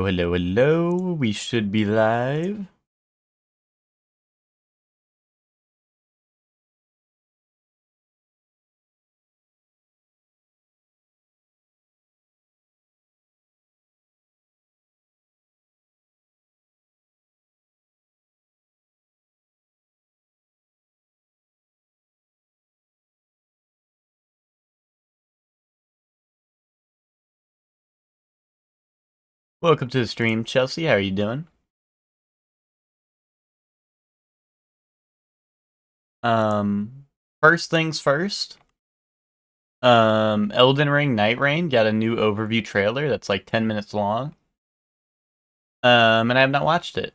Hello, hello. We should be live. Welcome to the stream, Chelsea. How are you doing? First things first. Elden Ring Night Rain got a new overview trailer that's like 10 minutes long. And I have not watched it.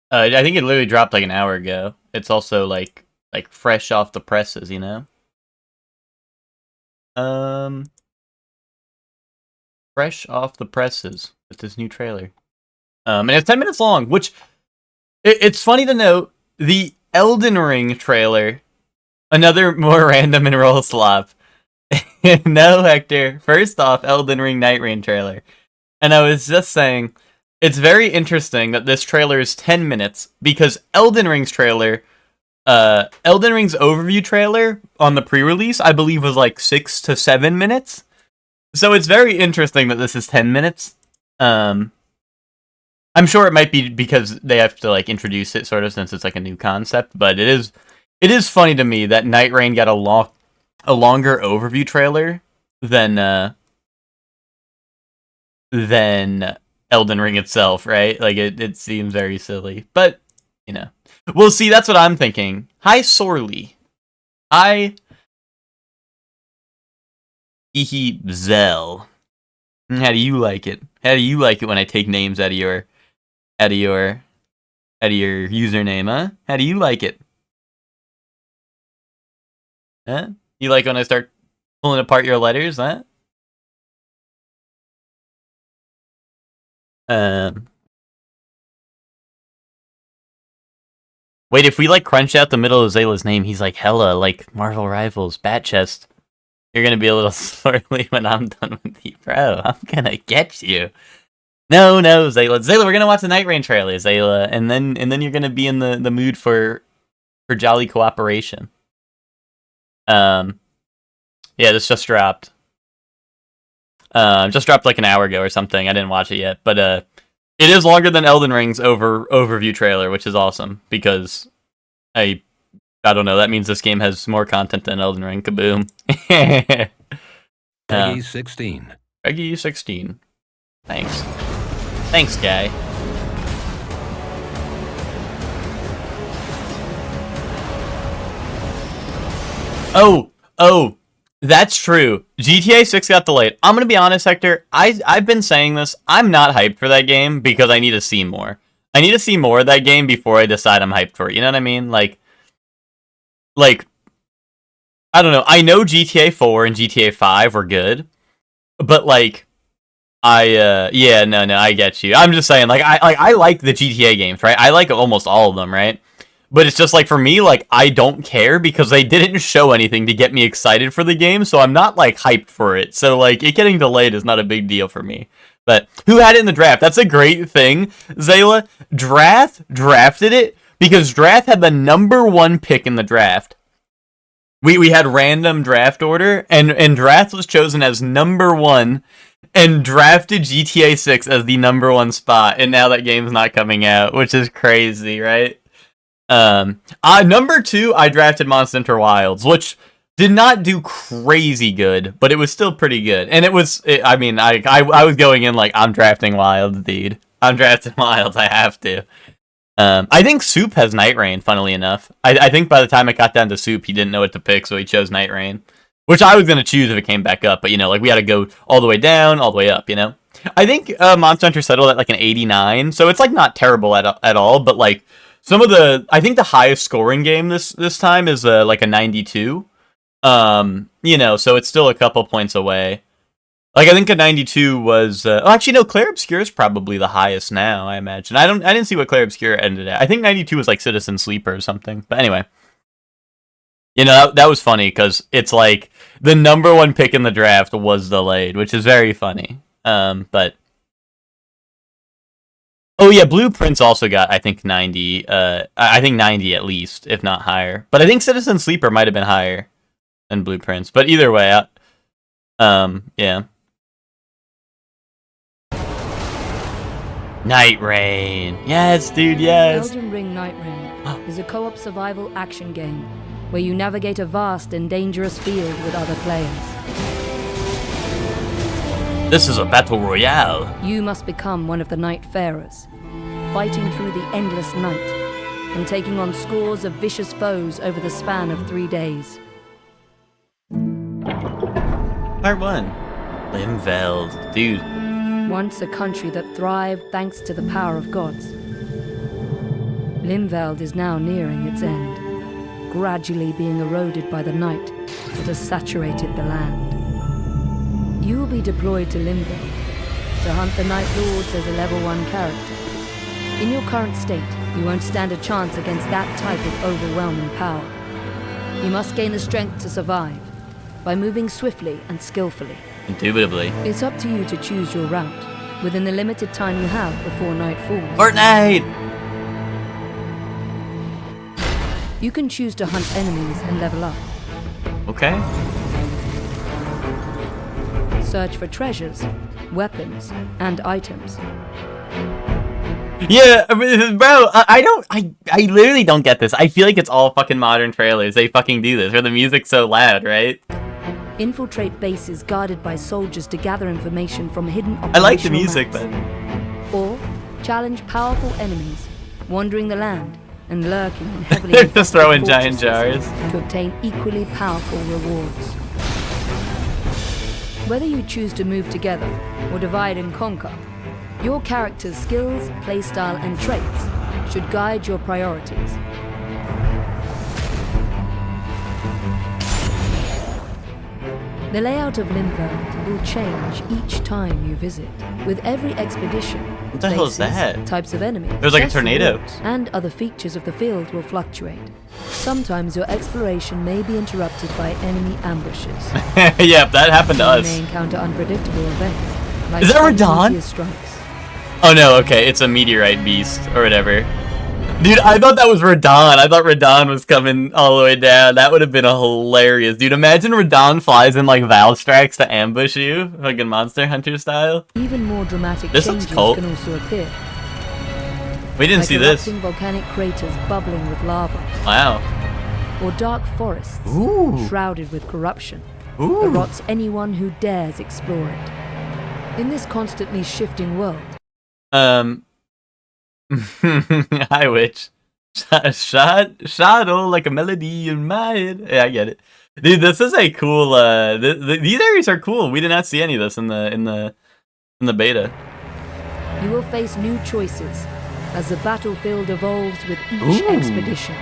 I think it literally dropped like an hour ago. It's also like fresh off the presses, you know? Fresh off the presses with this new trailer. And it's 10 minutes long, which it's funny to note the Elden Ring trailer, another more random and roll slop. No, Hector. First off, Elden Ring Night Rain trailer. And I was just saying, it's very interesting that this trailer is 10 minutes, because Elden Ring's trailer, Elden Ring's overview trailer on the pre-release, I believe was like 6 to 7 minutes. So it's very interesting that this is 10 minutes. I'm sure it might be because they have to like introduce it sort of since it's like a new concept, but it is funny to me that Night Rain got a longer overview trailer than Elden Ring itself, right? Like it seems very silly, but you know, we'll see. That's what I'm thinking. Hi, Sorley. Hi, Hehe Zell. How do you like it? How do you like it when I take names out of your username, huh? How do you like it? Huh? You like when I start pulling apart your letters, huh? Wait, if we like crunch out the middle of Zayla's name, he's like hella like Marvel Rivals, Bat Chest. You're gonna be a little slowly when I'm done with you, bro. I'm gonna get you. No, Zayla. Zayla, we're gonna watch the Night Rain trailer, Zayla, and then you're gonna be in the mood for jolly cooperation. Yeah, this just dropped. Just dropped like an hour ago or something. I didn't watch it yet, but it is longer than Elden Ring's overview trailer, which is awesome because I don't know. That means this game has more content than Elden Ring. Kaboom. Peggy 16. Peggy 16. Thanks. Thanks, guy. Oh, that's true. GTA 6 got delayed. I'm gonna be honest, Hector. I've been saying this. I'm not hyped for that game because I need to see more. I need to see more of that game before I decide I'm hyped for it. You know what I mean? Like, I don't know. I know GTA 4 and GTA 5 were good, but like, yeah, no, I get you. I'm just saying, like, I like the GTA games, right? I like almost all of them, right? But it's just like for me, like I don't care because they didn't show anything to get me excited for the game, so I'm not like hyped for it. So like it getting delayed is not a big deal for me. But who had it in the draft? That's a great thing, Zayla. Drafted it because Draft had the #1 pick in the draft. We had random draft order, and Draft was chosen as #1 and drafted GTA 6 as the #1 spot, and now that game's not coming out, which is crazy, right? #2, I drafted Monster Hunter Wilds, which did not do crazy good, but it was still pretty good. And I was going in like, I'm drafting Wilds, dude. I'm drafting Wilds, I have to. I think Soup has Night Rain, funnily enough. I think by the time it got down to Soup, he didn't know what to pick, so he chose Night Rain. Which I was going to choose if it came back up, but, you know, like, we had to go all the way down, all the way up, you know? I think Monster Hunter settled at, like, an 89, so it's, like, not terrible at all, but, like, I think the highest scoring game this time is, like, a 92. You know, so it's still a couple points away. Like, I think a 92 was, actually, no, Clair Obscur is probably the highest now, I imagine. I didn't see what Clair Obscur ended at. I think 92 was, like, Citizen Sleeper or something, but anyway. You know, that was funny, because it's, like, the #1 pick in the draft was delayed, which is very funny. But Oh yeah, Blueprints also got I think 90. I think 90 at least, if not higher. But I think Citizen Sleeper might have been higher than Blueprints. But either way, yeah. Night Rain. Yes, dude, yes. Elden Ring Night Rain is a co-op survival action game where you navigate a vast and dangerous field with other players. This is a battle royale. You must become one of the Nightfarers, fighting through the endless night and taking on scores of vicious foes over the span of 3 days. Part 1. Limveld. Dude. Once a country that thrived thanks to the power of gods, Limveld is now nearing its end, gradually being eroded by the night that has saturated the land. You will be deployed to Limveld to hunt the Night Lords as a level 1 character. In your current state, you won't stand a chance against that type of overwhelming power. You must gain the strength to survive by moving swiftly and skillfully. Indubitably. It's up to you to choose your route within the limited time you have before night falls. Fortnite! You can choose to hunt enemies and level up. Okay. Search for treasures, weapons, and items. Yeah, I mean, bro, I literally don't get this. I feel like it's all fucking modern trailers. They fucking do this, where the music's so loud, right? Infiltrate bases guarded by soldiers to gather information from hidden operational I like the music, maps. but... Or challenge powerful enemies, wandering the land and lurking in heavily They're infested just throwing giant fortresses jars. to obtain equally powerful rewards. Whether you choose to move together or divide and conquer, your character's skills, playstyle, and traits should guide your priorities. The layout of Limveld will change each time you visit. With every expedition, What the hell is places, that? types of enemies, There's like a chest tornado. rewards, and other features of the field will fluctuate. Sometimes your exploration may be interrupted by enemy ambushes. Yep, that happened to You us. may encounter unpredictable events. Like Is that sudden Radon? meteor strikes. Oh no, okay, it's a meteorite beast, or whatever. Dude, I thought that was Radon. I thought Radon was coming all the way down. That would have been a hilarious. Dude, imagine Radon flies in like Valstrax to ambush you, fucking Monster Hunter style. Even more dramatic This looks changes cool. can also appear. We didn't Like see this. erupting volcanic craters bubbling with lava, Wow. or dark forests Ooh. shrouded with corruption that Ooh. rots anyone who dares explore it. In this constantly shifting world, Hi, witch. Shadow like a melody in my head. Yeah, I get it. Dude, this is a cool. These areas are cool. We did not see any of this in the beta. you will face new choices as the battlefield evolves with each Ooh. expedition.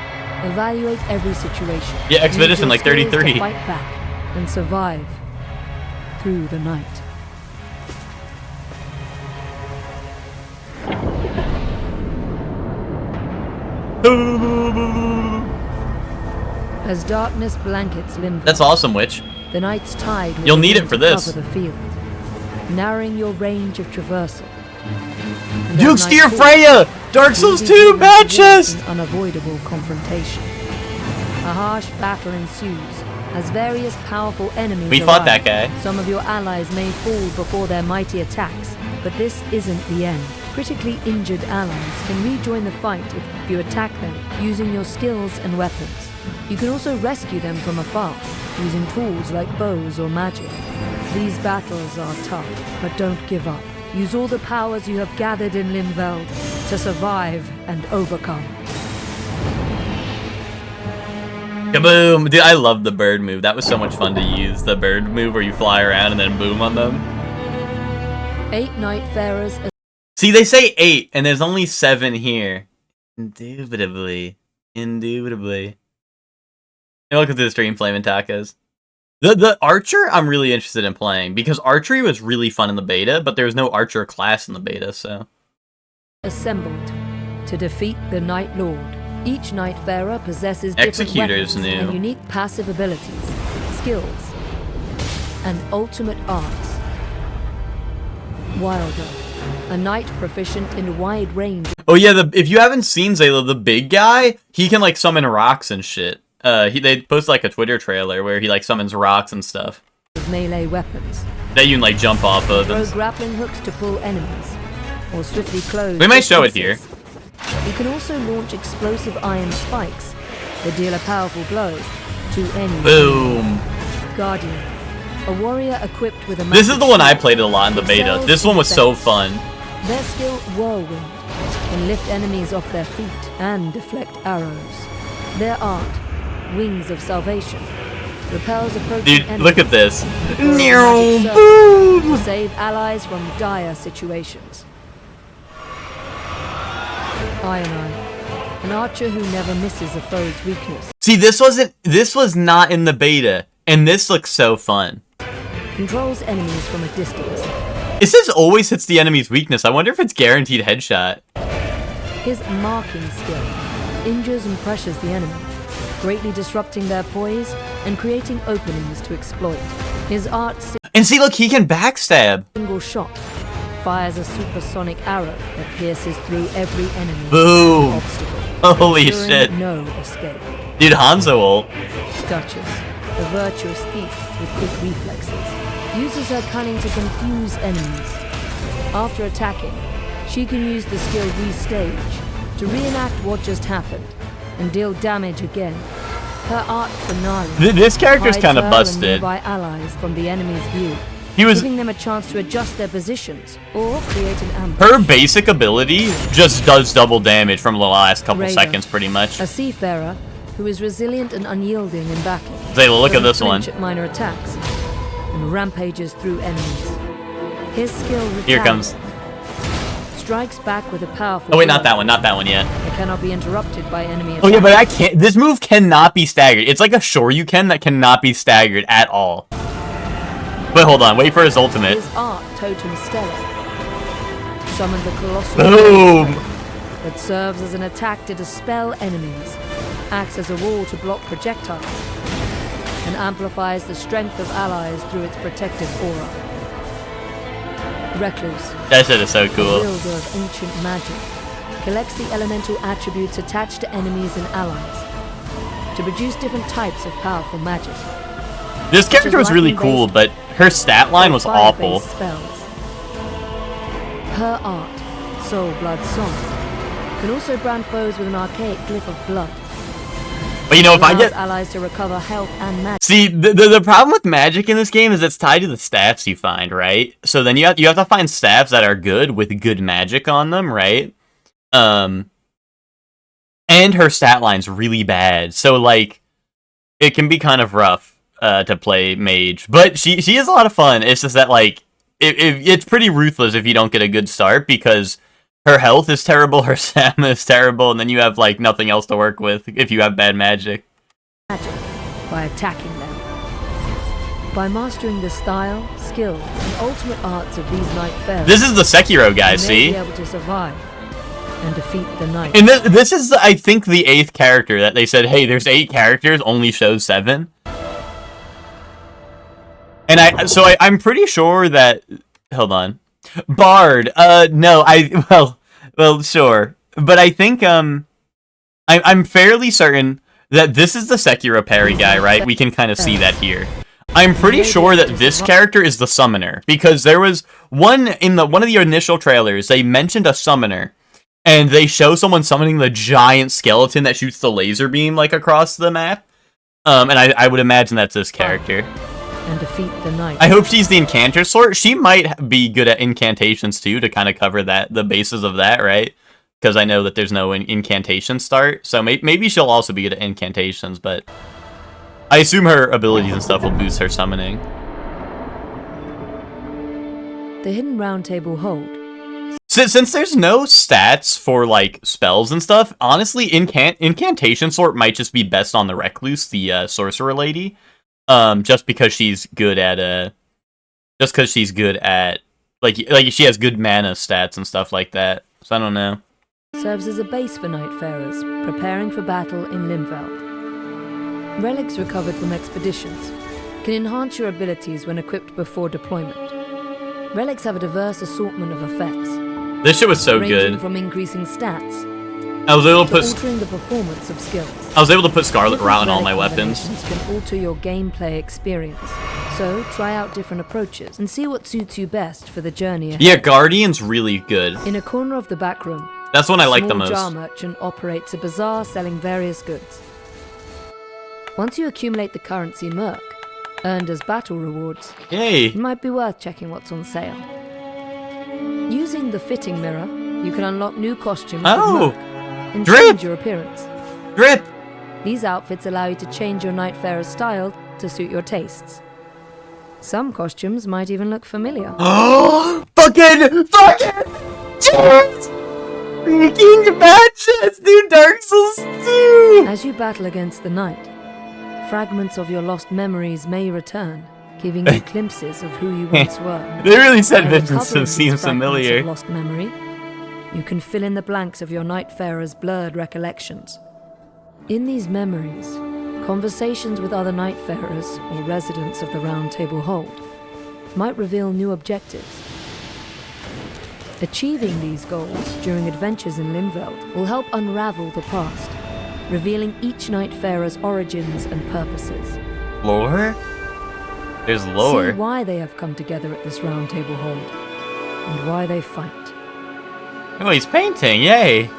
Evaluate every situation. Yeah, expedition Use your like skills 33. to fight back and survive through the night. As darkness blankets Limveld, That's awesome, witch. the night's tide will You'll need begin it for to this. cover the field, narrowing your range of traversal. And Duke as night Steer falls, Freya! Dark Souls you 2 begin to matches! an unavoidable confrontation. A harsh battle ensues as various powerful enemies We fought arrive. that guy. Some of your allies may fall before their mighty attacks, but this isn't the end. Critically injured allies can rejoin the fight if you attack them using your skills and weapons. You can also rescue them from afar, using tools like bows or magic. These battles are tough, but don't give up. Use all the powers you have gathered in Limveld to survive and overcome. Kaboom! Dude, I love the bird move. That was so much fun to use. The bird move where you fly around and then boom on them. 8 Nightfarers. See, they say 8, and there's only 7 here. Indubitably. Indubitably. Hey, welcome to the stream, Flamin' Tacos. The Archer, I'm really interested in playing, because Archery was really fun in the beta, but there was no Archer class in the beta, so... Assembled to defeat the Night Lord. Each Nightfarer possesses different Executor's weapons new. and unique passive abilities, skills, and ultimate arts. Wilder, a knight proficient in a wide range Oh yeah, if you haven't seen Zayla, the big guy, he can like summon rocks and shit. They post like a Twitter trailer where he like summons rocks and stuff of melee weapons. that you can like jump off of. Throw grappling hooks to pull enemies, or swiftly close. We might show it here. You can also launch explosive iron spikes that deal a powerful blow to any Boom. Guardian, a warrior equipped with a This is the one I played a lot in the beta. This one was so fun. Their skill, Whirlwind, can lift enemies off their feet and deflect arrows. Their art, Wings of Salvation, repels approaching Dude, enemies. Look at this. To save allies from dire situations. Iron Eye, an archer who never misses a foe's weakness. See, this was not in the beta, and this looks so fun. Controls enemies from a distance. It says always hits the enemy's weakness. I wonder if it's guaranteed headshot. His marking skill injures and pressures the enemy, greatly disrupting their poise and creating openings to exploit. His art And see, look, he can backstab. single shot fires a supersonic arrow that pierces through every enemy Boom. obstacle. Holy ensuring shit. No escape. Dude, Hanzo ult. Duchess, a virtuous thief with quick reflexes, uses her cunning to confuse enemies. After attacking, she can use the skill Restage to reenact what just happened and deal damage again. Her art finale. This character's kind of hides her and busted. nearby allies from the enemy's view, giving them a chance to adjust their positions or create an ambush. Her basic ability just does double damage from the last couple Raider, seconds, pretty much. a seafarer who is resilient and unyielding in battle. Zayla, look at doesn't this one. flinch at minor attacks and rampages through enemies. His skill Here comes. strikes back with a powerful. Oh wait, blow not that one, not that one yet. It cannot be interrupted by enemy attacks. Oh yeah, but I can't. This move cannot be staggered. It's like a Shoryuken that cannot be staggered at all. But hold on, wait for his ultimate. His art, Totem Stellar, summons a colossal Boom! that serves as an attack to dispel enemies, acts as a wall to block projectiles, and amplifies the strength of allies through its protective aura. Recluse, That shit is so a cool. wielder of ancient magic, collects the elemental attributes attached to enemies and allies to produce different types of powerful magic. This character was really cool, but her stat line was awful. Fire-based spells. Her art, Soul Blood Song, can also brand foes with an archaic glyph of blood. But you know, if I Allows get... allies to recover health and magic. See, the problem with magic in this game is it's tied to the staffs you find, right? So then you have to find staffs that are good with good magic on them, right? And her stat line's really bad, so like it can be kind of rough to play mage. But she is a lot of fun. It's just that like it's pretty ruthless if you don't get a good start, because her health is terrible, her stamina is terrible, and then you have like nothing else to work with if you have bad magic. By attacking them. By mastering the style, skill, and ultimate arts of these knight fairies, This is the Sekiro guy, you may see? be able to survive and defeat the knight. And this is, I think, the 8th character that they said, hey, there's 8 characters, only shows 7. And I'm pretty sure that, hold on. Bard, no, well, sure. But I think, I'm fairly certain that this is the Sekiro parry guy, right? We can kind of see that here. I'm pretty sure that this character is the summoner, because there was one in one of the initial trailers, they mentioned a summoner, and they show someone summoning the giant skeleton that shoots the laser beam, like, across the map. And I would imagine that's this character. And defeat the knight. I hope she's the incanter sort. She might be good at incantations, too, to kind of cover the basis of that, right? Because I know that there's no incantation start, so maybe she'll also be good at incantations, but I assume her abilities and stuff will boost her summoning. The Hidden Round Table hold. Since there's no stats for, like, spells and stuff, honestly, incantation sort might just be best on the Recluse, the sorcerer lady, just because she's good at, like, she has good mana stats and stuff like that, so I don't know. Serves as a base for Nightfarers, preparing for battle in Limveld. Relics recovered from expeditions can enhance your abilities when equipped before deployment. Relics have a diverse assortment of effects, This shit was so ranging good. from increasing stats I was able to to put altering the performance of skills. Scarlet Different Rot on all my relic weapons. combinations can alter your gameplay experience. So try out different approaches and see what suits you best for the journey ahead. Yeah, Guardian's really good. In a corner of the back room, That's one I a like the small jar most. merchant operates a bazaar selling various goods. Once you accumulate the currency Merc, earned as battle rewards, Yay! it might be worth checking what's on sale. Using the fitting mirror, you can unlock new costumes Oh! with Merc and Drip! change your appearance. Drip! These outfits allow you to change your Nightfarer's style to suit your tastes. Some costumes might even look familiar. Fucking! Cheers! Freaking bad shit, dude! Dark Souls 2! As you battle against the night, fragments of your lost memories may return, giving you glimpses of who you once were. They really said By visions, recovering so it these seems fragments familiar. of lost memory, you can fill in the blanks of your Nightfarer's blurred recollections. In these memories, conversations with other Nightfarers or residents of the Round Table Hold might reveal new objectives. Achieving these goals during adventures in Limveld will help unravel the past, revealing each Nightfarer's origins and purposes. Lore? There's lore. See why they have come together at this Round Table Hold, and why they fight. Oh, he's painting, yay!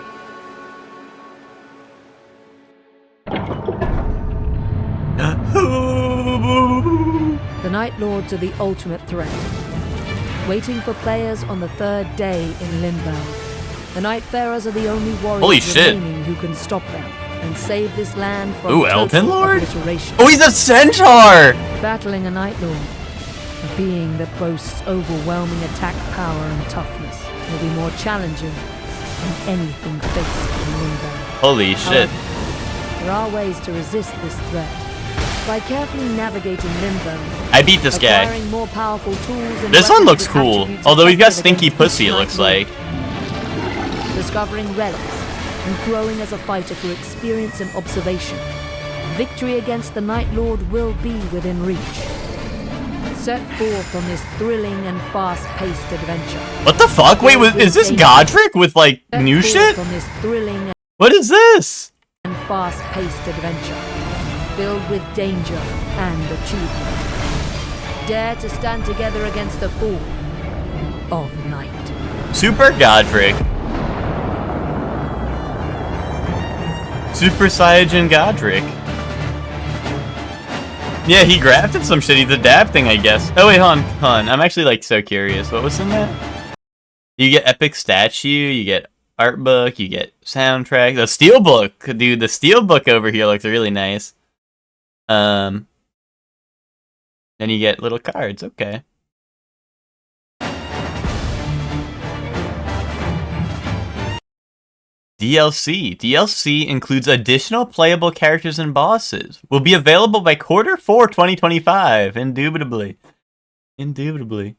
The Night Lords are the ultimate threat, waiting for players on the third day in Limveld. The Nightfarers are the only warriors Holy shit. remaining who can stop them and save this land from Ooh, total Elden Lord? obliteration. Oh, he's a centaur! Battling a Night Lord, a being that boasts overwhelming attack power and toughness, will be more challenging than anything faced in Limveld. Holy shit. However, there are ways to resist this threat. By carefully navigating Limveld, I beat this guy. acquiring more powerful tools and This one weapons looks with cool. attributes Although he's got effective stinky against pussy, each it Night looks Lord. like. Discovering relics and growing as a fighter through experience and observation. Victory against the Night Lord will be within reach. Set forth on this thrilling and fast-paced adventure. What the fuck? Wait, is this Godric with, like, Set new forth shit? on this thrilling What is this? and fast-paced adventure, filled with danger and achievement. Dare to stand together against the fall of night. Super Godric. Super Saiyajin Godric. Yeah, he grafted some shit. He's adapting, I guess. Oh, wait, hold on. I'm actually, like, so curious. What was in that? You get Epic Statue, you get Art Book, you get Soundtrack. The Steelbook! Dude, the Steelbook over here looks really nice. Then you get little cards. Okay. DLC. DLC includes additional playable characters and bosses. Will be available by Q4 2025. Indubitably. Indubitably.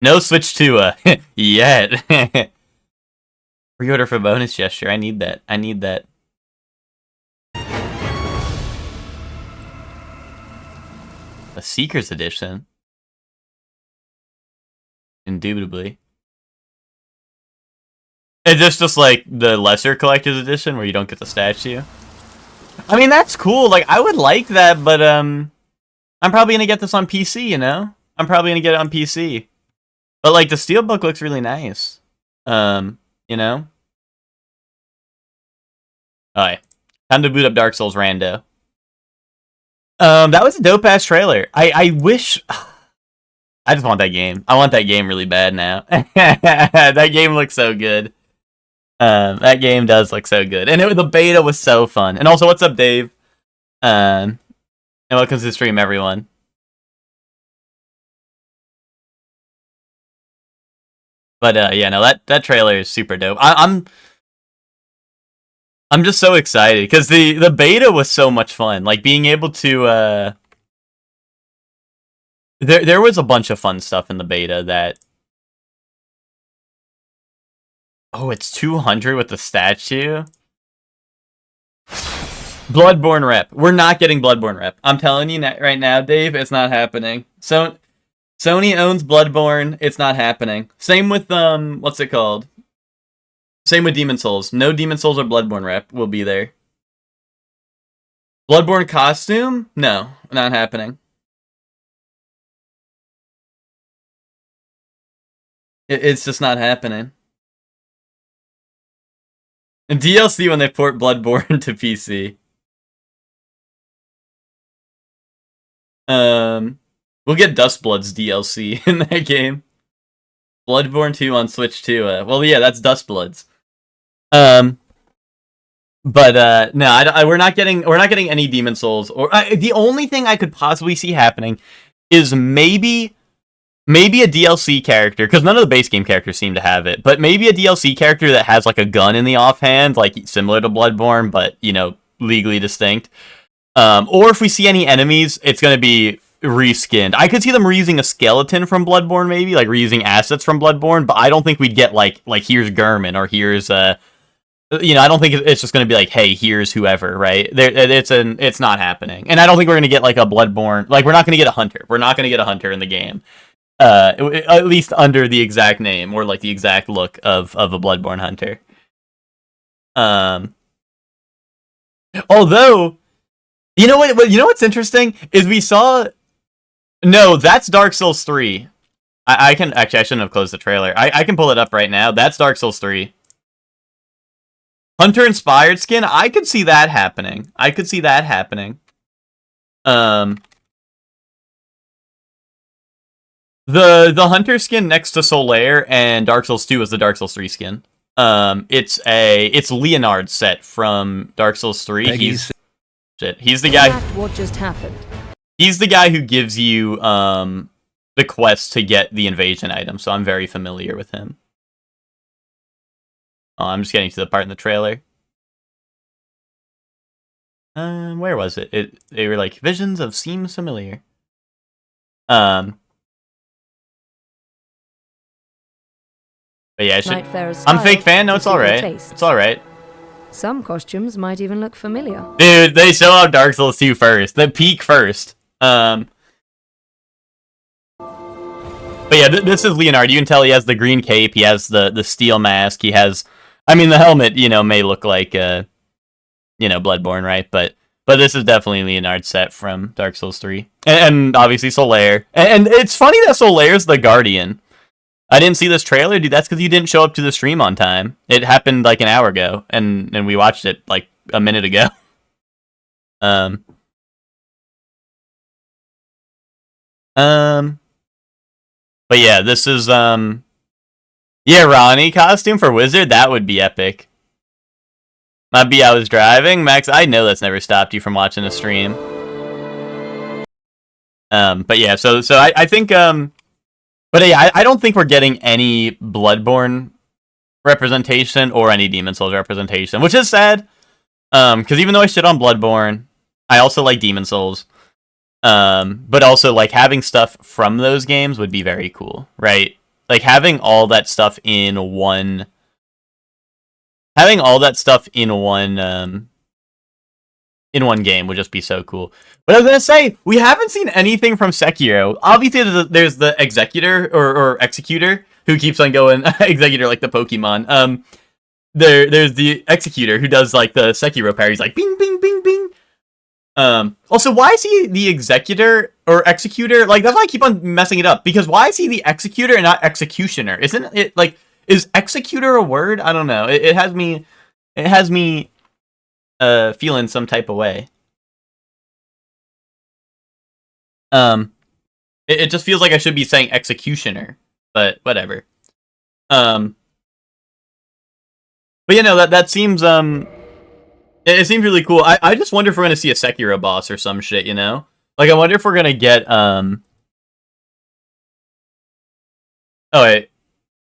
No Switch 2 yet. Pre-order for bonus gesture. I need that. I need that. A Seeker's Edition. Indubitably. Is this just like the lesser collector's edition where you don't get the statue? I mean, that's cool. Like, I would like that, but I'm probably gonna get this on PC, you know? I'm probably gonna get it on PC. But like the Steelbook looks really nice. You know? Alright. Time to boot up Dark Souls Rando. That was a dope ass trailer. I wish I just want that game. I want that game really bad now. That game looks so good. That game does look so good. And the beta was so fun. And also, what's up, Dave? And welcome to the stream, everyone. But yeah, no, that trailer is super dope. I'm just so excited because the beta was so much fun. Like being able to there was a bunch of fun stuff in the beta that. Oh, it's 200 with the statue. Bloodborne rep. We're not getting Bloodborne rep. I'm telling you right now, Dave, it's not happening. So Sony owns Bloodborne. It's not happening. Same with what's it called? Same with Demon Souls. No Demon Souls or Bloodborne rep will be there. Bloodborne costume? No, not happening. It's just not happening. And DLC when they port Bloodborne to PC. We'll get Dustblood's DLC in that game. Bloodborne 2 on Switch 2. Well, yeah, that's Dustbloods. But no, we're not getting any Demon Souls. Or the only thing I could possibly see happening is maybe a DLC character, because none of the base game characters seem to have it. But maybe a DLC character that has like a gun in the offhand, like similar to Bloodborne, but you know, legally distinct. Or if we see any enemies, it's gonna be reskinned. I could see them reusing a skeleton from Bloodborne, maybe like reusing assets from Bloodborne, but I don't think we'd get like here's Gurman or here's you know, I don't think it's just going to be like, hey, here's whoever, right? It's not happening, and I don't think we're going to get like a Bloodborne. Like, we're not going to get a hunter. We're not going to get a hunter in the game, at least under the exact name or like the exact look of a Bloodborne hunter. Although, you know what? You know what's interesting is we saw. No, that's Dark Souls 3. I can actually, I shouldn't have closed the trailer. I can pull it up right now. That's Dark Souls 3. Hunter inspired skin, I could see that happening. The Hunter skin next to Solaire and Dark Souls 2 is the Dark Souls 3 skin. It's Leonard's set from Dark Souls 3. He's the guy. What just happened? He's the guy who gives you the quest to get the invasion item, so I'm very familiar with him. Oh, I'm just getting to the part in the trailer. Where was it? They were like, visions of seems familiar. But yeah, I'm fake fan. No, it's all right. It's all right. Some costumes might even look familiar. Dude, they show up Dark Souls 2 first. The peak first. But yeah, this is Leonard. You can tell he has the green cape. He has the steel mask. He has. I mean, the helmet, you know, may look like, you know, Bloodborne, right? But this is definitely Leonard's set from Dark Souls 3. And obviously Solaire. And it's funny that Solaire's the Guardian. I didn't see this trailer, dude. That's because you didn't show up to the stream on time. It happened like an hour ago, and we watched it like a minute ago. But yeah, this is, yeah, Ronnie costume for Wizard? That would be epic. Might be I was driving. Max, I know that's never stopped you from watching a stream. But yeah, so I think, but yeah, I don't think we're getting any Bloodborne representation or any Demon Souls representation, which is sad. Because even though I shit on Bloodborne, I also like Demon Souls. But also, like, having stuff from those games would be very cool, right? Like, having all that stuff in one... in one game would just be so cool. But I was gonna say, we haven't seen anything from Sekiro. Obviously, there's the Executor, or Executor, who keeps on going... Executor, like the Pokemon. There's the Executor, who does, like, the Sekiro parries, like, bing, bing, bing, bing. Also, why is he the Executor or Executor? Like, that's why I keep on messing it up. Because why is he the Executor and not Executioner? Isn't it, like, is Executor a word? I don't know. It has me feeling some type of way. It just feels like I should be saying Executioner, but whatever. But you know, that seems, it seems really cool. I just wonder if we're going to see a Sekiro boss or some shit, you know? Like, I wonder if we're going to get, Oh, wait.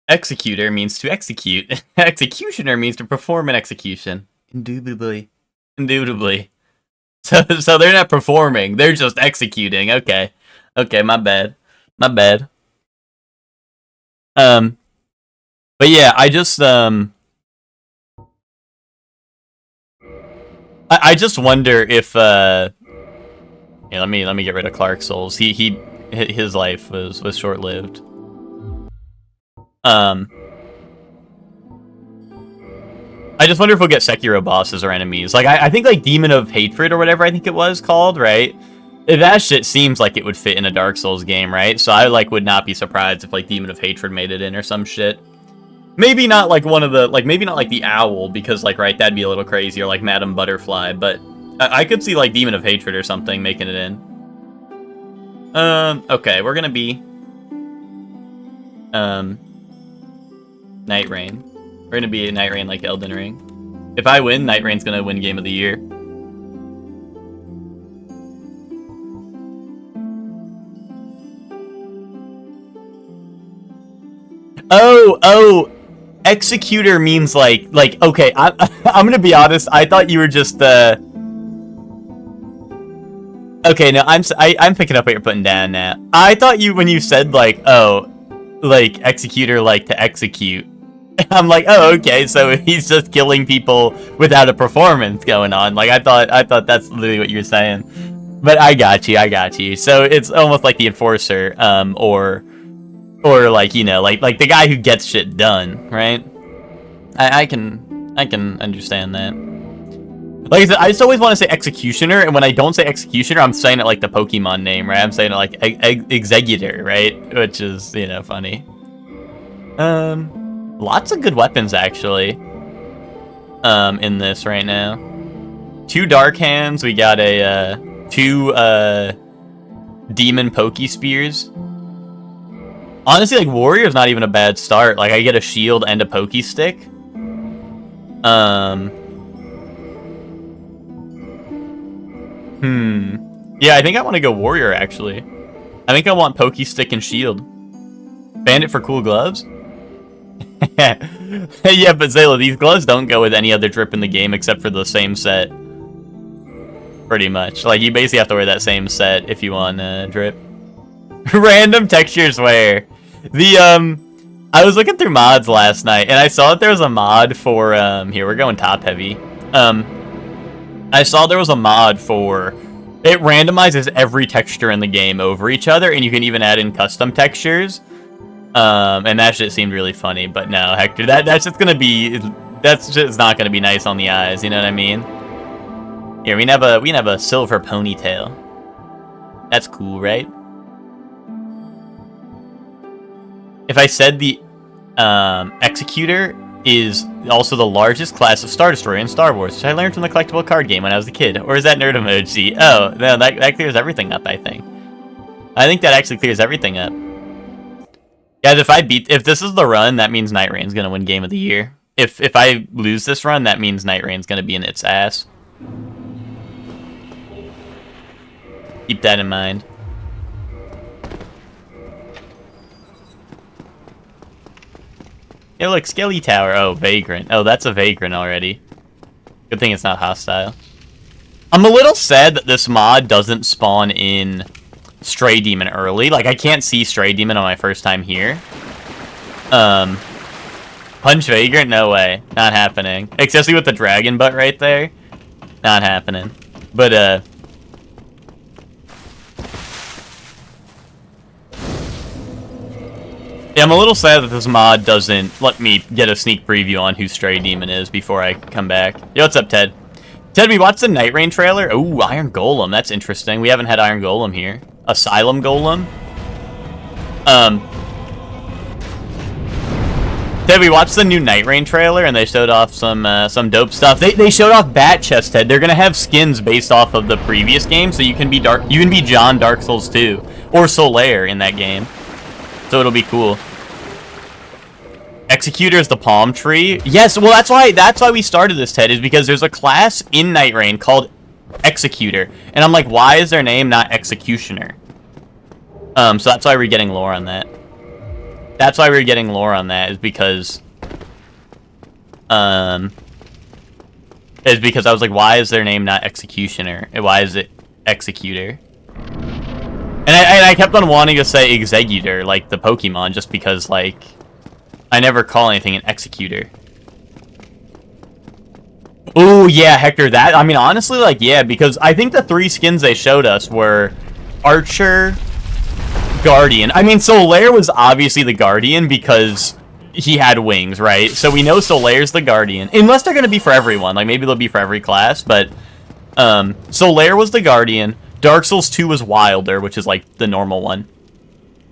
Executor means to execute. Executioner means to perform an execution. Indubitably. So they're not performing. They're just executing. Okay. Okay, my bad. But yeah, I just, I just wonder if, yeah, let me get rid of Clark Souls. He his life was short-lived. I just wonder if we'll get Sekiro bosses or enemies. Like, I think, like, Demon of Hatred or whatever I think it was called, right? That shit seems like it would fit in a Dark Souls game, right? So I, like, would not be surprised if, like, Demon of Hatred made it in or some shit. Maybe not, like, one of the... Like, maybe not, like, the Owl, because, like, right, that'd be a little crazy, or, like, Madame Butterfly, but I could see, like, Demon of Hatred or something making it in. Okay, we're gonna be... Night Rain. We're gonna be a Night Rain like Elden Ring. If I win, Night Rain's gonna win Game of the Year. Oh, Executor means like, okay, I'm gonna be honest, I thought you were just, okay, no, I'm picking up what you're putting down now. I thought you, when you said, like, oh, like, Executor, like, to execute, I'm like, oh, okay, so he's just killing people without a performance going on. Like, I thought that's literally what you were saying. But I got you. So it's almost like the Enforcer, or like, you know, like the guy who gets shit done, right? I can understand that. Like I said, I just always want to say Executioner, and when I don't say Executioner, I'm saying it like the Pokemon name, right? I'm saying it like Executor, right? Which is, you know, funny. Lots of good weapons, actually, in this right now. 2 Dark Hands, we got a, 2, Demon Poke Spears. Honestly, like, Warrior's not even a bad start. Like, I get a shield and a Poke Stick. Yeah, I think I want to go Warrior, actually. I think I want Poke Stick and Shield. Bandit for cool gloves? Yeah, but Zayla, these gloves don't go with any other drip in the game except for the same set. Pretty much. Like, you basically have to wear that same set if you want drip. Random textures wear. I was looking through mods last night, and I saw that there was a mod for, here, we're going top heavy. I saw there was a mod for, it randomizes every texture in the game over each other, and you can even add in custom textures. And that shit seemed really funny, but no, Hector, that's just gonna be, that's just not gonna be nice on the eyes, you know what I mean? Here, we can have a silver ponytail. That's cool, right? If I said the, Executor is also the largest class of Star Destroyer in Star Wars, which I learned from the collectible card game when I was a kid. Or is that nerd emoji? Oh, no, that clears everything up, I think. I think that actually clears everything up. Guys, if this is the run, that means Night Rain's gonna win Game of the Year. If I lose this run, that means Night Rain's gonna be in its ass. Keep that in mind. Yeah, look, Skelly Tower. Oh, Vagrant. Oh, that's a Vagrant already. Good thing it's not hostile. I'm a little sad that this mod doesn't spawn in Stray Demon early. Like, I can't see Stray Demon on my first time here. Punch Vagrant? No way. Not happening. Especially with the dragon butt right there. Not happening. But, yeah, I'm a little sad that this mod doesn't let me get a sneak preview on who Stray Demon is before I come back. Yo, what's up, Ted? Ted, we watched the Night Rain trailer. Ooh, Iron Golem. That's interesting. We haven't had Iron Golem here. Asylum Golem. Ted, we watched the new Night Rain trailer, and they showed off some dope stuff. They showed off Bat Chest, Ted. They're gonna have skins based off of the previous game, so you can be John Dark Souls 2 or Solaire in that game. So it'll be cool. Executor is the palm tree. Yes, well that's why we started this, Ted, is because there's a class in Night Rain called Executor, and I'm like, why is their name not Executioner? So that's why we're getting lore on that. That's why we're getting lore on that, is because I was like, why is their name not Executioner? And why is it Executor? And I kept on wanting to say Executor, like the Pokemon, just because, like, I never call anything an Executor. Oh yeah, Hector, that, I mean, honestly, like, yeah, because I think the 3 skins they showed us were Archer, Guardian. I mean, Solaire was obviously the Guardian because he had wings, right? So we know Solaire's the Guardian. Unless they're going to be for everyone. Like, maybe they'll be for every class. But Solaire was the Guardian. Dark Souls 2 was Wilder, which is, like, the normal one.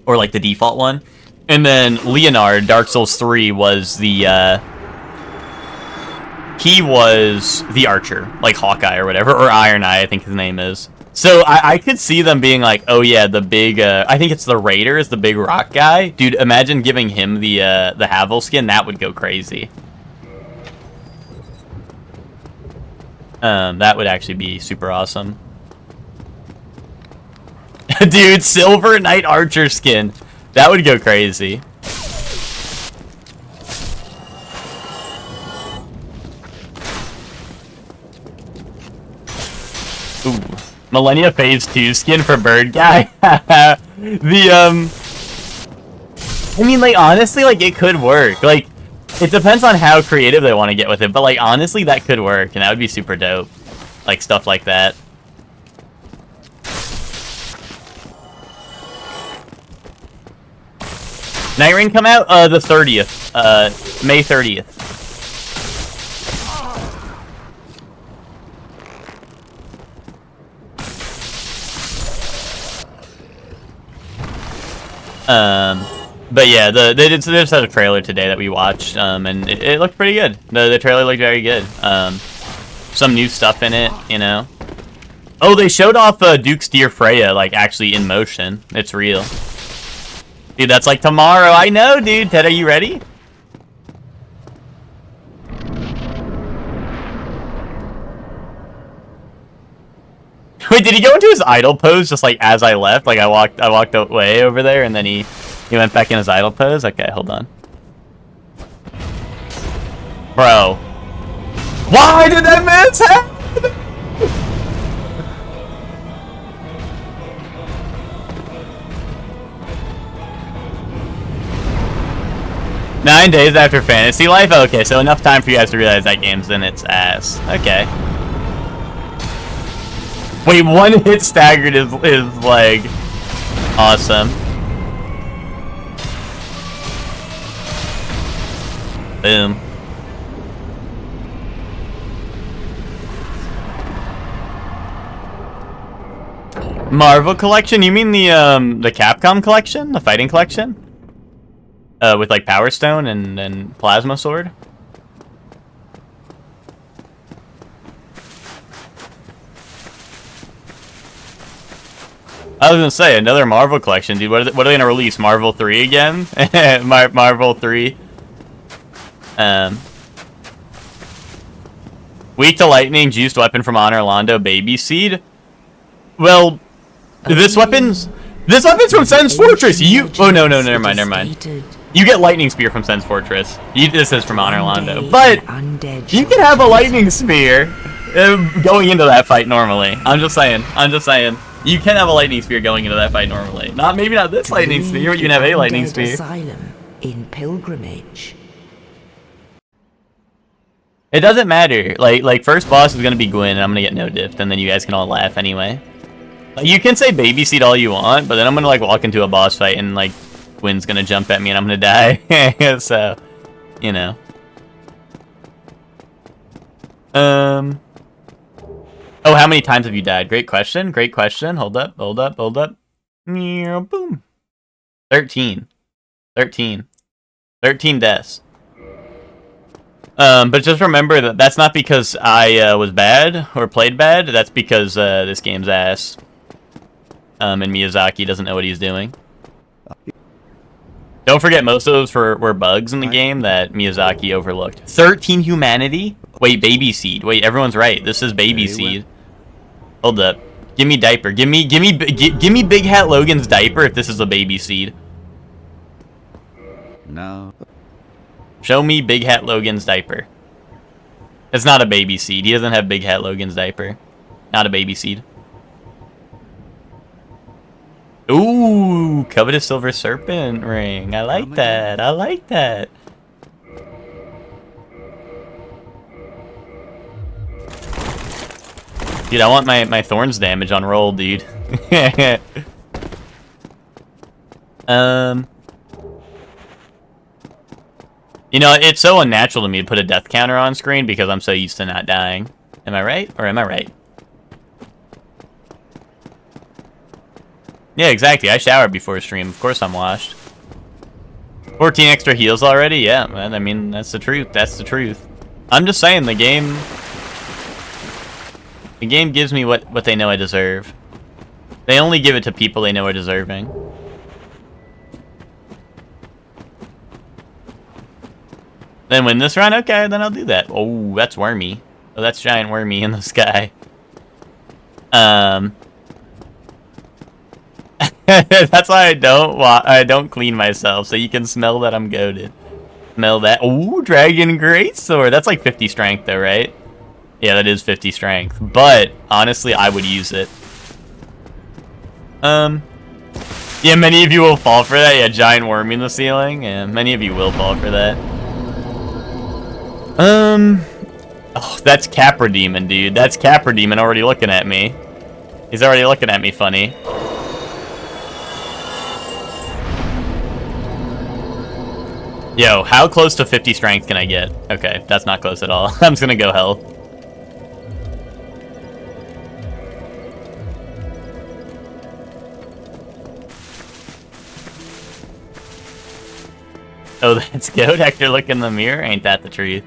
Or, like, the default one. And then Leonard, Dark Souls 3, was the, he was the Archer. Like, Hawkeye or whatever. Or Iron Eye, I think his name is. So I could see them being like, oh yeah, the big, I think it's the Raider is the big rock guy. Dude, imagine giving him the Havel skin. That would go crazy. That would actually be super awesome. Dude, Silver Knight Archer skin. That would go crazy. Ooh. Millennia Phase 2 skin for Bird Guy. I mean, like, honestly, like, it could work. Like, it depends on how creative they want to get with it, but, like, honestly, that could work, and that would be super dope. Like, stuff like that. Night Rain come out? The 30th. May 30th. But yeah, they just had a trailer today that we watched, and it looked pretty good. The trailer looked very good. Some new stuff in it, you know. Oh, they showed off Duke's Deer Freya, like, actually in motion. It's real. Dude, that's like tomorrow. I know, dude. Ted, are you ready? Wait, did he go into his idle pose just like as I left? Like I walked away over there and then he went back in his idle pose? Okay, hold on. Bro. Why did that miss happen? 9 days after Fantasy Life? Okay, so enough time for you guys to realize that game's in its ass. Okay. Wait, one hit staggered his leg. Awesome. Boom. Marvel collection? You mean the Capcom collection? The fighting collection? With like Power Stone and Plasma Sword? I was gonna say, another Marvel collection, dude. What are they gonna release? Marvel 3 again? Marvel 3. Weak to lightning, juiced weapon from Honor Londo, Baby Seed. Well, this weapon's from Sen's Fortress. Oh no, never mind. You get Lightning Spear from Sen's Fortress. This is from Honor Londo. But you can have a Lightning Spear going into that fight normally. I'm just saying. You can have a Lightning Spear going into that fight normally. Maybe not this Lightning Spear, but you can have a Lightning Spear. Asylum in pilgrimage. It doesn't matter. Like first boss is gonna be Gwyn, and I'm gonna get no diff, and then you guys can all laugh anyway. You can say Baby Seed all you want, but then I'm gonna like walk into a boss fight and like Gwyn's gonna jump at me and I'm gonna die. So, you know. Oh, how many times have you died? Great question. Hold up. Boom. 13 deaths. But just remember that that's not because I was bad or played bad. That's because this game's ass. And Miyazaki doesn't know what he's doing. Don't forget, most of those were bugs in the game that Miyazaki overlooked. 13 humanity? Wait, Baby Seed. Wait, everyone's right. This is Baby Seed. Hold up. Give me diaper. Give me Big Hat Logan's diaper if this is a Baby Seed. No. Show me Big Hat Logan's diaper. It's not a Baby Seed. He doesn't have Big Hat Logan's diaper. Not a Baby Seed. Ooh, covetous silver serpent ring. I like that. Dude, I want my thorns damage on roll, dude. You know, it's so unnatural to me to put a death counter on screen because I'm so used to not dying. Am I right? Or am I right? Yeah, exactly. I showered before stream. Of course I'm washed. 14 extra heals already? Yeah, man, I mean, that's the truth. That's the truth. I'm just saying, the game gives me what they know I deserve. They only give it to people they know are deserving. Then win this round? Okay, then I'll do that. Oh, that's wormy. Oh, that's giant wormy in the sky. That's why I don't clean myself, so you can smell that I'm goated. Smell that. Ooh, Dragon Greatsword. That's like 50 strength though, right? Yeah, that is 50 strength. But honestly, I would use it. Yeah, many of you will fall for that. Yeah, giant worm in the ceiling. Yeah, many of you will fall for that. Oh, that's Capra Demon, dude. That's Capra Demon already looking at me. He's already looking at me funny. Yo, how close to 50 strength can I get? Okay, that's not close at all. I'm just gonna go health. Oh, that's good. Hector, look in the mirror. Ain't that the truth?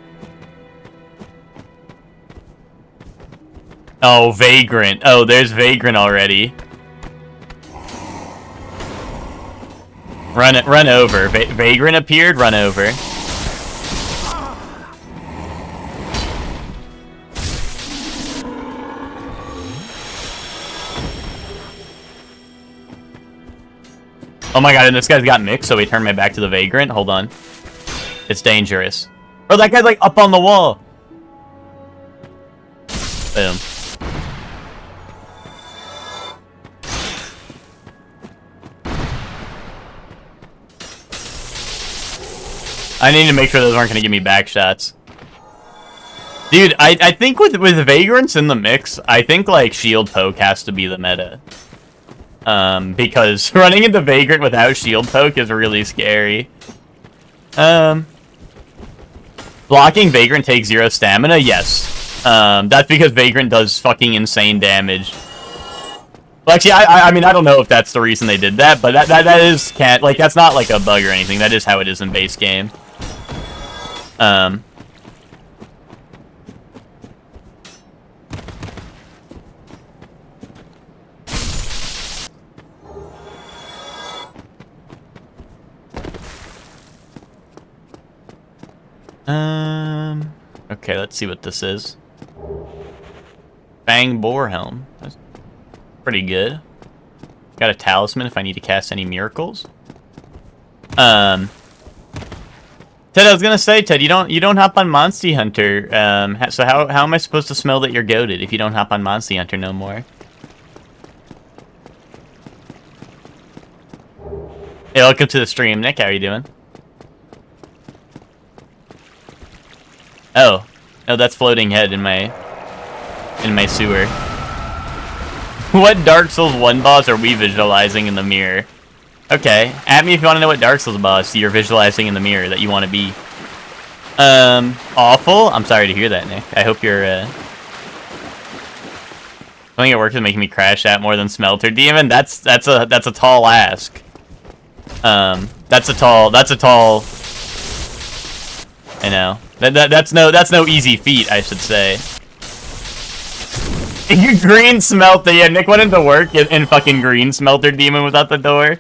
Oh, Vagrant. Oh, there's Vagrant already. Run over. Vagrant appeared, run over. Oh my god, and this guy's got mixed, so he turned my back to the Vagrant. Hold on. It's dangerous. Oh, that guy's like up on the wall. Boom. I need to make sure those aren't going to give me back shots. Dude, I think with Vagrants in the mix, I think, like, shield poke has to be the meta. Because running into Vagrant without shield poke is really scary. Blocking Vagrant takes 0 stamina? Yes. That's because Vagrant does fucking insane damage. Well, actually, I mean, I don't know if that's the reason they did that, but that is, like, that's not, like, a bug or anything. That is how it is in base game. Okay, let's see what this is. Fang Boar Helm. That's pretty good. Got a talisman if I need to cast any miracles. Ted, I was gonna say, Ted, you don't hop on Monster Hunter. So how am I supposed to smell that you're goated if you don't hop on Monster Hunter no more? Hey, welcome to the stream, Nick. How are you doing? Oh, that's floating head in my sewer. What Dark Souls 1 boss are we visualizing in the mirror? Okay, at me if you want to know what Dark Souls boss you're visualizing in the mirror that you want to be. Awful? I'm sorry to hear that, Nick. I hope you're, I think it works at making me crash out more than Smelter Demon. That's a tall ask. That's a tall, I know. That's no easy feat, I should say. Green Smelter, yeah, Nick went into work in fucking Green Smelter Demon without the door.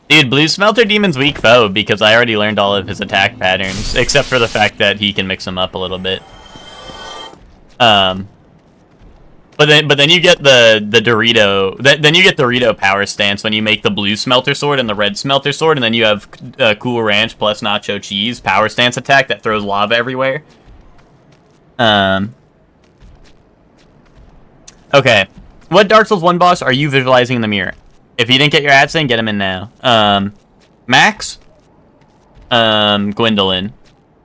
Dude, Blue Smelter Demon's weak foe because I already learned all of his attack patterns, except for the fact that he can mix them up a little bit. But then you get the Dorito. Then you get Dorito power stance when you make the blue smelter sword and the red smelter sword, and then you have Cool Ranch plus Nacho Cheese power stance attack that throws lava everywhere. Okay, what Dark Souls 1 boss are you visualizing in the mirror? If you didn't get your ads in, get them in now. Max, Gwendolyn,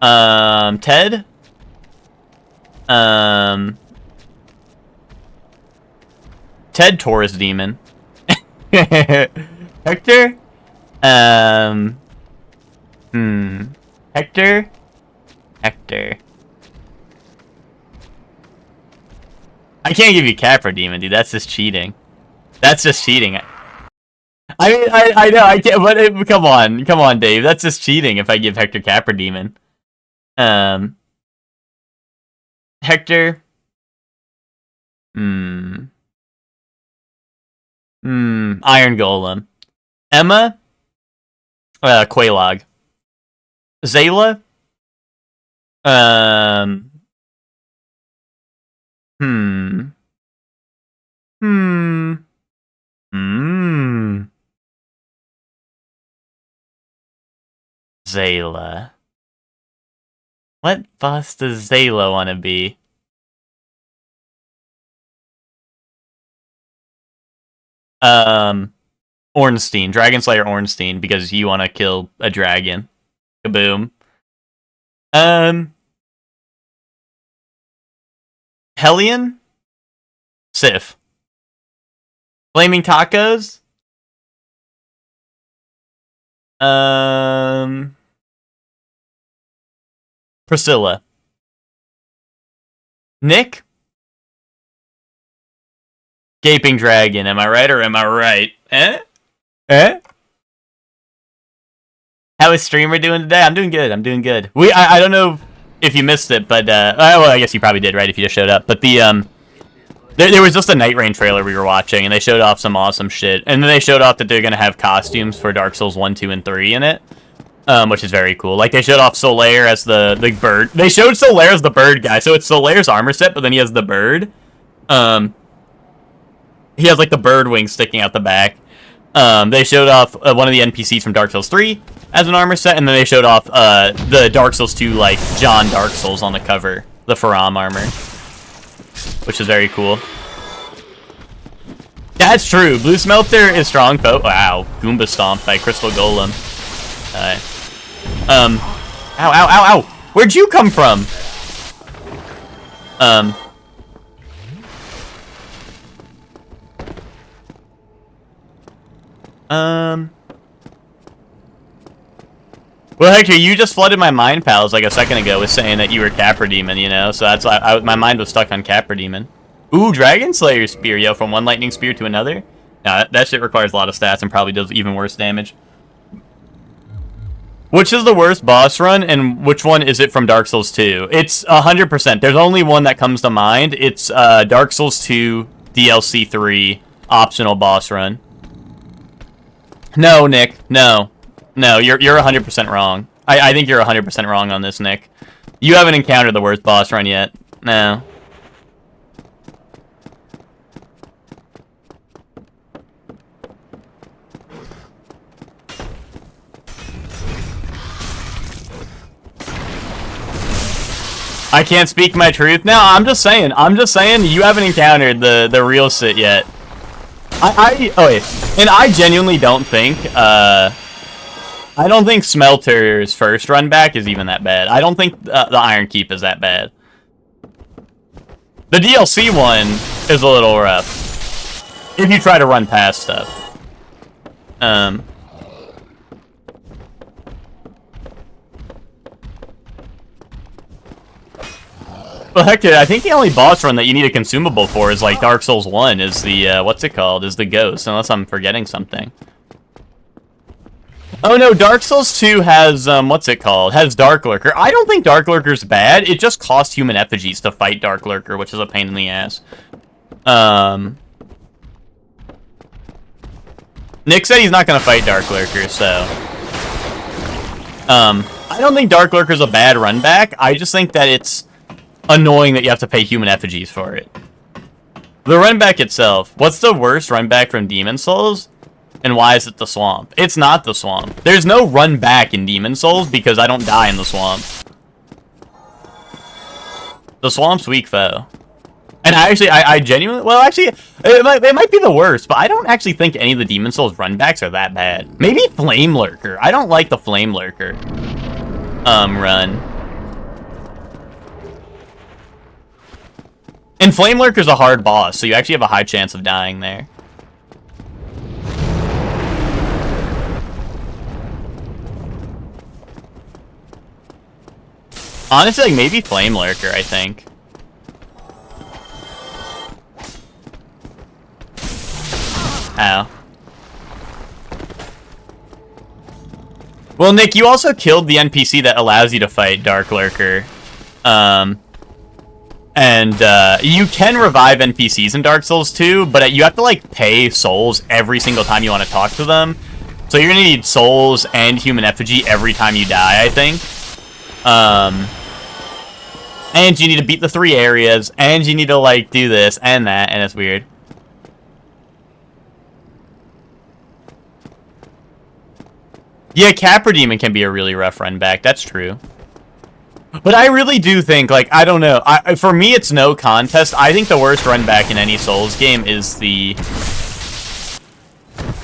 Ted. Ted Taurus Demon. Hector? Hector? Hector. I can't give you Capra Demon, dude. That's just cheating. That's just cheating. I mean, I know, I can't, but come on, Dave. That's just cheating if I give Hector Capra Demon. Hector. Iron Golem. Emma. Quelaag. Zayla. Zayla. What boss does Zayla want to be? Ornstein. Dragon Slayer Ornstein, because you want to kill a dragon. Kaboom. Hellion? Sif. Flaming Tacos? Priscilla. Nick? Gaping Dragon. Am I right or am I right? Eh? How is streamer doing today? I'm doing good. I don't know if you missed it, but well, I guess you probably did, right? If you just showed up. But the there was just a Night Rain trailer we were watching, and they showed off some awesome shit. And then they showed off that they're gonna have costumes for Dark Souls 1, 2, and 3 in it, which is very cool. Like, they showed off Solaire as the bird. They showed Solaire as the bird guy, so it's Solaire's armor set, but then he has the bird. He has like the bird wings sticking out the back. They showed off one of the NPCs from Dark Souls 3 as an armor set, and then they showed off the Dark Souls 2, like, John Dark Souls on the cover, the Faram armor, which is very cool. That's true. Blue Smelter is strong. Wow. Goomba Stomp by Crystal Golem. Ow. Where'd you come from? Well, Hector, you just flooded my mind, pals, like a second ago with saying that you were Capra Demon, you know? So that's why my mind was stuck on Capra Demon. Ooh, Dragon Slayer Spear, yo, from one lightning spear to another. Now, that shit requires a lot of stats and probably does even worse damage. Which is the worst boss run, and which one is it from Dark Souls 2? It's 100%. There's only one that comes to mind. It's Dark Souls 2 DLC 3 optional boss run. No, Nick. No, you're 100% wrong. I think you're 100% wrong on this, Nick. You haven't encountered the worst boss run yet. No. I can't speak my truth. No, I'm just saying you haven't encountered the real shit yet. Oh wait, and I genuinely don't think I don't think Smelter's first run back is even that bad. I don't think the Iron Keep is that bad. The DLC one is a little rough if you try to run past stuff. Well, heck, I think the only boss run that you need a consumable for is like Dark Souls 1 is the, what's it called? Is the Ghost, unless I'm forgetting something. Oh no, Dark Souls 2 has, what's it called? Has Dark Lurker. I don't think Dark Lurker's bad, it just costs human effigies to fight Dark Lurker, which is a pain in the ass. Nick said he's not gonna fight Dark Lurker, so... I don't think Dark Lurker's a bad run back, I just think that it's annoying that you have to pay human effigies for it. The run back itself, what's the worst run back from Demon Souls? And why is it the swamp? It's not the swamp. There's no run back in Demon Souls because I don't die in the swamp. The swamp's weak foe. And I genuinely, well actually, it might be the worst, but I don't actually think any of the Demon Souls run backs are that bad. Maybe Flame Lurker. I don't like the Flame Lurker run. And Flame Lurker's a hard boss, so you actually have a high chance of dying there. Honestly, like, maybe Flame Lurker, I think. Ow. Well, Nick, you also killed the NPC that allows you to fight Dark Lurker. You can revive NPCs in Dark Souls 2, but you have to, like, pay souls every single time you want to talk to them. So you're gonna need souls and human effigy every time you die, I think. And you need to beat the 3 areas, and you need to, like, do this and that, and it's weird. Yeah, Capra Demon can be a really rough run back, that's true. But I really do think, like, I don't know. For me, it's no contest. I think the worst run back in any Souls game is the...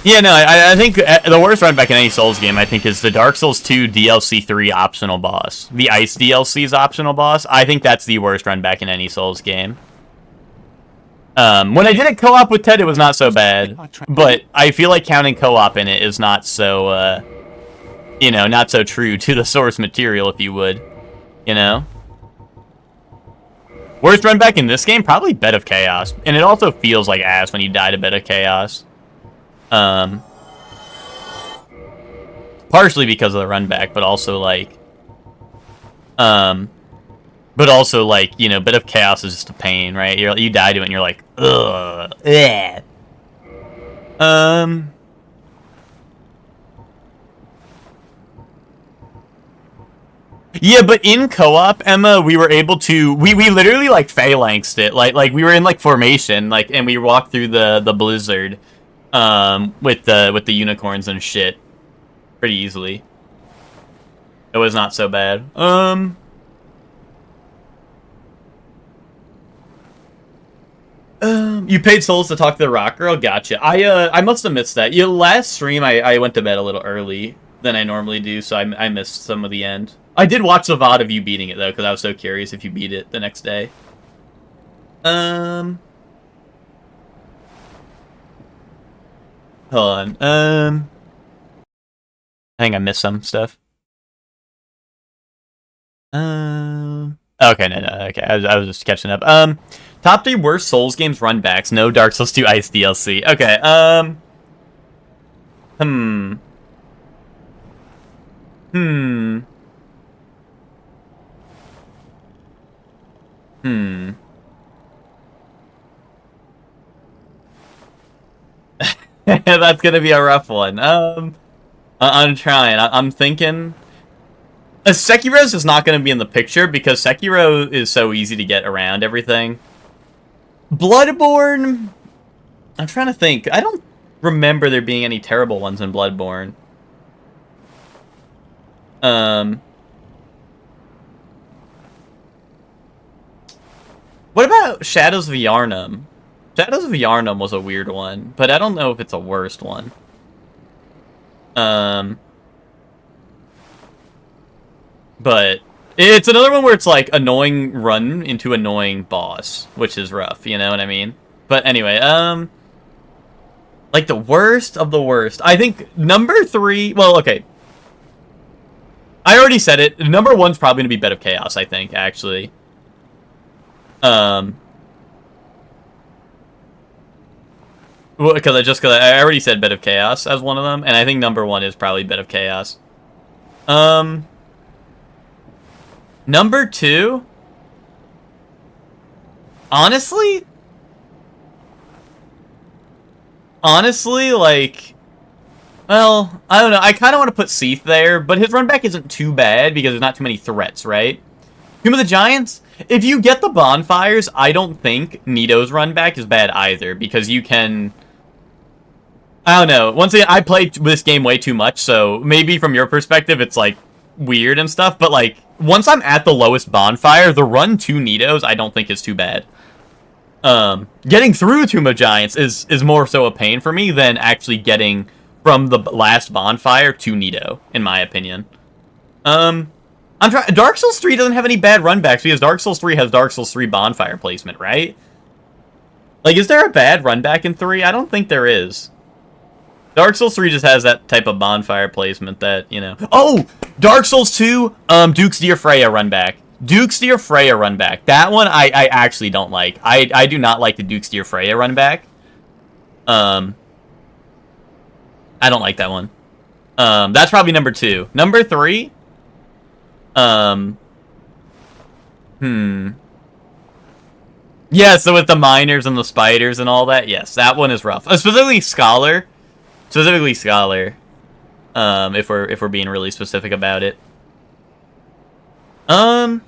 Yeah, no, I think the worst run back in any Souls game, I think, is the Dark Souls 2 DLC 3 optional boss. The Ice DLC's optional boss. I think that's the worst run back in any Souls game. When I did it co-op with Ted, it was not so bad. But I feel like counting co-op in it is not so, you know, not so true to the source material, if you would. You know? Worst run back in this game? Probably Bed of Chaos. And it also feels like ass when you die to Bed of Chaos. Partially because of the run back, but also like, you know, Bed of Chaos is just a pain, right? You die to it and you're like, ugh, eh. Yeah, but in co-op, Emma, we were able to, we literally, like, phalanxed it. Like, we were in, like, formation, like, and we walked through the blizzard, with the unicorns and shit pretty easily. It was not so bad. You paid souls to talk to the rock girl? Gotcha. I must have missed that. Last stream, I went to bed a little early than I normally do, so I missed some of the end. I did watch the VOD of you beating it, though, because I was so curious if you beat it the next day. Hold on. I think I missed some stuff. Okay, no, okay. I was just catching up. Top 3 worst Souls games run backs. No Dark Souls 2 Ice DLC. Okay, That's gonna be a rough one. I'm trying. I'm thinking... Sekiro's is not gonna be in the picture because Sekiro is so easy to get around everything. Bloodborne... I'm trying to think. I don't remember there being any terrible ones in Bloodborne. What about Shadows of Yharnam? Shadows of Yharnam was a weird one, but I don't know if it's a worst one. But it's another one where it's like annoying run into annoying boss, which is rough, you know what I mean? But anyway, like the worst of the worst. I think number 3, well, okay. I already said it. Number 1's probably gonna be Bed of Chaos, I think, actually. Well, because I already said Bed of Chaos as one of them, and I think number 1 is probably Bed of Chaos. Number 2, honestly, like, well, I don't know. I kind of want to put Seath there, but his run back isn't too bad because there's not too many threats, right? Tomb of the Giants, if you get the bonfires, I don't think Nito's run back is bad either, because you can... I don't know. Once again, I played this game way too much, so maybe from your perspective it's, like, weird and stuff, but, like, once I'm at the lowest bonfire, the run to Nito's I don't think is too bad. Getting through Tomb of Giants is more so a pain for me than actually getting from the last bonfire to Nito, in my opinion. I'm trying. Dark Souls 3 doesn't have any bad run backs because Dark Souls 3 has Dark Souls 3 bonfire placement, right? Like, is there a bad run back in 3? I don't think there is. Dark Souls 3 just has that type of bonfire placement that, you know... Oh! Dark Souls 2, Duke's Dear Freya run back. Duke's Dear Freya run back. That one I actually don't like. I do not like the Duke's Dear Freya run back. I don't like that one. That's probably number 2. Number 3? Yeah, so with the miners and the spiders and all that, yes, that one is rough. Specifically Scholar. If we're being really specific about it. Trying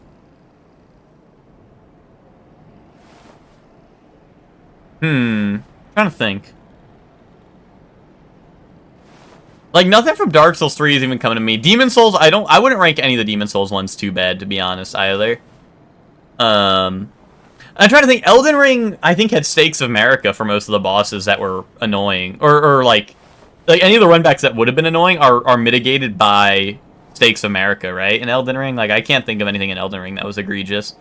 to think. Like, nothing from Dark Souls 3 is even coming to me. Demon Souls, I wouldn't rank any of the Demon Souls ones too bad, to be honest, either. I'm trying to think. Elden Ring, I think, had Stakes of America for most of the bosses that were annoying. Or like any of the runbacks that would have been annoying are mitigated by Stakes of America, right? In Elden Ring? Like, I can't think of anything in Elden Ring that was egregious.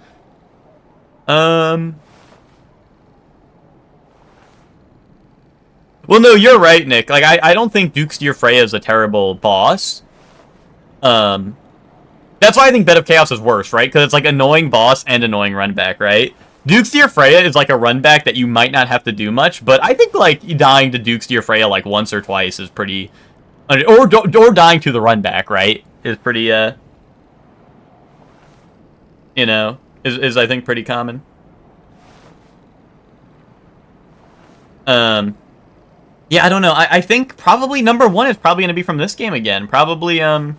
Well, no, you're right, Nick. Like, I don't think Duke's Dear Freya is a terrible boss. That's why I think Bed of Chaos is worse, right? Because it's like annoying boss and annoying runback, right? Duke's Dear Freya is like a runback that you might not have to do much, but I think like dying to Duke's Dear Freya like once or twice is pretty, or dying to the runback, right? Is pretty you know, is I think pretty common. Yeah, I don't know. I think probably number 1 is probably going to be from this game again. Probably, well,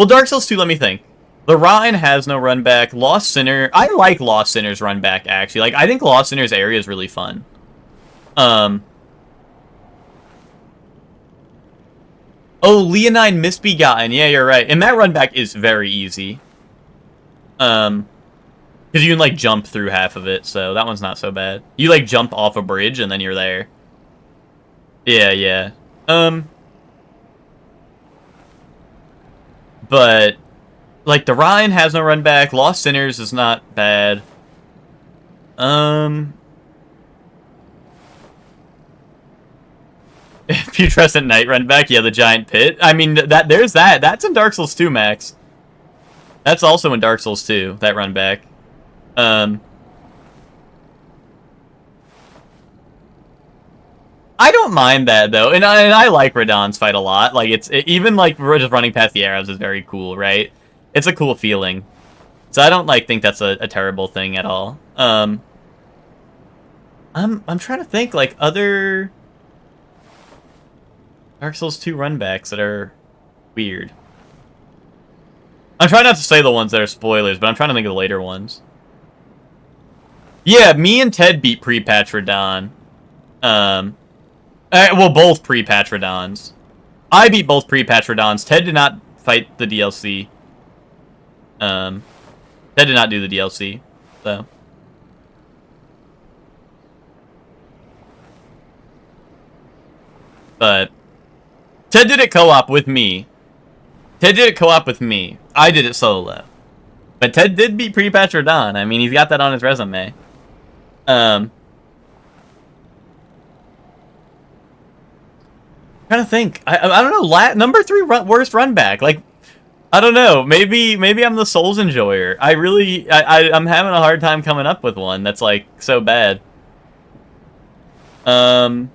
Dark Souls 2, let me think. The Rhine has no run back. Lost Sinner, I like Lost Sinner's run back, actually. Like, I think Lost Sinner's area is really fun. Oh, Leonine Misbegotten. Yeah, you're right. And that run back is very easy. Because you can, like, jump through half of it, so that one's not so bad. You, like, jump off a bridge, and then you're there. Yeah. But, like, the Rhine has no run back. Lost Sinners is not bad. Putrescent Knight run back. Yeah, the Giant Pit. I mean, there's that. That's in Dark Souls 2, Max. That's also in Dark Souls 2, that run back. I don't mind that, though, and I like Radahn's fight a lot. Like, even, like, just running past the arrows is very cool, right? It's a cool feeling. So I don't, like, think that's a terrible thing at all. I'm trying to think, like, other Dark Souls 2 runbacks that are weird. I'm trying not to say the ones that are spoilers, but I'm trying to think of the later ones. Yeah, me and Ted beat pre-patch Radahn. Well, both pre-patch Radahns. I beat both pre-patch Radahns. Ted did not fight the DLC. Ted did not do the DLC, so. But Ted did it co-op with me. I did it solo. But Ted did beat pre-patch Radahn. I mean, he's got that on his resume. Trying to think. I don't know. Number 3 worst run back. Like, I don't know. Maybe I'm the Souls enjoyer. I'm having a hard time coming up with one that's like so bad. Dude,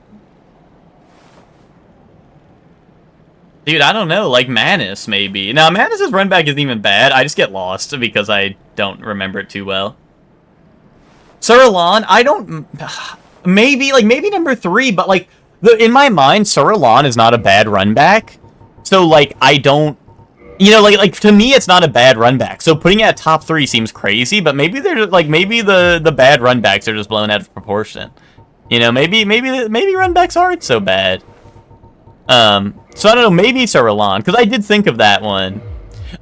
I don't know. Like Manus, maybe. Now, Manus's run back isn't even bad. I just get lost because I don't remember it too well. Sir Alon, I don't. Maybe number 3, but like. In my mind, Sir Alon is not a bad run back. So, like, I don't... You know, like to me, it's not a bad run back. So putting it at top 3 seems crazy, but maybe they're, like, maybe the bad run backs are just blown out of proportion. You know, maybe run backs aren't so bad. So I don't know, maybe Sir Alon, because I did think of that one.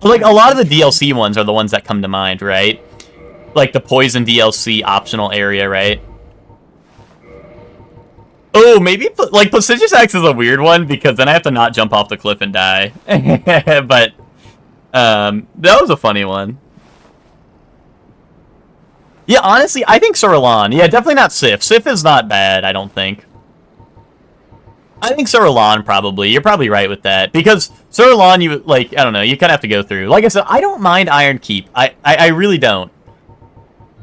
Like, a lot of the DLC ones are the ones that come to mind, right? Like, the Poison DLC optional area, right? Oh, maybe, like, Placiduous Axe is a weird one, because then I have to not jump off the cliff and die. But, that was a funny one. Yeah, honestly, I think Sorolon. Yeah, definitely not Sif. Sif is not bad, I don't think. I think Sorolon, probably. You're probably right with that. Because Sorolon, you, like, I don't know, you kind of have to go through. Like I said, I don't mind Iron Keep. I really don't.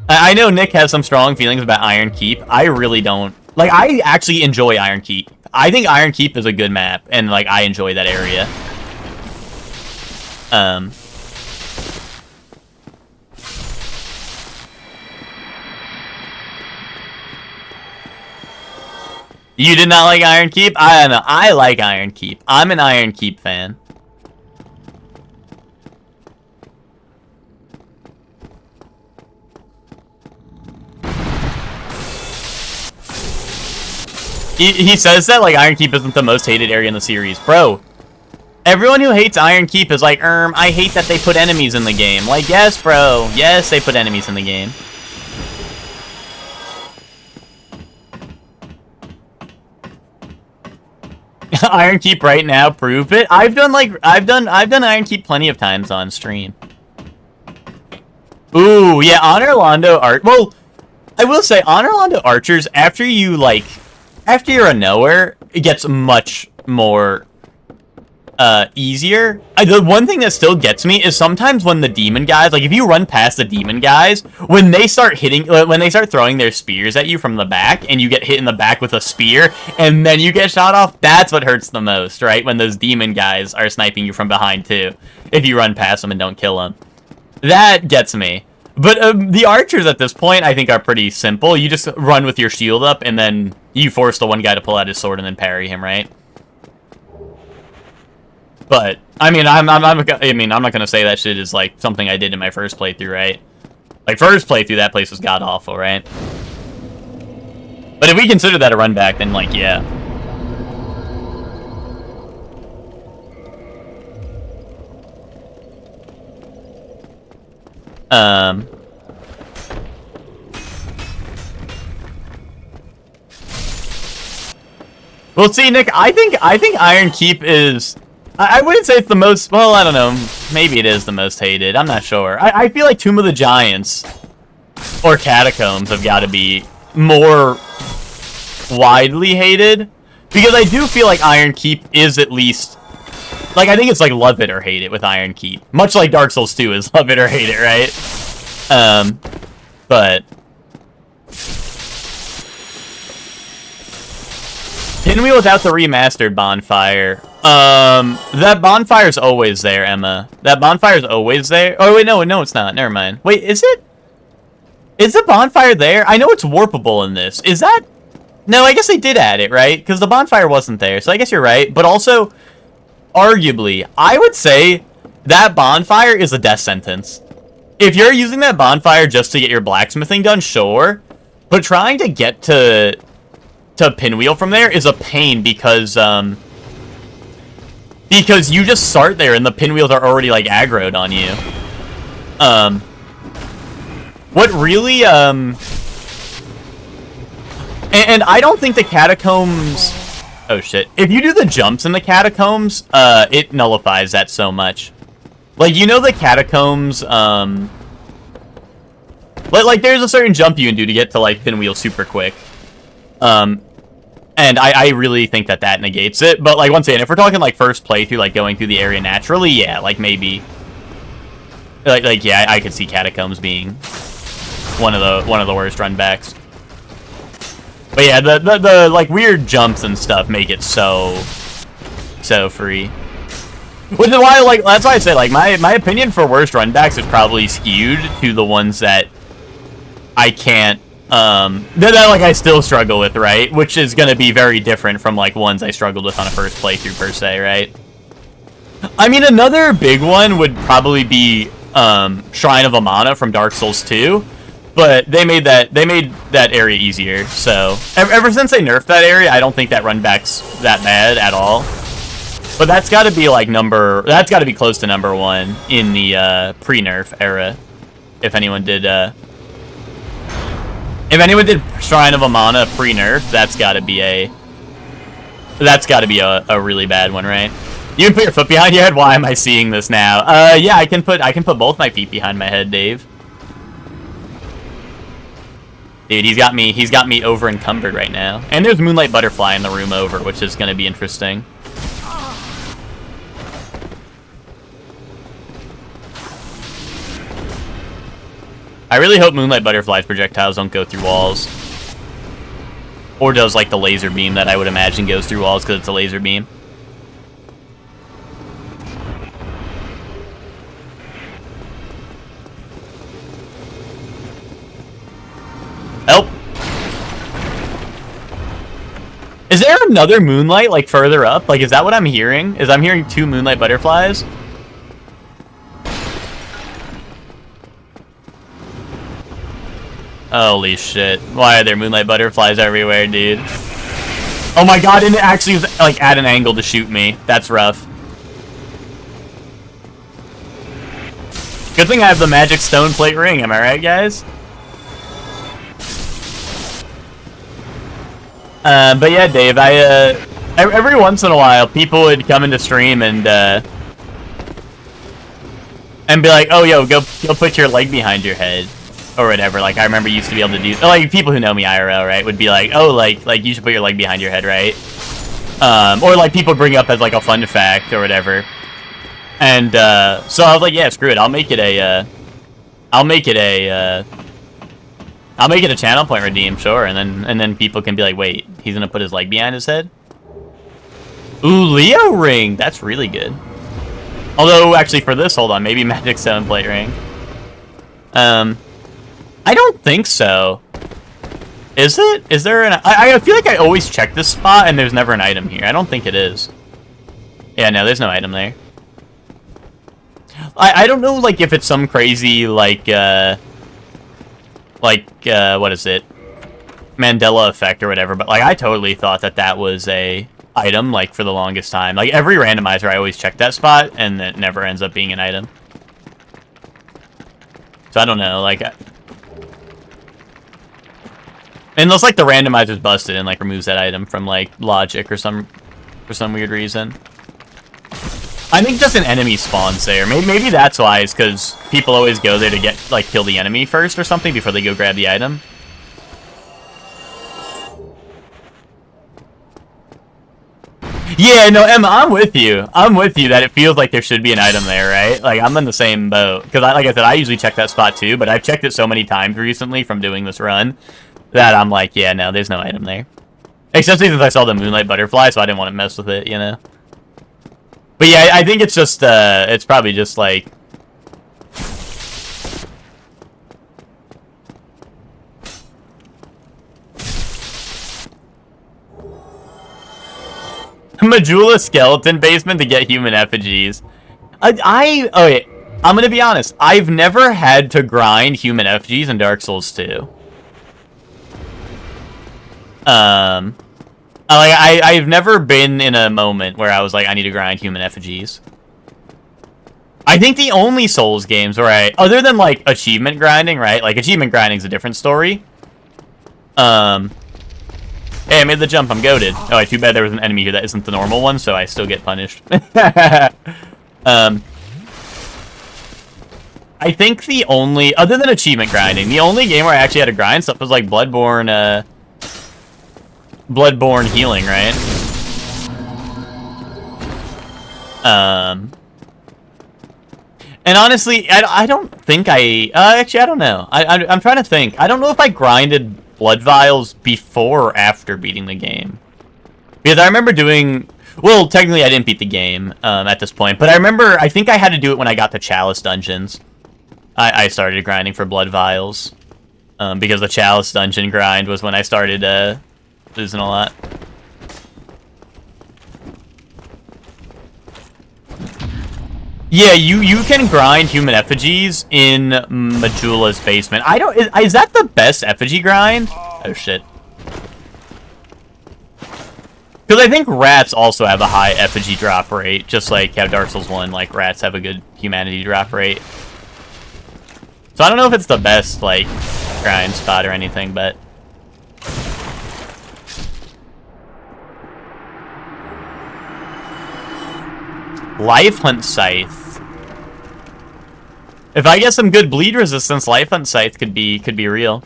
I know Nick has some strong feelings about Iron Keep. I really don't. Like, I actually enjoy Iron Keep. I think Iron Keep is a good map, and, like, I enjoy that area. You did not like Iron Keep? I don't know. I like Iron Keep. I'm an Iron Keep fan. He says that, like, Iron Keep isn't the most hated area in the series. Bro, everyone who hates Iron Keep is like, I hate that they put enemies in the game. Like, yes, bro. Yes, they put enemies in the game. Iron Keep right now, prove it. I've done Iron Keep plenty of times on stream. Ooh, yeah, on Orlando Art. Well, I will say on Orlando Archers, after you're a knower, it gets much more easier. The one thing that still gets me is sometimes when the demon guys, like if you run past the demon guys, when they start throwing their spears at you from the back, and you get hit in the back with a spear, and then you get shot off, that's what hurts the most, right? When those demon guys are sniping you from behind too, if you run past them and don't kill them. That gets me. But the archers at this point, I think, are pretty simple. You just run with your shield up, and then you force the one guy to pull out his sword and then parry him, right? But I mean, I'm not gonna say that shit is like something I did in my first playthrough, right? Like first playthrough, that place was god awful, right? But if we consider that a run back, then like yeah. Well, see, Nick, I think Iron Keep is. I wouldn't say it's the most. Well, I don't know. Maybe it is the most hated. I'm not sure. I feel like Tomb of the Giants or Catacombs have got to be more widely hated, because I do feel like Iron Keep is at least. Like, I think it's like love it or hate it with Iron Keep. Much like Dark Souls 2 is love it or hate it, right? But Pinwheel without the remastered bonfire. That bonfire's always there, Emma. That bonfire's always there. Oh, wait, no, it's not. Never mind. Wait, is it? Is the bonfire there? I know it's warpable in this. Is that? No, I guess they did add it, right? Because the bonfire wasn't there, so I guess you're right. But also, arguably, I would say that bonfire is a death sentence. If you're using that bonfire just to get your blacksmithing done, sure. But trying to get to Pinwheel from there is a pain, because you just start there and the pinwheels are already like aggroed on you. What really and I don't think the catacombs. Oh shit! If you do the jumps in the catacombs, it nullifies that so much. Like, you know, the catacombs, like there's a certain jump you can do to get to like Pinwheel super quick. And I really think that negates it. But, like, once again, if we're talking, like, first playthrough, like, going through the area naturally, yeah, like, maybe. Like yeah, I could see Catacombs being one of the worst run backs. But yeah, the like, weird jumps and stuff make it so free. Which is why, like, that's why I say, like, my opinion for worst run backs is probably skewed to the ones that I can't, that like I still struggle with, right? Which is gonna be very different from like ones I struggled with on a first playthrough per se, right? I mean, another big one would probably be Shrine of Amana from Dark Souls 2, but they made that area easier. So ever since they nerfed that area, I don't think that run back's that bad at all. But that's got to be like that's got to be close to number one in the pre-nerf era. If anyone did Shrine of Amana pre-nerf, that's got to be a really bad one, right? You can put your foot behind your head. Why am I seeing this now? Yeah, I can put both my feet behind my head, Dave. Dude, he's got me over encumbered right now. And there's Moonlight Butterfly in the room over, which is gonna be interesting. I really hope Moonlight Butterfly's projectiles don't go through walls. Or does, like, the laser beam that I would imagine goes through walls because it's a laser beam. Help! Is there another Moonlight, like, further up? Like, is that what I'm hearing? I'm hearing 2 Moonlight Butterflies? Holy shit. Why are there Moonlight Butterflies everywhere, dude? Oh my god, and it actually was, like, at an angle to shoot me. That's rough. Good thing I have the magic stone plate ring, am I right, guys? But yeah, Dave, every once in a while, people would come into stream and be like, oh, yo, go put your leg behind your head. Or whatever, like, I remember used to be able to do, like, people who know me IRL, right, would be like, oh, like, you should put your leg behind your head, right? Or, like, people bring up as, like, a fun fact or whatever. And, so I was like, yeah, screw it, I'll make it a channel point redeem, sure, and then people can be like, wait, he's gonna put his leg behind his head? Ooh, Leo ring, that's really good. Although, actually, for this, hold on, maybe magic 7-plate ring. I don't think so. Is it? Is there an... I feel like I always check this spot and there's never an item here. I don't think it is. Yeah, no, there's no item there. I don't know, like, if it's some crazy, like, what is it? Mandela effect or whatever, but, like, I totally thought that was a item, like, for the longest time. Like, every randomizer, I always check that spot and it never ends up being an item. So I don't know, like... Unless, like, the randomizer's busted and, like, removes that item from, like, logic or for some weird reason. I think just an enemy spawns there. Maybe that's why, is because people always go there to get, like, kill the enemy first or something before they go grab the item. Yeah, no, Emma, I'm with you. I'm with you that it feels like there should be an item there, right? Like, I'm in the same boat. Because, like I said, I usually check that spot too, but I've checked it so many times recently from doing this run that I'm like, yeah, no, there's no item there. Especially since I saw the Moonlight Butterfly, so I didn't want to mess with it, you know? But yeah, I think it's just, it's probably just like... Majula skeleton basement to get human effigies. Okay, I'm gonna be honest. I've never had to grind human effigies in Dark Souls 2. I've never been in a moment where I was like, I need to grind human effigies. I think the only Souls games where other than like achievement grinding, right? Like achievement grinding's a different story. Hey, I made the jump. I'm goated. Oh, too bad there was an enemy here that isn't the normal one, so I still get punished. I think the only, other than achievement grinding, the only game where I actually had to grind stuff was like Bloodborne healing, right? And honestly, I don't think actually, I don't know. I'm trying to think. I don't know if I grinded blood vials before or after beating the game. Because I remember doing... Well, technically I didn't beat the game at this point, but I think I had to do it when I got the Chalice dungeons. I started grinding for blood vials. Because the Chalice dungeon grind was when I started losing a lot. Yeah, you can grind human effigies in Majula's basement. Is that the best effigy grind? Oh shit. Because I think rats also have a high effigy drop rate, just like how Dark Souls 1, like rats have a good humanity drop rate. So I don't know if it's the best like grind spot or anything, but Life Hunt Scythe. If I get some good bleed resistance, Life Hunt Scythe could be real.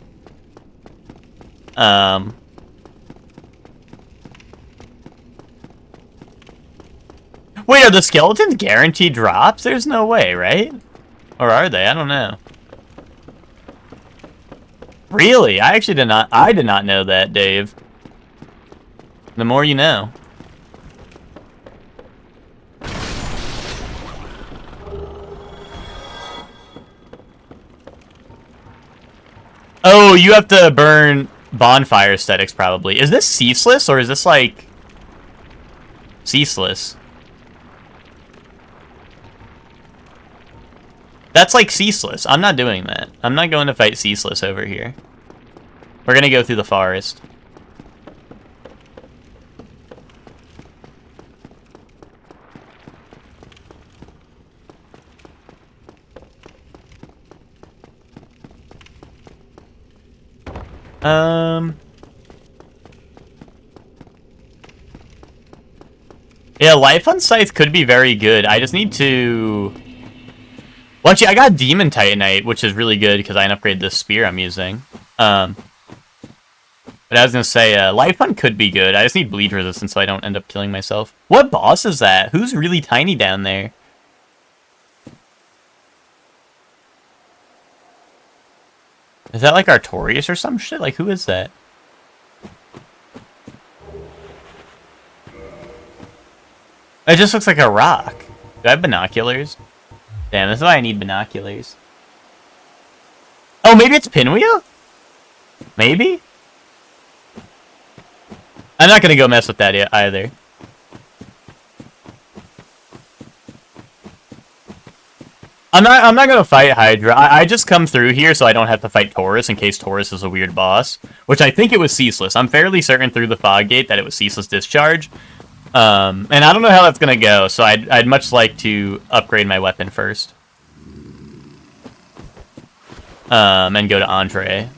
Wait, are the skeletons guaranteed drops? There's no way, right? Or are they? I don't know. Really? I actually did not know that, Dave. The more you know. Oh, you have to burn bonfire aesthetics, probably. Is this ceaseless, or is this, like... ceaseless? That's, like, ceaseless. I'm not doing that. I'm not going to fight ceaseless over here. We're gonna go through the forest. Yeah, Life on Scythe could be very good. I just need to... Well, actually, I got Demon Titanite, which is really good because I can upgrade this spear I'm using. But I was gonna say, Life Hunt could be good. I just need bleed resistance so I don't end up killing myself. What boss is that? Who's really tiny down there? Is that like Artorias or some shit? Like, who is that? It just looks like a rock. Do I have binoculars? Damn, that's why I need binoculars. Oh, maybe it's Pinwheel? Maybe? I'm not gonna go mess with that yet either. I'm not gonna fight Hydra. I just come through here so I don't have to fight Taurus in case Taurus is a weird boss. Which I think it was Ceaseless. I'm fairly certain through the fog gate that it was Ceaseless Discharge. And I don't know how that's gonna go, so I'd much like to upgrade my weapon first. And go to Entree.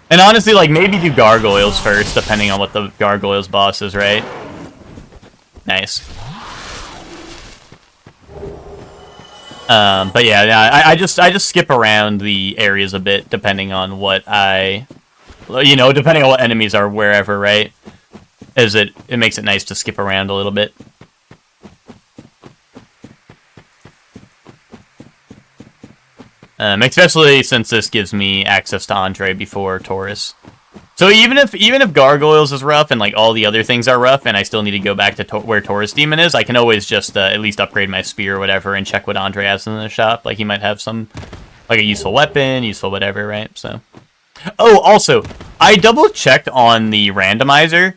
And honestly, like, maybe do Gargoyles first, depending on what the Gargoyles boss is, right? Nice. But yeah, I just skip around the areas a bit, depending on what depending on what enemies are wherever, right? As it makes it nice to skip around a little bit. Especially since this gives me access to Entree before Taurus. So even if Gargoyles is rough and like all the other things are rough, and I still need to go back to where Taurus Demon is, I can always just at least upgrade my spear or whatever and check what Andre has in the shop. Like he might have some, like a useful weapon, useful whatever, right? So. Oh, also, I double checked on the randomizer.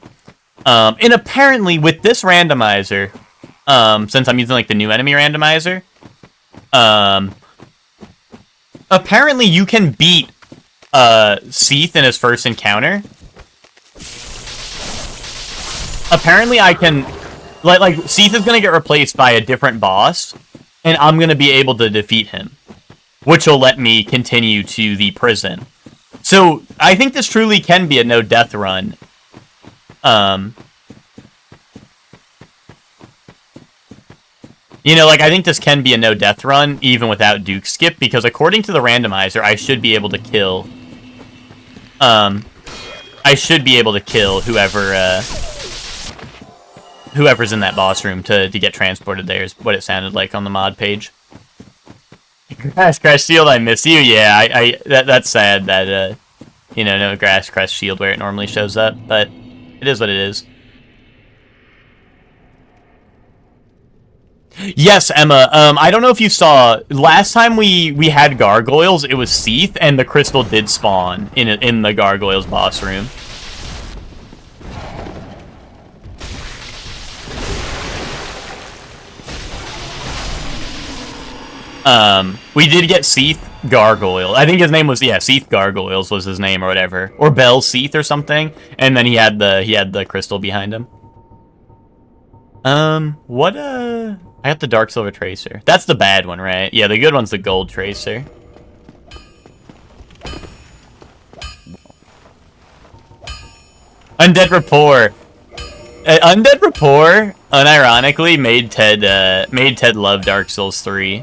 And apparently with this randomizer, since I'm using like the new enemy randomizer, apparently you can beat Seath in his first encounter. Apparently I can like Seath is gonna get replaced by a different boss, and I'm gonna be able to defeat him, which will let me continue to the prison. So I think this truly can be a no death run. Like, I think this can be a no-death run, even without Duke Skip, because according to the randomizer, I should be able to kill... whoever's in that boss room to get transported there, is what it sounded like on the mod page. Grass Crest Shield, I miss you. Yeah, that's sad that, no Grass Crest Shield where it normally shows up, but it is what it is. Yes, Emma. I don't know if you saw last time we had Gargoyles, it was Seath, and the crystal did spawn in the Gargoyles boss room. We did get Seath Gargoyle. I think his name was Seath Gargoyles was his name or whatever, or Bell Seath or something. And then he had the crystal behind him. I got the Dark Silver Tracer. That's the bad one, right? Yeah, the good one's the Gold Tracer. Undead Rapport. Undead Rapport, unironically, made Ted love Dark Souls 3.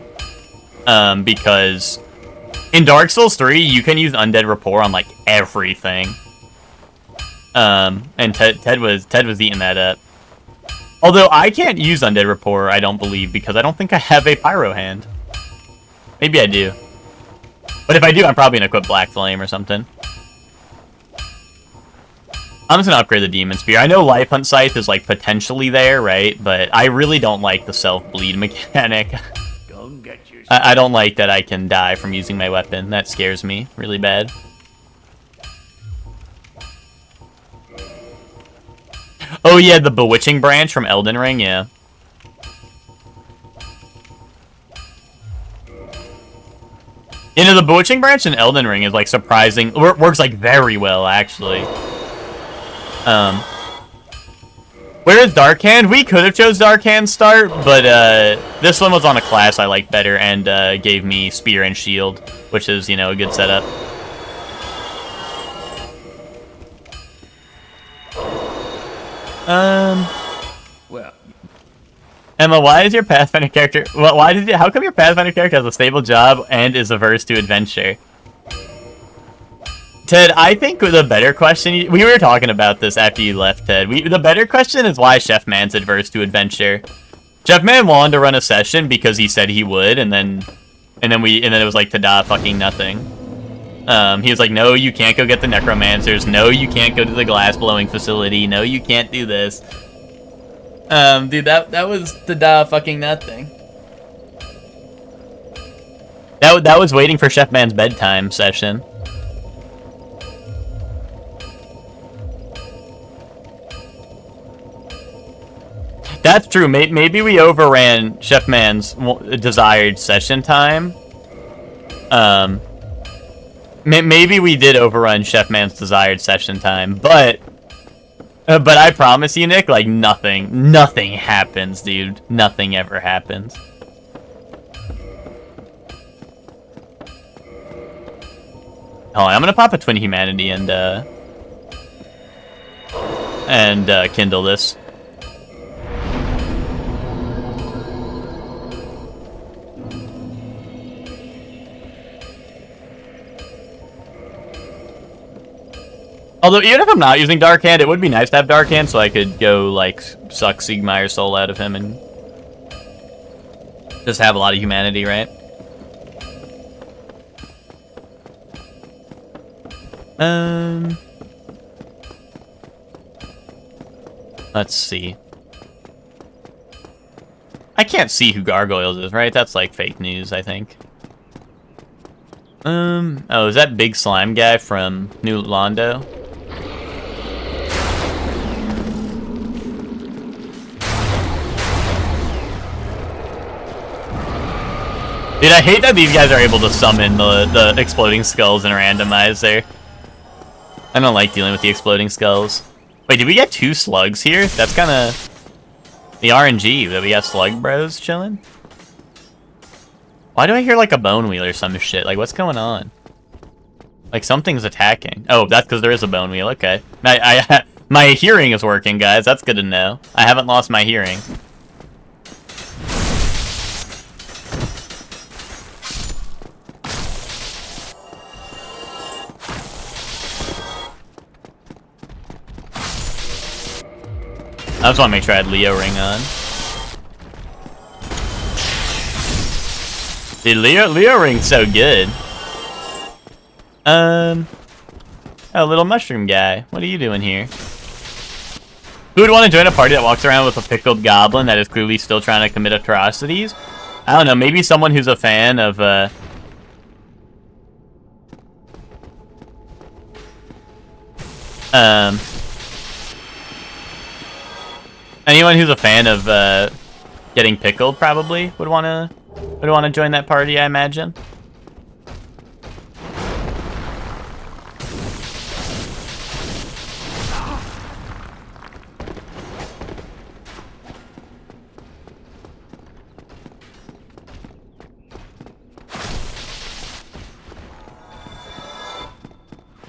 Because in Dark Souls 3, you can use Undead Rapport on, like, everything. And Ted was eating that up. Although I can't use Undead Rapport, I don't believe, because I don't think I have a Pyro hand. Maybe I do. But if I do, I'm probably gonna equip Black Flame or something. I'm just gonna upgrade the Demon Spear. I know Life Hunt Scythe is, like, potentially there, right? But I really don't like the self-bleed mechanic. I don't like that I can die from using my weapon. That scares me really bad. Oh yeah, the Bewitching Branch from Elden Ring, yeah. You know, the Bewitching Branch in Elden Ring is, like, surprising. Works, like, very well, actually. Where is Dark Hand? We could have chose Dark Hand start, but, this one was on a class I liked better and, gave me Spear and Shield, which is, you know, a good setup. Well, Emma, why is your Pathfinder character... How come your Pathfinder character has a stable job and is averse to adventure? Ted, I think the better question... We were talking about this after you left, Ted. The better question is why Chef Man's adverse to adventure. Chef Man wanted to run a session because he said he would, and then it was like, tada, fucking nothing. He was like, no, you can't go get the necromancers. No, you can't go to the glass blowing facility. No, you can't do this. Dude, that was tada, fucking nothing. That was waiting for Chef Man's bedtime session. That's true. Maybe we overran Chef Man's desired session time. Maybe we did overrun Chef Man's desired session time, but I promise you, Nick, like, nothing happens, dude. Nothing ever happens. Oh, I'm gonna pop a Twin Humanity and kindle this. Although, even if I'm not using Dark Hand, it would be nice to have Dark Hand so I could go, like, suck Siegmeyer's soul out of him and just have a lot of humanity, right? Let's see. I can't see who Gargoyles is, right? That's, like, fake news, I think. Oh, is that big slime guy from New Londo? Dude, I hate that these guys are able to summon the exploding skulls and Randomizer. I don't like dealing with the exploding skulls. Wait, did we get 2 slugs here? That's kind of the RNG that we got slug bros chilling. Why do I hear like a bone wheel or some shit? Like, what's going on? Like, something's attacking. Oh, that's because there is a bone wheel. Okay. My hearing is working, guys. That's good to know. I haven't lost my hearing. I just want to make sure I had Leo Ring on. Dude, Leo Ring's so good. Oh, little mushroom guy. What are you doing here? Who would want to join a party that walks around with a pickled goblin that is clearly still trying to commit atrocities? I don't know, maybe someone who's a fan of, anyone who's a fan of getting pickled probably would wanna join that party, I imagine.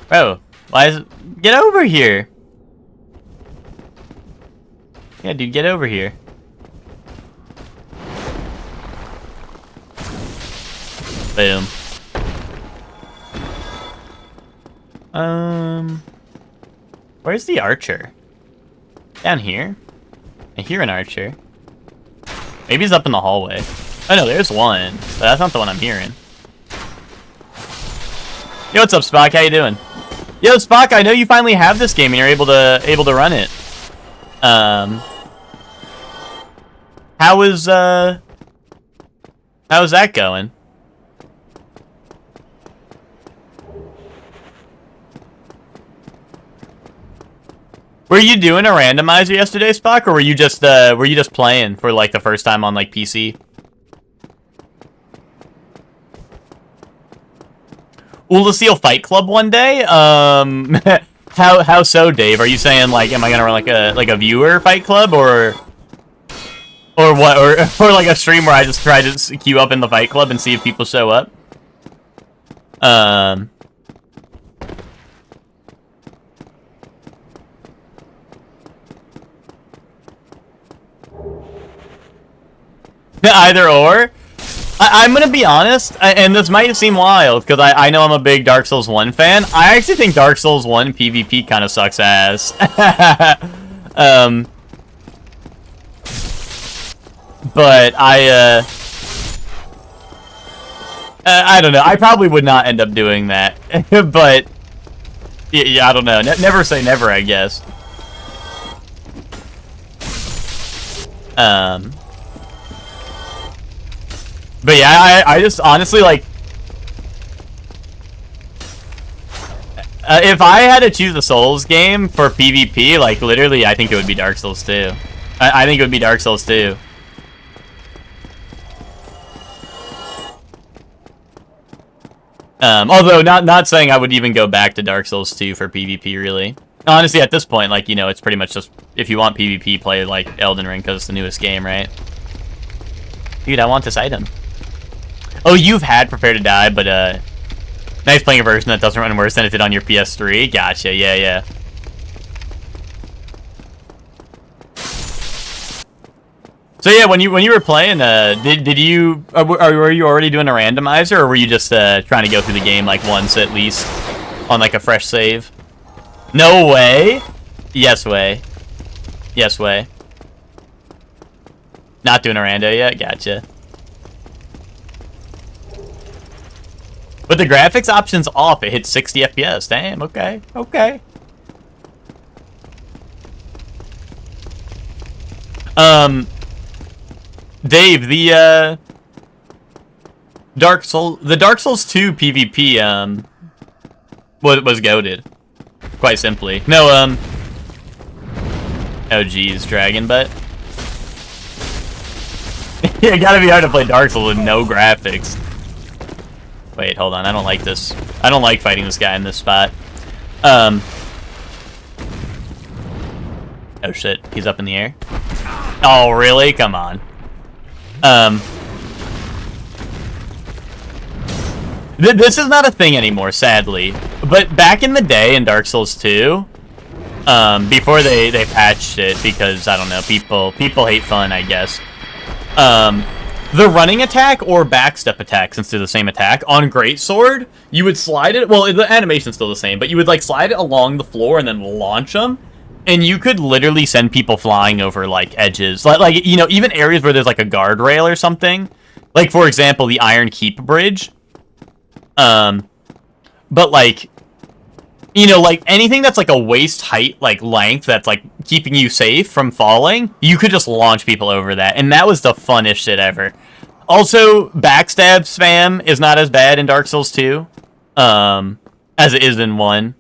Bro, get over here. Yeah, dude, get over here. Boom. Where's the archer? Down here? I hear an archer. Maybe he's up in the hallway. Oh no, there's one. But that's not the one I'm hearing. Yo, what's up, Spock? How you doing? Yo, Spock, I know you finally have this game and you're able to run it. How's that going? Were you doing a randomizer yesterday, Spock, or were you just playing for like the first time on like PC? Seal Fight Club one day? How so, Dave? Are you saying like, am I gonna run like a viewer fight club or what? Or like a stream where I just try to queue up in the fight club and see if people show up? Either or. I'm gonna be honest, and this might seem wild, because I know I'm a big Dark Souls 1 fan. I actually think Dark Souls 1 PvP kind of sucks ass. But I don't know. I probably would not end up doing that. But, yeah, I don't know. Never say never, I guess. But yeah, I just honestly, like, if I had to choose a Souls game for PvP, like, literally, I think it would be Dark Souls 2. I think it would be Dark Souls 2. Although, not saying I would even go back to Dark Souls 2 for PvP, really. Honestly, at this point, like, you know, it's pretty much just, if you want PvP, play, like, Elden Ring, because it's the newest game, right? Dude, I want this item. Oh, you've had Prepare to Die, but, nice playing a version that doesn't run worse than it did on your PS3. Gotcha, yeah. So yeah, when you were playing, did you were you already doing a randomizer, or were you just trying to go through the game like once at least on like a fresh save? No way. Yes way. Yes way. Not doing a rando yet. Gotcha. But the graphics option's off. It hits 60 FPS. Damn. Okay. Okay. Dave, the Dark Souls 2 PvP was goated. Quite simply. No, oh geez, Dragon Butt. Yeah, it gotta be hard to play Dark Souls with no graphics. Wait, hold on, I don't like this. I don't like fighting this guy in this spot. Oh shit, he's up in the air. Oh really? Come on. This is not a thing anymore, sadly. But back in the day in Dark Souls 2, before they patched it, because I don't know, people hate fun, I guess. The running attack or backstep attack, since they're the same attack, on Greatsword, you would slide it. Well, the animation's still the same, but you would like slide it along the floor and then launch them. And you could literally send people flying over, like, edges. Like, you know, even areas where there's, like, a guardrail or something. Like, for example, the Iron Keep Bridge. But, like, you know, like, anything that's, like, a waist height, like, length that's, like, keeping you safe from falling, you could just launch people over that. And that was the funnest shit ever. Also, backstab spam is not as bad in Dark Souls 2, as it is in 1.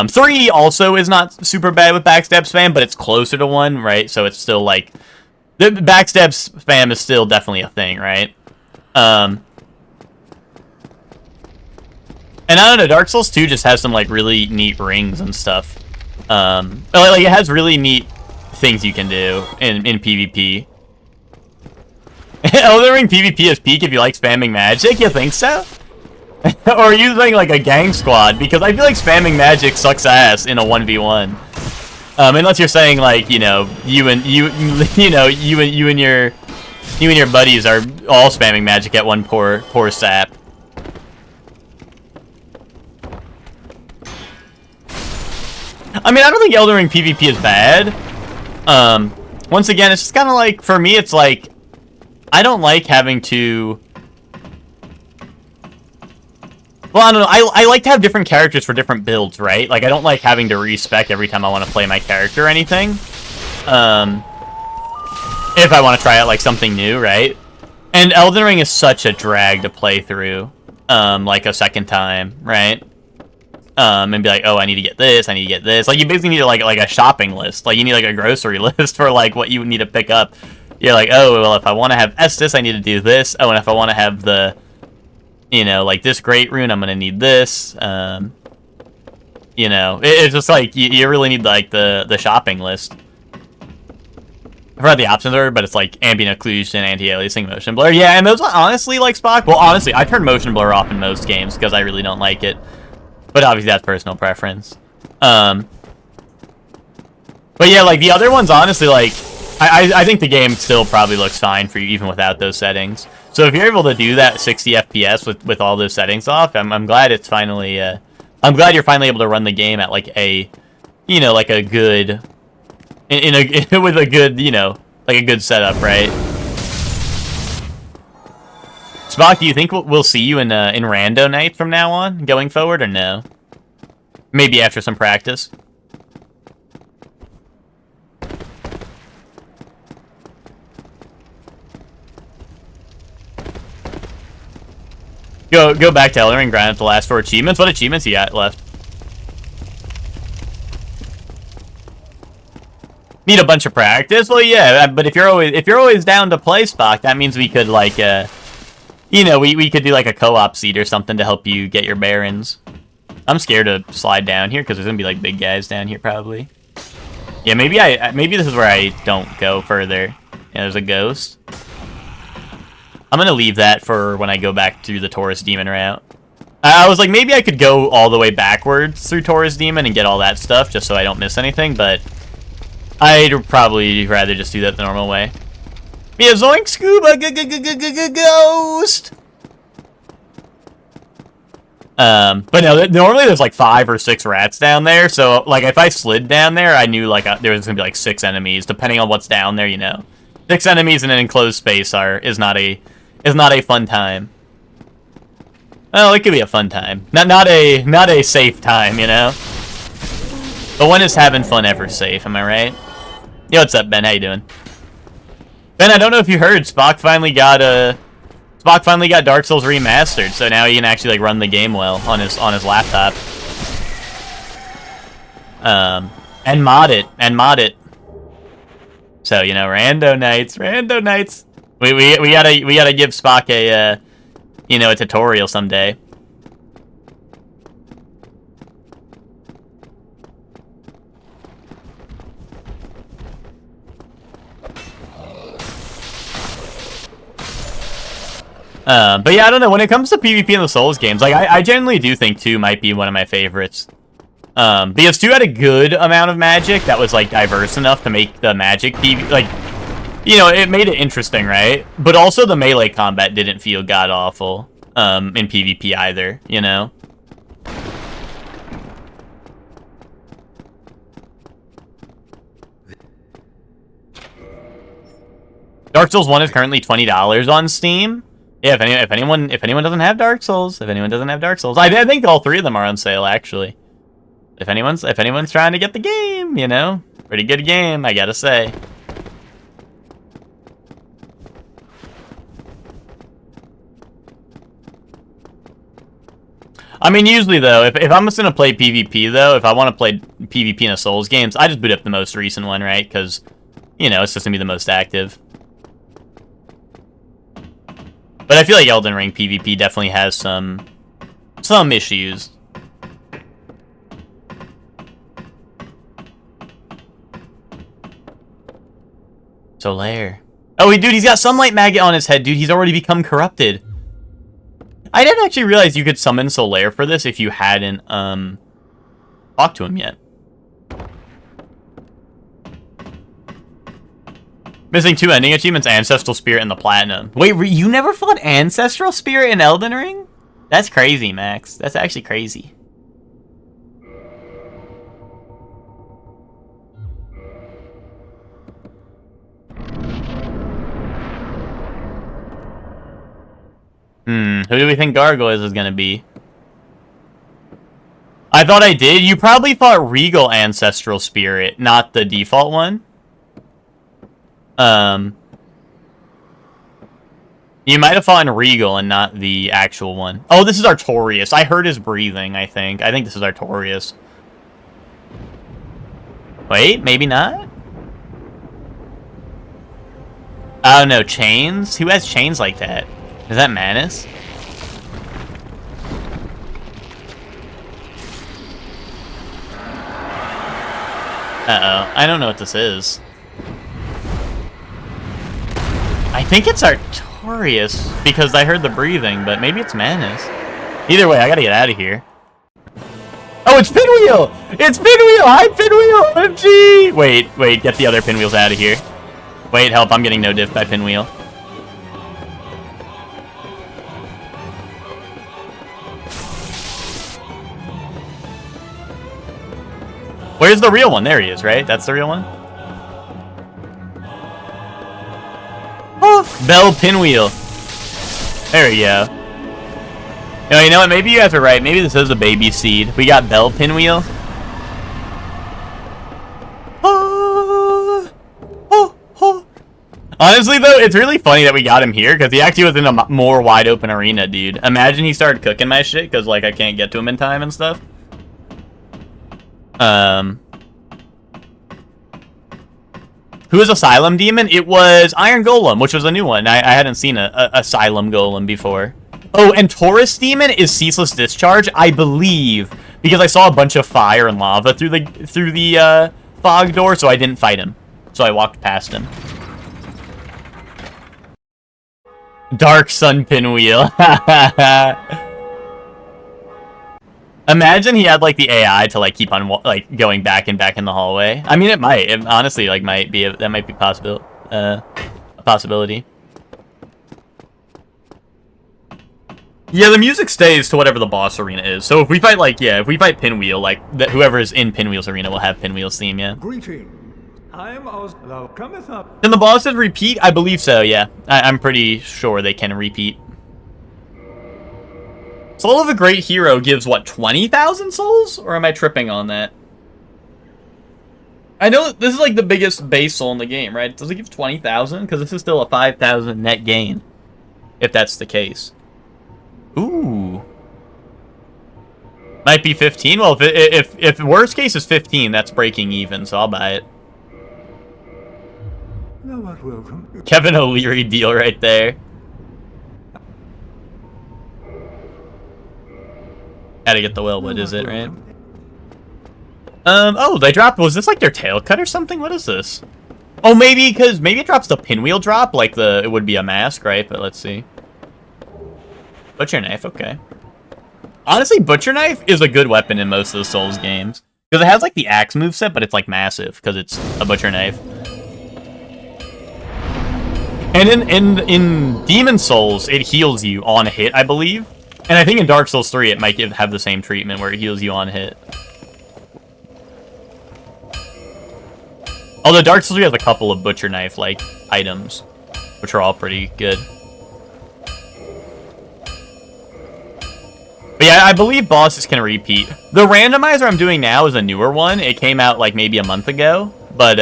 3 also is not super bad with backstab spam, but it's closer to 1, right? So it's still like... The backstab spam is still definitely a thing, right? And I don't know, Dark Souls 2 just has some like really neat rings and stuff. Like it has really neat things you can do in PvP. Elden Ring PvP is peak if you like spamming magic? You think so? Or using like a gang squad, because I feel like spamming magic sucks ass in a 1v1. Unless you're saying like, you know, you and your buddies are all spamming magic at one poor sap. I mean, I don't think Elden Ring PvP is bad. Once again, it's just kind of like, for me, it's like, I don't like having to... Well, I don't know. I like to have different characters for different builds, right? Like, I don't like having to respec every time I want to play my character or anything. If I want to try out, like, something new, right? And Elden Ring is such a drag to play through, like, a second time, right? And be like, oh, I need to get this, I need to get this. Like, you basically need, like a shopping list. Like, you need, like, a grocery list for, like, what you need to pick up. You're like, oh, well, if I want to have Estus, I need to do this. Oh, and if I want to have the... You know, like this great rune, I'm gonna need this. You know, it's just like you really need like the shopping list. I forgot the options are, but it's like ambient occlusion, anti-aliasing, motion blur. Yeah, and those honestly, like Spock. Well, honestly, I turn motion blur off in most games because I really don't like it. But obviously, that's personal preference. But yeah, like the other ones, honestly, like I think the game still probably looks fine for you even without those settings. So if you're able to do that 60 FPS with all those settings off, I'm glad it's finally, I'm glad you're finally able to run the game at like a, you know, like a good, with a good, you know, like a good setup, right? Spock, do you think we'll see you in Rando Night from now on, going forward, or no? Maybe after some practice. Go back to Elden Ring, grind up the last 4 achievements. What achievements you got left? Need a bunch of practice? Well, yeah, but if you're always down to play, Spock, that means we could like you know, we could do like a co-op seat or something to help you get your bearings. I'm scared to slide down here because there's gonna be like big guys down here probably. Yeah, maybe this is where I don't go further. Yeah, there's a ghost. I'm gonna leave that for when I go back through the Taurus Demon route. I was like, maybe I could go all the way backwards through Taurus Demon and get all that stuff, just so I don't miss anything, but I'd probably rather just do that the normal way. Yeah, zoink, scuba, ghost! But no, normally there's like 5 or 6 rats down there, so like if I slid down there, I knew like there was gonna be like 6 enemies, depending on what's down there, you know. 6 enemies in an enclosed space is not a fun time. Well, it could be a fun time. Not a safe time, you know? But when is having fun ever safe, am I right? Yo, what's up, Ben? How you doing? Ben, I don't know if you heard, Spock finally got Dark Souls remastered, so now he can actually like run the game well on his laptop. And mod it. So, you know, rando nights. We gotta give Spock a you know, a tutorial someday. But yeah, I don't know, when it comes to PvP in the Souls games, like I generally do think 2 might be one of my favorites. Because 2 had a good amount of magic that was like diverse enough to make the magic PvP, like, you know, it made it interesting, right? But also the melee combat didn't feel god-awful, in PvP either, you know? Dark Souls 1 is currently $20 on Steam. Yeah, if anyone doesn't have Dark Souls, I think all 3 of them are on sale, actually. If anyone's trying to get the game, you know? Pretty good game, I gotta say. I mean, usually, though, if I'm just gonna play PvP, though, if I want to play PvP in a Souls games, I just boot up the most recent one, right? Because, you know, it's just gonna be the most active. But I feel like Elden Ring PvP definitely has some issues. Solaire. Oh, dude, he's got Sunlight Maggot on his head, dude. He's already become corrupted. I didn't actually realize you could summon Solaire for this if you hadn't, talked to him yet. Missing 2 ending achievements, Ancestral Spirit and the Platinum. Wait, you never fought Ancestral Spirit in Elden Ring? That's crazy, Max. That's actually crazy. Who do we think Gargoyles is gonna be? I thought I did. You probably thought Regal Ancestral Spirit, not the default one. You might have fought in Regal and not the actual one. Oh, this is Artorias. I heard his breathing, I think. I think this is Artorias. Wait, maybe not? Oh, no, chains? Who has chains like that? Is that Manus? Uh-oh. I don't know what this is. I think it's Artorias, because I heard the breathing, but maybe it's Manus. Either way, I gotta get out of here. Oh, it's Pinwheel! It's Pinwheel! Hi, Pinwheel! OMG! Wait, get the other Pinwheels out of here. Wait, help, I'm getting no diff by Pinwheel. Where's the real one? There he is, right? That's the real one? Oh, Bell Pinwheel. There we go. Oh, you know what? Maybe you guys are right. Maybe this is a baby seed. We got Bell Pinwheel. Honestly, though, it's really funny that we got him here, because he actually was in a more wide open arena, dude. Imagine he started cooking my shit, because, like, I can't get to him in time and stuff. Who is Asylum Demon? It was Iron Golem, which was a new one. I hadn't seen a Asylum Golem before. Oh, and Taurus Demon is Ceaseless Discharge, I believe, because I saw a bunch of fire and lava through the fog door, so I didn't fight him. So I walked past him. Dark Sun Pinwheel. Imagine he had, like, the AI to, like, keep on, like, going back and back in the hallway. I mean, it might. It honestly, like, might be that might be a possibility. Yeah, the music stays to whatever the boss arena is. So if we fight, like, yeah, if we fight Pinwheel, like, whoever is in Pinwheel's arena will have Pinwheel's theme, yeah. Greeting. I am Oslo. Cometh up. Can the bosses repeat? I believe so, yeah. I'm pretty sure they can repeat. Soul of a Great Hero gives, what, 20,000 souls? Or am I tripping on that? I know this is, like, the biggest base soul in the game, right? Does it give 20,000? Because this is still a 5,000 net gain. If that's the case. Ooh. Might be 15? Well, if worst case is 15, that's breaking even, so I'll buy it. Thou art welcome. Kevin O'Leary deal right there. Gotta get the well, what is it, right? Oh, they dropped, was this like their tail cut or something? What is this? Oh, maybe it drops the Pinwheel drop, like it would be a mask, right? But let's see. Butcher Knife, okay. Honestly, Butcher Knife is a good weapon in most of the Souls games. Because it has like the axe moveset, but it's like massive, because it's a Butcher Knife. And in Demon Souls, it heals you on hit, I believe. And I think in Dark Souls 3, it might have the same treatment where it heals you on hit. Although Dark Souls 3 has a couple of Butcher Knife-like items, which are all pretty good. But yeah, I believe bosses can repeat. The randomizer I'm doing now is a newer one. It came out like maybe a month ago, but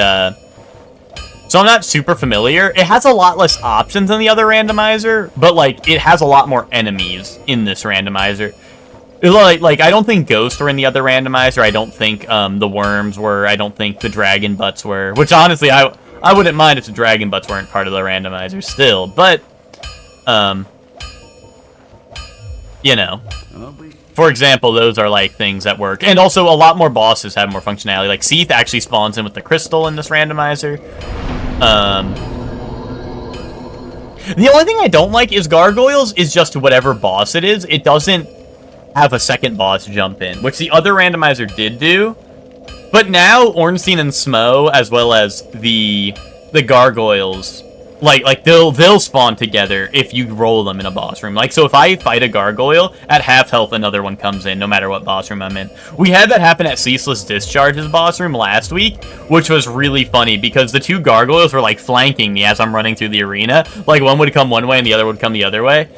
so I'm not super familiar. It has a lot less options than the other randomizer, but like it has a lot more enemies in this randomizer. Like I don't think ghosts were in the other randomizer. I don't think the worms were. I don't think the dragon butts were. Which honestly, I wouldn't mind if the dragon butts weren't part of the randomizer still. But you know, for example, those are like things that work. And also a lot more bosses have more functionality. Like Seath actually spawns in with the crystal in this randomizer. The only thing I don't like is Gargoyles is just whatever boss it is. It doesn't have a second boss jump in, which the other randomizer did do. But now Ornstein and Smo, as well as the Gargoyles, like they'll spawn together if you roll them in a boss room. Like, so if I fight a Gargoyle at half health, another one comes in no matter what boss room I'm in. We had that happen at Ceaseless Discharge's boss room last week, which was really funny because the two Gargoyles were like flanking me as I'm running through the arena. Like one would come one way and the other would come the other way.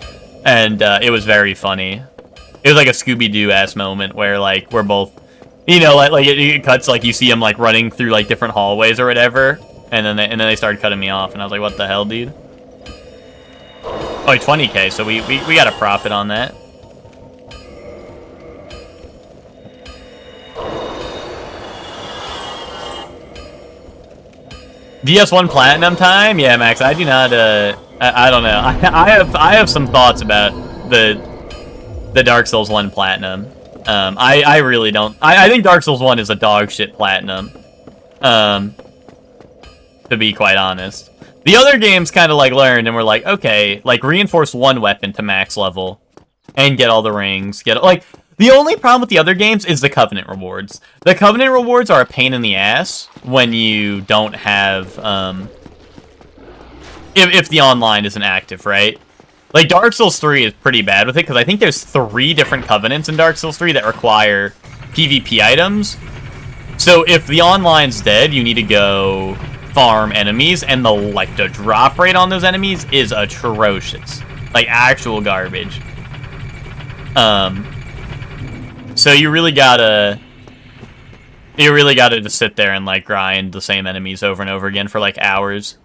and it was very funny. It was like a Scooby-Doo ass moment where like we're both, you know, like it cuts like you see him like running through like different hallways or whatever, and then they started cutting me off, and I was like, what the hell, dude? Oh, 20K, so we got a profit on that. DS1 Platinum time? Yeah, Max, I do not, I don't know. I have some thoughts about the Dark Souls 1 Platinum. I really don't. I think Dark Souls 1 is a dog shit Platinum. To be quite honest. The other games kind of like learned and were like, okay, like reinforce one weapon to max level and get all the rings. Like, the only problem with the other games is the Covenant rewards. The Covenant rewards are a pain in the ass when you don't have, if the online isn't active, right? Like, Dark Souls 3 is pretty bad with it, because I think there's 3 different Covenants in Dark Souls 3 that require PvP items. So if the online's dead, you need to go farm enemies, and the drop rate on those enemies is atrocious. Like, actual garbage. So you really gotta just sit there and, like, grind the same enemies over and over again for, like, hours.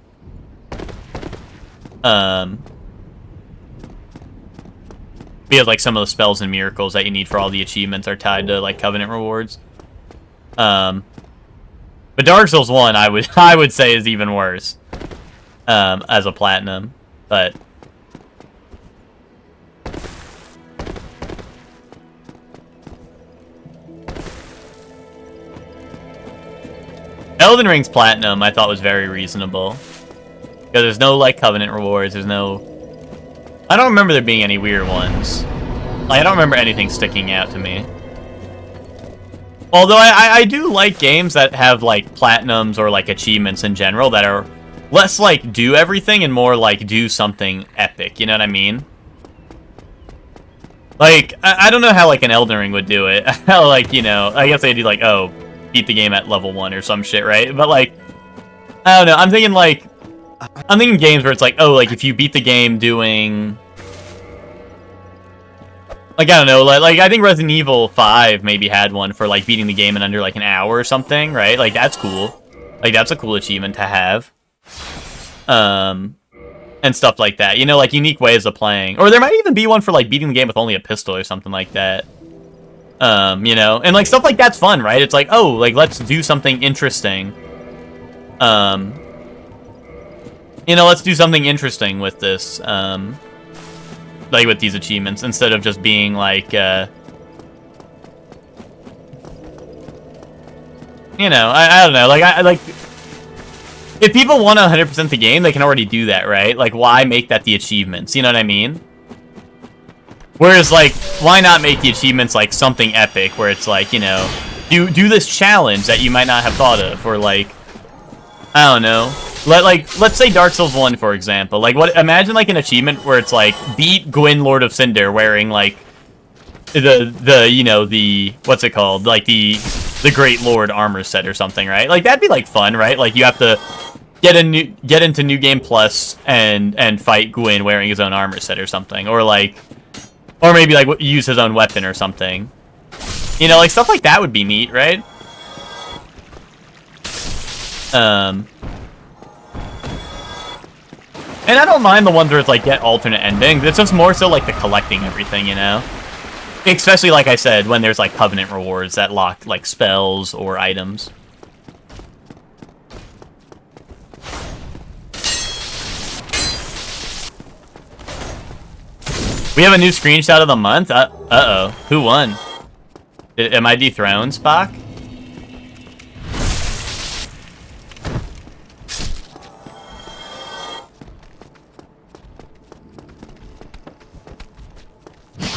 Because, like, some of the spells and miracles that you need for all the achievements are tied to, like, Covenant rewards. But Dark Souls 1, I would say, is even worse. As a Platinum. But Elden Ring's Platinum, I thought, was very reasonable. Because there's no, like, Covenant rewards, there's no... I don't remember there being any weird ones. Like, I don't remember anything sticking out to me. Although I do like games that have, like, Platinums or, like, achievements in general that are less, like, do everything and more, like, do something epic, you know what I mean? Like, I don't know how, like, an Elden Ring would do it. How, like, you know, I guess they'd do, like, oh, beat the game at level 1 or some shit, right? But, like, I don't know, I'm thinking games where it's like, oh, like, if you beat the game doing... Like, I don't know, like I think Resident Evil 5 maybe had one for, like, beating the game in under, like, an hour or something, right? Like, that's cool. Like, that's a cool achievement to have. And stuff like that. You know, like, unique ways of playing. Or there might even be one for, like, beating the game with only a pistol or something like that. You know? And, like, stuff like that's fun, right? It's like, oh, like, let's do something interesting. You know, let's do something interesting with this, like, with these achievements, instead of just being, like, you know, I don't know, like, if people want to 100% the game, they can already do that, right? Like, why make that the achievements, you know what I mean? Whereas, like, why not make the achievements, like, something epic, where it's like, you know, do this challenge that you might not have thought of, or, like, I don't know. Let's say Dark Souls 1, for example. Like, imagine, like, an achievement where it's, like, beat Gwyn, Lord of Cinder, wearing, like, you know, what's it called? Like, the Great Lord armor set or something, right? Like, that'd be, like, fun, right? Like, you have to get into New Game Plus and fight Gwyn wearing his own armor set or something. Or, like, or maybe, like, use his own weapon or something. You know, like, stuff like that would be neat, right? And I don't mind the ones where it's like get alternate endings. It's just more so like the collecting everything, you know? Especially, like I said, when there's like Covenant rewards that lock like spells or items. We have a new screenshot of the month? Uh-oh. Who won? Am I dethroned, Spock?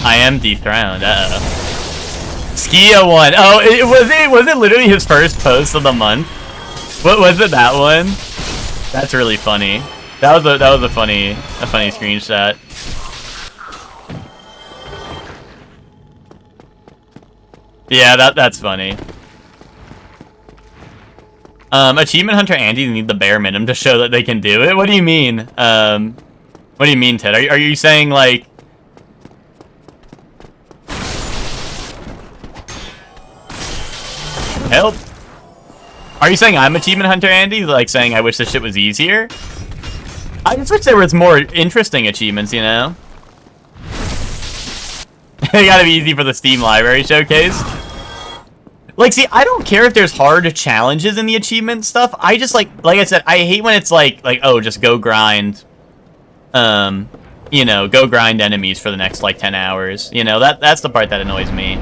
I am dethroned. Uh-oh. Skia won. Oh, was it literally his first post of the month? What was it? That one? That's really funny. That was a funny screenshot. Yeah, that's funny. Achievement Hunter Andy need the bare minimum to show that they can do it. What do you mean? What do you mean, Ted? Are you saying like Help. Are you saying I'm Achievement Hunter, Andy? Like saying I wish this shit was easier? I just wish there was more interesting achievements, you know? It gotta be easy for the Steam Library Showcase. Like, see, I don't care if there's hard challenges in the achievement stuff. I just, like I said, I hate when it's like, oh, just go grind, you know, go grind enemies for the next, like, 10 hours. You know, that's the part that annoys me.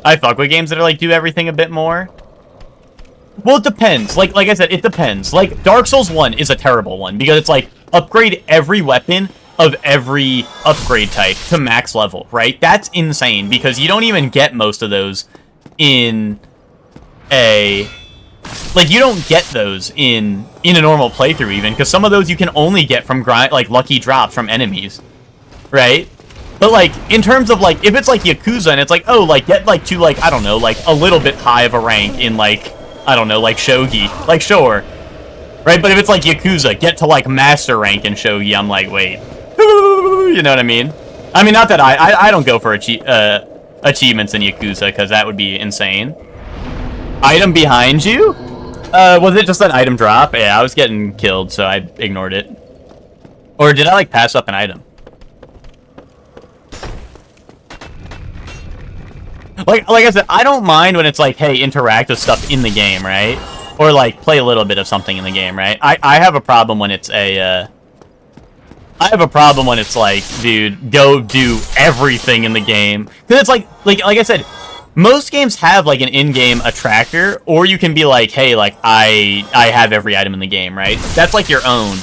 I fuck with games that are, like, do everything a bit more. Well, it depends. Like I said, it depends. Like, Dark Souls 1 is a terrible one, because it's like, upgrade every weapon of every upgrade type to max level, right? That's insane, because you don't even get most of those in a... Like, you don't get those in a normal playthrough, even, because some of those you can only get from, like, lucky drops from enemies, right? But, like, in terms of, like, if it's, like, Yakuza, and it's like, oh, like, get, like, to, like, I don't know, like, a little bit high of a rank in, like, I don't know, like, Shogi. Like, sure. Right? But if it's, like, Yakuza, get to, like, master rank in Shogi, I'm like, wait. You know what I mean? I mean, not that I don't go for achievements in Yakuza, because that would be insane. Item behind you? Was it just an item drop? Yeah, I was getting killed, so I ignored it. Or did I, like, pass up an item? Like I said, I don't mind when it's like, hey, interact with stuff in the game, right? Or, like, play a little bit of something in the game, right? I have a problem when it's a, I have a problem when it's like, dude, go do everything in the game. Because it's like I said, most games have, like, an in-game attractor, or you can be like, hey, like, I have every item in the game, right? That's, like, your own.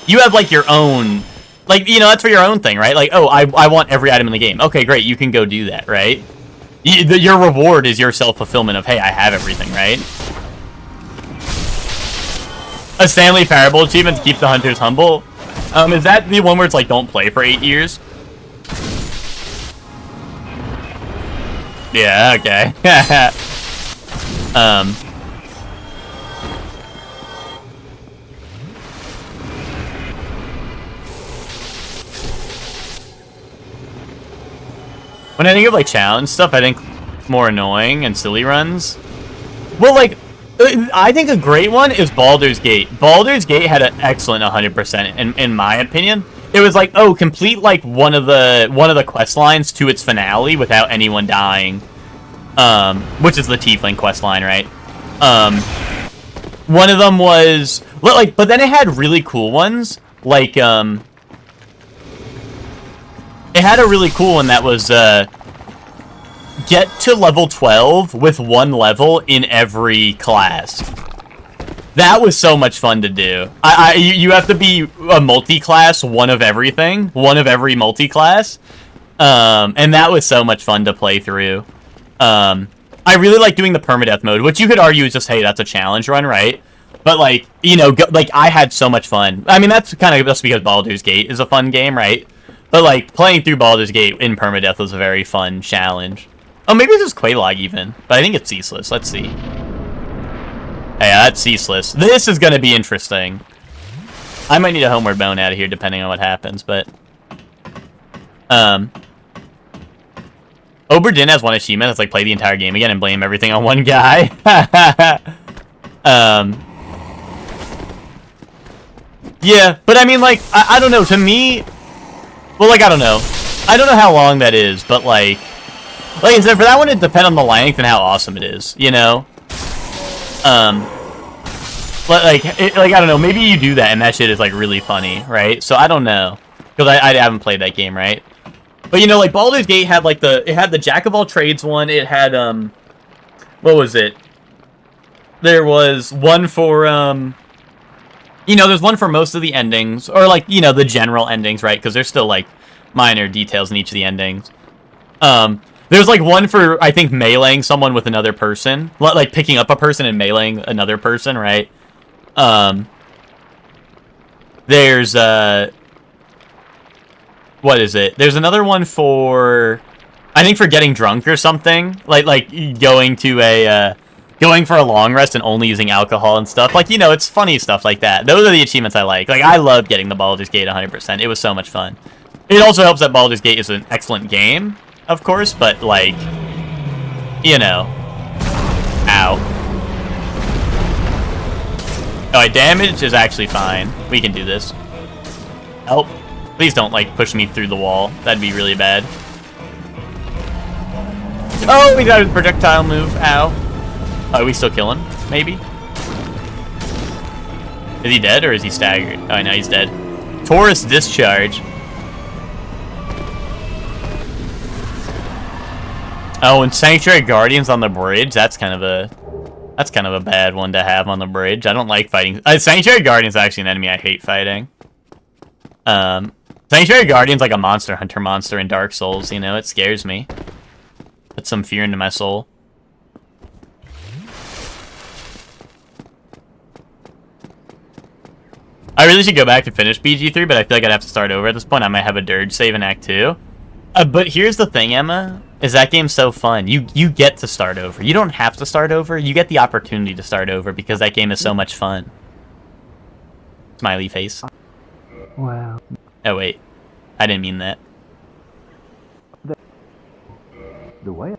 You have, like, your own... Like, you know, that's for your own thing, right? Like, oh, I want every item in the game. Okay, great, you can go do that, right? Your reward is your self-fulfillment of, hey, I have everything, right? A Stanley Parable achievement to keep the hunters humble. Is that the one where it's like, don't play for 8 years? Yeah, okay. When I think of, like, challenge stuff, I think more annoying and silly runs. Well, like, I think a great one is Baldur's Gate. Baldur's Gate had an excellent 100% in my opinion. It was like, oh, complete, like, one of the quest lines to its finale without anyone dying. Which is the Tiefling quest line, right? One of them was, well, like, but then it had really cool ones, like, it had a really cool one that was, get to level 12 with 1 level in every class. That was so much fun to do. You have to be a multi-class, one of everything, one of every multi-class. And that was so much fun to play through. I really like doing the permadeath mode, which you could argue is just, hey, that's a challenge run, right? But, like, you know, like, I had so much fun. I mean, that's kind of just because Baldur's Gate is a fun game, right? But, like, playing through Baldur's Gate in permadeath was a very fun challenge. Oh, maybe this is Quelaag even, but I think it's ceaseless. Let's see. Hey, that's ceaseless. This is gonna be interesting. I might need a homeward bone out of here, depending on what happens, but... Oberdin has one achievement that's, like, play the entire game again and blame everything on one guy. Yeah, but I mean, like, I don't know, to me... Well, like, I don't know. I don't know how long that is, but, like I said, for that one, it depends on the length and how awesome it is, you know? But, like, I don't know, maybe you do that and that shit is, like, really funny, right? So, I don't know. Because I haven't played that game, right? But, you know, like, Baldur's Gate had, like, it had the Jack-of-all-trades one, it had, what was it? There was one for, you know, there's one for most of the endings, or, like, you know, the general endings, right? Because there's still, like, minor details in each of the endings. There's, like, one for, I think, meleeing someone with another person. Like, picking up a person and meleeing another person, right? There's, what is it? There's another one for, I think, for getting drunk or something. Like going to a, going for a long rest and only using alcohol and stuff. Like, you know, it's funny stuff like that. Those are the achievements I like. Like, I love getting the Baldur's Gate 100%. It was so much fun. It also helps that Baldur's Gate is an excellent game, of course, but, like, you know. Ow. Alright, damage is actually fine. We can do this. Help. Please don't, like, push me through the wall. That'd be really bad. Oh, we got a projectile move. Ow. Are we still killing? Maybe? Is he dead, or is he staggered? Oh, no, he's dead. Taurus discharge. Oh, and Sanctuary Guardians on the bridge. That's kind of a bad one to have on the bridge. I don't like fighting. Sanctuary Guardians is actually an enemy I hate fighting. Sanctuary Guardian's like a monster hunter monster in Dark Souls, you know, it scares me. Puts some fear into my soul. I really should go back and finish BG3, but I feel like I'd have to start over at this point. I might have a dirge save in Act 2. But here's the thing, Emma, is that game's so fun. You get to start over. You don't have to start over. You get the opportunity to start over because that game is so much fun. Smiley face. Wow. Oh, wait. I didn't mean that. The way.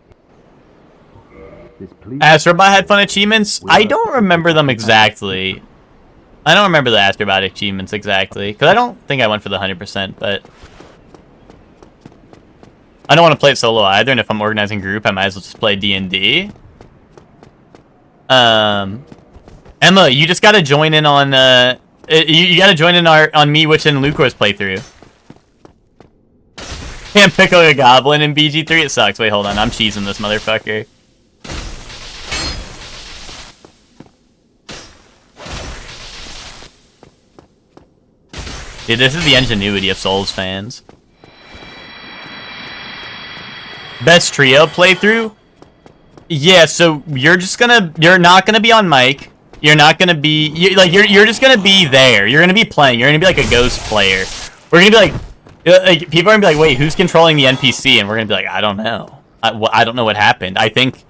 Astrobot had fun achievements? I don't remember them exactly. I don't remember the Astrobot achievements exactly. Because I don't think I went for the 100%, but... I don't want to play it solo either, and if I'm organizing a group, I might as well just play D&D. Emma, you just gotta join in on, you gotta join in on me, Witch, and Lucor's playthrough. Can't pick a goblin in BG3, it sucks. Wait, hold on, I'm cheesing this motherfucker. Dude, this is the ingenuity of Souls fans. Best trio playthrough? Yeah, so you're not gonna be on mic. You're not gonna be, you're just gonna be there. You're gonna be playing. You're gonna be like a ghost player. We're gonna be like people are gonna be like, wait, who's controlling the NPC? And we're gonna be like, I don't know. I don't know what happened. I think,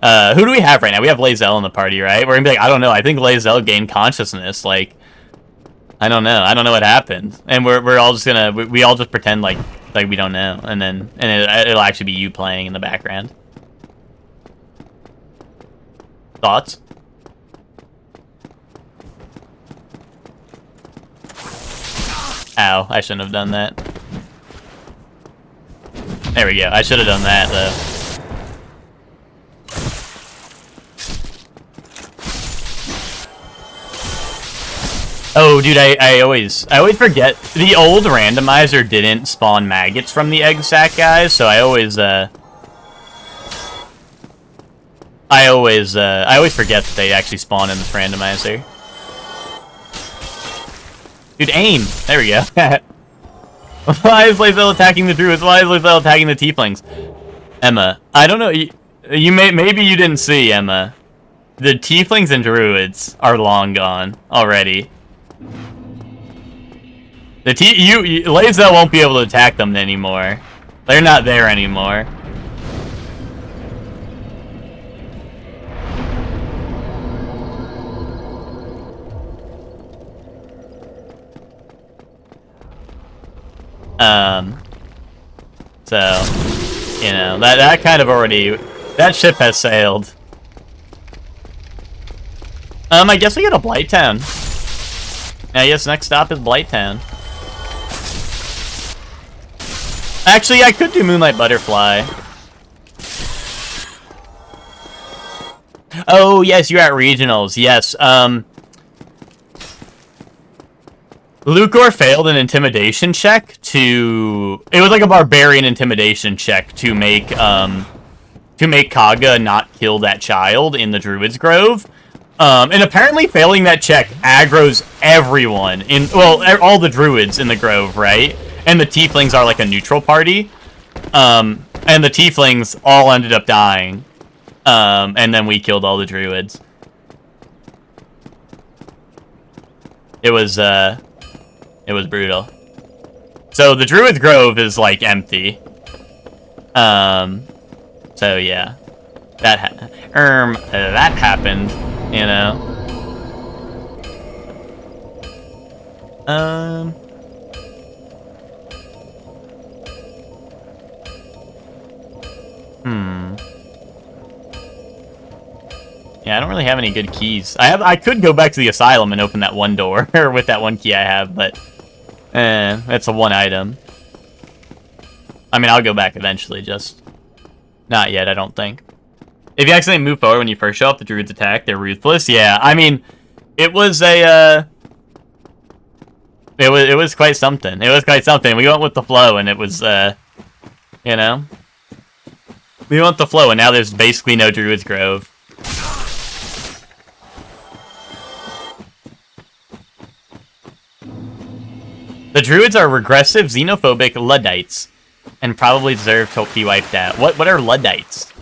who do we have right now? We have Lae'zel in the party, right? We're gonna be like, I don't know. I think Lae'zel gained consciousness. Like, I don't know. I don't know what happened. And we're all just gonna, we all just pretend like we don't know. And then, it'll actually be you playing in the background. Thoughts? Ow, I shouldn't have done that. There we go. I should have done that, though. Oh, dude, I always forget. The old randomizer didn't spawn maggots from the egg sac guys, so I always forget that they actually spawn in this randomizer. Dude, aim! There we go. Why is Lae'zel attacking the druids? Why is Lae'zel attacking the tieflings? Emma, I don't know. Maybe you didn't see, Emma. The tieflings and druids are long gone already. Lae'zel won't be able to attack them anymore. They're not there anymore. So, you know, that kind of already, that ship has sailed. I guess we got a Blight Town. I guess next stop is Blight Town. Actually, I could do Moonlight Butterfly. Oh, yes, you're at regionals. Yes, Lucor failed an intimidation check to... It was like a barbarian intimidation check to make Kaga not kill that child in the Druid's Grove. And apparently failing that check aggroes everyone in... Well, all the Druids in the Grove, right? And the Tieflings are like a neutral party. And the Tieflings all ended up dying. And then we killed all the Druids. It was brutal. So the Druid's Grove is like empty. So yeah, that happened, you know. Yeah, I don't really have any good keys. I could go back to the asylum and open that one door with that one key I have, but that's a one item. I mean, I'll go back eventually, just not yet, I don't think. If you accidentally move forward when you first show up, the druids attack. They're ruthless. Yeah, I mean, it was a it was quite something. It was quite something. We went with the flow, and it was you know, we went with the flow, and now there's basically no Druid's Grove. The Druids are regressive, xenophobic Luddites, and probably deserve to be wiped out. What are Luddites?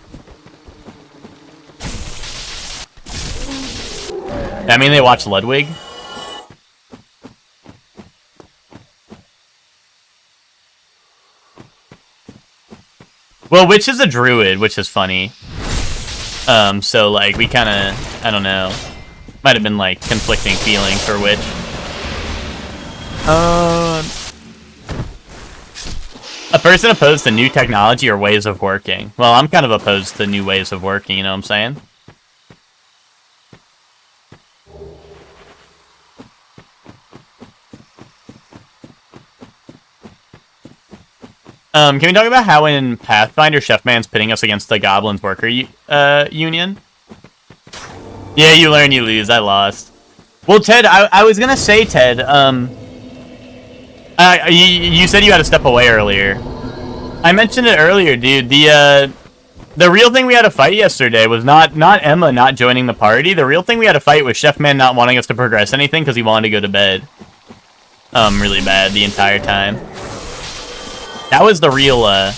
I mean, they watch Ludwig. Well, Witch is a druid, which is funny. So, like, we kind of, I don't know. Might have been, like, conflicting feelings for Witch. A person opposed to new technology or ways of working. Well, I'm kind of opposed to new ways of working, you know what I'm saying? Can we talk about how in Pathfinder, Chefman's pitting us against the Goblins Worker Union? Yeah, you learn, you lose. I lost. Well, Ted, I was gonna say, Ted, you said you had to step away earlier. I mentioned it earlier, dude. The real thing we had to fight yesterday was not Emma not joining the party. The real thing we had to fight was Chefman not wanting us to progress anything because he wanted to go to bed. Really bad the entire time. That was the real, that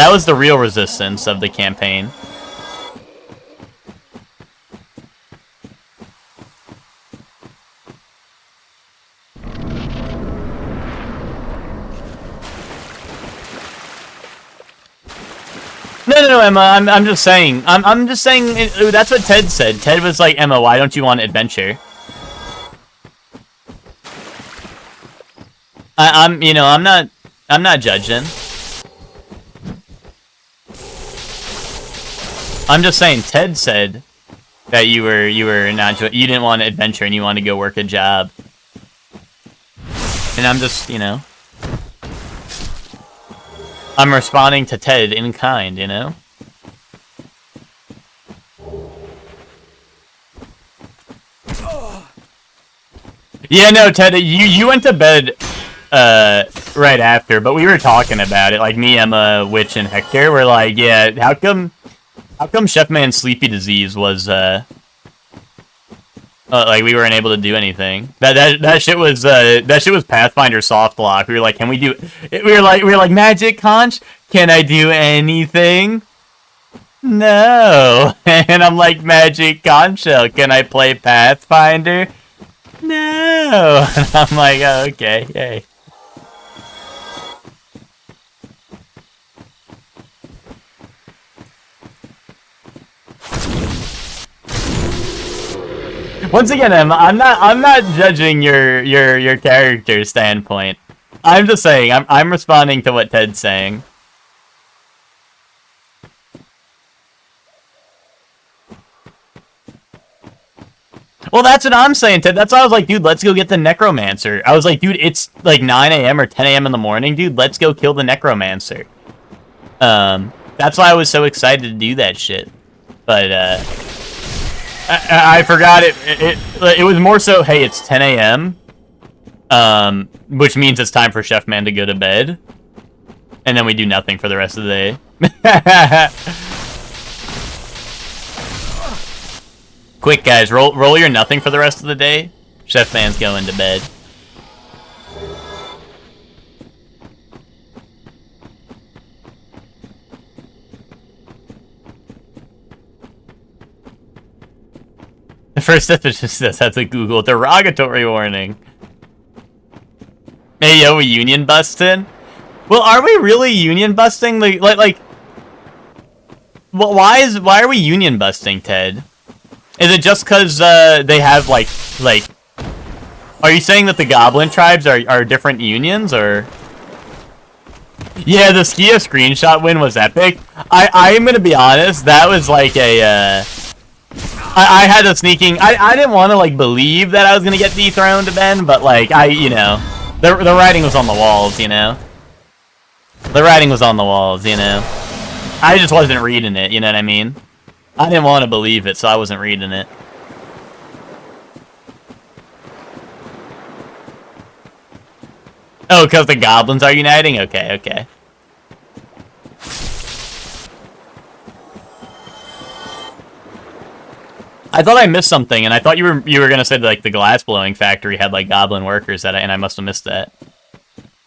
was the real resistance of the campaign. No, Emma, I'm just saying, I'm just saying, that's what Ted said. Ted was like, Emma, why don't you want adventure? I'm not judging. I'm just saying, Ted said that you didn't want adventure and you wanted to go work a job. And I'm just, I'm responding to Ted in kind, you know? Yeah, no, Ted, you went to bed right after, but we were talking about it, like me, Emma, Witch, and Hector were like, yeah, how come Chefman's sleepy disease was like we weren't able to do anything. That shit was Pathfinder soft lock. We were like, can we do? We were like Magic Conch. Can I do anything? No. And I'm like, Magic Conch, can I play Pathfinder? No. And I'm like, oh, okay, yay. Once again, Emma, I'm not judging your character standpoint. I'm just saying, I'm responding to what Ted's saying. Well, that's what I'm saying, Ted. That's why I was like, dude, let's go get the Necromancer. I was like, dude, it's like 9 a.m. or 10 a.m. in the morning, dude. Let's go kill the Necromancer. That's why I was so excited to do that shit. But, I forgot it was more so, hey, it's 10 a.m. Which means it's time for Chef Man to go to bed. And then we do nothing for the rest of the day. Quick, guys, roll your nothing for the rest of the day. Chef Man's going to bed. The first step is just this. That's a Google derogatory warning. Hey, yo, we union busting? Well, are we really union busting? Like, well, why are we union busting, Ted? Is it just because they have like? Are you saying that the Goblin tribes are different unions, or? Yeah, the Skia screenshot win was epic. I'm gonna be honest, that was like a, I had a sneaking, I didn't want to, like, believe that I was gonna get dethroned, Ben, but, like, you know, the writing was on the walls, you know? The writing was on the walls, you know? I just wasn't reading it, you know what I mean? I didn't want to believe it, so I wasn't reading it. Oh, because the goblins are uniting? Okay, okay. I thought I missed something, and I thought you were gonna say that, like, the glass blowing factory had, like, goblin workers and I must have missed that.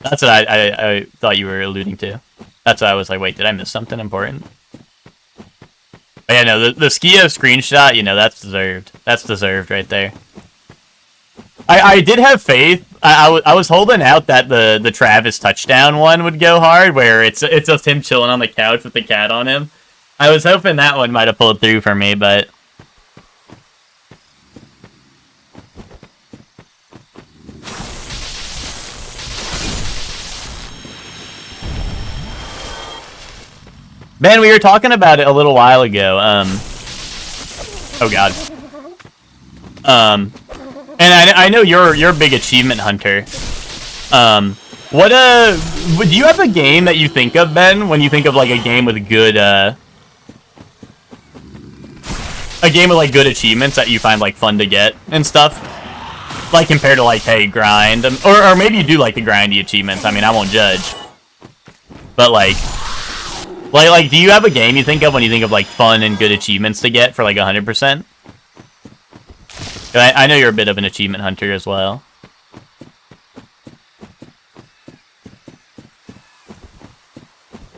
That's what I thought you were alluding to. That's why I was like, wait, did I miss something important? But yeah, no, the Skia screenshot, you know, that's deserved. That's deserved right there. I did have faith. I was holding out that the Travis touchdown one would go hard, where it's just him chilling on the couch with the cat on him. I was hoping that one might have pulled through for me, but... Ben, we were talking about it a little while ago. Oh god. And I know you're a big achievement hunter. Do you have a game that you think of, Ben, when you think of, like, a game with good, a game with, like, good achievements that you find, like, fun to get and stuff? Like, compared to, like, hey, grind, or maybe you do like the grindy achievements. I mean, I won't judge. But, like, do you have a game you think of when you think of, like, fun and good achievements to get for, like, 100%? I know you're a bit of an achievement hunter as well.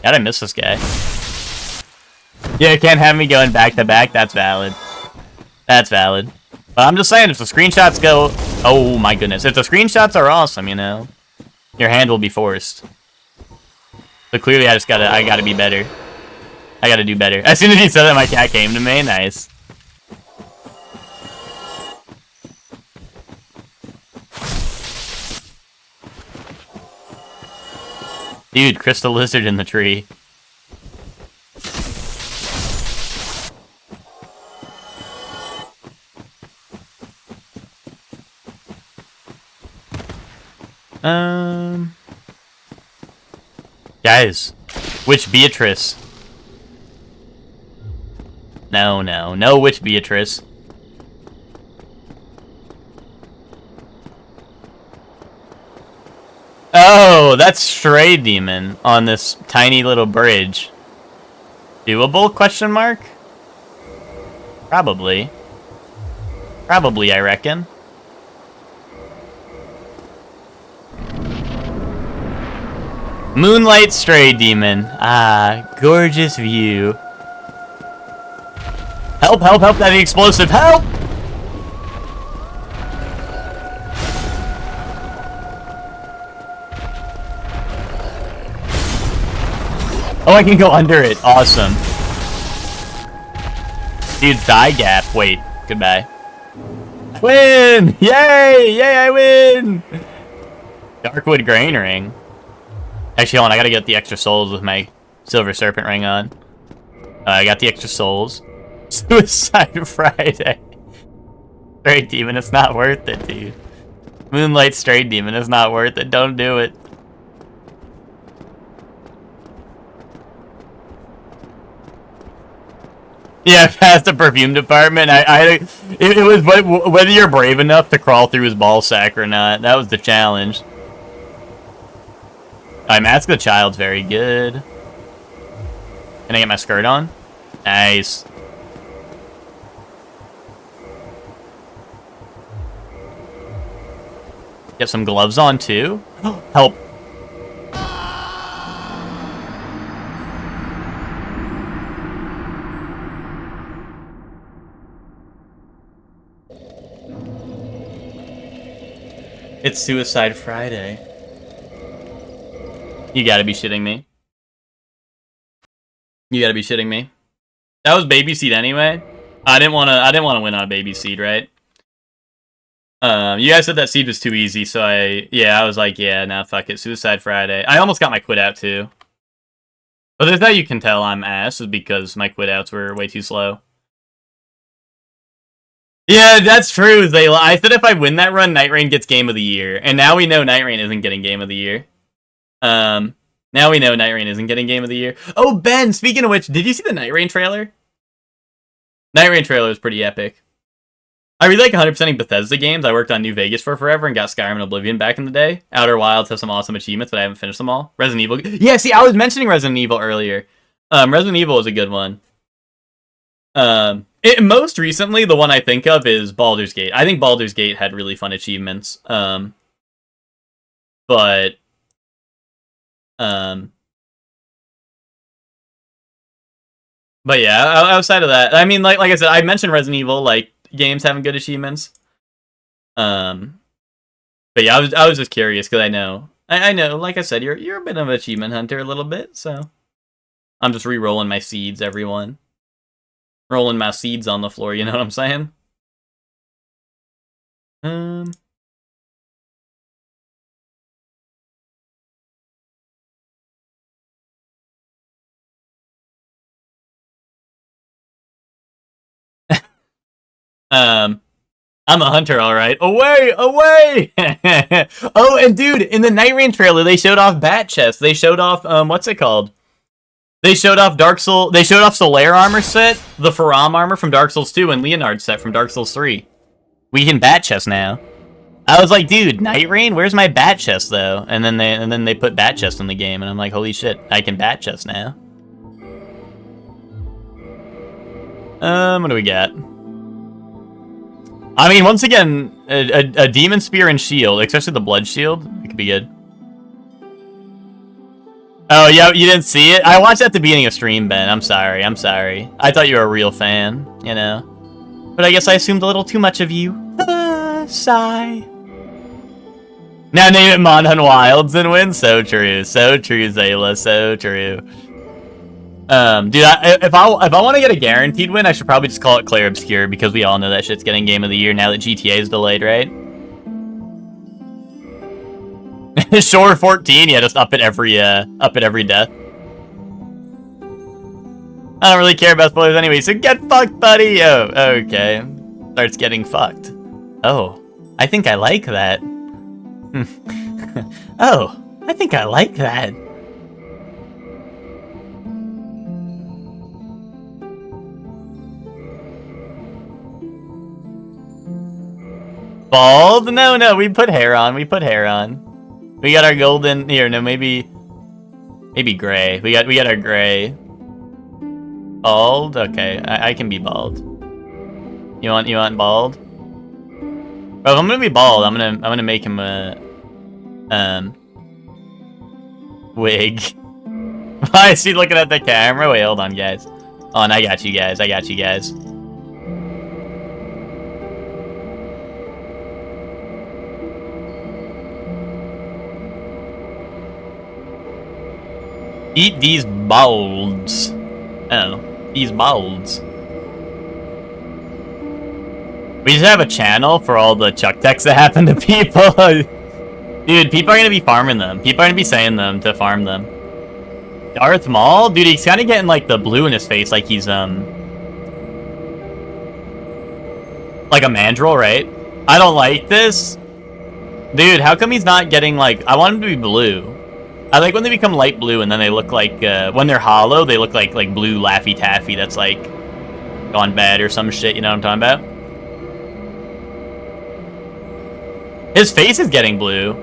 God, I miss this guy. Yeah, you can't have me going back to back. That's valid. That's valid. But I'm just saying, if the screenshots go... Oh, my goodness. If the screenshots are awesome, you know, your hand will be forced. So clearly, I gotta be better. I gotta do better. As soon as he said that, my cat came to me. Nice. Dude, crystal lizard in the tree. Guys, which Beatrice? No, which Beatrice? Oh, that's Stray Demon on this tiny little bridge. Doable, question mark? Probably. Probably, I reckon. Moonlight Stray Demon. Ah, gorgeous view. Help, help, help, that explosive, help! Oh, I can go under it. Awesome. Dude, thigh gap. Wait, goodbye. Win! Yay! Yay, I win! Darkwood Grain Ring. Actually, hold on, I gotta get the extra souls with my Silver Serpent Ring on. I got the extra souls. Suicide Friday. Stray Demon, it's not worth it, dude. Moonlight Stray Demon, it's not worth it. Don't do it. Yeah, past the perfume department. It was whether you're brave enough to crawl through his ball sack or not. That was the challenge. Mask the Child's very good. Can I get my skirt on? Nice. Get some gloves on too. Help. It's Suicide Friday. You gotta be shitting me. You gotta be shitting me. That was baby seed anyway. I didn't wanna win on a baby seed, right? You guys said that seed was too easy, so I was like, yeah, nah, fuck it. Suicide Friday. I almost got my quit out too. But that's how you can tell I'm ass, is because my quit outs were way too slow. Yeah, that's true, Zayla. I said if I win that run, Night Rain gets Game of the Year. And now we know Night Rain isn't getting Game of the Year. Now we know Night Rain isn't getting Game of the Year. Oh, Ben, speaking of which, did you see the Night Rain trailer? Night Rain trailer is pretty epic. I really like 100%ing Bethesda games. I worked on New Vegas for forever and got Skyrim and Oblivion back in the day. Outer Wilds has some awesome achievements, but I haven't finished them all. Resident Evil. Yeah, see, I was mentioning Resident Evil earlier. Resident Evil is a good one. Most recently, the one I think of is Baldur's Gate. I think Baldur's Gate had really fun achievements. But yeah, outside of that, I mean, like I said, I mentioned Resident Evil, like, games having good achievements. But yeah, I was just curious, because I know, like I said, you're a bit of an achievement hunter a little bit, so I'm just re-rolling my seeds, everyone. Rolling my seeds on the floor, you know what I'm saying? I'm a hunter, alright. Away! Away! Oh, and dude, in the Night Rain trailer, they showed off Bat Chest. They showed off, what's it called? They showed off They showed off Solaire armor set, the Faram armor from Dark Souls 2, and Leonard's set from Dark Souls 3. We can Bat Chest now. I was like, dude, Night Rain? Where's my Bat Chest, though? And then they put Bat Chest in the game, and I'm like, holy shit, I can Bat Chest now. What do we got? I mean, once again, a Demon Spear and Shield, especially the Blood Shield, it could be good. Oh, yeah, you didn't see it? I watched at the beginning of stream, Ben. I'm sorry. I thought you were a real fan, you know? But I guess I assumed a little too much of you. Sigh. Now name it Monhan Wilds and win. So true, Zayla, so true. Dude, if I want to get a guaranteed win, I should probably just call it Clair Obscure, because we all know that shit's getting Game of the Year now that GTA is delayed, right? Shore 14, yeah, just up at every death. I don't really care about spoilers anyway, so get fucked, buddy! Oh, okay. Starts getting fucked. Oh, I think I like that. Oh, I think I like that. Bald? No, we put hair on. We got our golden here. No, maybe gray. We got our gray. Bald? Okay, I can be bald. You want bald? Bro, if I'm gonna be bald, I'm gonna make him a wig. Why is he looking at the camera? Wait, hold on, guys. Oh, and I got you guys. Eat these balds. Oh, these balds. We just have a channel for all the chuck techs that happen to people. Dude, people are gonna be farming them. People are gonna be saying them to farm them. Darth Maul? Dude, he's kind of getting like the blue in his face, like he's like a mandrill, right? I don't like this. Dude, how come he's not getting like... I want him to be blue. I like when they become light blue and then they look like, when they're hollow, they look like blue Laffy Taffy that's like gone bad or some shit, you know what I'm talking about? His face is getting blue.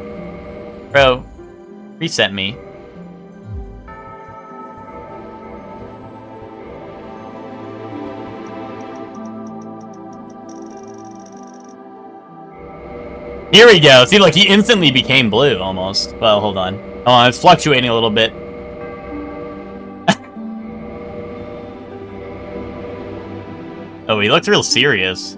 Bro, reset me. Here we go. See, look, he instantly became blue, almost. Well, hold on. Oh, it's fluctuating a little bit. Oh, he looks real serious.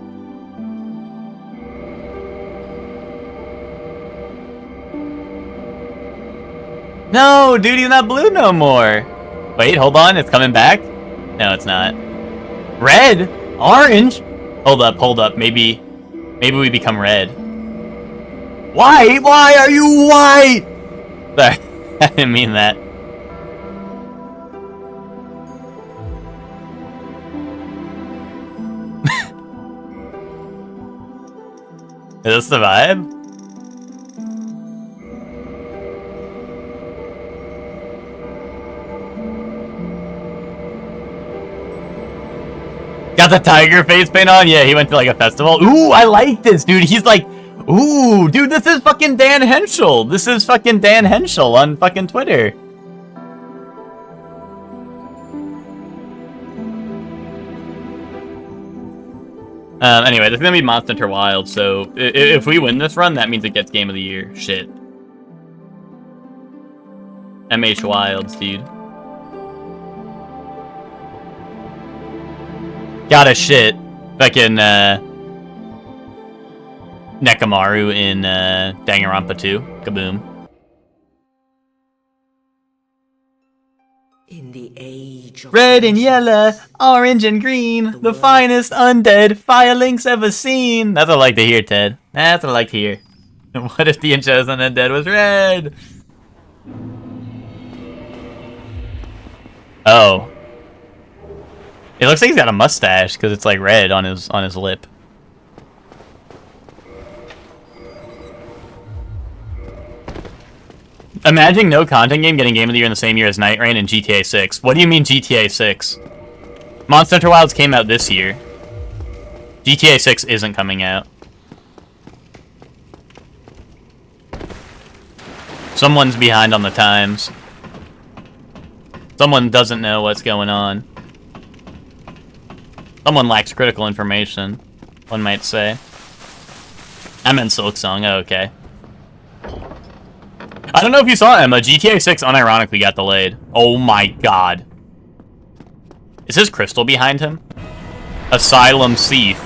No, dude, he's not blue no more. Wait, hold on, it's coming back? No, it's not. Red? Orange? Hold up, maybe we become red. White? Why are you white? Sorry, I didn't mean that. Is this the vibe? Got the tiger face paint on? Yeah, he went to like a festival. Ooh, I like this, dude. He's like, ooh, dude, this is fucking Dan Henschel. This is fucking Dan Henschel on fucking Twitter. Anyway, this is gonna be Monster Hunter Wilds, so if we win this run, that means it gets Game of the Year. Shit. MH Wilds, dude. Got a shit. Fucking, Nekamaru in, Danganronpa 2. Kaboom. In the age of Red and yellow, orange and green, the finest undead Firelinks ever seen. That's what I like to hear, Ted. That's what I like to hear. What if the Incho's undead was red? Oh. It looks like he's got a mustache because it's like red on his lip. Imagine no content game getting Game of the Year in the same year as Night Rain and GTA 6. What do you mean GTA 6? Monster Hunter Wilds came out this year. GTA 6 isn't coming out. Someone's behind on the times. Someone doesn't know what's going on. Someone lacks critical information, one might say. I meant Silksong, oh, okay. I don't know if you saw, Emma, GTA 6 unironically got delayed. Oh my god. Is his crystal behind him? Asylum Thief.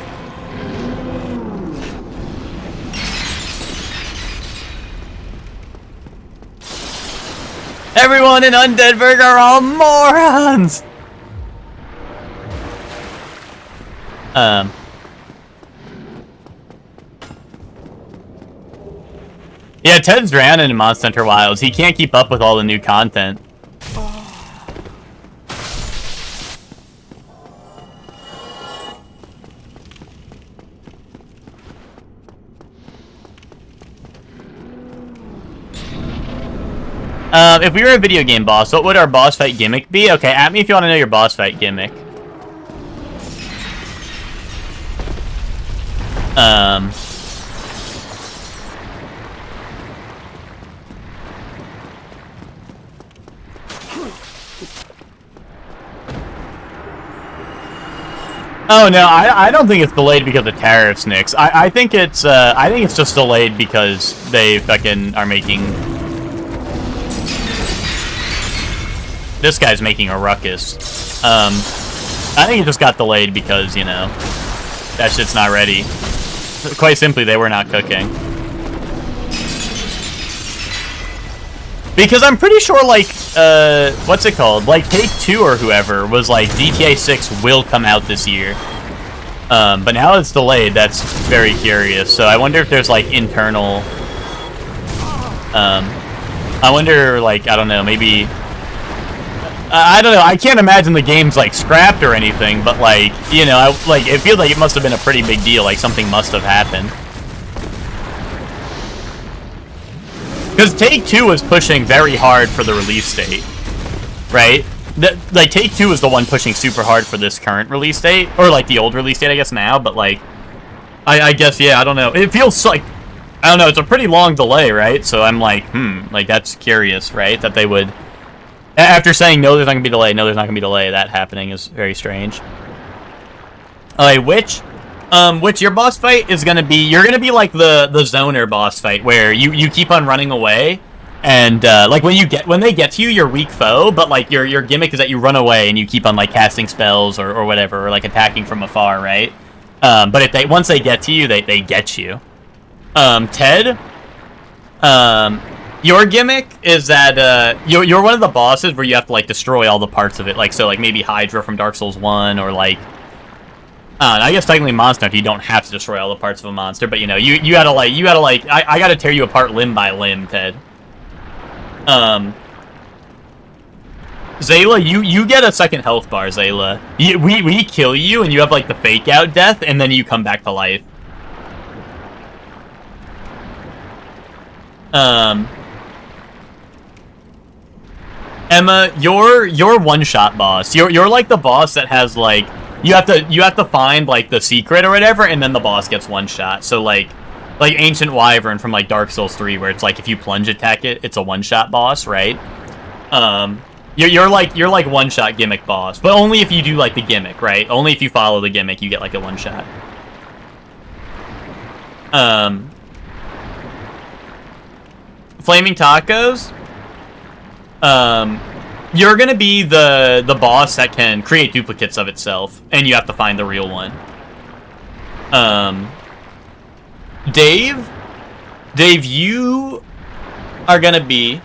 Everyone in Undeadburg are all morons! Yeah, Ted's drowning in Monster Hunter Wilds. He can't keep up with all the new content. If we were a video game boss, what would our boss fight gimmick be? Okay, at me if you want to know your boss fight gimmick. Oh no, I don't think it's delayed because of tariffs, Nix. I think it's just delayed because they fucking are making. This guy's making a ruckus. I think it just got delayed because, you know, that shit's not ready. Quite simply, they were not cooking. Because I'm pretty sure, like, what's it called? Like, Take-Two or whoever was like, GTA 6 will come out this year. But now it's delayed. That's very curious. So I wonder if there's, like, internal... I wonder, like, I don't know, maybe... I don't know, I can't imagine the game's, like, scrapped or anything, but, like, you know, it feels like it must have been a pretty big deal, like, something must have happened. Because Take-Two was pushing very hard for the release date, right? Like, Take-Two was the one pushing super hard for this current release date, or, like, the old release date, I guess, now, but, like, I guess, yeah, I don't know. It feels like, I don't know, it's a pretty long delay, right? So I'm like, like, that's curious, right? That they would... After saying, no, there's not going to be delay, no, there's not going to be delay, that happening is very strange. Alright, which your boss fight is going to be, you're going to be like the zoner boss fight, where you keep on running away, and, like, when they get to you, you're weak foe, but, like, your gimmick is that you run away, and you keep on, like, casting spells, or whatever, or, like, attacking from afar, right? But if once they get to you, they get you. Ted, your gimmick is that, you're one of the bosses where you have to, like, destroy all the parts of it. Like, so, like, maybe Hydra from Dark Souls 1, or, like... I guess technically Monster Hunter, you don't have to destroy all the parts of a monster, but, you know, you gotta, like, I gotta tear you apart limb by limb, Ted. Zayla, you get a second health bar, Zayla. We kill you, and you have, like, the fake-out death, and then you come back to life. Emma, you're one-shot boss. You're like the boss that has like you have to find like the secret or whatever, and then the boss gets one shot. So like Ancient Wyvern from like Dark Souls 3, where it's like if you plunge attack it, it's a one-shot boss, right? You're like one-shot gimmick boss, but only if you do like the gimmick, right? Only if you follow the gimmick, you get like a one-shot. Flaming Tacos. You're gonna be the boss that can create duplicates of itself, and you have to find the real one. Dave, you are gonna be,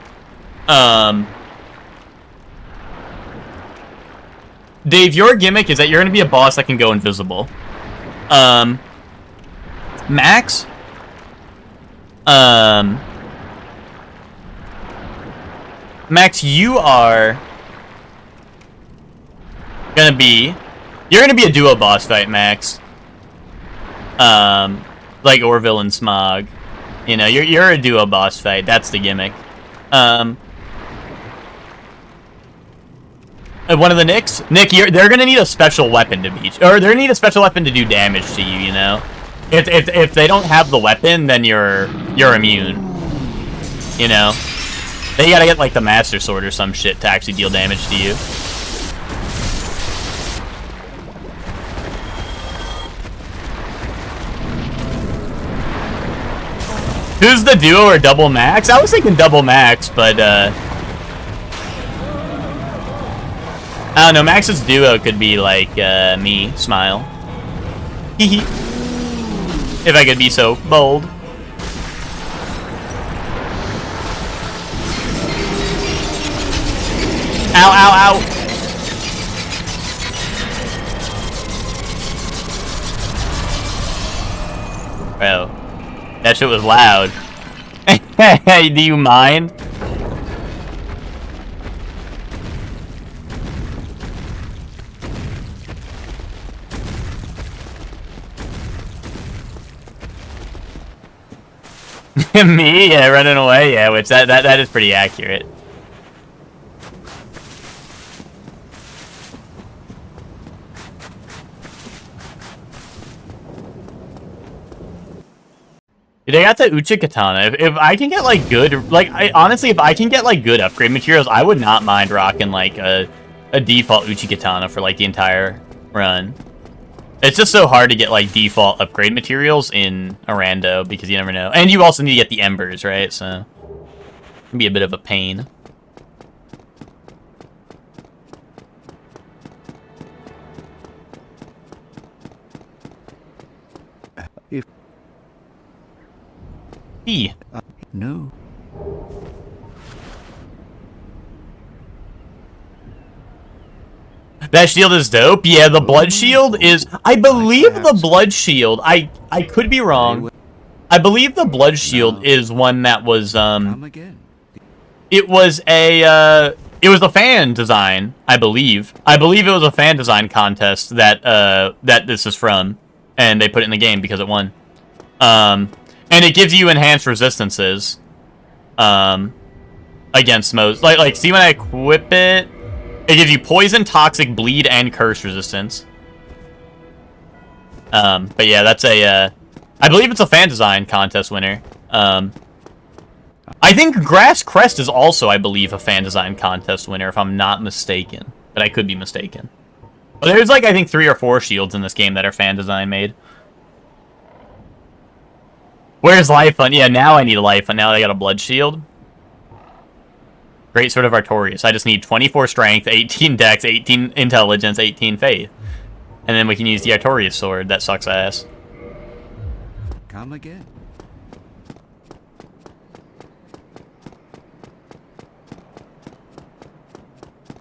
Dave, your gimmick is that you're gonna be a boss that can go invisible. Max, Max, you are gonna be, you're gonna be a duo boss fight, Max. Like Orville and Smog. You know, you're a duo boss fight. That's the gimmick. One of the Nicks? Nick, they're gonna need a special weapon to beat you, or they're gonna need a special weapon to do damage to you. You know, if they don't have the weapon, then you're immune. You know, they gotta get like the Master Sword or some shit to actually deal damage to you. Who's the duo or double Max? I was thinking double Max, but I don't know. Max's duo could be like me, Smile. Hee if I could be so bold. Ow, ow, ow. Bro, that shit was loud. Do you mind? Me? Yeah, running away? Yeah, which that is pretty accurate. Dude, I got the Uchi Katana. If I can get like good, like honestly, if I can get like good upgrade materials, I would not mind rocking like a default Uchi Katana for like the entire run. It's just so hard to get like default upgrade materials in a rando because you never know, and you also need to get the embers, right? So it can be a bit of a pain. No. That shield is dope. Yeah, the blood shield is. I believe the blood shield. I could be wrong. I believe the blood shield is one that was It was a fan design. I believe it was a fan design contest that that this is from, and they put it in the game because it won. And it gives you enhanced resistances against most. Like, see when I equip it, it gives you poison, toxic, bleed, and curse resistance. But yeah, that's a. I believe it's a fan design contest winner. I think Grass Crest is also, I believe, a fan design contest winner, if I'm not mistaken. But I could be mistaken. But there's like, I think 3 or 4 shields in this game that are fan design made. Where's Life Hunt? Yeah, now I need a Life Hunt. Now I got a Blood Shield. Great Sword of Artorias. I just need 24 Strength, 18 Dex, 18 Intelligence, 18 Faith. And then we can use the Artorias Sword. That sucks ass. Come again.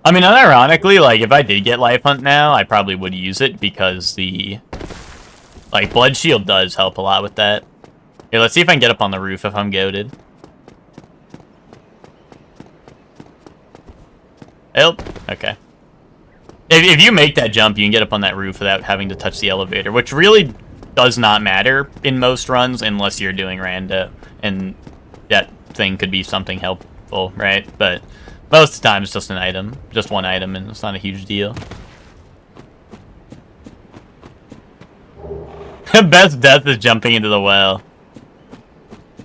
I mean, unironically, like, if I did get Life Hunt now, I probably would use it because the, like, Blood Shield does help a lot with that. Here, let's see if I can get up on the roof if I'm goated. Help. Okay. If you make that jump, you can get up on that roof without having to touch the elevator, which really does not matter in most runs unless you're doing rando, and that thing could be something helpful, right? But most of the time it's just an item. Just one item, and it's not a huge deal. Best death is jumping into the well.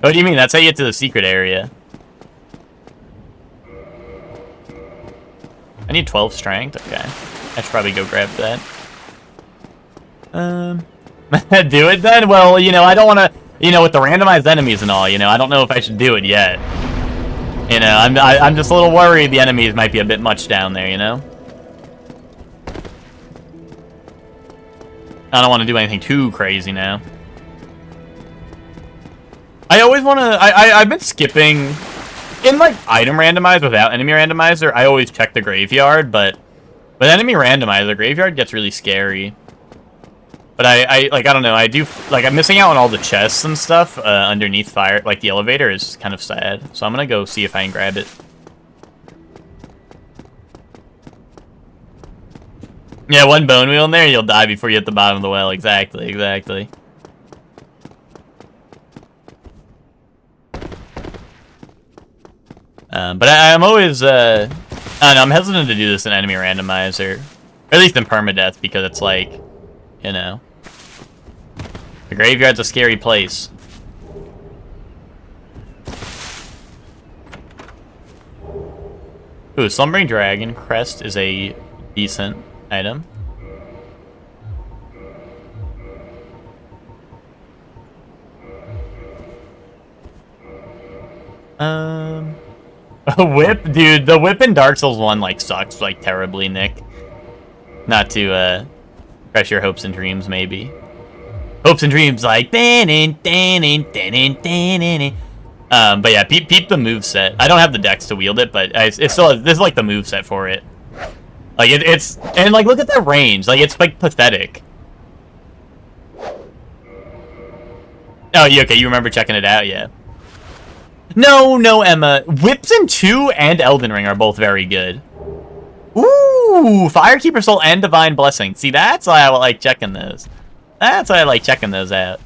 What do you mean? That's how you get to the secret area. I need 12 strength? Okay. I should probably go grab that. Do it then? Well, you know, I don't want to... You know, with the randomized enemies and all, you know, I don't know if I should do it yet. You know, I'm just a little worried the enemies might be a bit much down there, you know? I don't want to do anything too crazy now. I always want to... I've been skipping... In, like, item randomizer without enemy randomizer, I always check the graveyard, but... With enemy randomizer, graveyard gets really scary. But I don't know, I do... Like, I'm missing out on all the chests and stuff underneath fire. Like, the elevator is kind of sad. So I'm gonna go see if I can grab it. Yeah, one bone wheel in there, you'll die before you hit the bottom of the well. Exactly, exactly. But I'm always, I don't know, I'm hesitant to do this in enemy randomizer. Or at least in permadeath, because it's like, you know. The graveyard's a scary place. Ooh, Slumbering Dragon Crest is a decent item. Whip, dude, the whip in Dark Souls 1 like sucks like terribly, Nick. Not to crush your hopes and dreams, maybe. Hopes and dreams like but yeah, peep the moveset. I don't have the dex to wield it, but it's still this is like the moveset for it. Like it's and like look at that range, like it's like pathetic. Oh, yeah, okay, you remember checking it out, yeah. No, Emma. Whips in 2 and Elden Ring are both very good. Ooh, Firekeeper Soul and Divine Blessing. See, that's why I like checking those. That's why I like checking those out.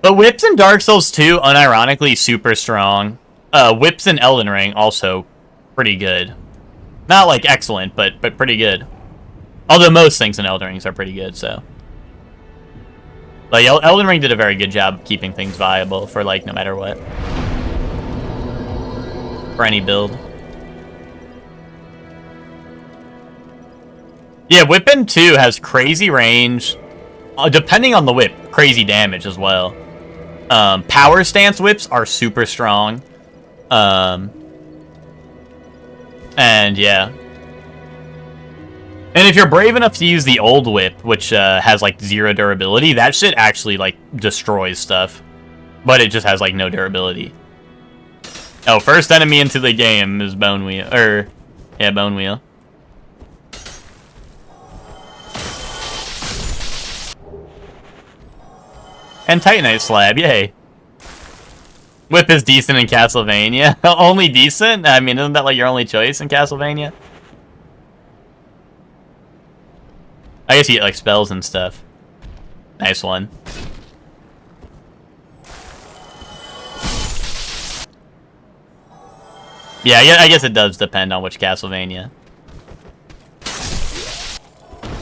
But Whips in Dark Souls 2, unironically, super strong. Whips in Elden Ring, also pretty good. Not, like, excellent, but pretty good. Although most things in Elden Rings are pretty good, so... Like, Elden Ring did a very good job of keeping things viable for, like, no matter what. For any build. Yeah, Whippin' 2 has crazy range. Depending on the whip, crazy damage as well. Power stance whips are super strong. And, yeah. And if you're brave enough to use the old whip, which has, like, 0 durability, that shit actually, like, destroys stuff. But it just has, like, no durability. Oh, first enemy into the game is Bone Wheel. Yeah, Bone Wheel. And Titanite Slab, yay. Whip is decent in Castlevania. Only decent? I mean, isn't that, like, your only choice in Castlevania? I guess you get, like, spells and stuff. Nice one. Yeah, I guess it does depend on which Castlevania.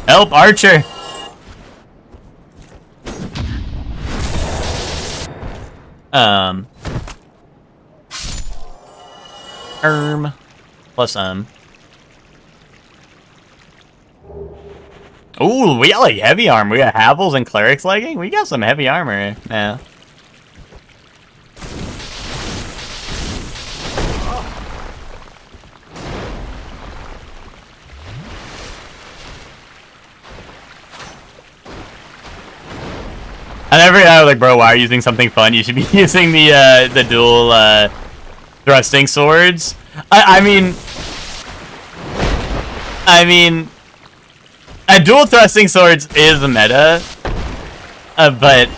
Help, Archer! Plus, Ooh, we got, like, heavy armor. We got Havels and Cleric's Legging. We got some heavy armor now. And every guy was like, bro, why are you using something fun? You should be using the dual thrusting swords. I mean, a dual thrusting swords is a meta, but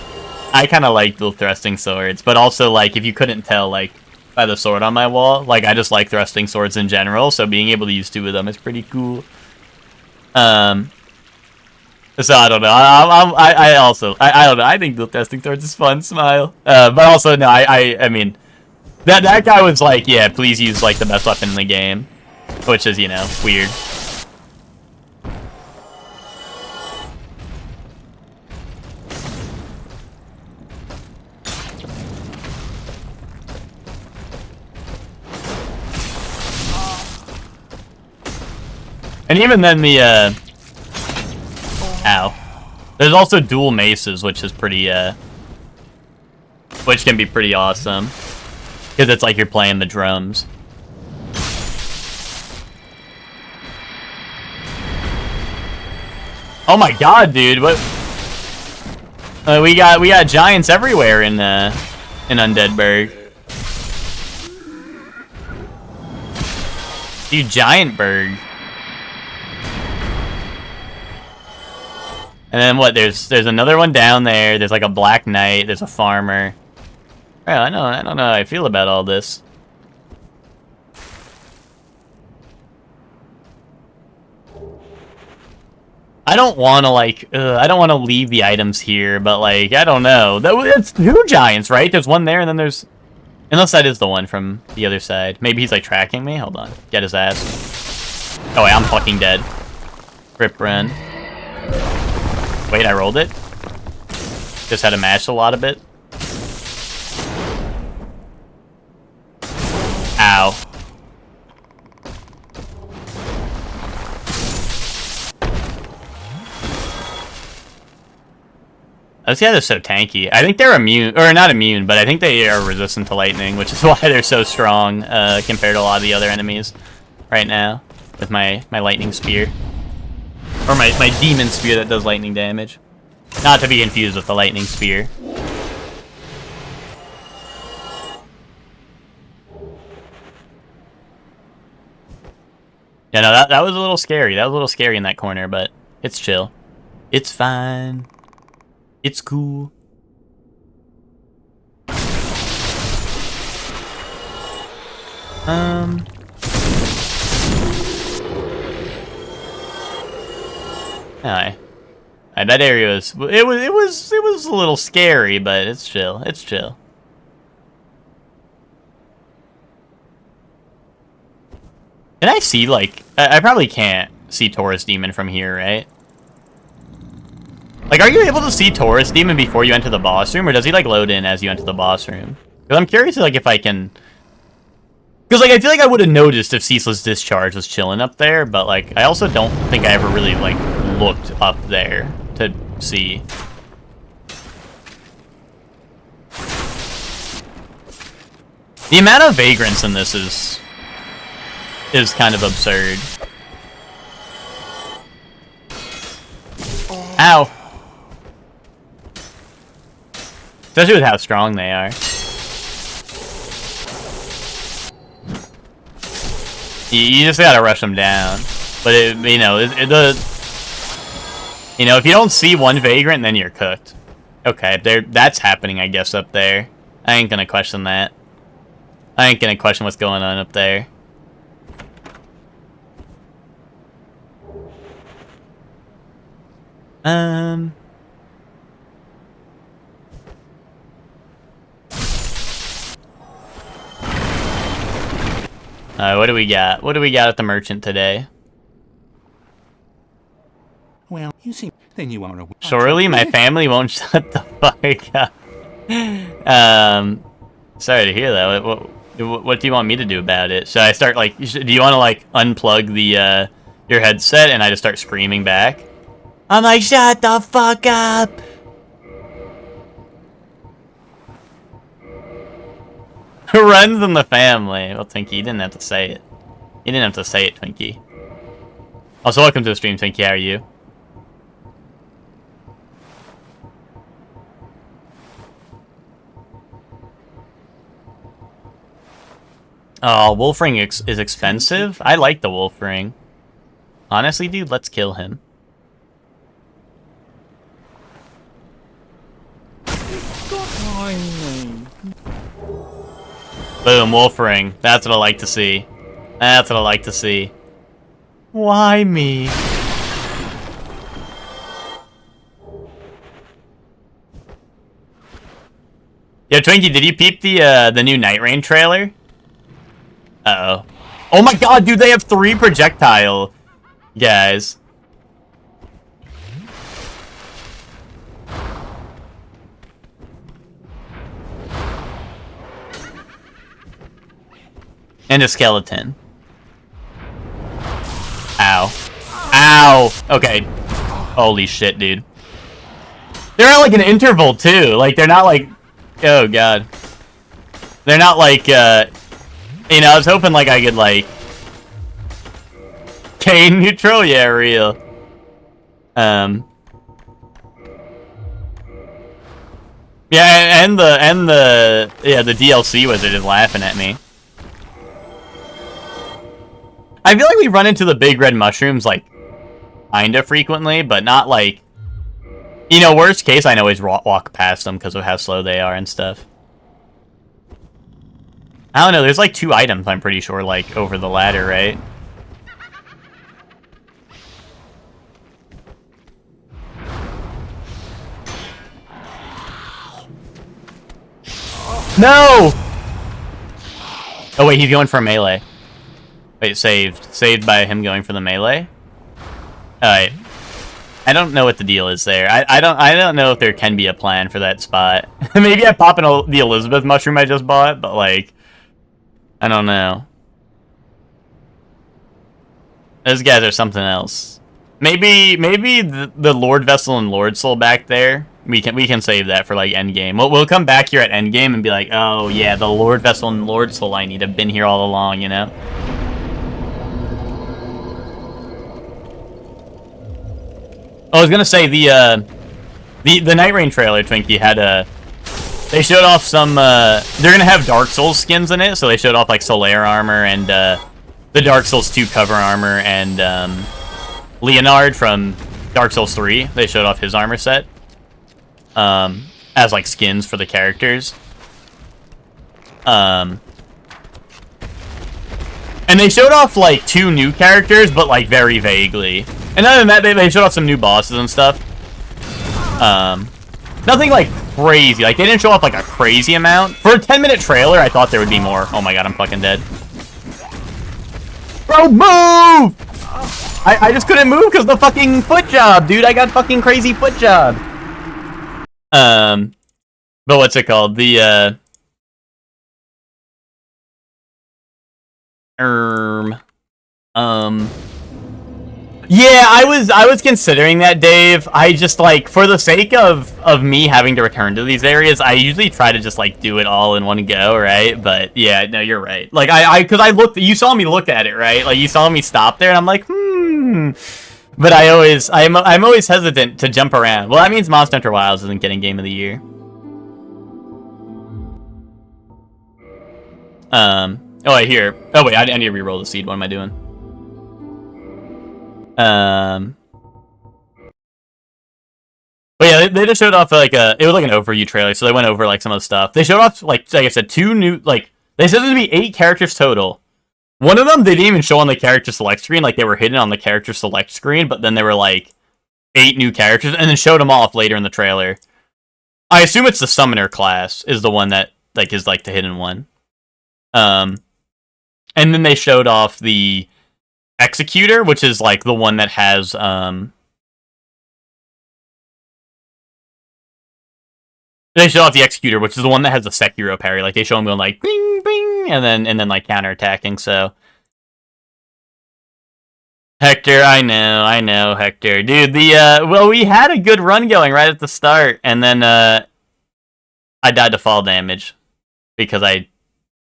I kind of like dual thrusting swords. But also, like, if you couldn't tell, like, by the sword on my wall, like, I just like thrusting swords in general. So being able to use 2 of them is pretty cool. So I don't know. I don't know. I think dual testing swords is fun. Smile. But also no. I mean, that guy was like, yeah, please use like the best weapon in the game, which is, you know, weird. And even then the, ow. There's also dual maces, which is pretty, which can be pretty awesome. Because it's like you're playing the drums. Oh my god, dude, what? We got giants everywhere in Undeadburg. Dude, Giantburg. And then what? There's another one down there. There's like a Black Knight. There's a farmer. Well, I don't know how I feel about all this. I don't want to like. I don't want to leave the items here, but like, I don't know. It's 2 giants, right? There's one there, and then there's. Unless that is the one from the other side. Maybe he's like tracking me. Hold on. Get his ass. Oh wait, I'm fucking dead. Rip Ren. Wait, I rolled it? Just had to mash a lot of it. Ow. Those guys are so tanky. I think they're immune, or not immune, but I think they are resistant to lightning, which is why they're so strong compared to a lot of the other enemies right now with my lightning spear. Or my demon spear that does lightning damage. Not to be confused with the lightning spear. Yeah, no, that was a little scary. That was a little scary in that corner, but it's chill. It's fine. It's cool. Alright. That area was it was a little scary, but it's chill. It's chill. Can I see like I probably can't see Taurus Demon from here, right? Like, are you able to see Taurus Demon before you enter the boss room, or does he like load in as you enter the boss room? Because I'm curious, like, if I can. Because, like, I feel like I would have noticed if Ceaseless Discharge was chilling up there, but, like, I also don't think I ever really, like, looked up there to see. The amount of vagrants in this is kind of absurd. Ow. Especially with how strong they are. You just gotta rush them down. But, if you know, if you don't see one vagrant, then you're cooked. Okay, that's happening, I guess, up there. I ain't gonna question that. I ain't gonna question what's going on up there. What do we got? What do we got at the merchant today? Well, you seem... Then you are a... Surely my family won't shut the fuck up. Sorry to hear that. What do you want me to do about it? Should I start, like... Do you want to, like, unplug the, your headset and I just start screaming back? I'm like, shut the fuck up! Who runs in the family? Well, Twinkie, you didn't have to say it. You didn't have to say it, Twinkie. Also, welcome to the stream, Twinkie. How are you? Oh, Wolf Ring is expensive? I like the Wolf Ring. Honestly, dude, let's kill him. Boom, Wolf Ring. That's what I like to see. That's what I like to see. Why me? Yo, Twinkie, did you peep the new Night Rain trailer? Uh-oh. Oh my god, dude, they have 3 projectile guys. And a skeleton. Ow. Ow! Okay. Holy shit, dude. They're at like an interval, too. Like, they're not like... Oh, god. They're not like, you know, I was hoping like I could like... Kane neutral? Yeah, real. Yeah, and the DLC wizard is laughing at me. I feel like we run into the big red mushrooms, like, kinda frequently, but not, like... You know, worst case, I can always walk past them because of how slow they are and stuff. I don't know, there's, like, 2 items, I'm pretty sure, like, over the ladder, right? No! Oh, wait, he's going for a melee. Wait, saved. Saved by him going for the melee? Alright. I don't know what the deal is there. I don't know if there can be a plan for that spot. Maybe I pop in the Elizabeth mushroom I just bought, but like... I don't know. Those guys are something else. Maybe the Lord Vessel and Lord Soul back there, we can save that for like endgame. We'll come back here at endgame and be like, oh yeah, the Lord Vessel and Lord Soul I need have been here all along, you know? I was gonna say the Night Rain trailer, Twinkie, had they showed off some they're gonna have Dark Souls skins in it, so they showed off like Solaire armor and the Dark Souls 2 cover armor and Leonard from Dark Souls 3. They showed off his armor set as like skins for the characters. And they showed off like 2 new characters, but like very vaguely. And other than that, they showed off some new bosses and stuff. Nothing like crazy. Like they didn't show off like a crazy amount. For a 10-minute trailer, I thought there would be more. Oh my god, I'm fucking dead. Bro, move! I just couldn't move because the fucking foot job, dude. I got fucking crazy foot job. But what's it called? The yeah, I was considering that, Dave. I just like, for the sake of me having to return to these areas, I usually try to just like do it all in one go, right? But yeah, no, you're right. Like because I looked, you saw me look at it, right? Like you saw me stop there, and I'm like, But I'm always hesitant to jump around. Well, that means Monster Hunter Wilds isn't getting Game of the Year. Oh wait, here. Oh wait, I need to reroll the seed. What am I doing? But yeah, they just showed off like it was like an overview trailer, so they went over like some of the stuff. They showed off like I said, 2 new, like they said there'd be 8 characters total. One of them they didn't even show on the character select screen, like they were hidden on the character select screen, but then they were like 8 new characters, and then showed them off later in the trailer. I assume it's the summoner class is the one that like is like the hidden one. And then they showed off the Executor, which is like the one that has they show off the Executor, which is the one that has the Sekiro parry. Like they show him going like bing bing and then like counterattacking. So Hector, I know, Hector. Dude, well, we had a good run going right at the start, and then I died to fall damage because I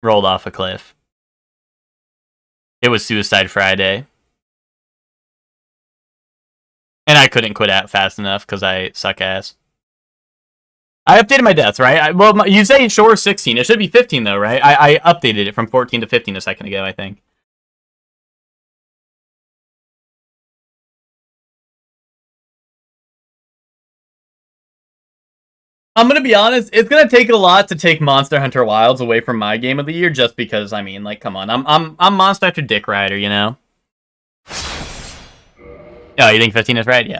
rolled off a cliff. It was Suicide Friday. And I couldn't quit out fast enough because I suck ass. I updated my deaths, right? Well, you say Shore 16. It should be 15, though, right? I updated it from 14 to 15 a second ago, I think. I'm gonna be honest, it's gonna take a lot to take Monster Hunter Wilds away from my Game of the Year, just because, I mean, like, come on, I'm Monster Hunter Dick Rider, you know? Oh, you think 15 is right? Yeah.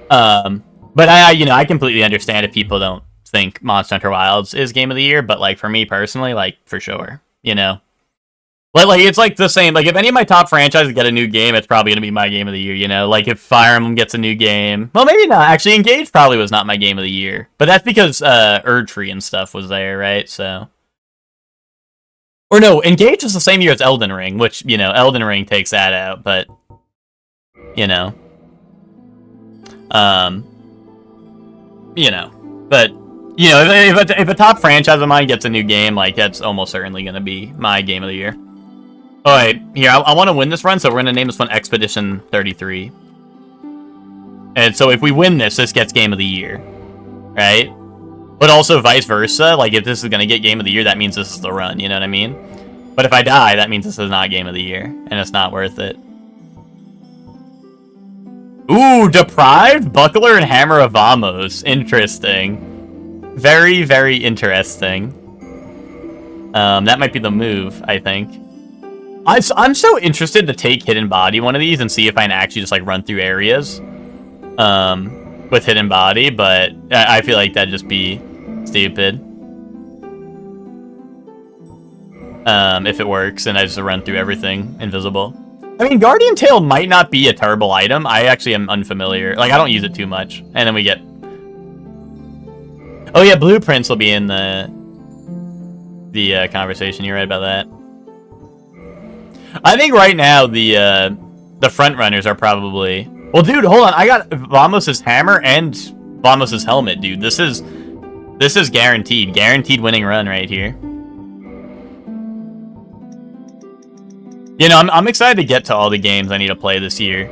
But I completely understand if people don't think Monster Hunter Wilds is game of the year, but like for me personally, like for sure, you know. Like it's like the same. Like if any of my top franchises get a new game, it's probably gonna be my game of the year. You know, like if Fire Emblem gets a new game, well, maybe not. Actually, Engage probably was not my game of the year, but that's because Erdtree and stuff was there, right? So, or no, Engage was the same year as Elden Ring, which you know, Elden Ring takes that out, but you know, but. You know, if a top franchise of mine gets a new game, like, that's almost certainly going to be my game of the year. Alright, here, I want to win this run, so we're going to name this one Expedition 33. And so if we win this, this gets game of the year. Right? But also vice versa, like, if this is going to get game of the year, that means this is the run, you know what I mean? But if I die, that means this is not game of the year, and it's not worth it. Ooh, Deprived, Buckler, and Hammer of Vamos. Interesting. Very, very interesting. That might be the move, I think. I'm so interested to take Hidden Body one of these and see if I can actually just, like, run through areas with Hidden Body, but I feel like that'd just be stupid. If it works and I just run through everything invisible. I mean, Guardian Tail might not be a terrible item. I actually am unfamiliar. Like, I don't use it too much. And then we get... Oh yeah, blueprints will be in the conversation. You're right about that. I think right now the front runners are probably... Well, dude, hold on. I got Vamos' hammer and Vamos' helmet, dude. This is guaranteed. Guaranteed winning run right here. You know, I'm excited to get to all the games I need to play this year.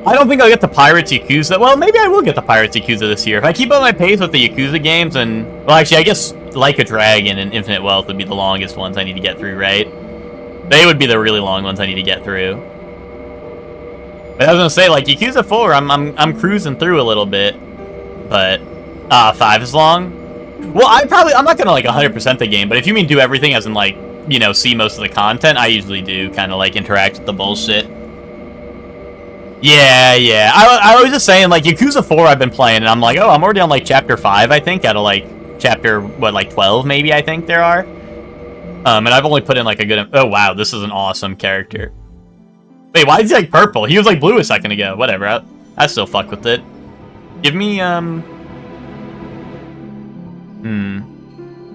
I don't think I'll get the Pirates Yakuza. Well, maybe I will get the Pirates Yakuza this year. If I keep up my pace with the Yakuza games and... Well, actually, I guess Like a Dragon and Infinite Wealth would be the longest ones I need to get through, right? They would be the really long ones I need to get through. But I was gonna say, like, Yakuza 4, I'm cruising through a little bit. But, 5 is long. Well, I'm not gonna, like, 100% the game, but if you mean do everything as in, like, you know, see most of the content, I usually do kind of, like, interact with the bullshit. Yeah. I was just saying, like, Yakuza 4 I've been playing, and I'm like, oh, I'm already on, like, Chapter 5, I think, out of, like, Chapter, what, like, 12, maybe, I think there are. And I've only put in, like, a good... Oh, wow, this is an awesome character. Wait, why is he, like, purple? He was, like, blue a second ago. Whatever, I still fuck with it. Give me,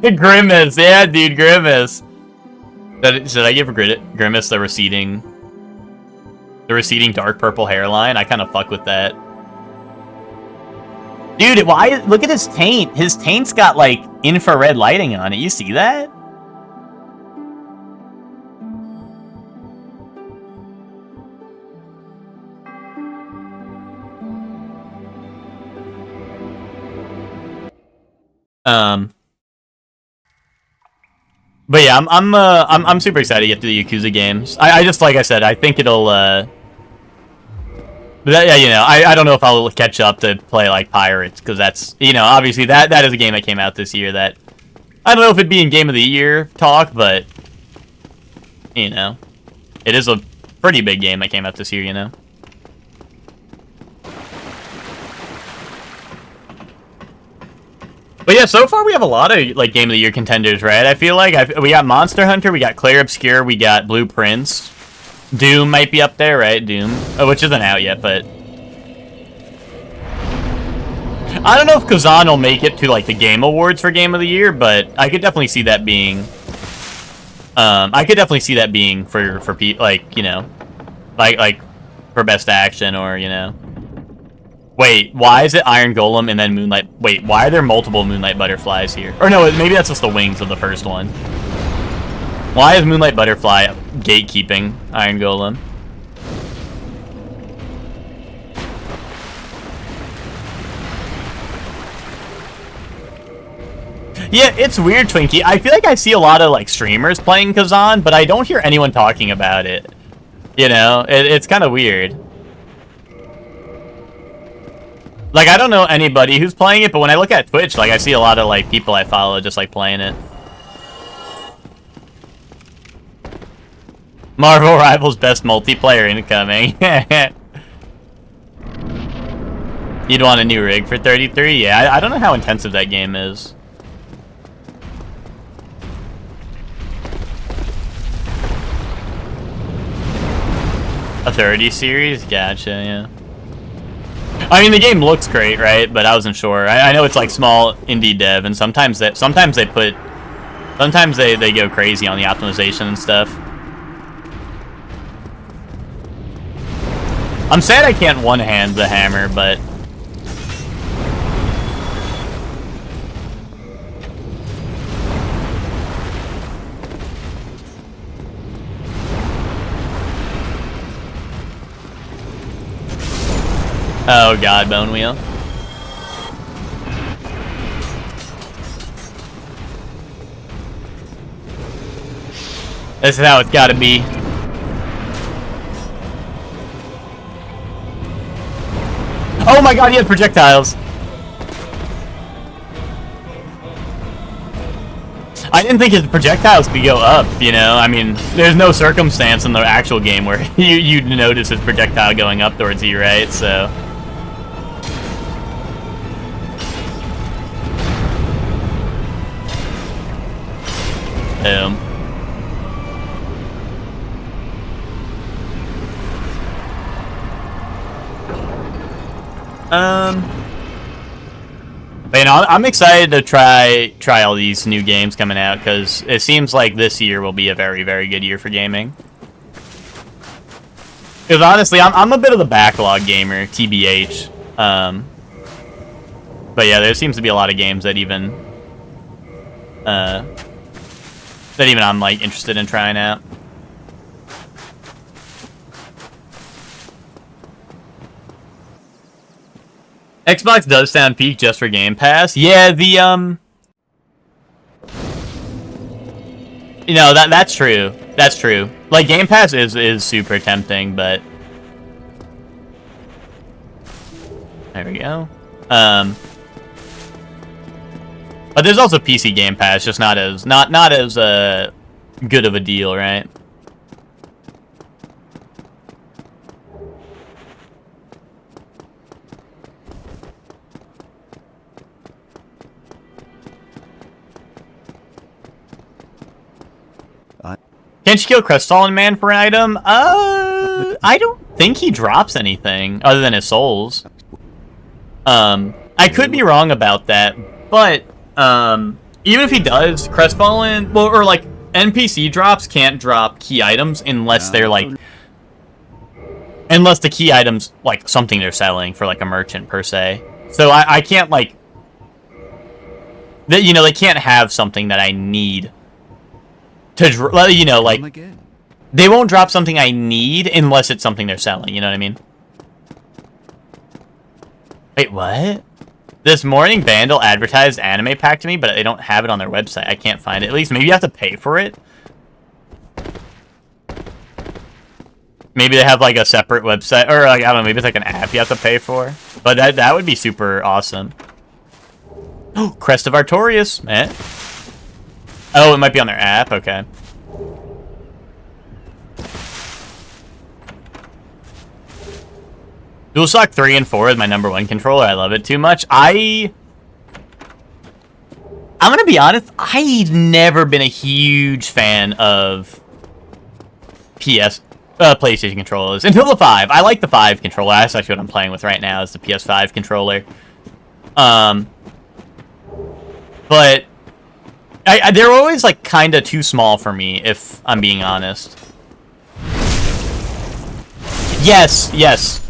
Grimace, yeah, dude, Grimace. Should I give Grimace the receding dark purple hairline? I kind of fuck with that. Dude, look at his taint. His taint's got, like, infrared lighting on it. You see that? But yeah, I'm super excited to get to the Yakuza games. I just, like I said, I think it'll, yeah, you know, I don't know if I'll catch up to play, like, Pirates, because that's, you know, obviously that is a game that came out this year that, I don't know if it'd be in Game of the Year talk, but, you know, it is a pretty big game that came out this year, you know. But yeah, so far we have a lot of, like, Game of the Year contenders, right? I feel like we got Monster Hunter, we got Clair Obscur, we got Blueprints. Doom might be up there, right? Doom. Oh, which isn't out yet, but... I don't know if Kazan will make it to, like, the Game Awards for Game of the Year, but I could definitely see that being... for people, like, you know... Like, for Best Action, or, you know... Wait, why is it Iron Golem and then Moonlight... Wait, why are there multiple Moonlight Butterflies here? Or no, maybe that's just the wings of the first one. Why is Moonlight Butterfly gatekeeping Iron Golem? Yeah, it's weird, Twinkie. I feel like I see a lot of, like, streamers playing Kazan, but I don't hear anyone talking about it. You know, it's kind of weird. Like, I don't know anybody who's playing it, but when I look at Twitch, like, I see a lot of, like, people I follow just, like, playing it. Marvel Rivals best multiplayer incoming. You'd want a new rig for 33? Yeah, I don't know how intensive that game is. A 30 series? Gotcha, yeah. I mean, the game looks great, right? But I wasn't sure. I know it's like small indie dev, and sometimes they go crazy on the optimization and stuff. I'm sad I can't one-hand the hammer, but... Oh god, bone wheel. This is how it's gotta be. Oh my god, he had projectiles! I didn't think his projectiles could go up, you know? I mean, there's no circumstance in the actual game where you'd notice his projectile going up towards you, right? So... Boom. But, you know, I'm excited to try all these new games coming out, because it seems like this year will be a very, very good year for gaming. Because honestly, I'm a bit of the backlog gamer, TBH. But yeah, there seems to be a lot of games that even I'm like interested in trying out. Xbox does sound peak just for Game Pass. Yeah, the you know, that's true. That's true. Like, Game Pass is super tempting, but there we go. But there's also PC Game Pass, just not as good of a deal, right? Can't you kill Crestfallen Man for an item? I don't think he drops anything other than his souls. I could be wrong about that, but even if he does, Crestfallen, well, or like NPC drops can't drop key items unless they're like, unless the key items like something they're selling for like a merchant per se. So I can't like, that, you know, they can't have something that I need to, you know, like, they won't drop something I need unless it's something they're selling, you know what I mean? Wait, what? This morning, Vandal advertised Anime Pack to me, but they don't have it on their website. I can't find it. At least maybe you have to pay for it. Maybe they have, like, a separate website, or, like, I don't know, maybe it's, like, an app you have to pay for. But that would be super awesome. Oh, Crest of Artorias, man. Oh, it might be on their app? Okay. DualShock 3 and 4 is my #1 controller. I love it too much. I'm gonna be honest, I've never been a huge fan of PlayStation controllers until the 5. I like the 5 controller. That's actually what I'm playing with right now, is the PS5 controller. But they're always like kind of too small for me, if I'm being honest. Yes.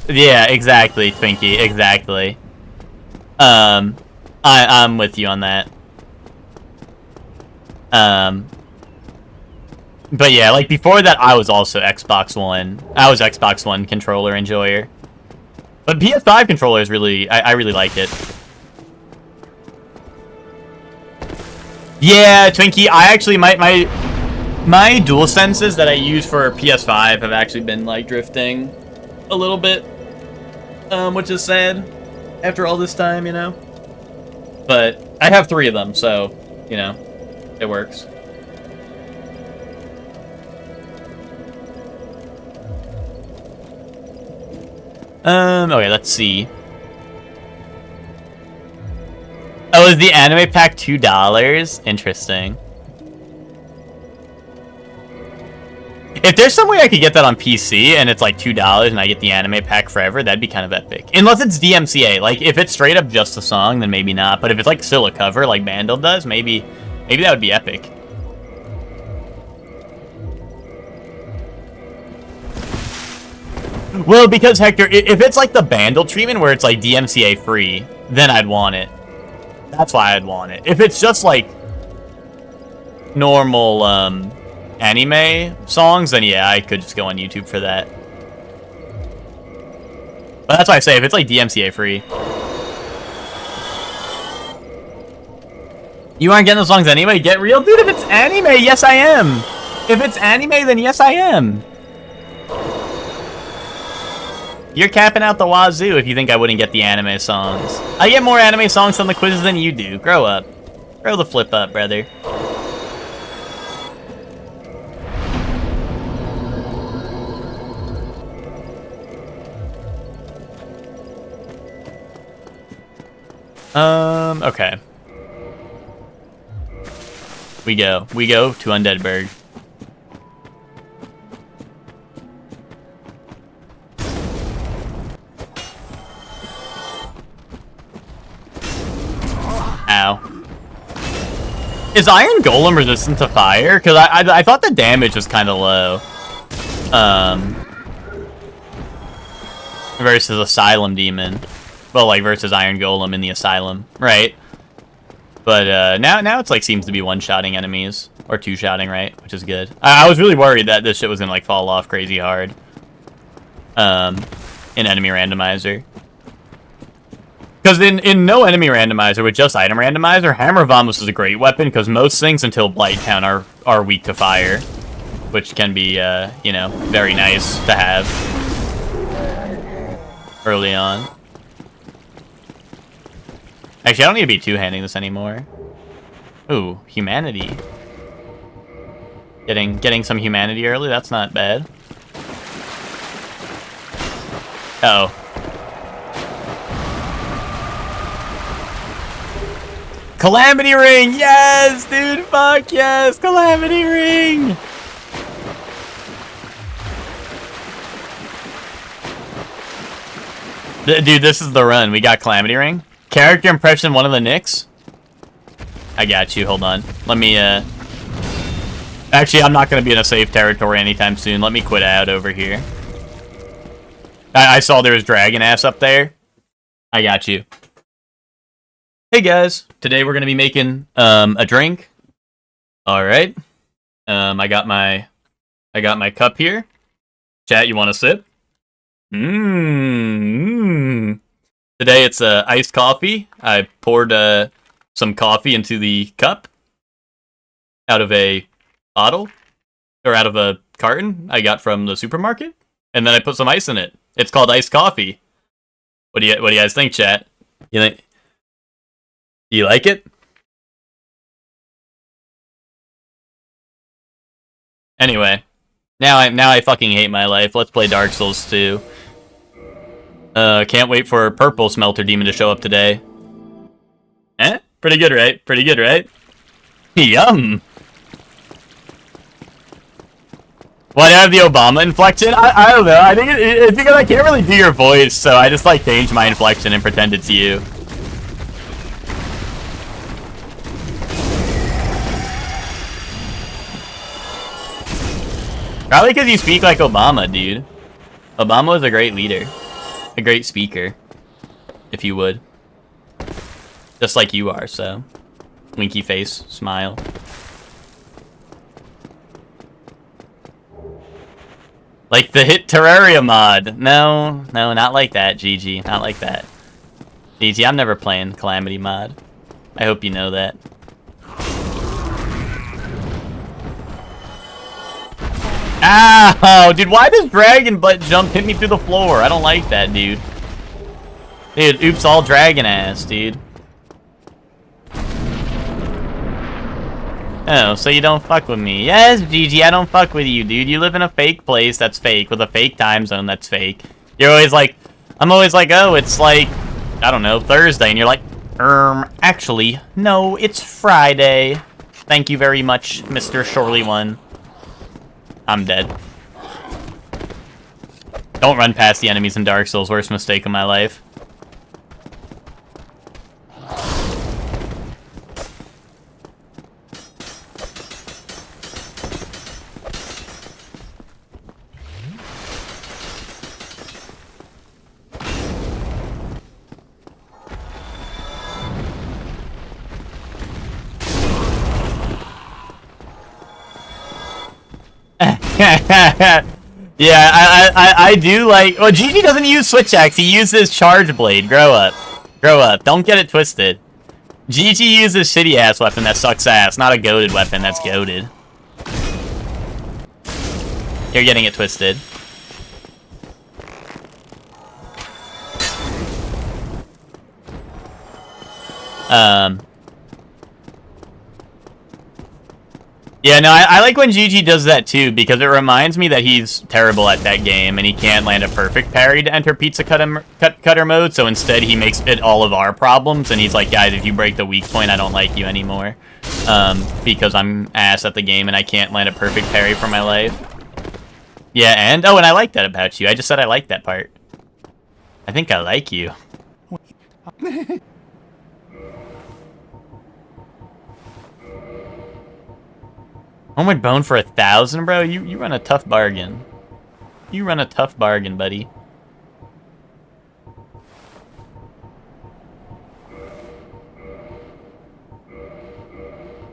Yeah, exactly, Twinkie, exactly. I'm with you on that. But yeah, like before that, I was also Xbox One. I was Xbox One controller enjoyer. But PS5 controller is really, I really like it. Yeah, Twinkie, I actually, my DualSenses that I use for PS5 have actually been like drifting a little bit, which is sad after all this time, you know? But I have 3 of them, so, you know, it works. Okay, let's see. Oh, is the anime pack $2? Interesting. If there's some way I could get that on PC and it's like $2 and I get the anime pack forever, that'd be kind of epic. Unless it's DMCA. Like, if it's straight up just a song, then maybe not. But if it's like still a cover, like Bandle does, maybe that would be epic. Well, because, Hector, if it's like the Bandle treatment where it's like DMCA free, then I'd want it. That's why I'd want it. If it's just like normal anime songs, then yeah, I could just go on YouTube for that. But that's why I say if it's like DMCA free. You aren't getting the songs anyway? Get real? Dude, if it's anime, yes I am. If it's anime, then yes I am. You're capping out the wazoo if you think I wouldn't get the anime songs. I get more anime songs on the quizzes than you do. Grow up. Grow the flip up, brother. Okay. We go to Undeadburg. Ow. Is Iron Golem resistant to fire? Because I thought the damage was kind of low. Versus Asylum Demon. Well, like, versus Iron Golem in the Asylum, right? But, now it's, like, seems to be one-shotting enemies. Or two-shotting, right? Which is good. I was really worried that this shit was gonna, like, fall off crazy hard. In Enemy Randomizer. Because in no Enemy Randomizer, with just Item Randomizer, Hammer Vamos is a great weapon, because most things until Blighttown are weak to fire. Which can be, you know, very nice to have. Early on. Actually, I don't need to be two-handing this anymore. Ooh, humanity. Getting some humanity early, that's not bad. Uh-oh. Calamity Ring! Yes, dude! Fuck yes! Calamity Ring! Dude, this is the run. We got Calamity Ring. Character impression, one of the Nicks. I got you. Hold on. Let me, Actually, I'm not going to be in a safe territory anytime soon. Let me quit out over here. I saw there was Dragon Ass up there. I got you. Hey, guys. Today we're going to be making, a drink. Alright. I got my cup here. Chat, you want a sip? Today it's iced coffee. I poured some coffee into the cup out of a bottle or out of a carton I got from the supermarket, and then I put some ice in it. It's called iced coffee. What do you guys think, chat? Do you like it? Anyway, now I fucking hate my life. Let's play Dark Souls 2. Can't wait for Purple Smelter Demon to show up today. Pretty good, right? Pretty good, right? Yum! Why do I have the Obama inflection? I don't know. I think it's because I can't really do your voice, so I just, like, change my inflection and pretend it's you. Probably because you speak like Obama, dude. Obama was a great leader. A great speaker, if you would. Just like you are, so. Winky face, smile. Like the hit Terraria mod. No, not like that, GG. Not like that. GG, I'm never playing Calamity mod. I hope you know that. Ow! Dude, why does Dragon Butt Jump hit me through the floor? I don't like that, dude. Dude, oops, all dragon ass, dude. Oh, so you don't fuck with me. Yes, GG, I don't fuck with you, dude. You live in a fake place that's fake, with a fake time zone that's fake. You're always like, I'm always like, oh, it's like, I don't know, Thursday, and you're like, Actually, no, it's Friday. Thank you very much, Mr. Shorely One. I'm dead. Don't run past the enemies in Dark Souls. Worst mistake of my life. Yeah, I do like... Well, Gigi doesn't use switch axe. He uses charge blade. Grow up. Grow up. Don't get it twisted. Gigi uses shitty ass weapon that sucks ass, not a goated weapon that's goated. You're getting it twisted. Yeah, no, I like when Gigi does that too, because it reminds me that he's terrible at that game, and he can't land a perfect parry to enter pizza cutter mode, so instead he makes it all of our problems, and he's like, guys, if you break the weak point, I don't like you anymore. Because I'm ass at the game, and I can't land a perfect parry for my life. Yeah, and I like that about you. I just said I like that part. I think I like you. Homeward Bone for 1,000, bro? You run a tough bargain. You run a tough bargain, buddy.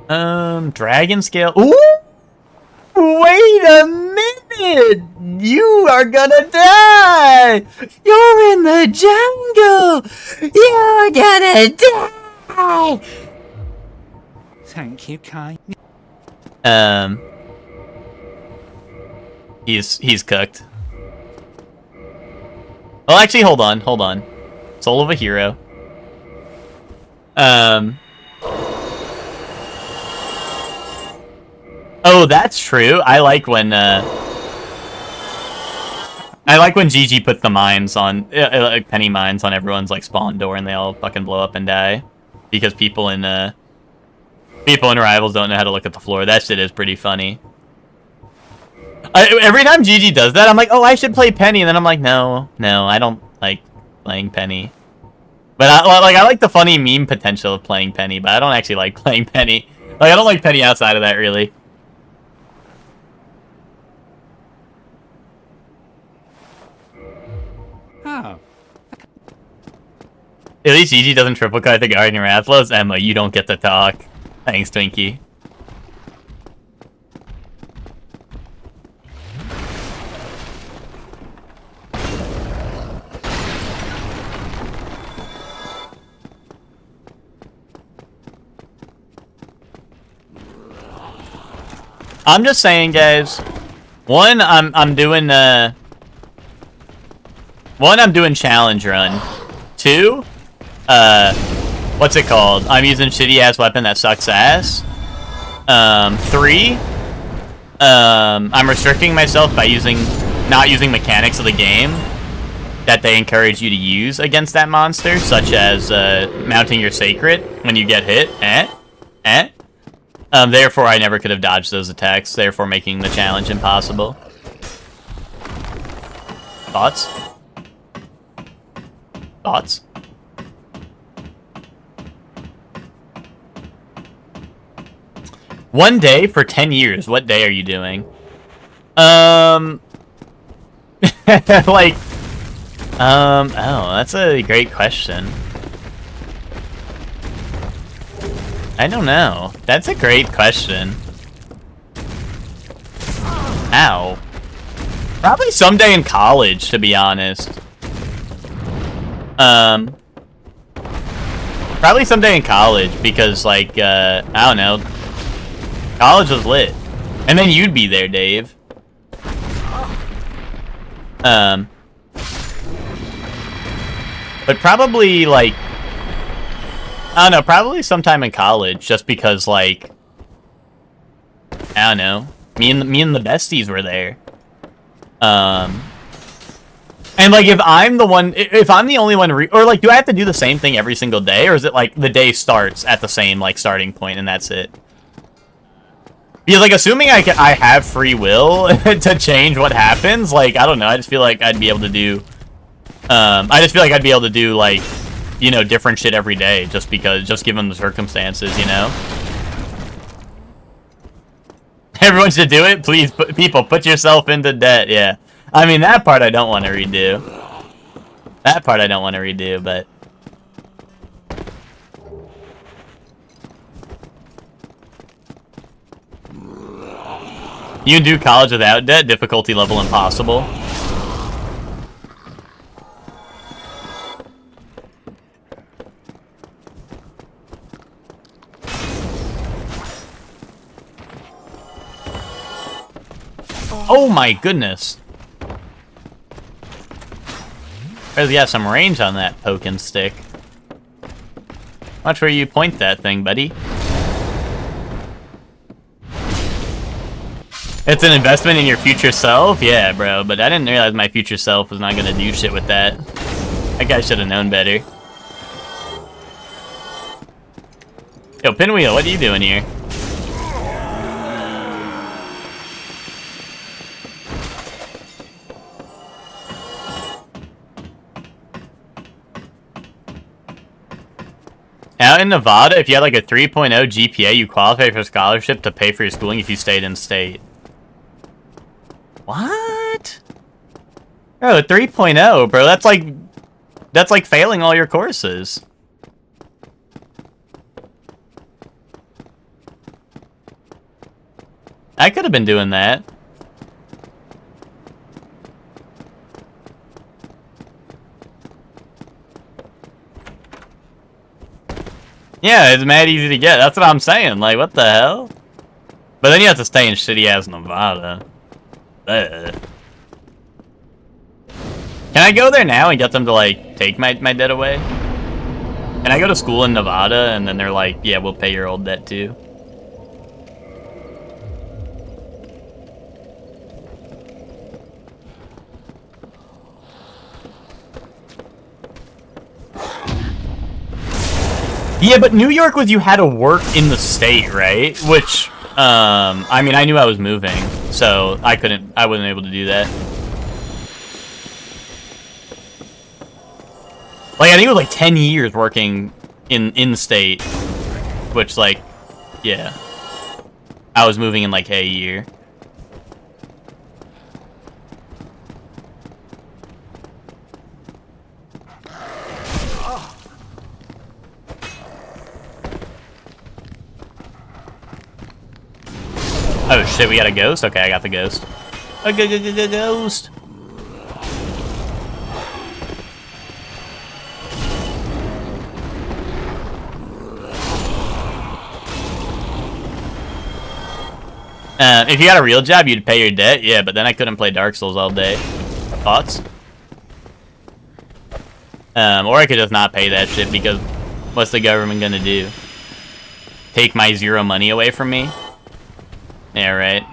Dragon Scale. Ooh! Wait a minute! You are gonna die! You're in the jungle! You're gonna die! Thank you, Kai. He's cooked. Well, actually, hold on. Soul of a Hero. Oh, that's true. I like when Gigi put the mines on, like penny mines on everyone's like spawn door, and they all fucking blow up and die because people in Rivals don't know how to look at the floor. That shit is pretty funny. Every time Gigi does that, I'm like, oh, I should play Penny, and then I'm like, no, I don't like playing Penny. But I like the funny meme potential of playing Penny, but I don't actually like playing Penny. Like, I don't like Penny outside of that, really. Oh. At least Gigi doesn't triple cut the Guardian Rathlos. Emma, you don't get to talk. Thanks, Twinkie. I'm just saying, guys. One, I'm doing challenge run. Two, what's it called? I'm using shitty ass weapon that sucks ass. Three, I'm restricting myself by not using mechanics of the game that they encourage you to use against that monster, such as mounting your sacred when you get hit. Therefore, I never could have dodged those attacks, therefore making the challenge impossible. Thoughts? Thoughts? One day for 10 years. What day are you doing? Oh, that's a great question. I don't know. That's a great question. Ow. Probably someday in college, to be honest. Probably someday in college, because, like, I don't know. College was lit. And then you'd be there, Dave. But probably, like, I don't know, probably sometime in college, just because, like, I don't know, me and the besties were there. And like, if I'm the one, if I'm the only one, or like, do I have to do the same thing every single day, or is it like the day starts at the same like starting point and that's it? Because like, assuming I have free will to change what happens, like, I don't know. I just feel like I'd be able to do, I just feel like I'd be able to do like, you know, different shit every day just given the circumstances, you know. Everyone should do it. Please, people, put yourself into debt. Yeah. I mean, that part I don't want to redo. That part I don't want to redo, but... You can do college without debt. Difficulty level impossible. Oh my goodness. Really got some range on that poking stick. Watch where you point that thing, buddy. It's an investment in your future self? Yeah, bro, but I didn't realize my future self was not gonna do shit with that. That guy should have known better. Yo, Pinwheel, what are you doing here? Out in Nevada, if you had like a 3.0 GPA, you qualify for a scholarship to pay for your schooling if you stayed in state. What? Bro, 3.0, bro, that's like failing all your courses. I could have been doing that. Yeah, it's mad easy to get. That's what I'm saying. Like, what the hell? But then you have to stay in shitty-ass Nevada. Can I go there now and get them to, like, take my debt away? Can I go to school in Nevada and then they're like, yeah, we'll pay your old debt too? Yeah, but New York was you had to work in the state, right? Which, I mean, I knew I was moving, so I wasn't able to do that. Like, I think it was like 10 years working in the state, which, like, yeah. I was moving in like a year. Oh shit, we got a ghost? Okay, I got the ghost. A ghost! If you got a real job, you'd pay your debt? Yeah, but then I couldn't play Dark Souls all day. Thoughts? Or I could just not pay that shit because what's the government gonna do? Take my 0 money away from me? Yeah, right.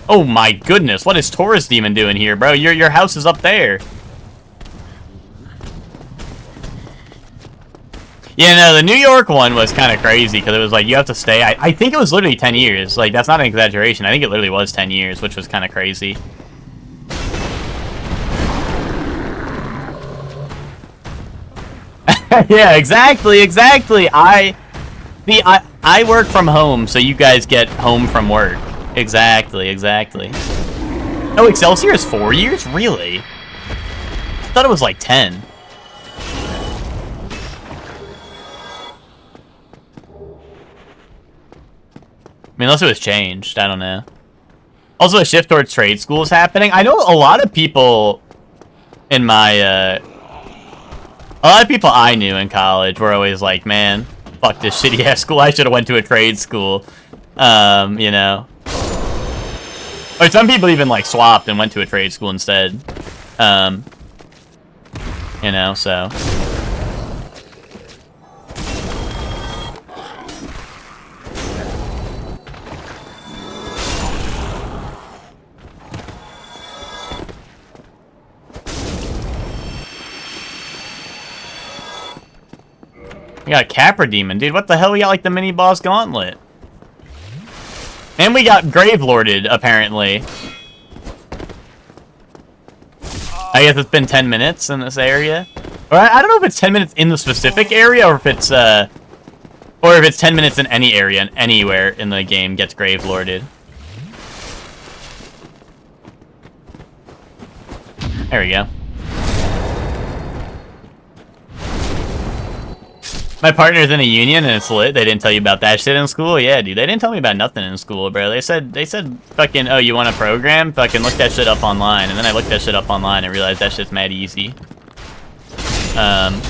Oh my goodness, what is Taurus Demon doing here, bro? Your house is up there. Yeah, no, the New York one was kind of crazy because it was like you have to stay. I think it was literally 10 years. Like, that's not an exaggeration. I think it literally was 10 years, which was kind of crazy. Yeah, exactly. I work from home, so you guys get home from work. Exactly. Oh, Excelsior is 4 years? Really? I thought it was like 10. I mean, unless it was changed. I don't know. Also, a shift towards trade school is happening. I know a lot of people in my, a lot of people I knew in college were always like, man, fuck this shitty-ass school. I should have went to a trade school. You know. Or some people even, like, swapped and went to a trade school instead. You know, so... We got a Capra Demon, dude. What the hell? We got like the mini boss gauntlet. And we got Grave Lorded, apparently. I guess it's been 10 minutes in this area. Or I don't know if it's 10 minutes in the specific area, or if it's 10 minutes in any area and anywhere in the game gets Grave Lorded. There we go. My partner's in a union and it's lit. They didn't tell you about that shit in school? Yeah, dude. They didn't tell me about nothing in school, bro. They said fucking, oh, you want a program? Fucking look that shit up online. And then I looked that shit up online and realized that shit's mad easy. And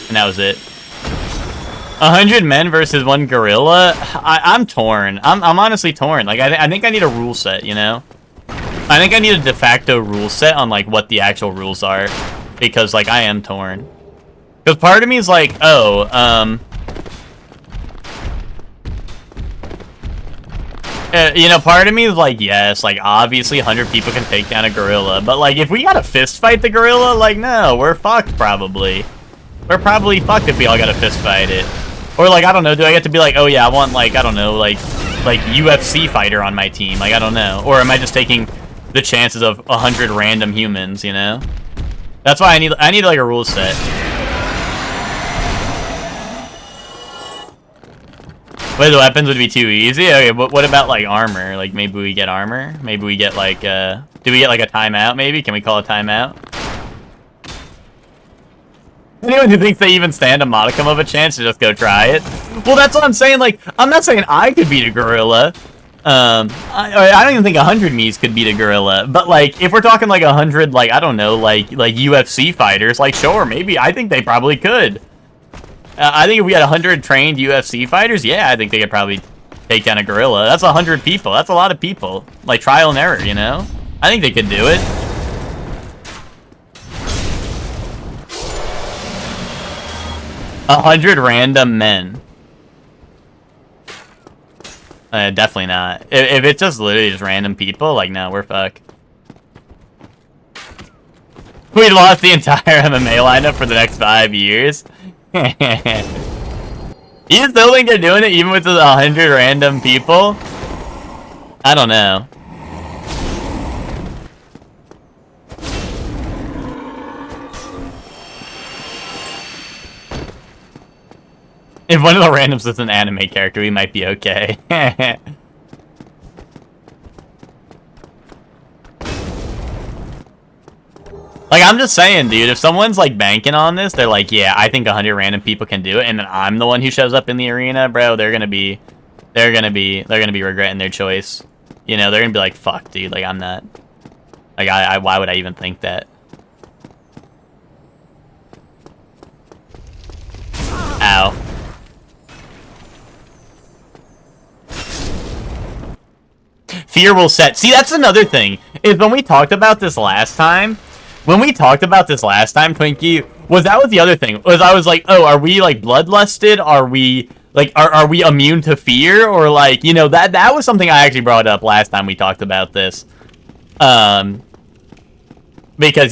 that was it. 100 men versus 1 gorilla? I'm torn. I'm honestly torn. Like, I think I need a rule set, you know? I think I need a de facto rule set on, like, what the actual rules are. Because, like, I am torn. Because part of me is like, oh, you know, part of me is like, yes, like, obviously 100 people can take down a gorilla. But, like, if we gotta fist fight the gorilla, like, no, we're fucked, probably. We're probably fucked if we all gotta fist fight it. Or, like, I don't know, do I get to be like, oh, yeah, I want, like, I don't know, like UFC fighter on my team? Like, I don't know. Or am I just taking the chances of 100 random humans, you know? That's why I need like, a rule set. Wait, the weapons would be too easy? Okay, but what about, like, armor? Like, maybe we get armor? Maybe we get, like, do we get, like, a timeout, maybe? Can we call a timeout? Anyone who thinks they even stand a modicum of a chance to just go try it? Well, that's what I'm saying. Like, I'm not saying I could beat a gorilla. I don't even think 100 me's could beat a gorilla. But, like, if we're talking, like, 100, like, I don't know, like UFC fighters, like, sure, maybe. I think they probably could. I think if we had 100 trained UFC fighters, yeah, I think they could probably take down a gorilla. That's 100 people. That's a lot of people. Like, trial and error, you know? I think they could do it. A 100 random men. Definitely not. If it's just literally just random people, like, no, we're fucked. We lost the entire MMA lineup for the next 5 years. You still think they're doing it even with the 100 random people? I don't know. If one of the randoms is an anime character, we might be okay. Like, I'm just saying, dude, if someone's, like, banking on this, they're like, yeah, I think 100 random people can do it, and then I'm the one who shows up in the arena, bro, they're gonna be regretting their choice. You know, they're gonna be like, fuck, dude, like, I'm not. Like, why would I even think that? Ow. Fear will set. See, that's another thing. Is when we talked about this last time, Twinkie, was the other thing. Was I was like, oh, are we, like, bloodlusted? Are we, like, are we immune to fear? Or, like, you know, that was something I actually brought up last time we talked about this. Because,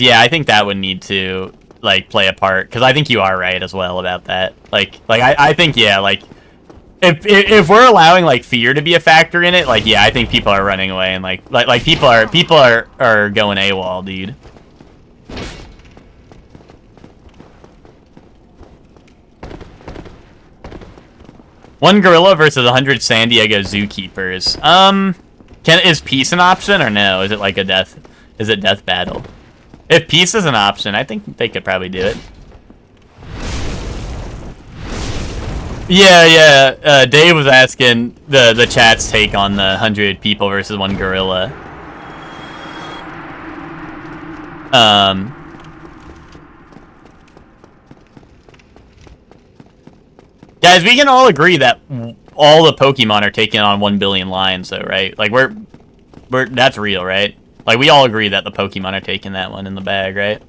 yeah, I think that would need to, like, play a part. Because I think you are right as well about that. Like I think, yeah, like, if we're allowing, like, fear to be a factor in it, like, yeah, I think people are running away and, like people are going AWOL, dude. One gorilla versus 100 San Diego zookeepers. Is peace an option or no? Is it like a death? Is it death battle? If peace is an option, I think they could probably do it. Yeah. Dave was asking the chat's take on the 100 people versus 1 gorilla. Guys, we can all agree that all the Pokemon are taking on 1 billion lions, though, right? Like, that's real, right? Like, we all agree that the Pokemon are taking that one in the bag, right?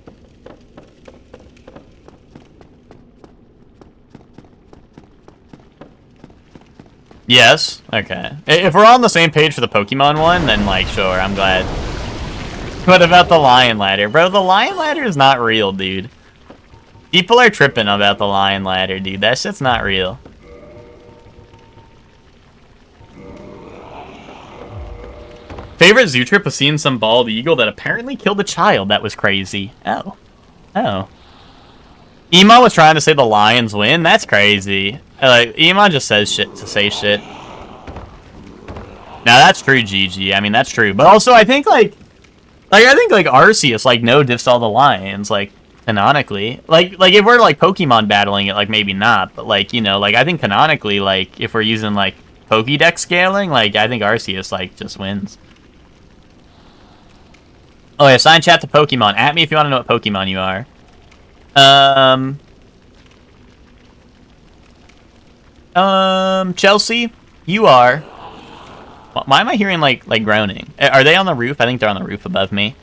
Yes? Okay. If we're on the same page for the Pokemon one, then, like, sure, I'm glad. What about the Lion Ladder? Bro, the Lion Ladder is not real, dude. People are tripping about the lion ladder, dude. That shit's not real. Favorite zoo trip was seeing some bald eagle that apparently killed a child. That was crazy. Oh. Oh. Emo was trying to say the Lions win? That's crazy. Like, Emo just says shit to say shit. Now, that's true, GG. I mean, that's true. But also, I think, like Arceus, like, no diffs all the Lions, like, canonically. Like, if we're, like, Pokemon battling it, like, maybe not. But, like, you know, like, I think canonically, like, if we're using, like, Pokédex scaling, like, I think Arceus, like, just wins. Oh, yeah, assign chat to Pokemon. At me if you want to know what Pokemon you are. Chelsea, you are... Why am I hearing, like groaning? Are they on the roof? I think they're on the roof above me.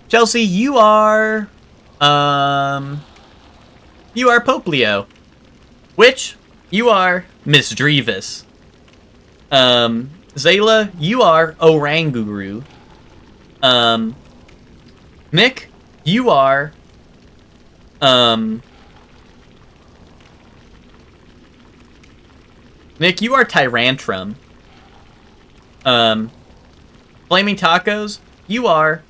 Chelsea, you are... You are Poplio. Which, you are Miss Drevis. Zayla, you are Oranguru. Nick, you are... Nick, you are Tyrantrum. Flaming Tacos, you are...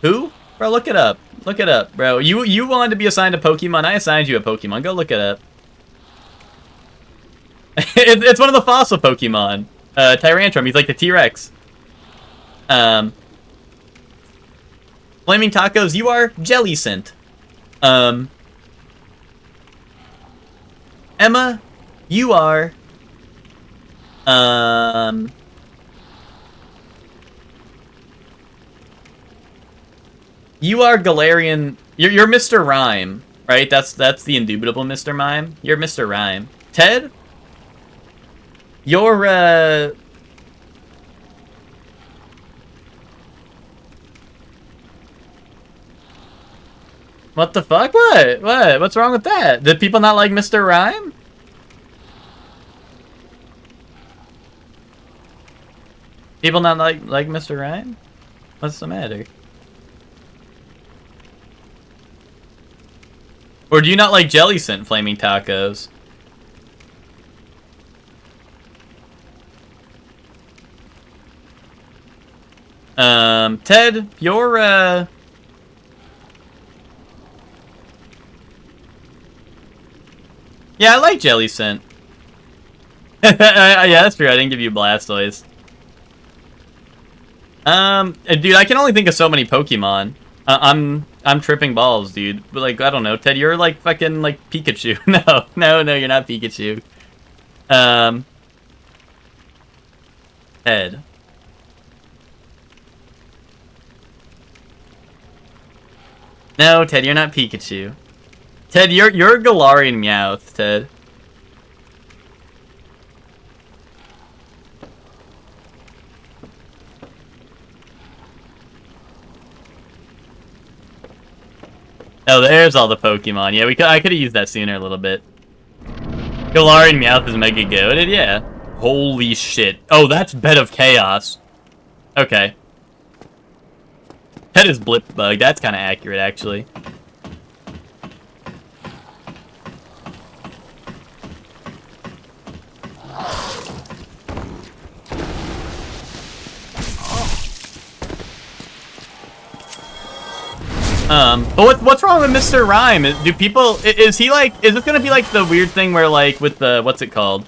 Who? Bro, look it up. Look it up, bro. You wanted to be assigned a Pokemon. I assigned you a Pokemon. Go look it up. It's one of the fossil Pokemon. Tyrantrum. He's like the T-Rex. Flaming Tacos, you are Jellicent. Emma, you are... You are Galarian... You're Mr. Rhyme, right? That's the indubitable Mr. Mime. You're Mr. Rhyme. Ted? You're, What the fuck? What? What's wrong with that? Did people not like Mr. Rhyme? People not like Mr. Rhyme? What's the matter? Or do you not like Jellicent Flaming Tacos? Ted, you're, Yeah, I like Jellicent. Yeah, that's true. I didn't give you Blastoise. Dude, I can only think of so many Pokemon. I'm tripping balls, dude. But, like, I don't know. Ted, you're, like, fucking, like, Pikachu. No, you're not Pikachu. Ted. No, Ted, you're not Pikachu. Ted, you're Galarian Meowth, Ted. Oh, there's all the Pokemon. Yeah, I could have used that sooner a little bit. Galarian Meowth is mega goated, yeah. Holy shit. Oh, that's Bed of Chaos. Okay. Ted is Blip Bug. That's kind of accurate, actually. But what's wrong with Mr. Rhyme? Do people... Is he like... Is this gonna be like the weird thing where, like, with the... What's it called?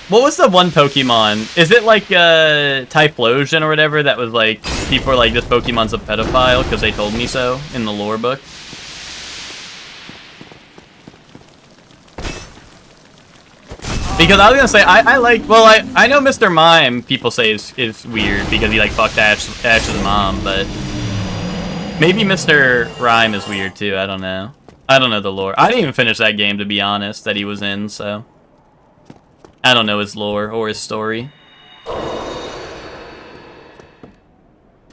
What was the one Pokemon? Is it like, Typhlosion or whatever that was like... People were like, this Pokemon's a pedophile because they told me so in the lore book? Because I was gonna say, I like... Well, I know Mr. Mime, people say, is weird because he, like, fucked Ash's mom, but... Maybe Mr. Rhyme is weird, too. I don't know. I don't know the lore. I didn't even finish that game, to be honest, that he was in, so... I don't know his lore or his story.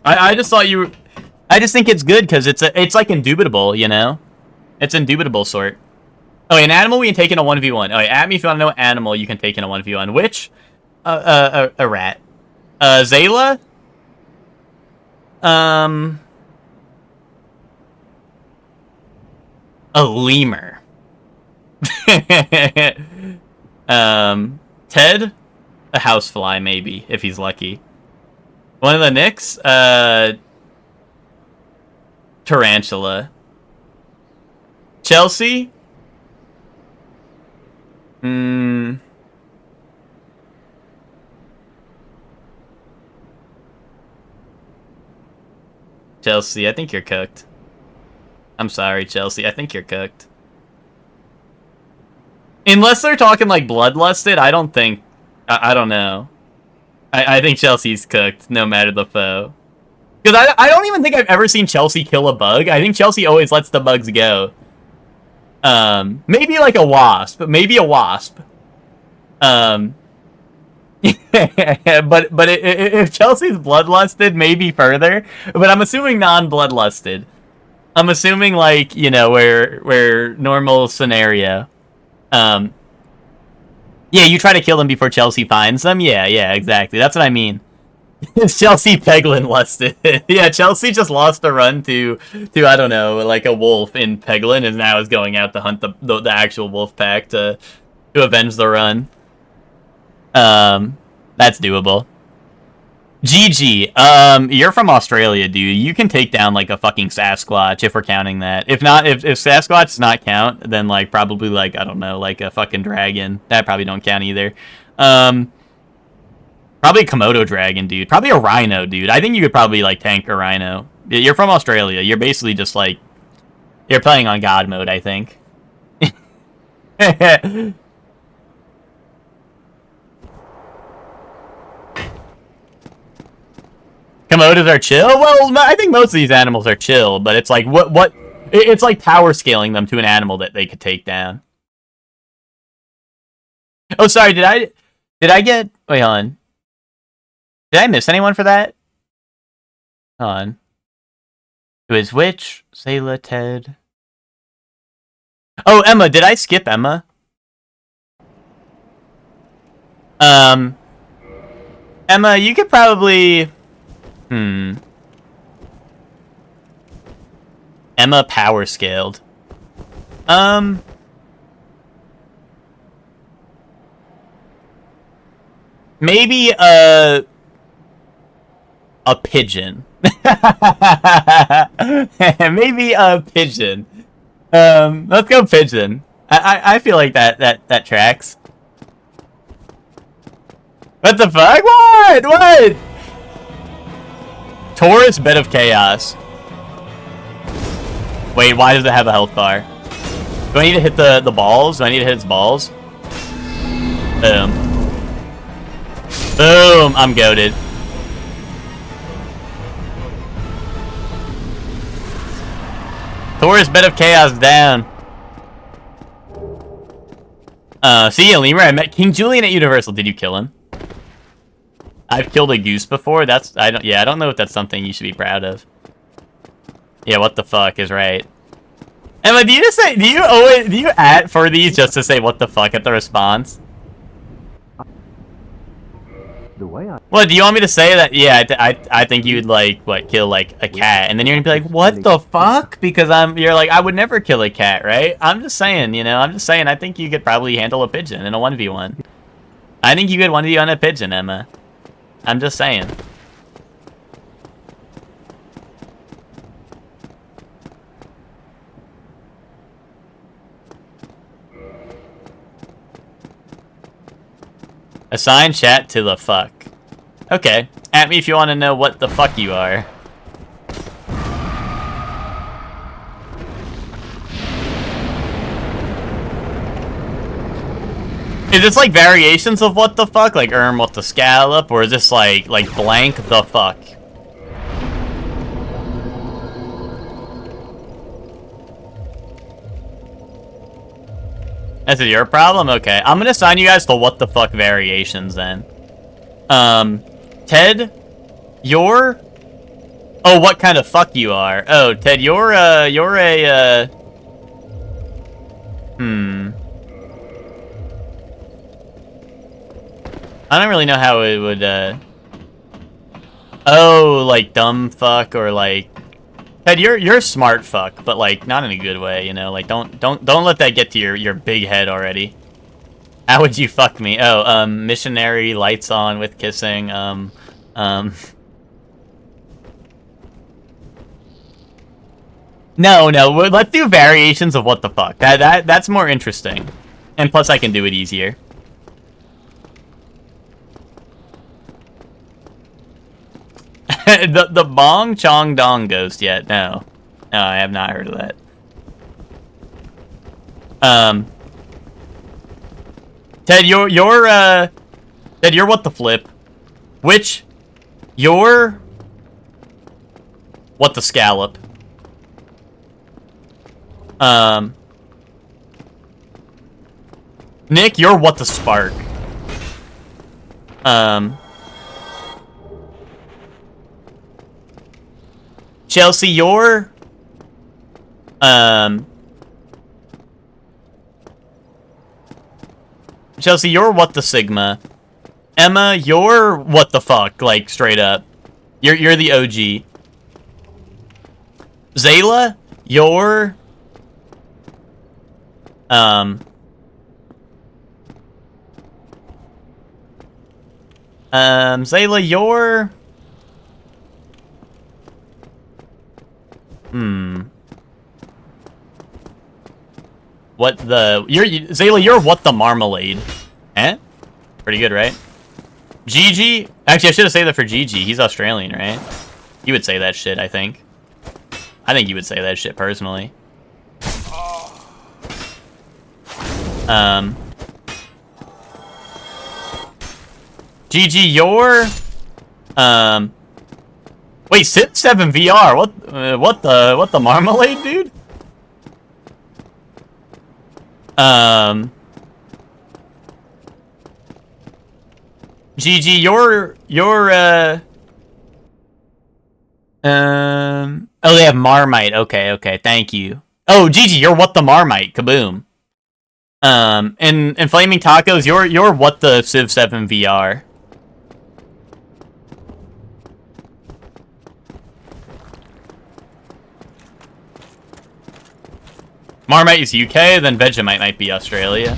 I just thought you... I just think it's good because it's like indubitable, you know? It's indubitable sort. Oh, an animal we can take in a 1v1. Oh, at me if you want to know animal you can take in a 1v1. Which? A rat. Zayla? A lemur. Ted, a housefly maybe if he's lucky. One of the Knicks, tarantula. Chelsea. Chelsea, I think you're cooked. I'm sorry, Chelsea. I think you're cooked. Unless they're talking like bloodlusted, I don't think... I don't know. I think Chelsea's cooked, no matter the foe. Because I don't even think I've ever seen Chelsea kill a bug. I think Chelsea always lets the bugs go. Maybe like a wasp. Maybe a wasp. But if Chelsea's bloodlusted, maybe further. But I'm assuming non-bloodlusted. I'm assuming like, you know, where normal scenario. Yeah, you try to kill them before Chelsea finds them. Yeah, exactly. That's what I mean. It's Chelsea Peglin lusted. Yeah, Chelsea just lost a run to I don't know, like a wolf in Peglin, and now is going out to hunt the actual wolf pack to avenge the run. That's doable. GG. You're from Australia, dude. You can take down like a fucking Sasquatch if we're counting that. If not, if Sasquatch does not count, then like probably like I don't know, like a fucking dragon. That probably don't count either. Probably a Komodo dragon, dude. Probably a rhino, dude. I think you could probably like tank a rhino. You're from Australia. You're basically just like you're playing on God mode, I think. Komodos are chill? Well, I think most of these animals are chill, but it's like, it's like power scaling them to an animal that they could take down. Oh, sorry, did I get, wait, hold on. Did I miss anyone for that? Hold on. It was Witch, Sayla, Ted. Oh, Emma, did I skip Emma? Emma, you could probably... Emma power scaled. Maybe a pigeon. Maybe a pigeon. Let's go pigeon. I feel like that tracks. What the fuck? What? Taurus, Bed of Chaos. Wait, why does it have a health bar? Do I need to hit the balls? Do I need to hit its balls? Boom. Boom! I'm goated. Taurus, Bed of Chaos down. See ya, Lemur. I met King Julian at Universal. Did you kill him? I've killed a goose before. I don't know if that's something you should be proud of. Yeah, what the fuck is right. Emma, do you at for these just to say what the fuck at the response? What, do you want me to say that? Yeah, I think you'd like, what, kill like a cat, and then you're gonna be like, what the fuck? Because you're like, I would never kill a cat, right? I'm just saying, you know, I think you could probably handle a pigeon in a 1v1. I think you could 1v1 a pigeon, Emma. I'm just saying. Assign chat to the fuck. Okay. At me if you want to know what the fuck you are. Is this like variations of what the fuck? Like what the scallop? Or is this like blank the fuck? That's your problem? Okay. I'm gonna assign you guys to what the fuck variations then. Ted, you're... Oh, what kind of fuck you are? Oh, Ted, you're a... I don't really know how it would, Oh, like dumb fuck or like Ted, you're a smart fuck, but like not in a good way, you know. Like don't let that get to your big head already. How would you fuck me? Oh, missionary lights on with kissing. No, let's do variations of what the fuck. That's more interesting, and plus I can do it easier. the Bong Chong Dong ghost yet? No, I have not heard of that. Ted, Ted, you're what the flip? Which, you're what the scallop? Nick, you're what the spark? Chelsea, you're Chelsea, you're what the sigma. Emma, you're what the fuck, like straight up. You're the OG. Zayla, you're Zayla, you're what the Zayla, you're what the marmalade. Eh? Pretty good, right? Gigi? Actually, I should have said that for Gigi. He's Australian, right? You would say that shit, I think. I think you would say that shit personally. Gigi, you're wait, Civ 7 VR. What the marmalade, dude? Gigi, you're oh, they have Marmite. Okay, thank you. Oh, Gigi, you're what the Marmite. Kaboom. And Flaming Tacos, you're what the Civ 7 VR. Marmite is UK, then Vegemite might be Australia.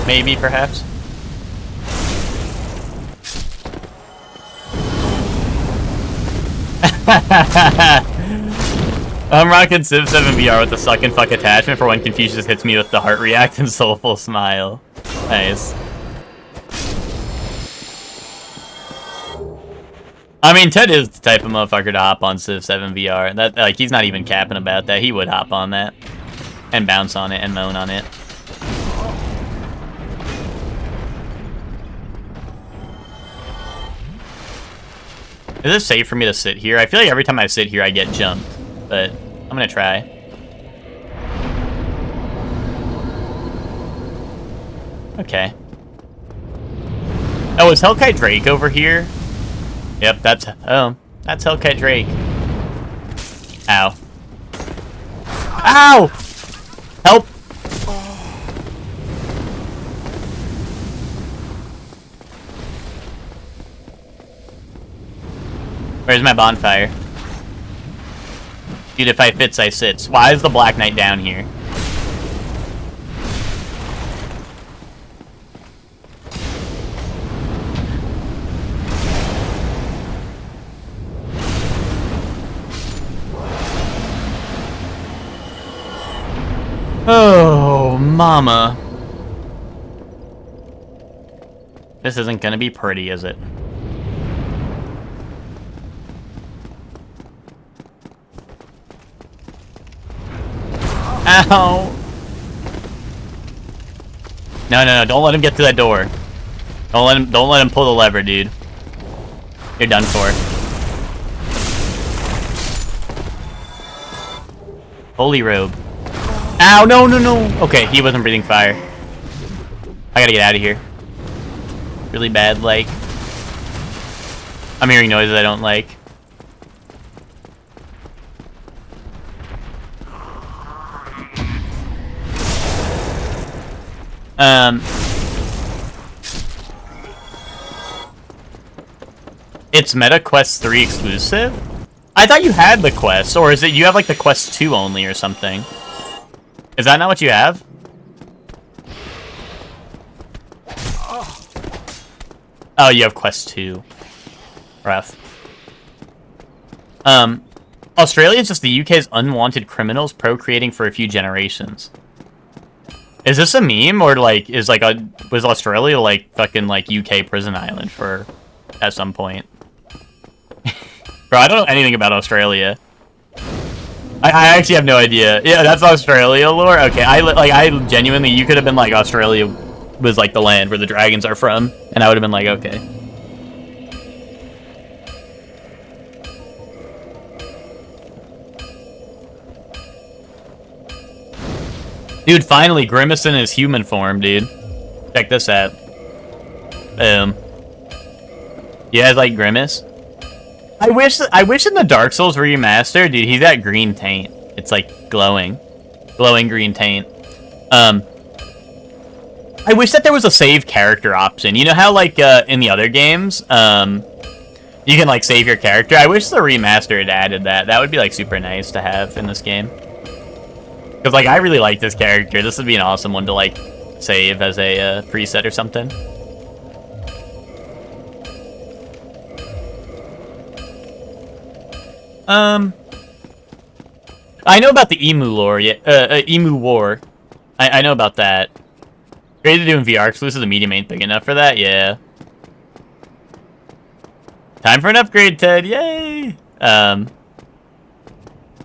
Maybe, perhaps. I'm rocking Civ 7 VR with the suck and fuck attachment for when Confucius hits me with the heart react and soulful smile. Nice. I mean, Ted is the type of motherfucker to hop on Civ 7 VR. That, like, he's not even capping about that. He would hop on that. And bounce on it and moan on it. Is it safe for me to sit here? I feel like every time I sit here I get jumped. But I'm gonna try. Okay. Oh, is Hellkite Drake over here? Yep, that's Hellcat Drake. Ow. Ow! Help! Where's my bonfire? Dude, if I fits, I sits. Why is the Black Knight down here? Oh, mama. This isn't gonna be pretty, is it? Ow! No, don't let him get to that door. Don't let him pull the lever, dude. You're done for. Holy robe. Ow, no. Okay, he wasn't breathing fire. I gotta get out of here. Really bad, like. I'm hearing noises I don't like. It's Meta Quest 3 exclusive? I thought you had the quest, or is it you have like the Quest 2 only or something? Is that not what you have? Oh, you have Quest 2. Rough. Australia is just the UK's unwanted criminals procreating for a few generations. Is this a meme, or like was Australia like fucking like UK prison island for at some point? Bro, I don't know anything about Australia. I actually have no idea. Yeah, that's Australia lore. Okay, I genuinely, you could have been like Australia was like the land where the dragons are from, and I would have been like, okay. Dude, finally, Grimace in his human form, dude. Check this out. You guys like Grimace? I wish in the Dark Souls remaster, dude, he's got green taint. It's like glowing green taint. I wish that there was a save character option. You know how like in the other games, you can like save your character. I wish the remaster had added that. That would be like super nice to have in this game. Because like I really like this character. This would be an awesome one to like save as a preset or something. I know about the Emu lore, Emu War. I know about that. Ready to do in VR exclusive, the medium ain't big enough for that, yeah. Time for an upgrade, Ted, yay!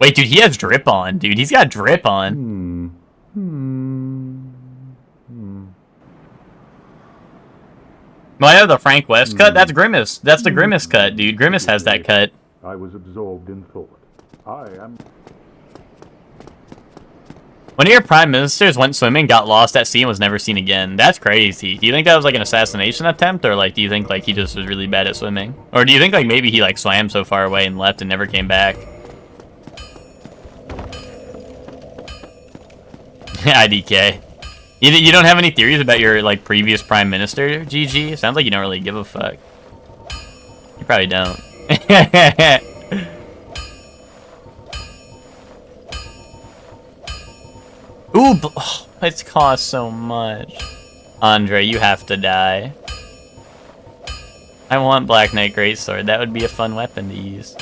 Wait, dude, he has drip on, dude. He's got drip on. Well, I have the Frank West cut. That's Grimace. That's the Grimace cut, dude. Grimace has that cut. I was absorbed in thought. I am... One of your prime ministers went swimming, got lost at sea, and was never seen again. That's crazy. Do you think that was like an assassination attempt, or like do you think like he just was really bad at swimming? Or do you think like maybe he like swam so far away and left and never came back? IDK. You don't have any theories about your like previous prime minister, GG? Sounds like you don't really give a fuck. You probably don't. Ooh, oh, it's cost so much. Andre, you have to die. I want Black Knight Greatsword. That would be a fun weapon to use.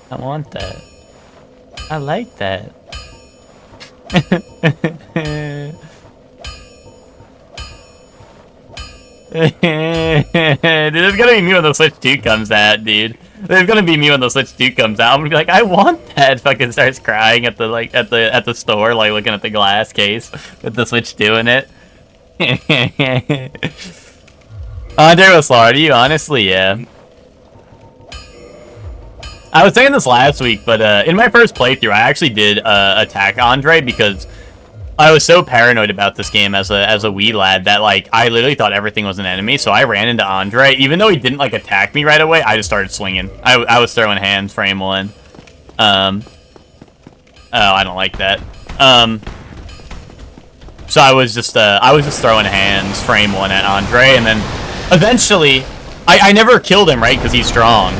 I want that. I like that. Dude, it's gonna be me when the Switch 2 comes out, dude. There's gonna be me when the Switch 2 comes out. I'm gonna be like, I want that. Fucking starts crying at the like at the store, like looking at the glass case with the Switch 2 in it. Andre was slaughtered you, honestly, yeah. I was saying this last week, but in my first playthrough, I actually did attack Andre because I was so paranoid about this game as a wee lad that like I literally thought everything was an enemy. So I ran into Andre, even though he didn't like attack me right away. I just started swinging. I was throwing hands frame one. Oh, I don't like that. So I was just throwing hands frame one at Andre, and then eventually I never killed him, right, because he's strong.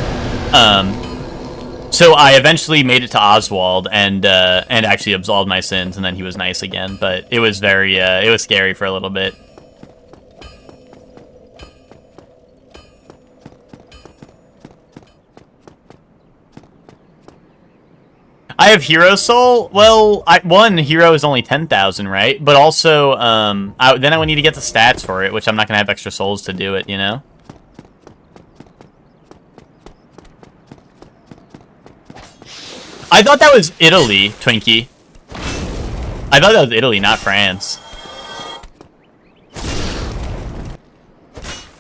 So I eventually made it to Oswald and actually absolved my sins, and then he was nice again. But it was very it was scary for a little bit. I have Hero Soul. Well, one hero is only 10,000, right? But also, then I would need to get the stats for it, which I'm not gonna have extra souls to do it, you know. I thought that was Italy, Twinkie. I thought that was Italy, not France.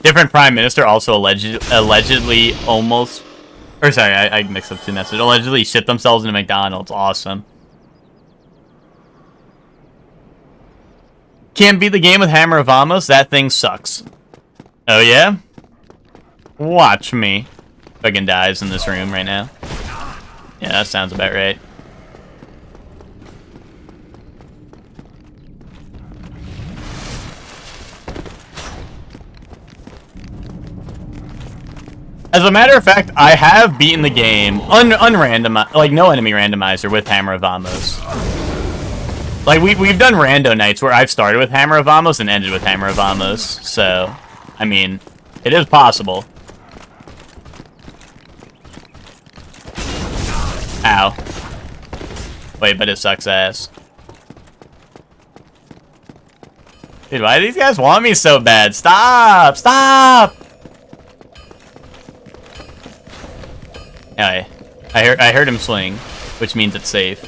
Different prime minister, also allegedly almost... Or sorry, I mixed up two messages. Allegedly shit themselves into McDonald's. Awesome. Can't beat the game with Hammer of Amos. That thing sucks. Oh, yeah? Watch me. Fucking dies in this room right now. Yeah, that sounds about right. As a matter of fact, I have beaten the game unrandomized, like no enemy randomizer with Hammer of Vamos. Like we've done rando nights where I've started with Hammer of Vamos and ended with Hammer of Vamos. So, I mean, it is possible. Ow. Wait, but it sucks ass. Dude, why do these guys want me so bad? Stop! Stop! Anyway, I heard him swing, which means it's safe.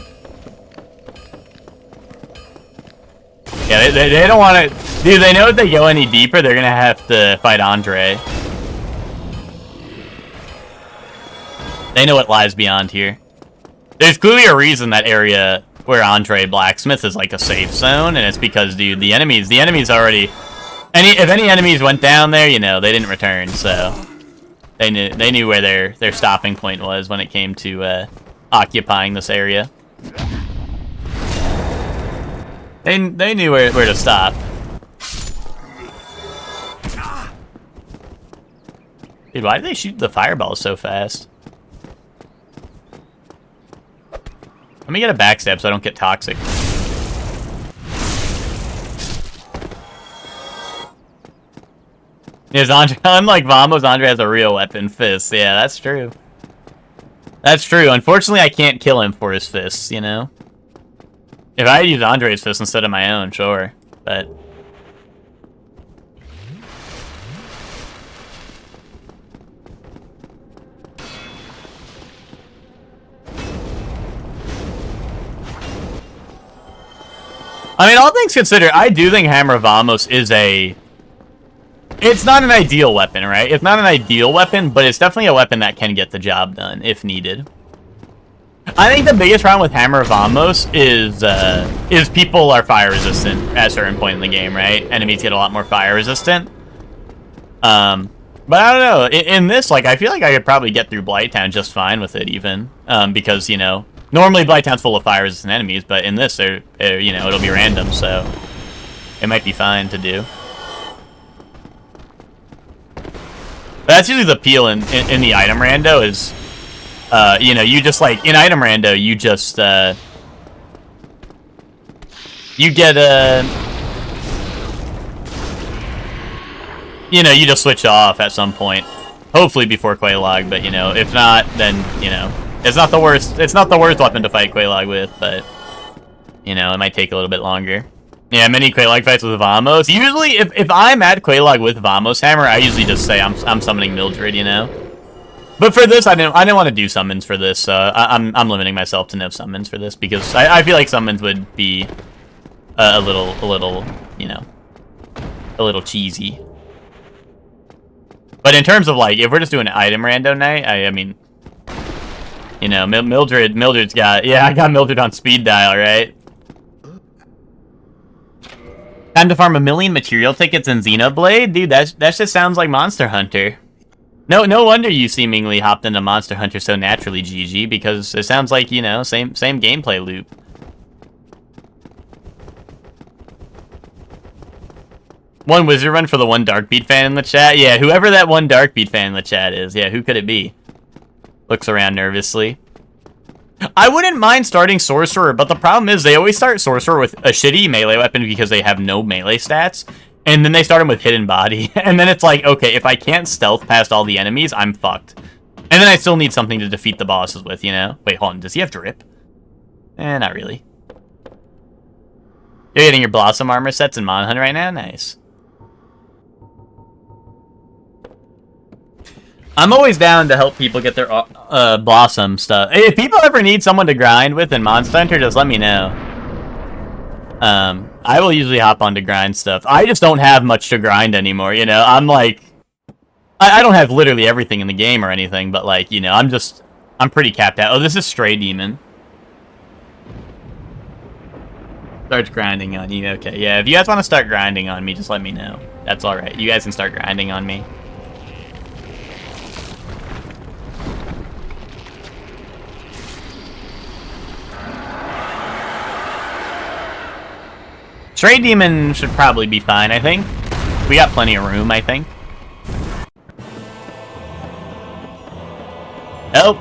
Yeah, they don't want to... Dude, they know if they go any deeper, they're gonna have to fight Andre. They know what lies beyond here. There's clearly a reason that area where Andre Blacksmith is like a safe zone, and it's because, dude, the enemies already... If any enemies went down there, you know, they didn't return, so... They knew where their stopping point was when it came to occupying this area. They knew where to stop. Dude, why do they shoot the fireballs so fast? Let me get a backstab so I don't get toxic. Yes, Andre, unlike Vamos, Andre has a real weapon, fists. Yeah, that's true. That's true. Unfortunately, I can't kill him for his fists, you know? If I had used Andre's fist instead of my own, sure. But... I mean, all things considered, I do think Hammer of Vamos is a... It's not an ideal weapon, right? It's not an ideal weapon, but it's definitely a weapon that can get the job done, if needed. I think the biggest problem with Hammer of Vamos is people are fire resistant at a certain point in the game, right? Enemies get a lot more fire resistant. But I don't know. In this, like, I feel like I could probably get through Blighttown just fine with it, even. Because, you know, normally Blighttown's full of fire resistant enemies, but in this, you know, it'll be random, so it might be fine to do. But that's usually the appeal in the item rando is, you know, you just like in item rando, you just you get you know, you just switch off at some point, hopefully before Quelaag. But you know, if not, then you know, it's not the worst. It's not the worst weapon to fight Quelaag with, but you know, it might take a little bit longer. Yeah, many Quelaag fights with Vamos. Usually, if I'm at Quelaag with Vamos Hammer, I usually just say I'm summoning Mildred, you know. But for this, I didn't want to do summons for this, so I'm limiting myself to no summons for this because I feel like summons would be a little, you know, a little cheesy. But in terms of like, if we're just doing an item rando night, I mean, you know, Mildred's got, yeah, I got Mildred on speed dial, right? Time to farm 1 million material tickets in Xenoblade? Dude, that just sounds like Monster Hunter. No wonder you seemingly hopped into Monster Hunter so naturally, GG, because it sounds like, you know, same gameplay loop. One wizard run for the one Darkbeat fan in the chat? Yeah, whoever that one Darkbeat fan in the chat is. Yeah, who could it be? Looks around nervously. I wouldn't mind starting Sorcerer, but the problem is they always start Sorcerer with a shitty melee weapon because they have no melee stats, and then they start him with Hidden Body, and then it's like, okay, if I can't stealth past all the enemies, I'm fucked. And then I still need something to defeat the bosses with, you know? Wait, hold on, does he have Drip? Not really. You're getting your Blossom armor sets in Mon Hunt right now? Nice. I'm always down to help people get their Blossom stuff. If people ever need someone to grind with in Monster Hunter, just let me know. I will usually hop on to grind stuff. I just don't have much to grind anymore, you know? I'm like... I don't have literally everything in the game or anything, but like, you know, I'm pretty capped out. Oh, this is Stray Demon. Starts grinding on you, okay. Yeah, if you guys want to start grinding on me, just let me know. That's alright. You guys can start grinding on me. Stray Demon should probably be fine, I think. We got plenty of room, I think. Help!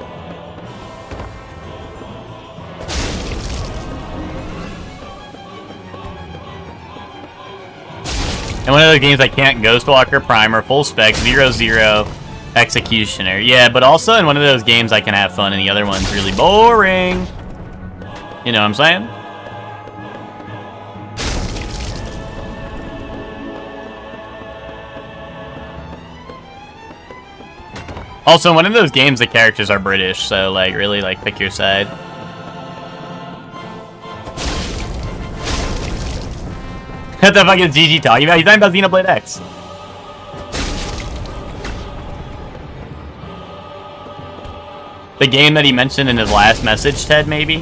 And one of the games I can't Ghostwalker, Primer, Full Spec, 0-0, Executioner. Yeah, but also in one of those games I can have fun and the other one's really boring. You know what I'm saying? Also, in one of those games the characters are British, so like really like pick your side. What the fuck is GG talking about? He's talking about Xenoblade X. The game that he mentioned in his last message, Ted, maybe?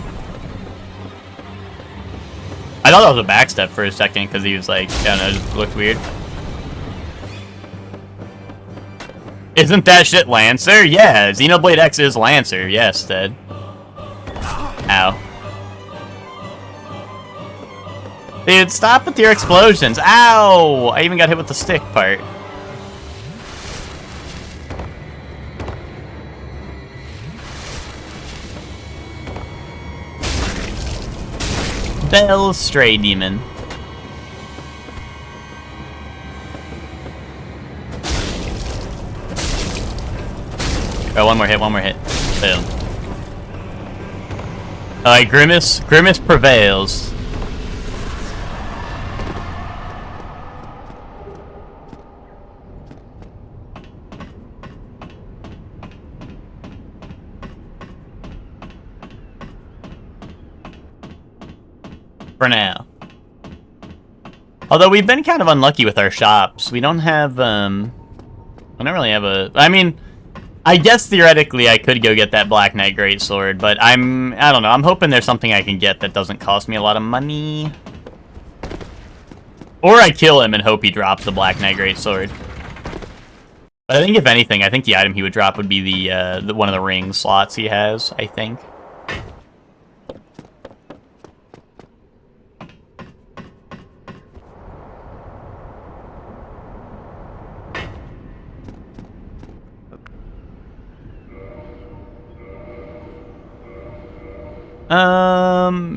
I thought that was a backstep for a second, because he was like, I don't know, just looked weird. Isn't that shit Lancer? Yeah, Xenoblade X is Lancer. Yes, Ted. Ow. Dude, stop with your explosions. Ow! I even got hit with the stick part. Bell Stray Demon. Oh, one more hit, Boom. Alright, Grimace prevails. For now. Although we've been kind of unlucky with our shops. We don't have, I don't really have a... I mean, I guess theoretically I could go get that Black Knight Greatsword, but I don't know. I'm hoping there's something I can get that doesn't cost me a lot of money. Or I kill him and hope he drops the Black Knight Greatsword. But I think if anything, I think the item he would drop would be the one of the ring slots he has, I think.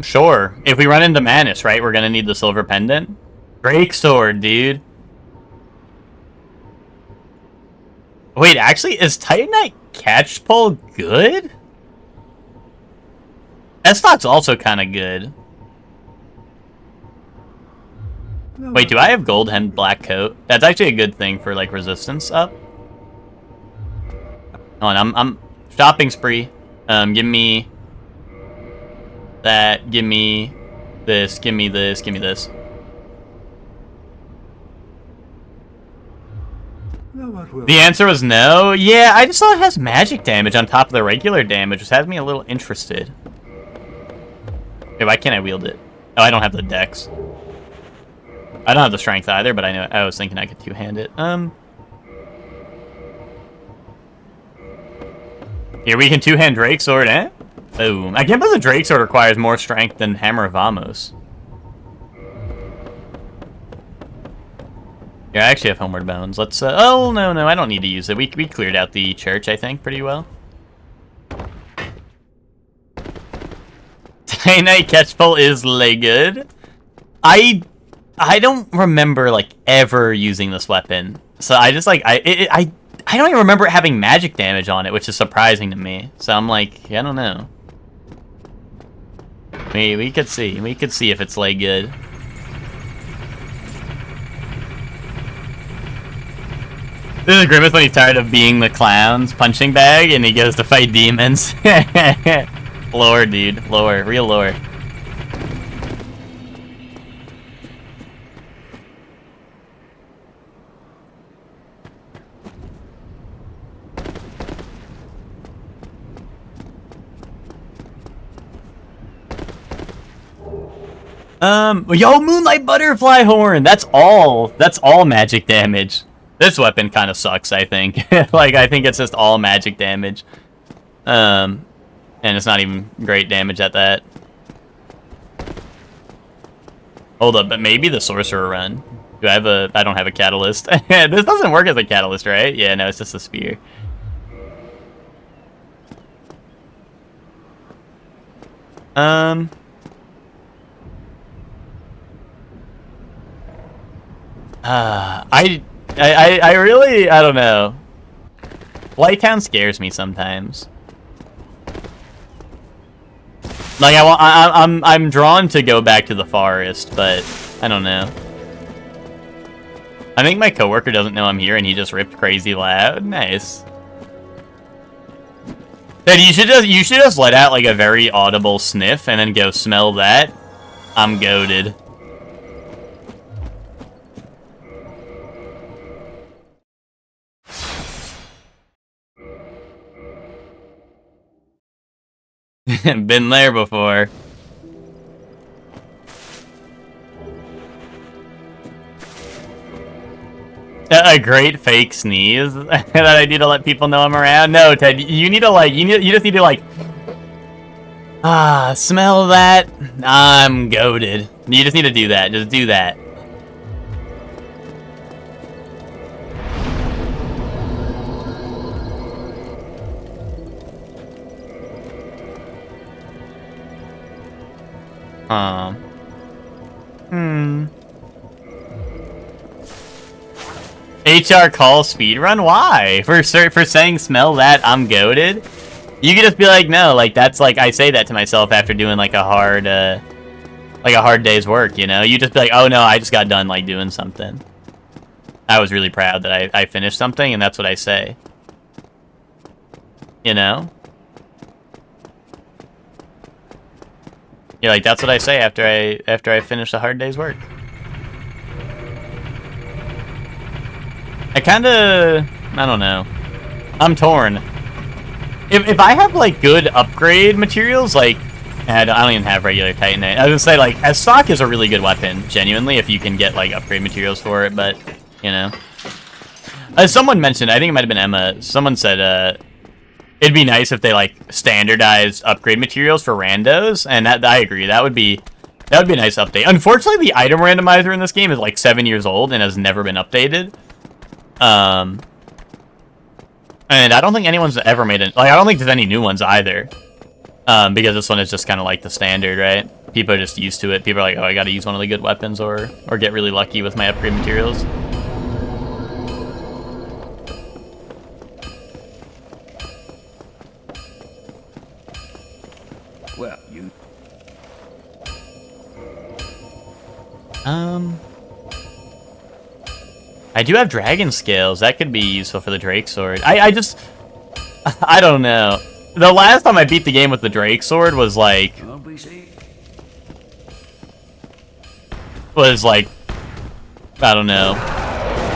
Sure. If we run into Manus, right, we're gonna need the silver pendant. Drake sword, dude. Wait, actually, is Titanite Catchpole good? Estoc's also kind of good. Wait, do I have gold hemmed black coat? That's actually a good thing for like resistance up. Hold on, I'm shopping spree. Give me that, give me this, give me this, give me this. The answer was no? Yeah, I just saw it has magic damage on top of the regular damage, which has me a little interested. Okay, why can't I wield it? Oh, I don't have the dex. I don't have the strength either, but I was thinking I could two-hand it. Here we can two-hand Drake Sword, eh? Boom. I can't believe the Drake Sword requires more strength than Hammer of Vamos. Yeah, I actually have Homeward Bones. Let's, oh, no, I don't need to use it. We cleared out the church, I think, pretty well. Titanite Catchpole is good. I don't remember, like, ever using this weapon. So I just, like, I don't even remember it having magic damage on it, which is surprising to me. So I'm like, I don't know. We could see. We could see if it's, like, good. This is Grimace when he's tired of being the clown's punching bag and he goes to fight demons. Lore, dude. Lore. Real lore. Yo, Moonlight Butterfly Horn! That's all magic damage. This weapon kind of sucks, I think. Like, I think it's just all magic damage. And it's not even great damage at that. Hold up, but maybe the Sorcerer run. I don't have a catalyst. This doesn't work as a catalyst, right? Yeah, no, it's just a spear. I really, I don't know. Blighttown scares me sometimes. Like I'm drawn to go back to the forest, but I don't know. I think my coworker doesn't know I'm here, and he just ripped crazy loud. Nice. Dude, you should just let out like a very audible sniff, and then go smell that. I'm goated. Been there before. A great fake sneeze that I need to let people know I'm around. No, Ted, you need to like, you just need to like, smell that. I'm goated. You just need to do that. Just do that. HR call speedrun? Why? For saying smell that, I'm goated? You could just be like, no, like that's like I say that to myself after doing like a hard day's work, you know? You just be like, oh no, I just got done like doing something. I was really proud that I finished something, and that's what I say. You know? You're like, that's what I say after I finish a hard day's work. I don't know. I'm torn. If I have, like, good upgrade materials, like, I don't even have regular Titanite. I was gonna say, like, stock is a really good weapon, genuinely, if you can get, like, upgrade materials for it, but, you know. As someone mentioned, I think it might have been Emma, someone said, it'd be nice if they, like, standardized upgrade materials for randos, and I agree, that would be a nice update. Unfortunately, the item randomizer in this game is, like, 7 years old and has never been updated. And I don't think anyone's ever made it. Like, I don't think there's any new ones either. Because this one is just kind of like the standard, right? People are just used to it. People are like, oh, I gotta use one of the good weapons or get really lucky with my upgrade materials. Well, you... I do have dragon scales. That could be useful for the Drake sword. I don't know. The last time I beat the game with the Drake sword was like, I don't know,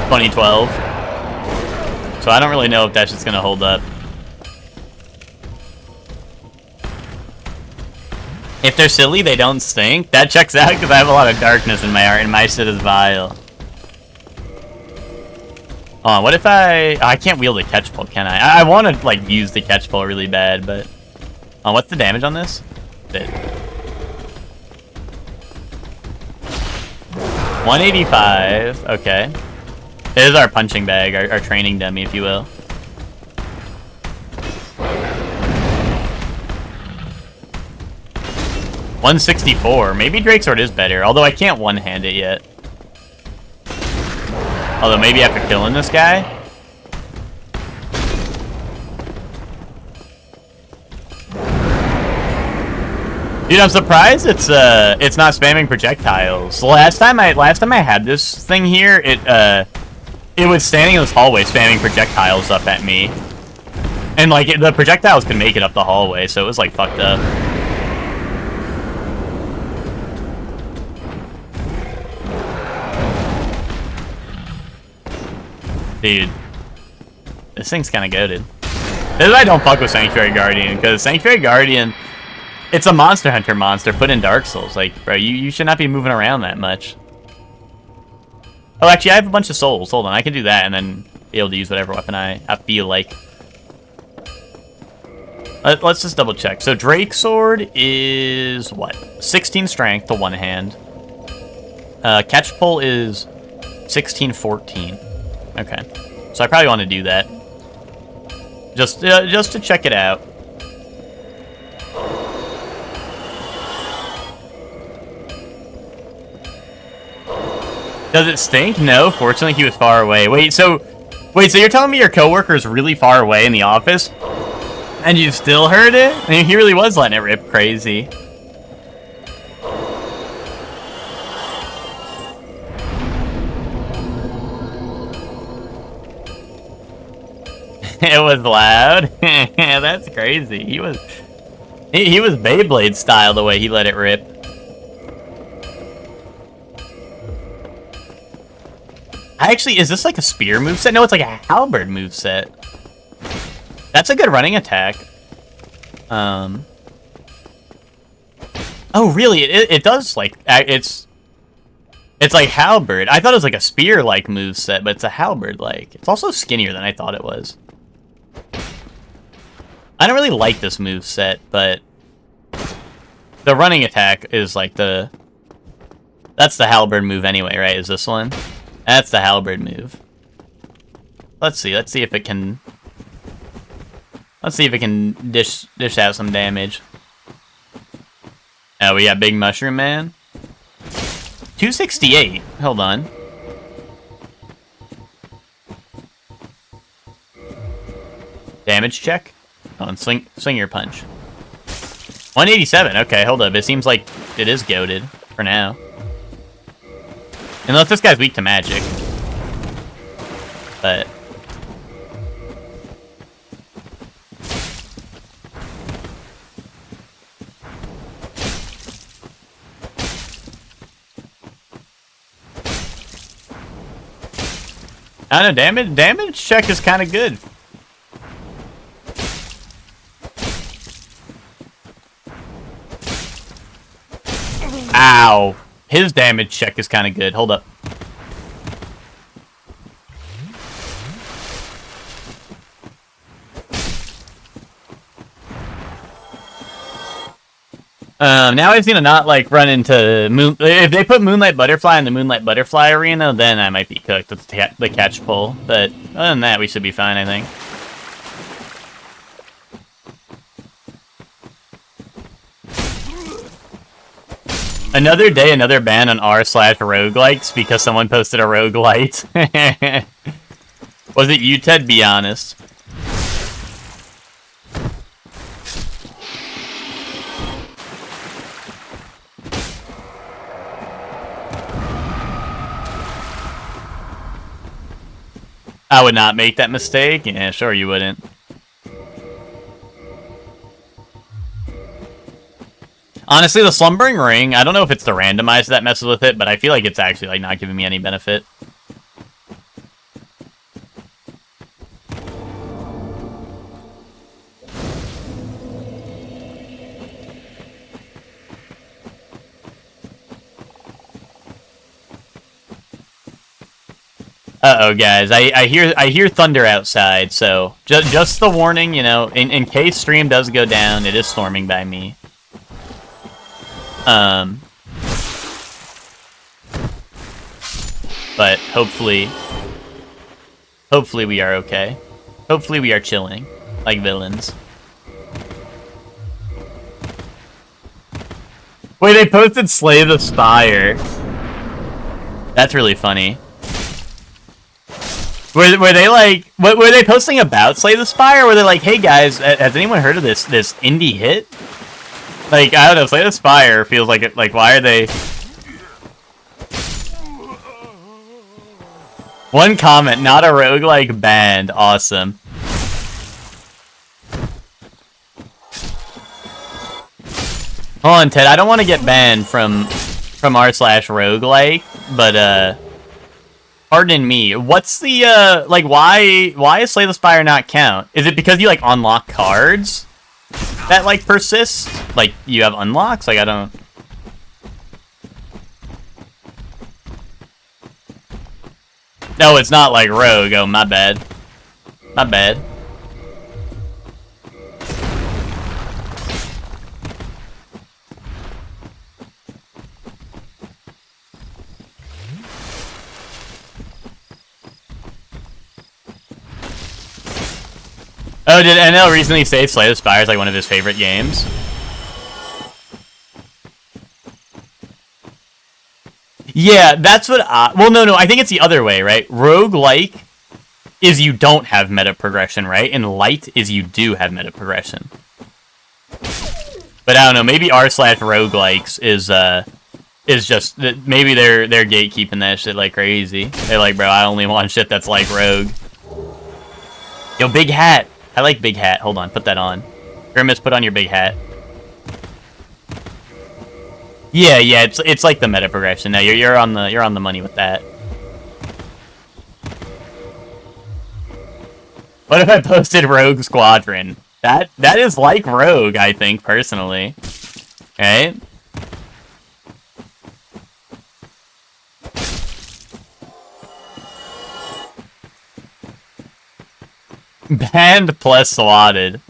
2012. So I don't really know if that's just gonna hold up. If they're silly, they don't stink. That checks out because I have a lot of darkness in my art, and my shit is vile. What if I can't wield a catch pole, can I? I want to, like, use the catch pole really bad, but... what's the damage on this? 185, okay. This is our punching bag, our training dummy, if you will. $164. Maybe Drake Sword is better, although I can't one-hand it yet. Although maybe after killing this guy. Dude, I'm surprised it's not spamming projectiles. Last time I had this thing here, it was standing in this hallway spamming projectiles up at me. And like the projectiles could make it up the hallway, so it was like fucked up. Dude, this thing's kind of goated. This is why I don't fuck with Sanctuary Guardian, because Sanctuary Guardian, it's a Monster Hunter monster put in Dark Souls. Like, bro, you should not be moving around that much. Oh, actually, I have a bunch of souls. Hold on, I can do that and then be able to use whatever weapon I feel like. Let's just double check. So Drake Sword is, what? 16 strength to one hand. Catch Pole is 16-14. Okay, so I probably want to do that. Just to check it out. Does it stink? No, fortunately he was far away. Wait, so you're telling me your coworker is really far away in the office? And you still heard it? I mean, he really was letting it rip crazy. It was loud. That's crazy. He was Beyblade style the way he let it rip. Actually, is this like a spear moveset? No, it's like a halberd moveset. That's a good running attack. Oh, really? It does like it's like halberd. I thought it was like a spear-like moveset, but it's a halberd-like. It's also skinnier than I thought it was. I don't really like this moveset, but the running attack is like that's the halberd move anyway, right? Is this one? That's the halberd move. Let's see if it can dish out some damage. Oh, we got Big Mushroom Man. 268. Hold on. Damage check. Oh, and swinger punch. 187. Okay, hold up. It seems like it is goated for now. Unless this guy's weak to magic. But I don't know, damage check is kind of good. Ow. His damage check is kind of good. Hold up. Now I just need to not, like, run into Moon... If they put Moonlight Butterfly in the Moonlight Butterfly arena, then I might be cooked. That's the catch pull. But other than that, we should be fine, I think. Another day, another ban on r/roguelikes because someone posted a roguelite. Was it you, Ted? Be honest. I would not make that mistake. Yeah, sure you wouldn't. Honestly, the Slumbering Ring, I don't know if it's the randomizer that messes with it, but I feel like it's actually like not giving me any benefit. Uh-oh, guys. I hear thunder outside, so just the warning, you know, in case stream does go down, it is storming by me. But hopefully we are okay. Hopefully we are chilling, like villains. Wait, they posted Slay the Spire. That's really funny. Were they like, were they posting about Slay the Spire? Or were they like, hey guys, has anyone heard of this indie hit? Like, I don't know, Slay the Spire feels like it, like, why are they... One comment, not a roguelike banned. Awesome. Hold on, Ted, I don't want to get banned from r/roguelike, but, pardon me, what's the, like, why is Slay the Spire not count? Is it because you, like, unlock cards that, like, persist? Like, you have unlocks? Like, I don't... No, it's not like Rogue. Oh, my bad. My bad. Oh, did NL recently say Slay the Spire is like one of his favorite games? Yeah, that's what I... Well, no, I think it's the other way, right? Roguelike is you don't have meta progression, right? And light is you do have meta progression. But I don't know, maybe r/roguelikes is just... Maybe they're gatekeeping that shit like crazy. They're like, bro, I only want shit that's like rogue. Yo, big hat. I like big hat. Hold on, put that on. Grimace, put on your big hat. Yeah, it's like the meta progression. No, you're on the money with that. What if I posted Rogue Squadron? That is like Rogue, I think, personally. Right? Banned plus swatted.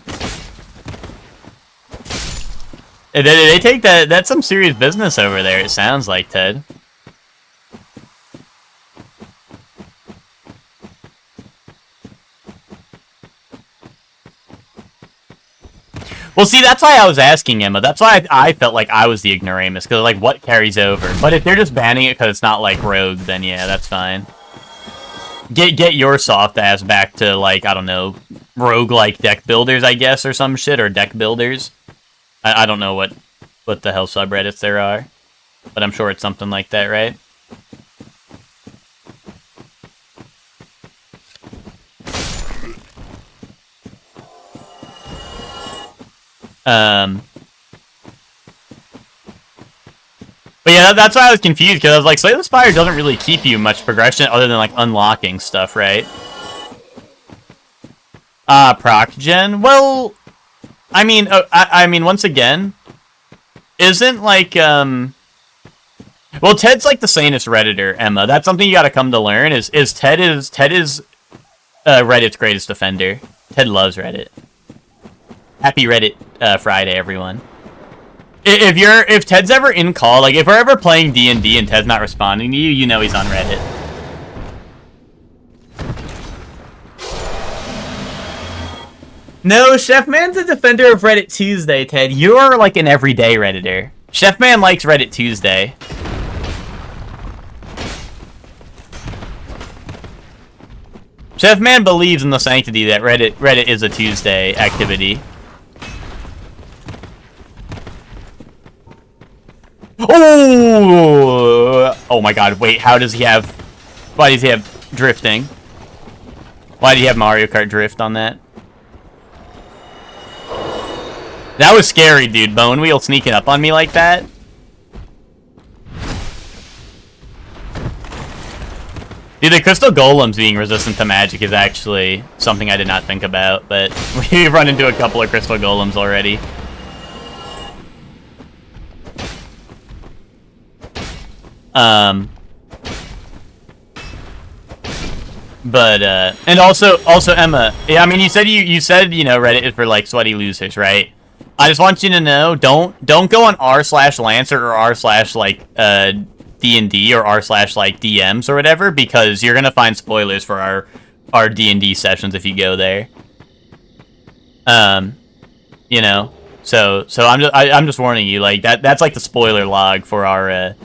They take that. That's some serious business over there, it sounds like, Ted. Well, see, that's why I was asking Emma. That's why I felt like I was the ignoramus, because, like, what carries over? But if they're just banning it because it's not, like, Rogue, then yeah, that's fine. Get your soft ass back to, like, I don't know, rogue-like deck builders, I guess, or some shit, or deck builders. I don't know what the hell subreddits there are, but I'm sure it's something like that, right? But yeah, that's why I was confused, because I was like, Slay the Spire doesn't really keep you much progression other than, like, unlocking stuff, right? Proc gen? Well, I mean, I mean, once again, isn't, like, well, Ted's, like, the sanest Redditor, Emma. That's something you gotta come to learn, is Ted is Reddit's greatest defender. Ted loves Reddit. Happy Reddit Friday, everyone. If Ted's ever in call, like, if we're ever playing D&D and Ted's not responding to you, you know he's on Reddit. No, Chef Man's a defender of Reddit Tuesday, Ted. You're like an everyday Redditor. Chef Man likes Reddit Tuesday. Chef Man believes in the sanctity that Reddit is a Tuesday activity. Oh! Oh my god, wait, how does he have... Why does he have drifting? Why do you have Mario Kart drift on that? That was scary, dude. Bone Wheel sneaking up on me like that. Dude, the Crystal Golems being resistant to magic is actually something I did not think about, but we've run into a couple of Crystal Golems already. And also Emma, yeah, I mean, you said, you know, Reddit is for, like, sweaty losers, right? I just want you to know, don't go on r/Lancer or r/like D&D or r/like DMs or whatever, because you're gonna find spoilers for our D&D sessions if you go there. You know, so I'm just warning you, like, that's like the spoiler log for our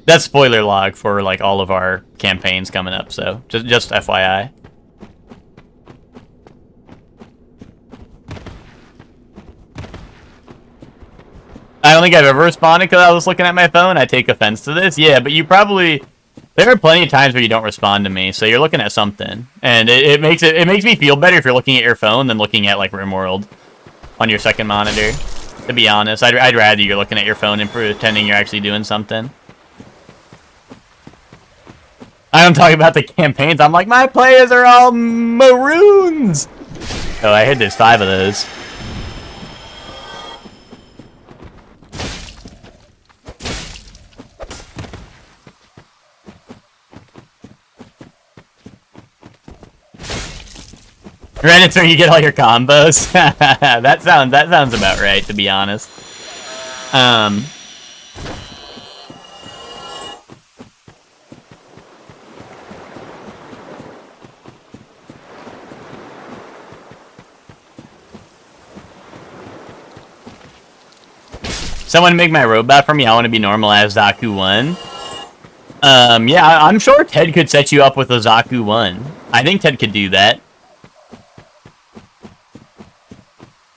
that's spoiler log for, like, all of our campaigns coming up, so just FYI. I don't think I've ever responded because I was looking at my phone. I take offense to this. Yeah, but you probably... There are plenty of times where you don't respond to me, so you're looking at something. And it makes me feel better if you're looking at your phone than looking at, like, RimWorld on your second monitor. To be honest, I'd rather you're looking at your phone and pretending you're actually doing something. I'm talking about the campaigns. I'm like, my players are all maroons! Oh, I heard there's 5 of those. Reddit's where you get all your combos. that sounds about right, to be honest. Someone make my robot for me. I want to be normal as Zaku 1. Yeah, I'm sure Ted could set you up with a Zaku 1. I think Ted could do that.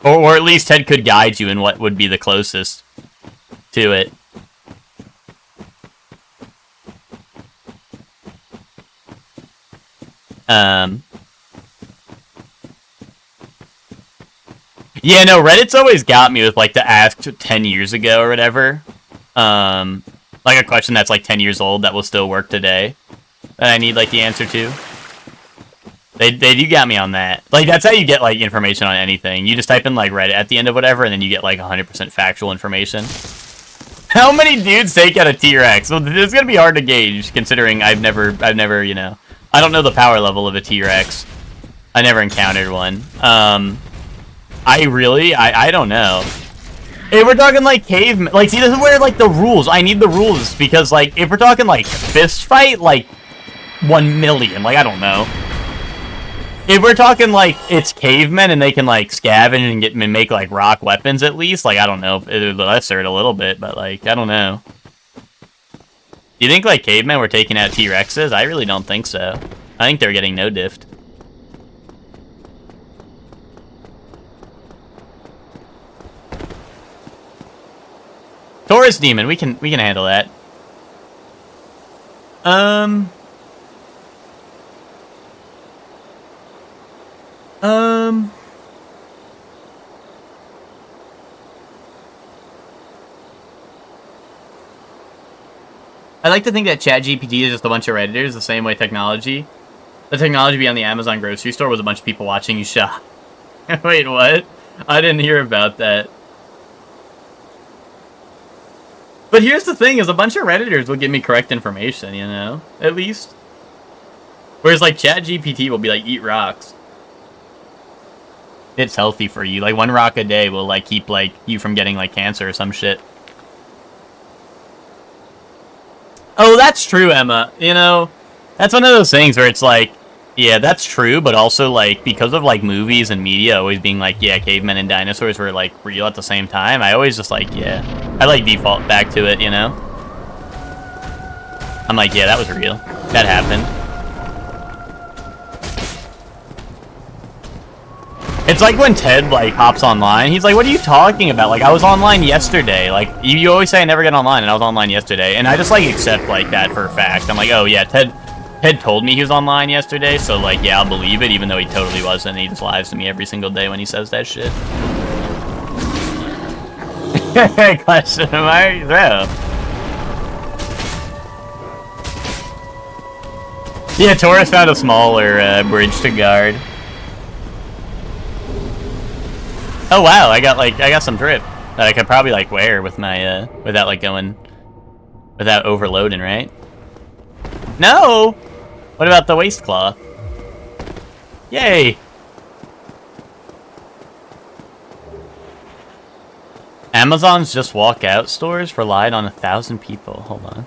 Or at least Ted could guide you in what would be the closest to it. Yeah, no, Reddit's always got me with, like, the ask 10 years ago or whatever. Like a question that's, like, 10 years old that will still work today. That I need, like, the answer to. They do got me on that. Like, that's how you get, like, information on anything. You just type in, like, Reddit at the end of whatever, and then you get, like, 100% factual information. How many dudes take out a T-Rex? Well, it's gonna be hard to gauge, considering I've never, you know... I don't know the power level of a T-Rex. I never encountered one. I don't know. If we're talking, like, cavemen... Like, see, this is where, like, the rules... I need the rules, because, like, if we're talking, like, fist fight, like, 1 million. Like, I don't know. If we're talking, like, it's cavemen and they can, like, scavenge and make, like, rock weapons at least, like, I don't know. It would lesser it a little bit, but, like, I don't know. Do you think, like, cavemen were taking out T-Rexes? I really don't think so. I think they're getting no-diffed. Taurus Demon, we can handle that. I like to think that ChatGPT is just a bunch of Redditors, the same way technology. The technology beyond the Amazon grocery store was a bunch of people watching you shop. Wait, what? I didn't hear about that. But here's the thing, is a bunch of Redditors will give me correct information, you know? At least. Whereas, like, ChatGPT will be like, eat rocks. It's healthy for you. Like, 1 rock a day will, like, keep, like, you from getting, like, cancer or some shit. Oh, that's true, Emma. You know, that's one of those things where it's like, yeah, that's true, but also, like, because of, like, movies and media always being like, yeah, cavemen and dinosaurs were, like, real at the same time, I always just, like, yeah. I, like, default back to it, you know? I'm like, yeah, that was real. That happened. It's like when Ted, like, hops online. He's like, what are you talking about? Like, I was online yesterday. Like, you always say I never get online, and I was online yesterday. And I just, like, accept, like, that for a fact. I'm like, oh, yeah, Ted told me he was online yesterday, so, like, yeah, I'll believe it, even though he totally wasn't. He just lies to me every single day when he says that shit. Question mark, bro. Yeah, Taurus found a smaller bridge to guard. Oh wow, I got some drip that I could probably like wear with my without like going without overloading, right? No. What about the waistcloth? Yay. Amazon's just walk out stores relied on 1,000 people. Hold on.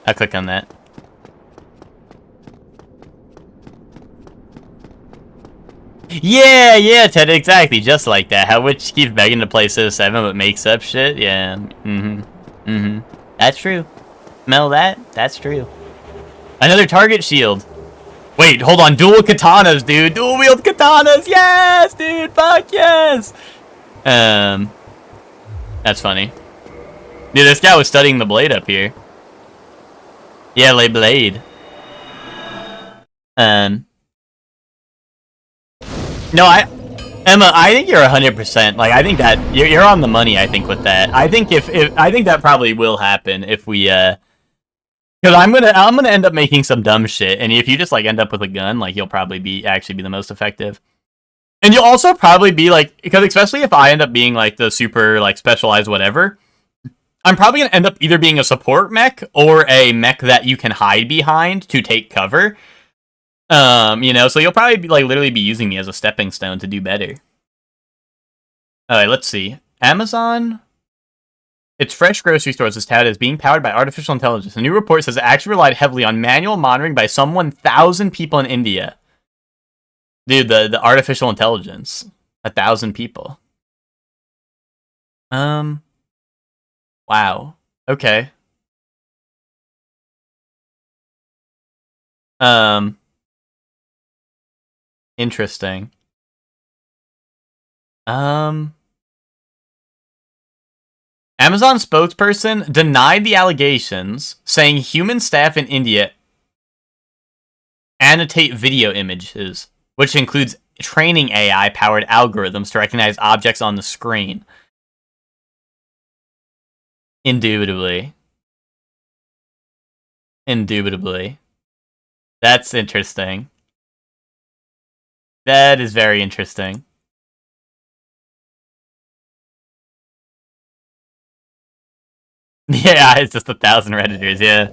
I'll click on that. Yeah, Ted, exactly, just like that. How Witch keeps begging to play Civ 7 but makes up shit? Yeah, That's true. Smell that? That's true. Another target shield. Wait, hold on, dual katanas, dude. Dual wield katanas, yes, dude, fuck yes! That's funny. Dude, this guy was studying the blade up here. Yeah, lay blade. No, Emma, I think you're 100%. Like, I think that you're on the money. I think with that, I think if I think that probably will happen if we because I'm gonna end up making some dumb shit, and if you just like end up with a gun, like you'll probably actually be the most effective, and you'll also probably be like, because especially if I end up being like the super like specialized whatever, I'm probably gonna end up either being a support mech or a mech that you can hide behind to take cover. You know, so you'll probably be, like, literally be using me as a stepping stone to do better. Alright, let's see. Amazon... Its fresh grocery stores is touted as being powered by artificial intelligence. A new report says it actually relied heavily on manual monitoring by some 1,000 people in India. Dude, the artificial intelligence. 1,000 people. Wow. Okay. Interesting. Amazon spokesperson denied the allegations, saying human staff in India annotate video images, which includes training AI-powered algorithms to recognize objects on the screen. Indubitably. That's interesting. That is very interesting. Yeah, it's just 1,000 Redditors, yeah.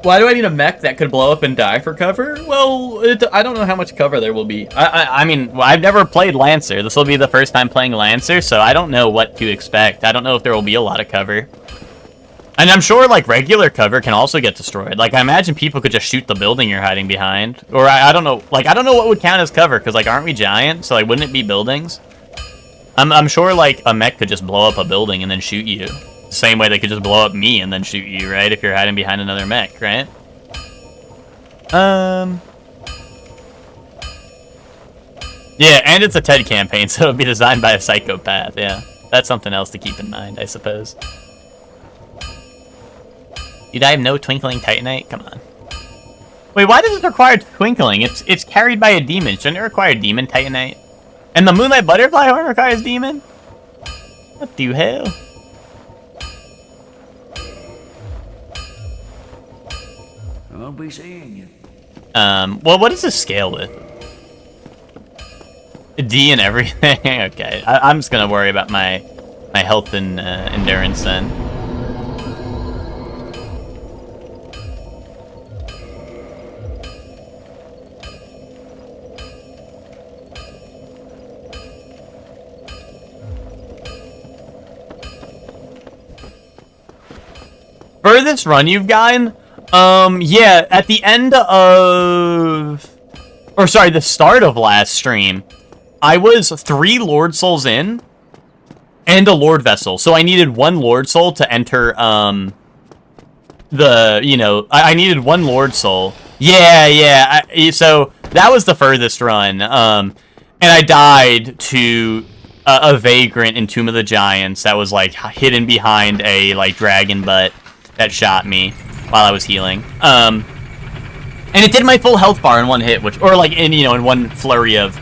Why do I need a mech that could blow up and die for cover? Well, I don't know how much cover there will be. I mean, I've never played Lancer. This will be the first time playing Lancer, so I don't know what to expect. I don't know if there will be a lot of cover. And I'm sure, like, regular cover can also get destroyed. Like, I imagine people could just shoot the building you're hiding behind. Or, I don't know. Like, I don't know what would count as cover, because, like, aren't we giant? So, like, wouldn't it be buildings? I'm sure, like, a mech could just blow up a building and then shoot you. Same way they could just blow up me and then shoot you, right? If you're hiding behind another mech, right? Yeah, and it's a TED campaign, so it'll be designed by a psychopath, yeah. That's something else to keep in mind, I suppose. You'd have no Twinkling Titanite? Come on. Wait, why does it require Twinkling? It's carried by a demon. Shouldn't it require Demon Titanite? And the Moonlight Butterfly horn requires Demon? What the hell? I'll be seeing you. Well, what is this scale with? D and everything? Okay, I'm just gonna worry about my health and endurance then. Furthest run you've gotten? Yeah, at the end of... Or sorry, the start of last stream, I was 3 Lord Souls in, and a Lord Vessel. So I needed 1 Lord Soul to enter, I needed 1 Lord Soul. Yeah, so that was the furthest run. And I died to a Vagrant in Tomb of the Giants that was, like, hidden behind a, like, dragon butt that shot me while I was healing. And it did my full health bar in 1 hit, which, or like in 1 flurry of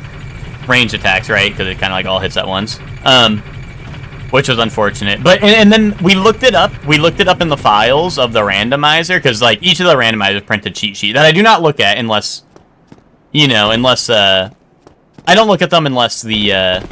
range attacks, right? Because it kind of like all hits at once. Which was unfortunate. But and then we looked it up. We looked it up in the files of the randomizer, because like each of the randomizers print a cheat sheet that I do not look at unless, I don't look at them unless the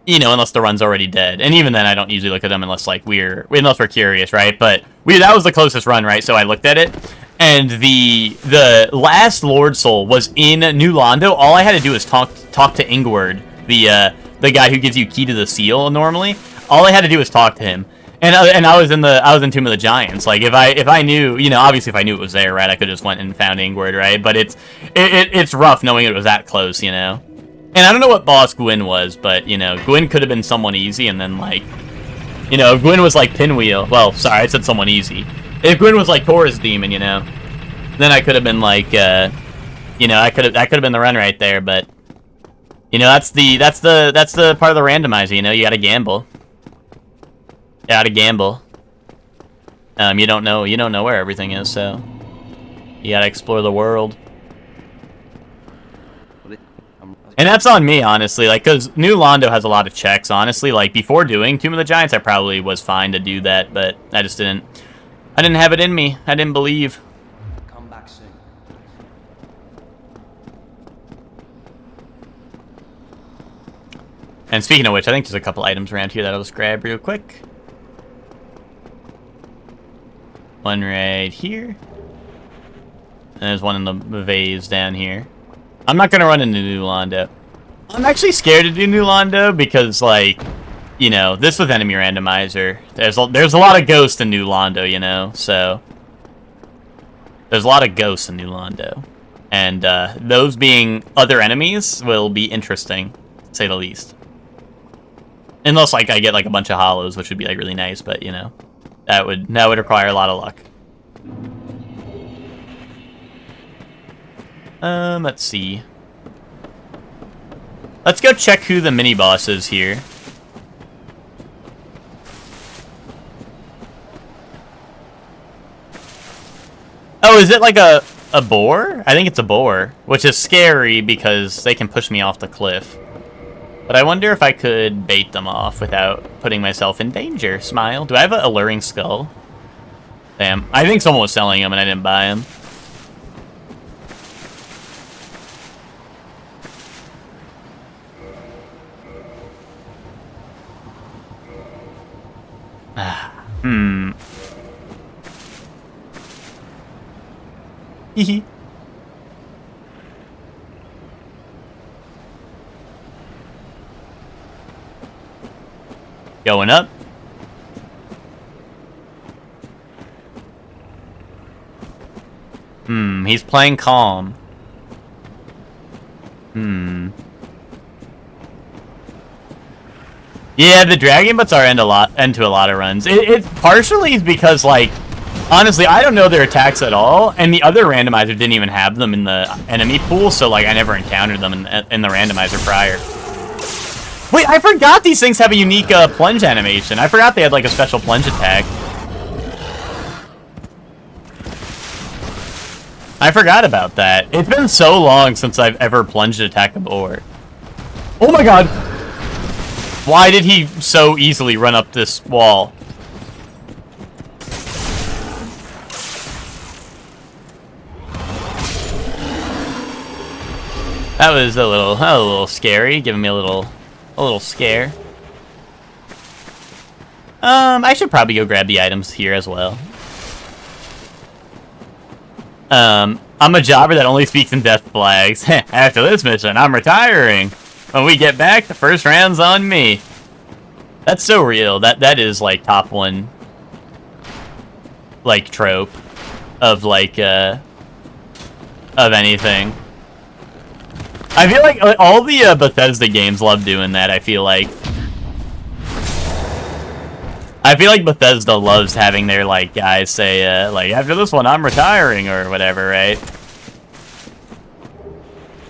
unless the run's already dead. And even then, I don't usually look at them unless, like, we're curious, right? But that was the closest run, right? So I looked at it. And the last Lord Soul was in New Londo. All I had to do was talk to Ingward, the guy who gives you key to the seal normally. All I had to do was talk to him. And I was in Tomb of the Giants. Like, if I knew, obviously if I knew it was there, right, I could have just went and found Ingward, right? But it's rough knowing it was that close, And I don't know what boss Gwyn was, but, Gwyn could have been someone easy, and then, like, if Gwyn was, like, Pinwheel... Well, sorry, I said someone easy. If Gwyn was, like, Taurus Demon, then I could have been, like, that could have been the run right there, but, that's the part of the randomizer, you gotta gamble. You gotta gamble. You don't know where everything is, so you gotta explore the world. And that's on me, honestly, like, because New Londo has a lot of checks, honestly. Like, before doing Tomb of the Giants, I probably was fine to do that, but I just didn't have it in me. I didn't believe. Come back soon. And speaking of which, I think there's a couple items around here that I'll just grab real quick. One right here. And there's one in the vase down here. I'm not gonna run into New Londo. I'm actually scared to do New Londo because, like, this with enemy randomizer, there's a lot of ghosts in New Londo, so there's a lot of ghosts in New Londo, and those being other enemies will be interesting, to say the least. Unless, like, I get, like, a bunch of hollows, which would be, like, really nice, but, you know. That would require a lot of luck. Let's see. Let's go check who the mini-boss is here. Oh, is it like a boar? I think it's a boar, which is scary because they can push me off the cliff. But I wonder if I could bait them off without putting myself in danger. Smile. Do I have an alluring skull? Damn. I think someone was selling them and I didn't buy them. Hehe. Going up. He's playing calm. Yeah, the dragon butts are into a lot of runs. It partially is because, like, honestly, I don't know their attacks at all, and the other randomizer didn't even have them in the enemy pool, so, like, I never encountered them in the randomizer prior. Wait, I forgot these things have a unique plunge animation. I forgot they had, like, a special plunge attack. I forgot about that. It's been so long since I've ever plunged attack a boar. Oh my god! Why did he so easily run up this wall? That was a little scary, giving me a little scare. I should probably go grab the items here as well. I'm a jobber that only speaks in death flags. After this mission, I'm retiring. When we get back, the first round's on me. That's so real. That is like top one, like, trope of like of anything. I feel like all the Bethesda games love doing that. I feel like Bethesda loves having their, like, guys say, like, after this one, I'm retiring, or whatever, right?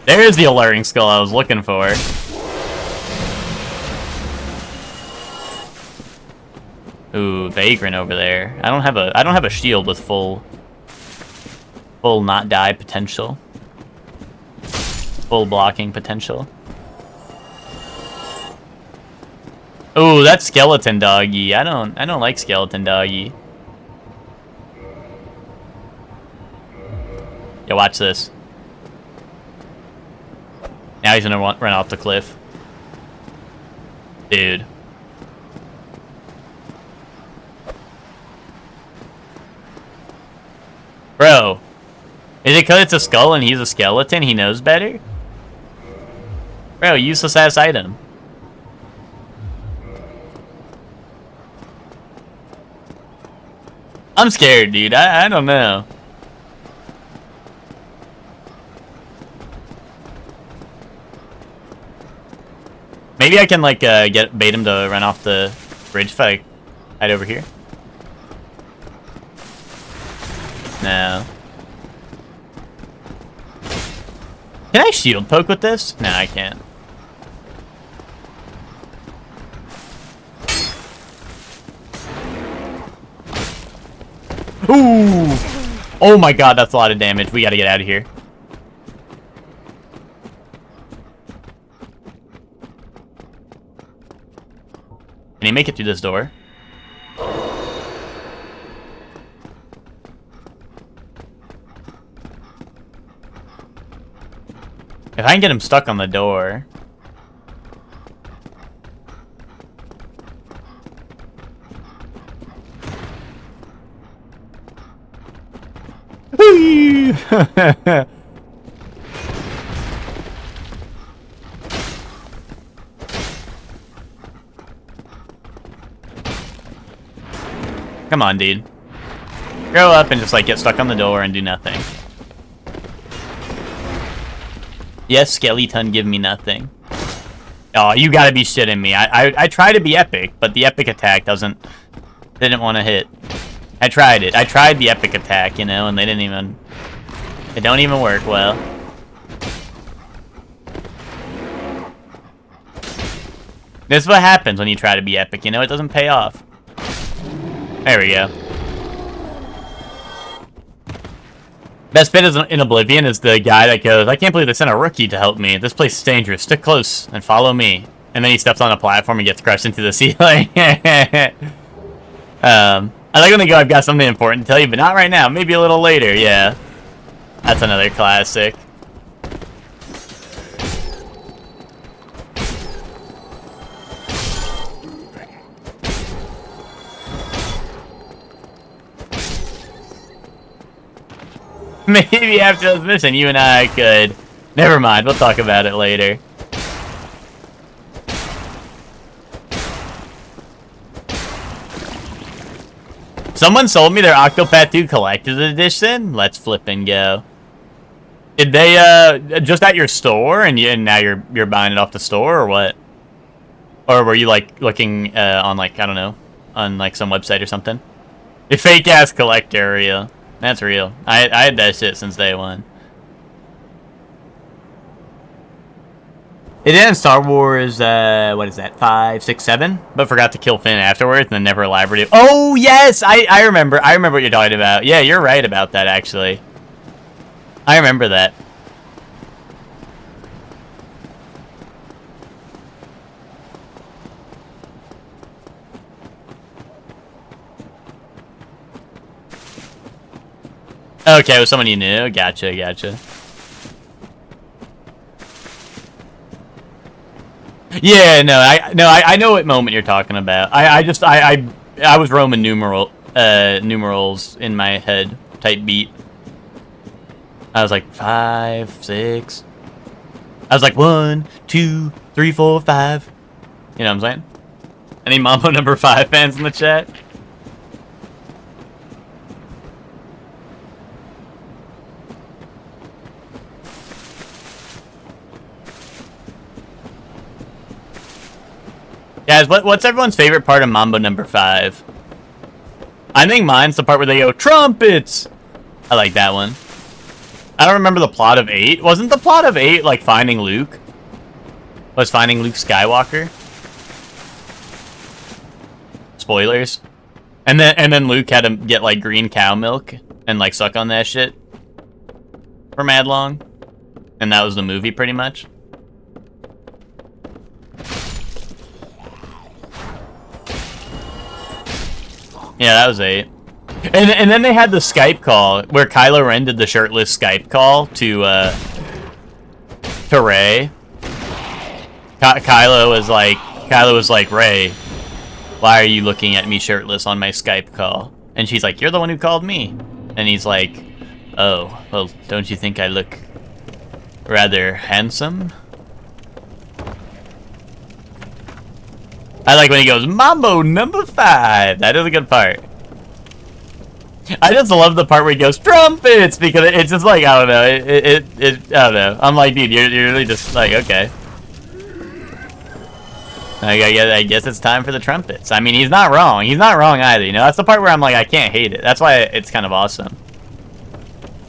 There's the alluring skull I was looking for. Ooh, vagrant over there. I don't have a shield with full not die potential. Full blocking potential. Ooh, that's skeleton doggy. I don't like skeleton doggy. Yo, watch this. Now he's gonna run off the cliff. Dude. Bro. Is it because it's a skull and he's a skeleton? He knows better? Bro, useless ass item. I'm scared, dude. I don't know. Maybe I can, like, bait him to run off the bridge if I hide over here. No. Can I shield poke with this? No, I can't. Ooh! Oh my god, that's a lot of damage. We gotta get out of here. Can he make it through this door? If I can get him stuck on the door. Come on, dude. Grow up and just, like, get stuck on the door and do nothing. Yes, skeleton, give me nothing. Oh, you gotta be shitting me. I try to be epic, but the epic attack didn't want to hit. I tried it. I tried the epic attack, you know, and they don't even work well. This is what happens when you try to be epic, you know, it doesn't pay off. There we go. Best bit in Oblivion is the guy that goes, I can't believe they sent a rookie to help me. This place is dangerous. Stick close and follow me. And then he steps on a platform and gets crushed into the ceiling. I like when they go, I've got something important to tell you, but not right now. Maybe a little later, yeah. That's another classic. Maybe after this mission, you and I could... Never mind, we'll talk about it later. Someone sold me their Octopath 2 Collector's Edition? Let's flip and go. Did they, just at your store, and now you're buying it off the store, or what? Or were you, like, looking, on, like, I don't know, on, like, some website or something? A fake-ass collector, real. That's real. I had that shit since day one. It did in Star Wars, what is that, 5, 6, 7? But forgot to kill Finn afterwards and then never elaborated. Oh, yes! I remember what you're talking about. Yeah, you're right about that, actually. I remember that. Okay, it was someone you knew. Gotcha. Yeah, I know what moment you're talking about. I was Roman numerals in my head type beat. I was like 5, 6. I was like 1, 2, 3, 4, 5. You know what I'm saying? Any Mambo number 5 fans in the chat? Guys, what's everyone's favorite part of Mambo number 5? I think mine's the part where they go, trumpets! I like that one. I don't remember the plot of 8. Wasn't the plot of 8 like finding Luke? Was finding Luke Skywalker? Spoilers. And then Luke had to get like green cow milk and like suck on that shit for mad long. And that was the movie pretty much. Yeah, that was 8. And then they had the Skype call where Kylo Ren did the shirtless Skype call to Rey. Kylo was like, Rey, why are you looking at me shirtless on my Skype call? And she's like, you're the one who called me. And he's like, oh, well, don't you think I look rather handsome? I like when he goes, Mambo number 5. That is a good part. I just love the part where he goes, trumpets, because it's just like, I don't know, I don't know. I'm like, dude, you're really just like, okay. I guess it's time for the trumpets. I mean, he's not wrong. He's not wrong either, you know? That's the part where I'm like, I can't hate it. That's why it's kind of awesome.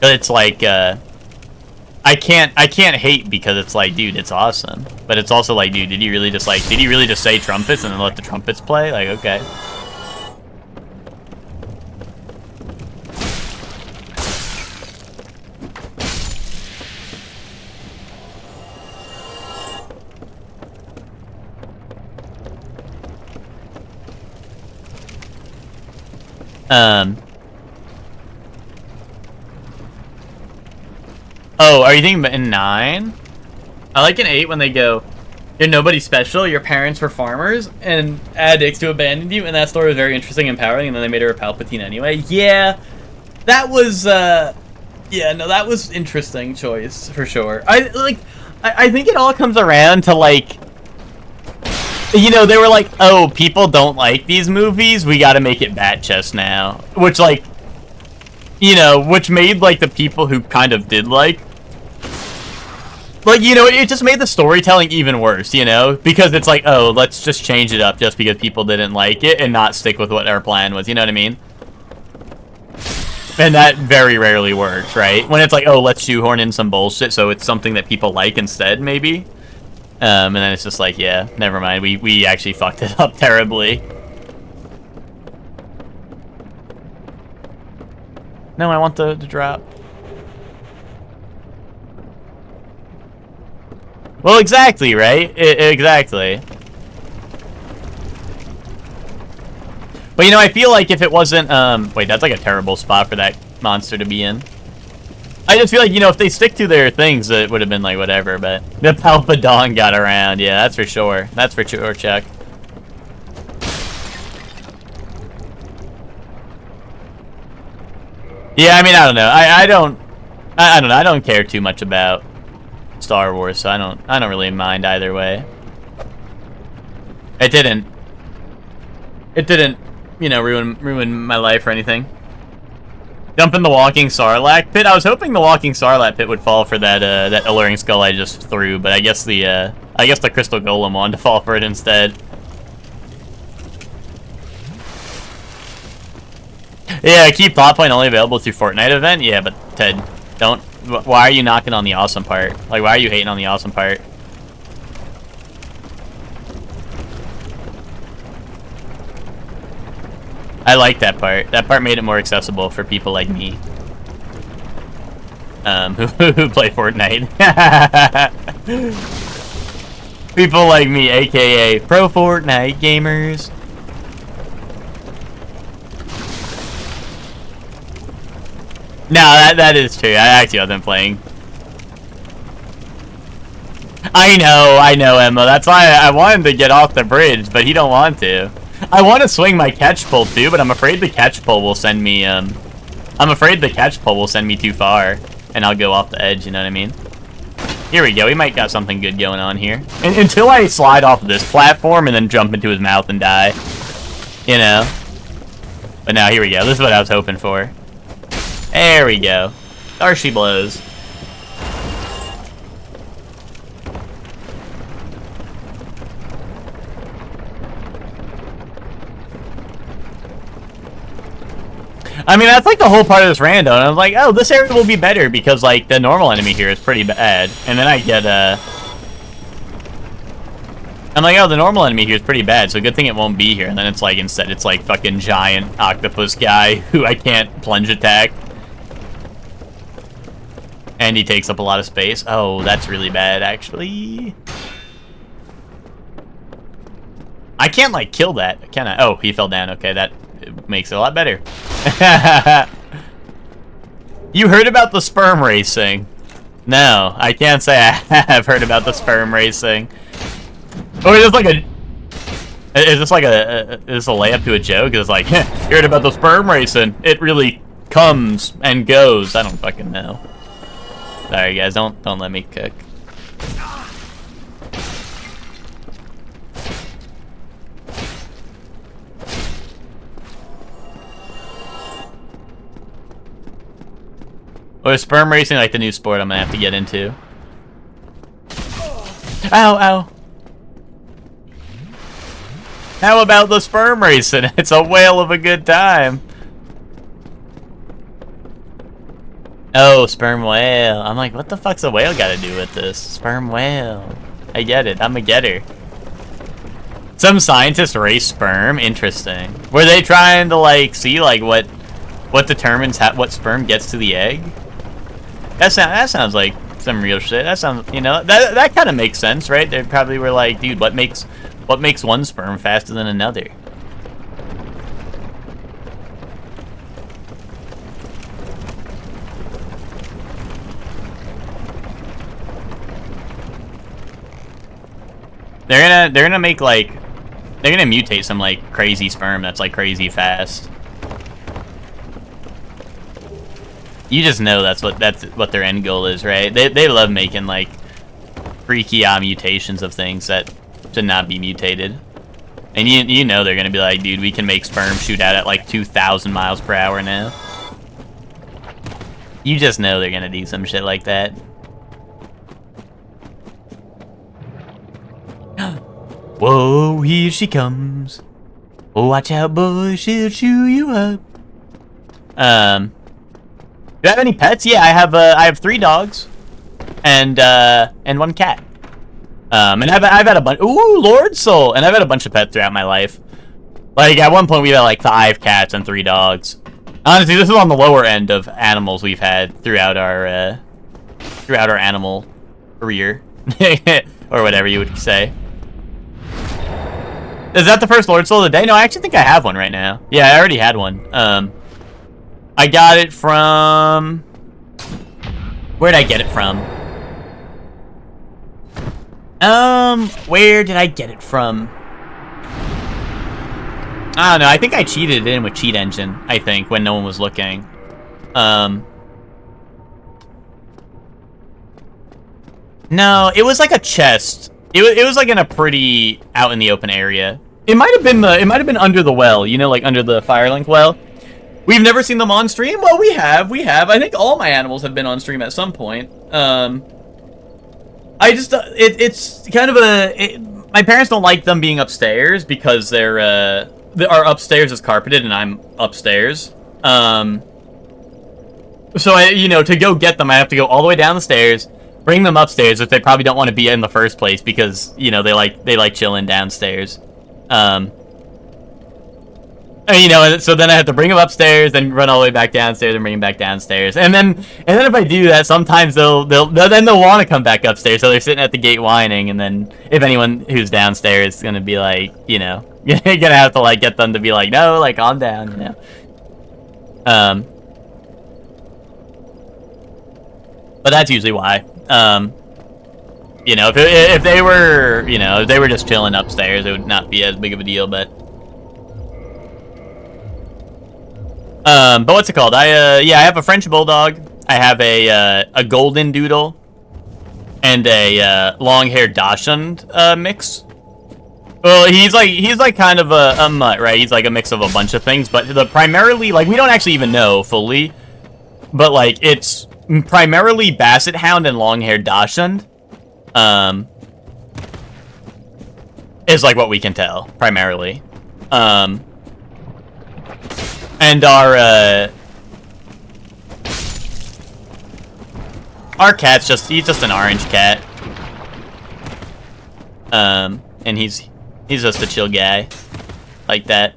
But it's like, I can't hate because it's like, dude, it's awesome. But it's also like, dude, did he really just say trumpets and then let the trumpets play? Like, okay. Oh, are you thinking in 9? I like in 8 when they go, you're nobody special, your parents were farmers, and addicts who abandoned you, and that story was very interesting and empowering, and then they made her a Palpatine anyway. Yeah, that was, that was interesting choice, for sure. I think it all comes around to, like, you know, they were like, oh, people don't like these movies, we gotta make it bat chest now. Which, like, you know, which made, like, the people who kind of did like Like, you know, it just made the storytelling even worse, you know? Because it's like, oh, let's just change it up just because people didn't like it and not stick with what our plan was, you know what I mean? And that very rarely works, right? When it's like, oh, let's shoehorn in some bullshit so it's something that people like instead, maybe? And then it's just like, yeah, never mind. We actually fucked it up terribly. No, I want the drop. Well, exactly, right? Exactly. But, you know, I feel like if it wasn't, wait, that's like a terrible spot for that monster to be in. I just feel like, you know, if they stick to their things, it would have been like whatever, but the Palpadon got around. Yeah, that's for sure. That's for sure, Chuck. Yeah, I mean, I don't know. I don't know. I don't care too much about Star Wars, so I don't really mind either way. It didn't, you know, ruin my life or anything. Jump in the walking Sarlacc pit. I was hoping the walking Sarlacc pit would fall for that that alluring skull I just threw, but I guess the crystal golem wanted to fall for it instead. Yeah, key plot point only available through Fortnite event. Yeah, but Ted, don't. Why are you knocking on the awesome part? Like, why are you hating on the awesome part? I like that part. That part made it more accessible for people like me. Who play Fortnite. People like me, aka pro Fortnite gamers. No, that is true. I actually wasn't playing. I know, Emma. That's why I wanted to get off the bridge, but he don't want to. I want to swing my catch pole too, but I'm afraid the catch pole will send me too far, and I'll go off the edge. You know what I mean? Here we go. We might got something good going on here. Until I slide off this platform and then jump into his mouth and die. You know. But now here we go. This is what I was hoping for. There we go. There she blows. I mean, that's like the whole part of this rando, and I was like, oh, this area will be better because, like, the normal enemy here is pretty bad. And then I get, I'm like, oh, the normal enemy here is pretty bad, so good thing it won't be here. And then it's like, instead, it's like fucking giant octopus guy who I can't plunge attack. And he takes up a lot of space. Oh, that's really bad, actually. I can't, like, kill that, can I? Oh, he fell down. Okay, that makes it a lot better. You heard about the sperm racing? No, I can't say I have heard about the sperm racing. Or is this like a... Is this like a... Is this a layup to a joke? It's like, you heard about the sperm racing? It really comes and goes. I don't fucking know. Sorry, guys. Don't let me cook. Or is sperm racing like the new sport I'm gonna have to get into? Ow, ow. How about the sperm racing? It's a whale of a good time. Oh, sperm whale. I'm like, what the fuck's a whale gotta do with this? Sperm whale. I get it. I'm a getter. Some scientists race sperm. Interesting. Were they trying to, like, see, like, what determines what sperm gets to the egg? That sounds like some real shit. That sounds, you know, that kind of makes sense, right? They probably were like, dude, what makes one sperm faster than another? They're gonna make, like, they're gonna mutate some, like, crazy sperm that's, like, crazy fast. You just know that's what their end goal is, right? They love making, like, freaky mutations of things that should not be mutated. And you know they're gonna be like, dude, we can make sperm shoot out at like 2,000 miles per hour now. You just know they're gonna do some shit like that. Whoa, here she comes. Oh, watch out, boy, she'll chew you up. Do you have any pets? Yeah, I have 3 dogs, and 1 cat. And I've had a bunch. Ooh, Lord Soul, and I've had a bunch of pets throughout my life. Like at one point, we had like 5 cats and 3 dogs. Honestly, this is on the lower end of animals we've had throughout our animal career, or whatever you would say. Is that the first Lord Soul of the day? No, I actually think I have one right now. Yeah, I already had one. I got it from... Where'd I get it from? Where did I get it from? I don't know. I think I cheated it in with Cheat Engine, I think, when no one was looking. No, it was like a chest. It was like in a pretty out in the open area. It might have been under the well, you know, like under the Firelink well. We've never seen them on stream. Well, we have. I think all my animals have been on stream at some point. I just it's kind of my parents don't like them being upstairs because our upstairs is carpeted and I'm upstairs. So to go get them, I have to go all the way down the stairs, bring them upstairs, which they probably don't want to be in the first place because they like chilling downstairs. So then I have to bring them upstairs, then run all the way back downstairs and bring them back downstairs. And then if I do that, sometimes they'll want to come back upstairs. So they're sitting at the gate whining, and then if anyone who's downstairs is gonna be like, you're gonna have to like get them to be like, no, like calm down, But that's usually why. If they were just chilling upstairs, it would not be as big of a deal, but what's it called? I have a French Bulldog. I have a Golden Doodle and a long-haired Dachshund mix. Well, he's like kind of a mutt, right? He's like a mix of a bunch of things, but primarily, like, we don't actually even know fully, but like it's primarily Basset Hound and long-haired Dachshund. Is like what we can tell primarily. And our cat's he's just an orange cat. And he's just a chill guy. Like that.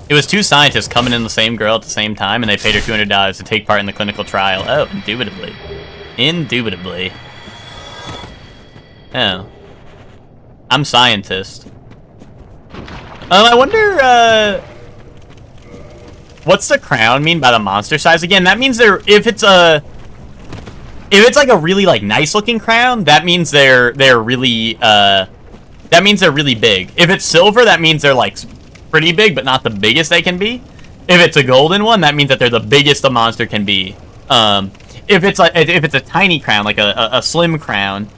It was 2 scientists coming in the same girl at the same time, and they paid her $200 to take part in the clinical trial. Oh, indubitably. Indubitably. Oh. I'm scientist. I wonder, what's the crown mean by the monster size again? That means if it's like a really like nice looking crown, that means they're really big. If it's silver, that means they're like pretty big, but not the biggest they can be. If it's a golden one, that means that they're the biggest a monster can be. If it's a tiny crown, like a slim crown,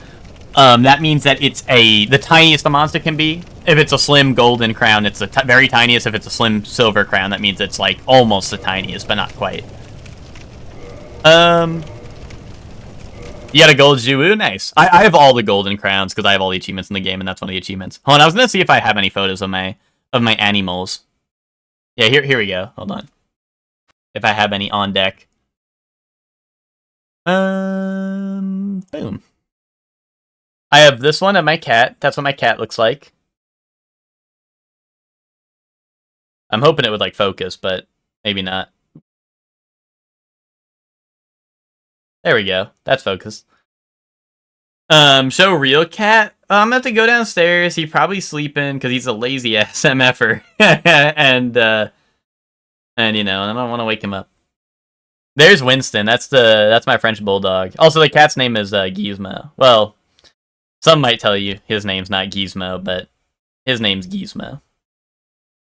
that means that it's the tiniest a monster can be. If it's a slim golden crown, it's the very tiniest. If it's a slim silver crown, that means it's like almost the tiniest, but not quite. You got a gold Jiwoo? Nice. I have all the golden crowns because I have all the achievements in the game, and that's one of the achievements. Hold on, I was gonna see if I have any photos of my animals. Yeah, here we go. Hold on. If I have any on deck. Boom. I have this one of my cat. That's what my cat looks like. I'm hoping it would like focus, but maybe not. There we go. That's focused. Show real cat. I'm gonna have to go downstairs. He's probably sleeping because he's a lazy ass MFer. and I don't want to wake him up. There's Winston. That's my French Bulldog. Also, the cat's name is Gizmo. Well, some might tell you his name's not Gizmo, but his name's Gizmo.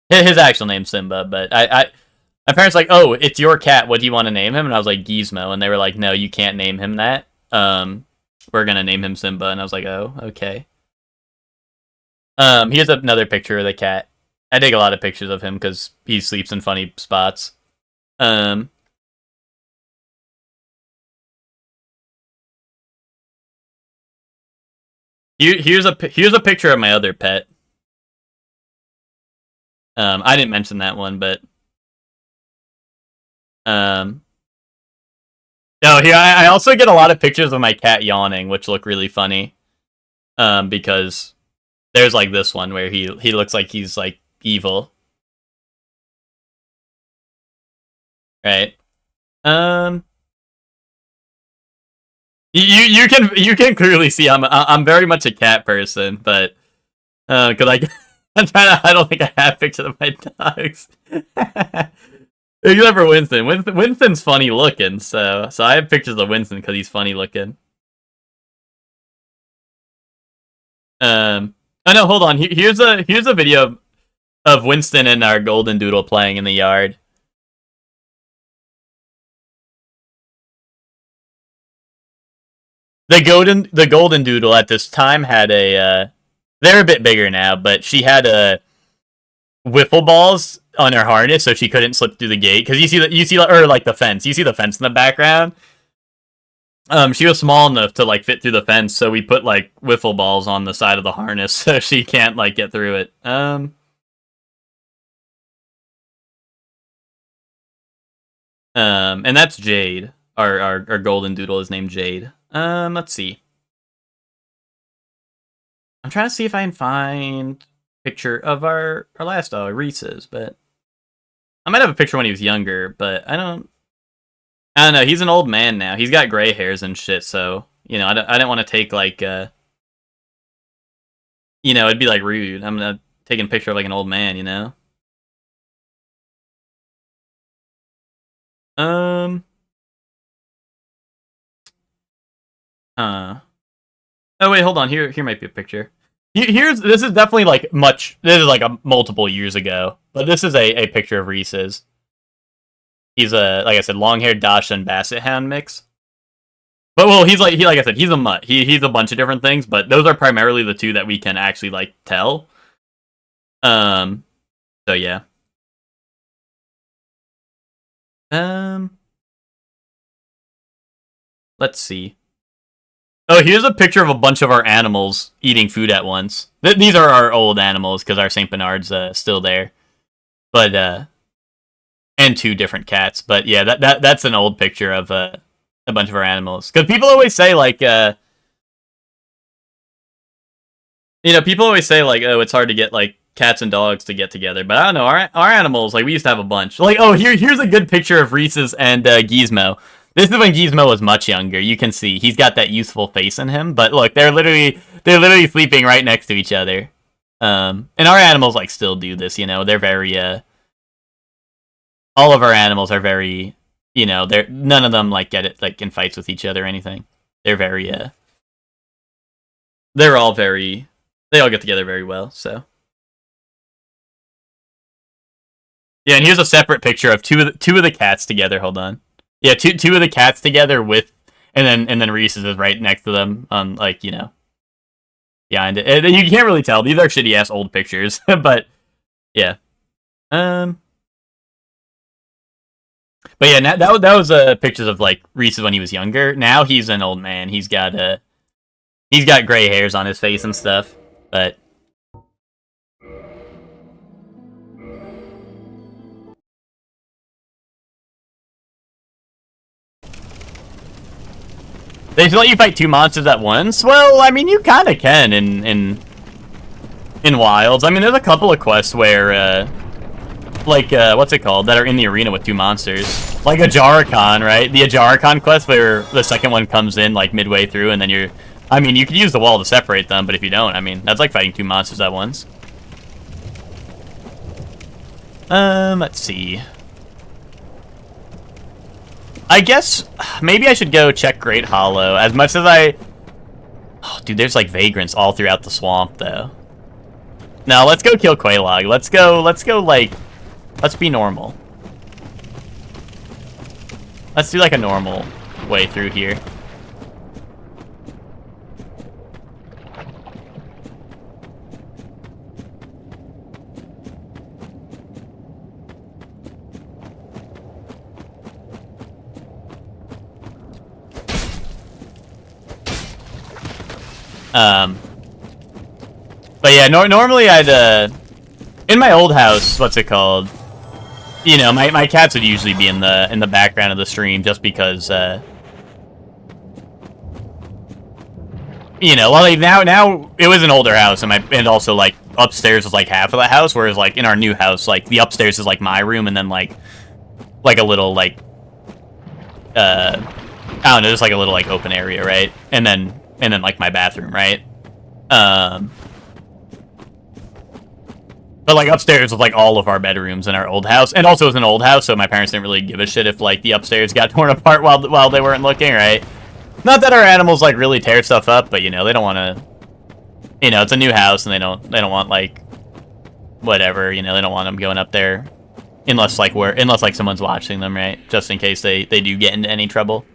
His actual name's Simba, but my parents were like, oh, it's your cat. What do you want to name him? And I was like, Gizmo. And they were like, no, you can't name him that. We're going to name him Simba. And I was like, oh, okay. Here's another picture of the cat. I take a lot of pictures of him because he sleeps in funny spots. Here's a picture of my other pet. I didn't mention that one, but oh, here I also get a lot of pictures of my cat yawning, which look really funny. Because there's like this one where he looks like he's like evil. Right. You can clearly see I'm very much a cat person, but because I don't think I have pictures of my dogs. Except for Winston. Winston's funny looking, so I have pictures of Winston because he's funny looking. Oh no, hold on. Here's a video of Winston and our golden doodle playing in the yard. The golden doodle at this time had a they're a bit bigger now, but she had a wiffle balls on her harness, so she couldn't slip through the gate. Because you see or like the fence. You see the fence in the background. She was small enough to like fit through the fence, so we put like wiffle balls on the side of the harness so she can't like get through it. And that's Jade. Our golden doodle is named Jade. Let's see. I'm trying to see if I can find a picture of our last dog, Reese's, but I might have a picture when he was younger, but I don't know. He's an old man now. He's got gray hairs and shit, so, you know, I didn't want to take, like, you know, it'd be, like, rude. I'm not taking a picture of, like, an old man, you know? Oh, wait, hold on. Here might be a picture. This is definitely, like, this is, like, a multiple years ago, but this is a picture of Reese's. He's like I said, long-haired Dachshund Basset Hound mix. But well, like I said, he's a mutt. He's a bunch of different things, but those are primarily the two that we can actually like tell. So yeah. Let's see. Oh, here's a picture of a bunch of our animals eating food at once. These are our old animals because our Saint Bernard's still there. But and two different cats. But yeah, that's an old picture of a bunch of our animals. Because people always say like, you know, people always say like, oh, it's hard to get like cats and dogs to get together. But I don't know, our animals, like we used to have a bunch. Like, oh, here's a good picture of Reese's and Gizmo. This is when Gizmo was much younger. You can see he's got that youthful face in him. But look, they're literally sleeping right next to each other. And our animals like still do this. You know, they're very all of our animals are very, you know, none of them like get it like in fights with each other or anything. They're very they all get together very well. So yeah, and here's a separate picture of two of the cats together. Hold on. Yeah, two of the cats together with, and then Reese's is right next to them on, like, you know, behind it. You can't really tell. These are shitty ass old pictures, but yeah. But yeah, that was pictures of like Reese's when he was younger. Now he's an old man. He's got gray hairs on his face and stuff. But they just let you fight two monsters at once? Well, I mean, you kind of can in Wilds. I mean, there's a couple of quests where, like, what's it called? That are in the arena with two monsters. Like Ajaricon, right? The Ajaricon quest where the second one comes in, like, midway through, and then I mean, you could use the wall to separate them, but if you don't, I mean, that's like fighting two monsters at once. Let's see. I guess maybe I should go check Great Hollow. As much as oh, dude, there's like vagrants all throughout the swamp, though. No, let's go kill Quelaag. Let's go, like, let's be normal. Let's do, like, a normal way through here. But yeah, normally I'd, in my old house, what's it called? You know, my cats would usually be in the background of the stream just because, you know, well, like, now it was an older house, and also, like, upstairs was, like, half of the house, whereas, like, in our new house, like, the upstairs is, like, my room, and then, like a little, like, I don't know, just, like, a little, like, open area, right? And then, like, my bathroom, right? But, like, upstairs was, like, all of our bedrooms in our old house, and also it was an old house, so my parents didn't really give a shit if, like, the upstairs got torn apart while they weren't looking, right? Not that our animals, like, really tear stuff up, but, you know, they don't want to... You know, it's a new house, and they don't want, like... Whatever, you know, they don't want them going up there. Unless, like, someone's watching them, right? Just in case they do get into any trouble.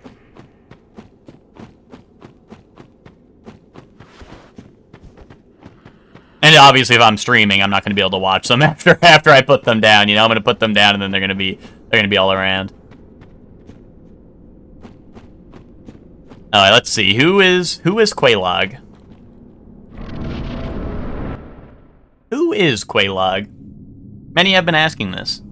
And obviously, if I'm streaming, I'm not going to be able to watch them after I put them down, you know? I'm going to put them down, and then they're going to be all around. Alright, let's see. Who is Quaylog? Who is Quaylog? Many have been asking this.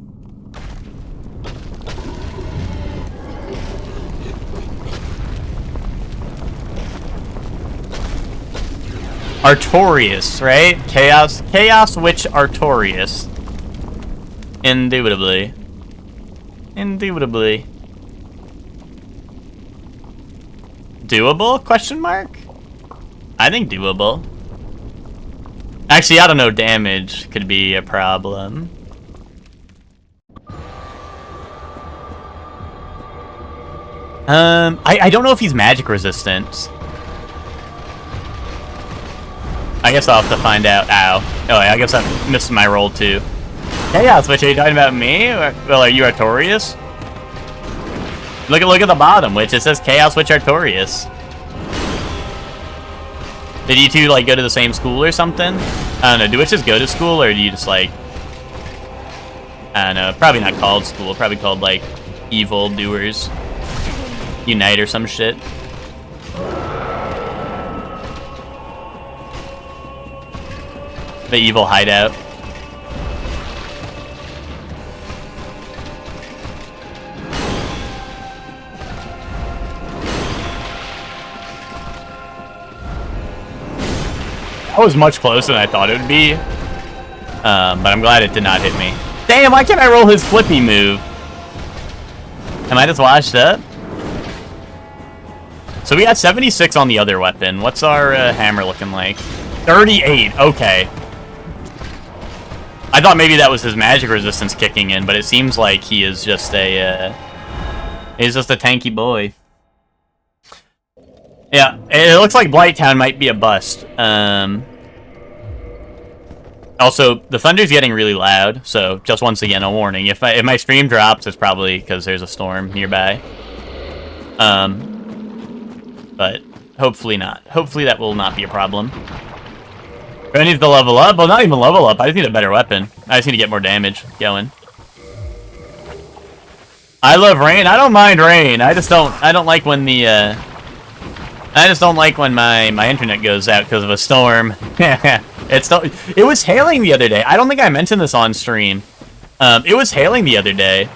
Artorias, right? Chaos Witch Artorias. Indubitably. Indubitably. Doable? Question mark? I think doable. Actually, I don't know. Damage could be a problem. I don't know if he's magic resistant. I guess I'll have to find out. Ow. Oh, I guess I missed my roll too. Chaos Witch, are you talking about me? Well, are you Artorias? Look at the bottom, which it says Chaos Witch Artorias. Did you two, like, go to the same school or something? I don't know, do witches go to school, or do you just, like... I don't know, probably not called school, probably called, like, Evil Doers Unite or some shit. The Evil Hideout. That was much closer than I thought it would be. But I'm glad it did not hit me. Damn, why can't I roll his flippy move? Am I just washed up? So we got 76 on the other weapon. What's our hammer looking like? 38, okay. I thought maybe that was his magic resistance kicking in, but it seems like he is just a, he's just a tanky boy. Yeah, it looks like Blighttown might be a bust. Also, the thunder's getting really loud, so just once again, a warning. If my stream drops, it's probably because there's a storm nearby. But hopefully not. Hopefully that will not be a problem. Do I need to level up? Well, not even level up. I just need a better weapon. I just need to get more damage going. I love rain. I don't mind rain. I don't like when the, I just don't like when my internet goes out because of a storm. It was hailing the other day. I don't think I mentioned this on stream. It was hailing the other day.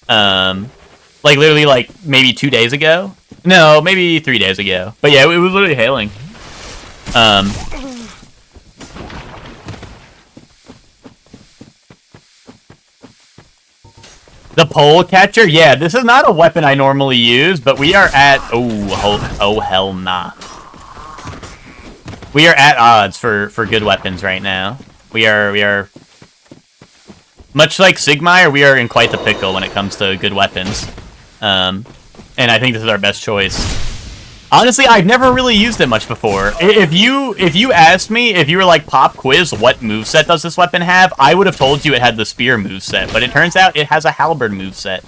Like literally like maybe 2 days ago. No, maybe 3 days ago. But yeah, it was literally hailing. The pole catcher? Yeah, this is not a weapon I normally use, but we are at... Oh hell nah. We are at odds for good weapons right now. We are... Much like Sigmire, we are in quite the pickle when it comes to good weapons. And I think this is our best choice. Honestly, I've never really used it much before. If you asked me, if you were like, pop quiz, what moveset does this weapon have? I would have told you it had the spear moveset, but it turns out it has a halberd moveset.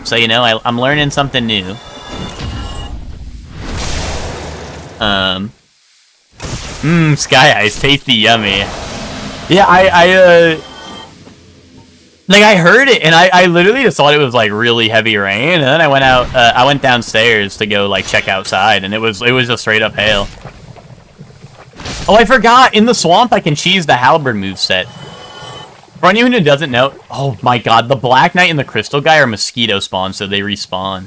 So, you know, I'm learning something new. Sky Ice, tasty, yummy. Yeah, like, I heard it, and I literally just thought it was, like, really heavy rain, and then I went out, I went downstairs to go, like, check outside, and it was just straight up hail. Oh, I forgot. In the swamp, I can cheese the halberd moveset. For anyone who doesn't know, oh my god, the Black Knight and the Crystal guy are mosquito spawn, so they respawn.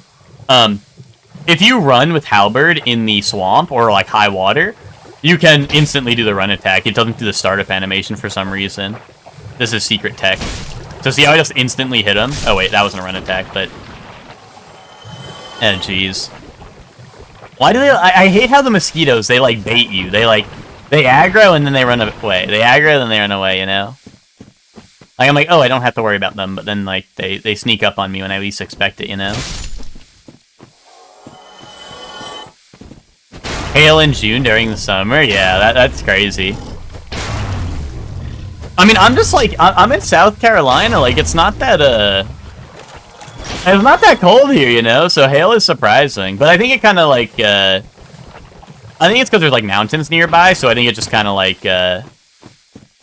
If you run with halberd in the swamp or like high water, you can instantly do the run attack. It doesn't do the startup animation for some reason. This is secret tech. So see how I just instantly hit him? Oh wait, that wasn't a run attack, but... Oh jeez. Why do they... I hate how the mosquitoes, they like bait you. They aggro and then they run away. They aggro and then they run away, you know? Like, I'm like, oh, I don't have to worry about them, but then like they sneak up on me when I least expect it, you know? Hail in June during the summer? Yeah, that's crazy. I mean, I'm just like, I'm in South Carolina, like, it's not that, it's not that cold here, you know, so hail is surprising. But I think it kind of, like, I think it's because there's, like, mountains nearby, so I think it just kind of, like,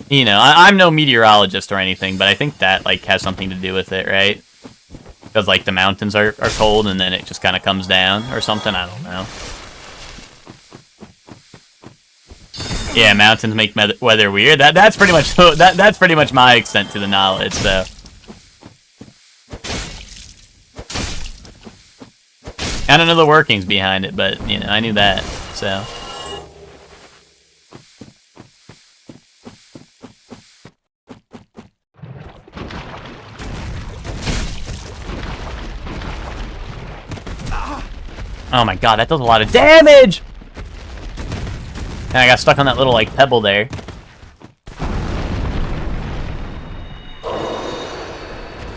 you know, I'm no meteorologist or anything, but I think that, like, has something to do with it, right? Because, like, the mountains are cold, and then it just kind of comes down or something, I don't know. Yeah, mountains make weather weird. That's pretty much that's pretty much my extent to the knowledge. So, I don't know the workings behind it, but you know, I knew that. So, oh my god, that does a lot of damage. And I got stuck on that little, like, pebble there.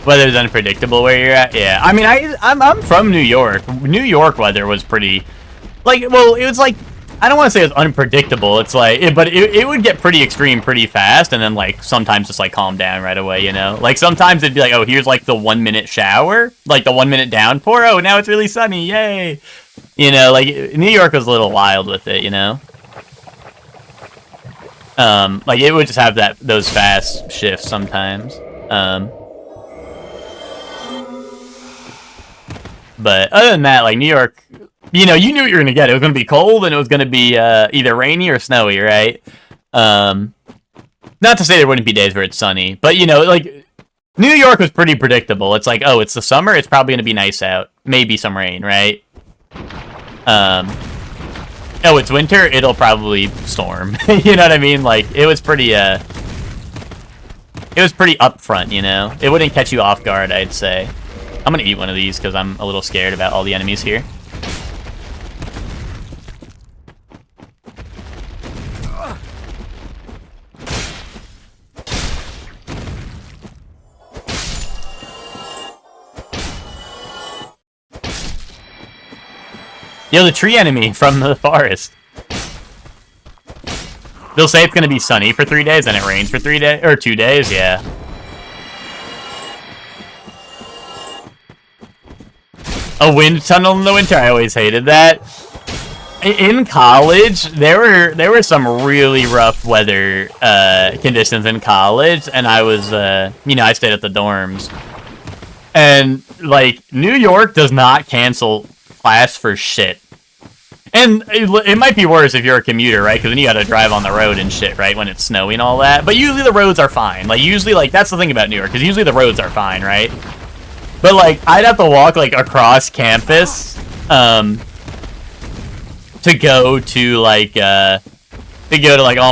Weather's unpredictable where you're at? Yeah. I mean, I'm from New York. New York weather was pretty... Like, well, it was, like... I don't want to say it was unpredictable. It's, like... it would get pretty extreme pretty fast, and then, like, sometimes just, like, calm down right away, you know? Like, sometimes it'd be like, oh, here's, like, the 1 minute shower. Like, the 1 minute downpour. Oh, now it's really sunny. Yay! You know, like, New York was a little wild with it, you know? Like, it would just have those fast shifts sometimes. But other than that, like, New York, you know, you knew what you were gonna get. It was gonna be cold, and it was gonna be, either rainy or snowy, right? Not to say there wouldn't be days where it's sunny, but, you know, like, New York was pretty predictable. It's like, oh, it's the summer, it's probably gonna be nice out. Maybe some rain, right? Oh, it's winter, it'll probably storm. You know what I mean? Like, it was pretty upfront, you know? It wouldn't catch you off guard, I'd say. I'm gonna eat one of these, because I'm a little scared about all the enemies here. Yo, the tree enemy from the forest. They'll say it's gonna be sunny for 3 days, and it rains for 3 days, or 2 days, yeah. A wind tunnel in the winter, I always hated that. In college, there were some really rough weather conditions in college, and I was, you know, I stayed at the dorms. And, like, New York does not cancel class for shit. And it might be worse if you're a commuter, right? Because then you gotta drive on the road and shit, right? When it's snowy and all that. But usually the roads are fine. Like, usually, like, that's the thing about New York, because usually the roads are fine, right? But, like, I'd have to walk, like, across campus, to go to, like, all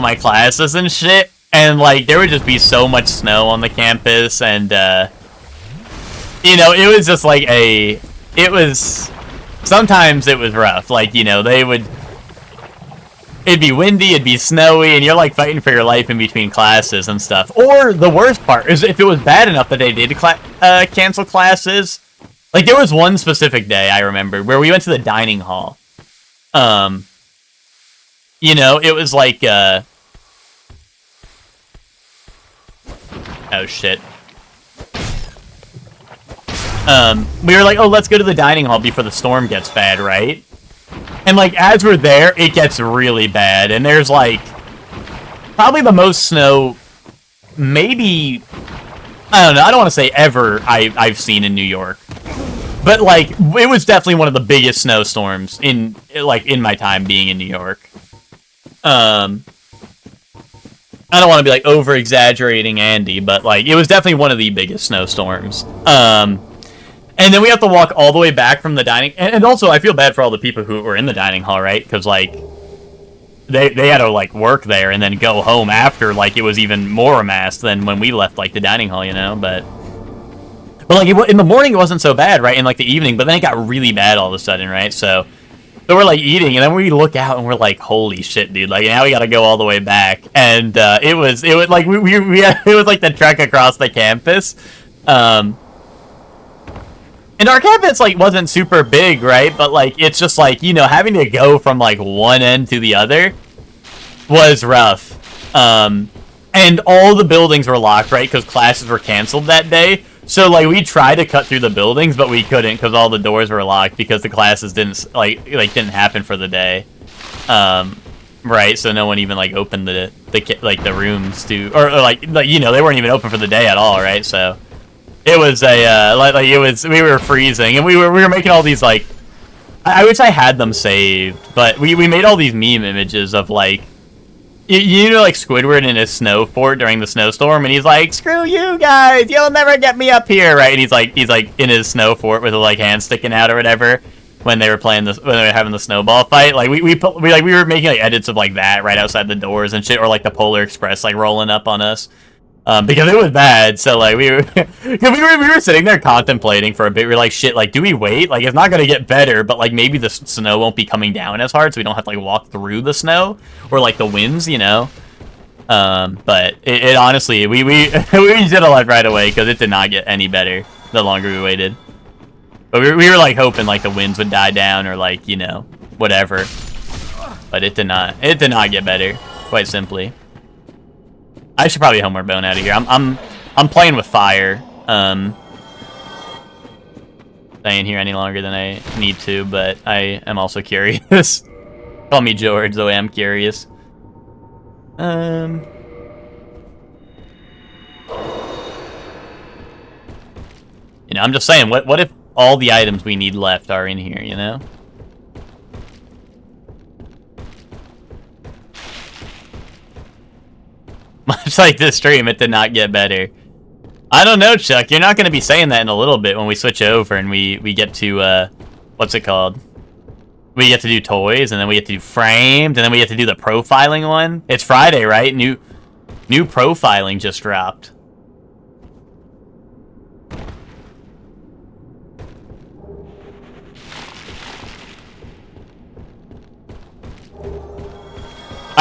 my classes and shit. And, like, there would just be so much snow on the campus, and, you know, it was just, like, sometimes it was rough. Like, you know, it'd be windy, it'd be snowy, and you're, like, fighting for your life in between classes and stuff. Or, the worst part is if it was bad enough that they did cancel classes. Like, there was one specific day, I remember, where we went to the dining hall. You know, it was like, oh, shit. We were like, oh, let's go to the dining hall before the storm gets bad, right? And, like, as we're there, it gets really bad. And there's, like, probably the most snow, maybe, I don't know, I don't want to say ever I've seen in New York. But, like, it was definitely one of the biggest snowstorms in my time being in New York. I don't want to be like over exaggerating Andy, but like it was definitely one of the biggest snowstorms. And then we have to walk all the way back from the dining, and also I feel bad for all the people who were in the dining hall, right? Because like they had to like work there and then go home after, like it was even more amassed than when we left like the dining hall, you know. But like in the morning it wasn't so bad, right? In like the evening, but then it got really bad all of a sudden, right? So we're like eating, and then we look out and we're like, holy shit, dude! Like now we got to go all the way back, and it was like it was like the trek across the campus. And our campus, like, wasn't super big, right? But, like, it's just, like, you know, having to go from, like, one end to the other was rough. And all the buildings were locked, right? Because classes were canceled that day. So, like, we tried to cut through the buildings, but we couldn't because all the doors were locked because the classes didn't didn't happen for the day. Right? So no one even, like, opened the rooms to... Or like, you know, they weren't even open for the day at all, right? So... It was a we were freezing, and we were making all these like I wish I had them saved, but we made all these meme images of like you know like Squidward in his snow fort during the snowstorm, and he's like, screw you guys, you'll never get me up here, right? And he's like in his snow fort with a like hand sticking out or whatever when they were playing this when they were having the snowball fight. Like we were making like edits of like that right outside the doors and shit, or like the Polar Express like rolling up on us. Because it was bad, so like we were sitting there contemplating for a bit. We were like, shit, like, do we wait? Like, it's not gonna get better, but like maybe the snow won't be coming down as hard, so we don't have to like walk through the snow or like the winds, you know. But it honestly, we did a lot right away because it did not get any better the longer we waited. But we were like hoping like the winds would die down or like, you know, whatever. But it did not. It did not get better, quite simply. I should probably homeward bone out of here. I'm playing with fire. Staying here any longer than I need to, but I am also curious. Call me George, though I am curious. You know, I'm just saying, what if all the items we need left are in here, you know? Much like this stream, it did not get better. I don't know, Chuck. You're not going to be saying that in a little bit when we switch over and we get to, what's it called? We get to do toys, and then we get to do framed, and then we get to do the profiling one. It's Friday, right? New profiling just dropped.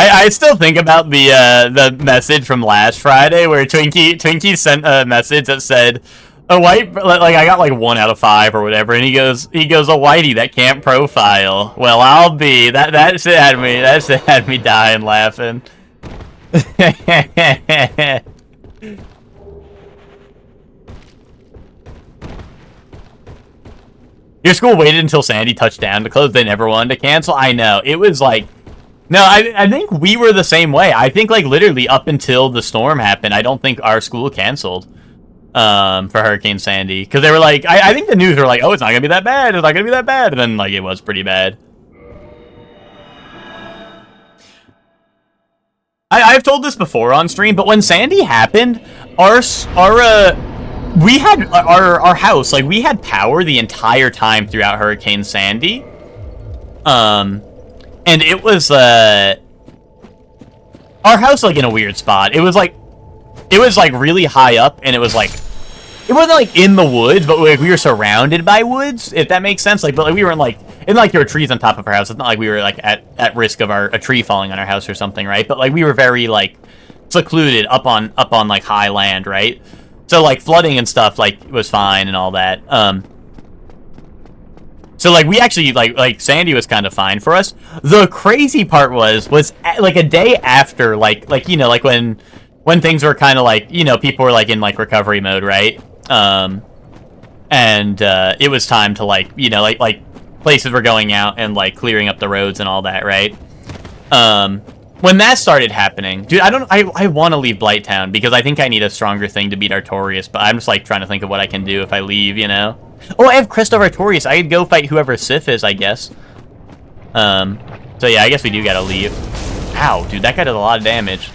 I still think about the message from last Friday where Twinkie sent a message that said a white, like I got like 1 out of 5 or whatever, and he goes a whitey that can't profile. Well, I'll be that shit had me dying laughing. Your school waited until Sandy touched down to close. They never wanted to cancel. I know, it was like. No, I think we were the same way. I think, like, literally up until the storm happened, I don't think our school canceled for Hurricane Sandy. Because they were like, I think the news were like, oh, it's not going to be that bad. It's not going to be that bad. And then, like, it was pretty bad. I've told this before on stream, but when Sandy happened, we had our house, like, we had power the entire time throughout Hurricane Sandy. And it was, our house, like, in a weird spot. It was, like, really high up, and it was, like, it wasn't, like, in the woods, but, like, we were surrounded by woods, if that makes sense. Like, but, like, we weren't, like, there were trees on top of our house. It's not like we were, like, at risk of a tree falling on our house or something, right? But, like, we were very, like, secluded up on, like, high land, right? So, like, flooding and stuff, like, was fine and all that. So, like, we actually, like Sandy was kind of fine for us. The crazy part was like, a day after, like you know, like, when things were kind of, like, you know, people were, like, in, like, recovery mode, right? And it was time to, like, you know, like, places were going out and, like, clearing up the roads and all that, right? When that started happening, dude, I want to leave Blighttown because I think I need a stronger thing to beat Artorias, but I'm just, like, trying to think of what I can do if I leave, you know? Oh, I have Christopher Artorias. I could go fight whoever Sif is, I guess. So yeah, I guess we do gotta leave. Ow, dude, that guy does a lot of damage.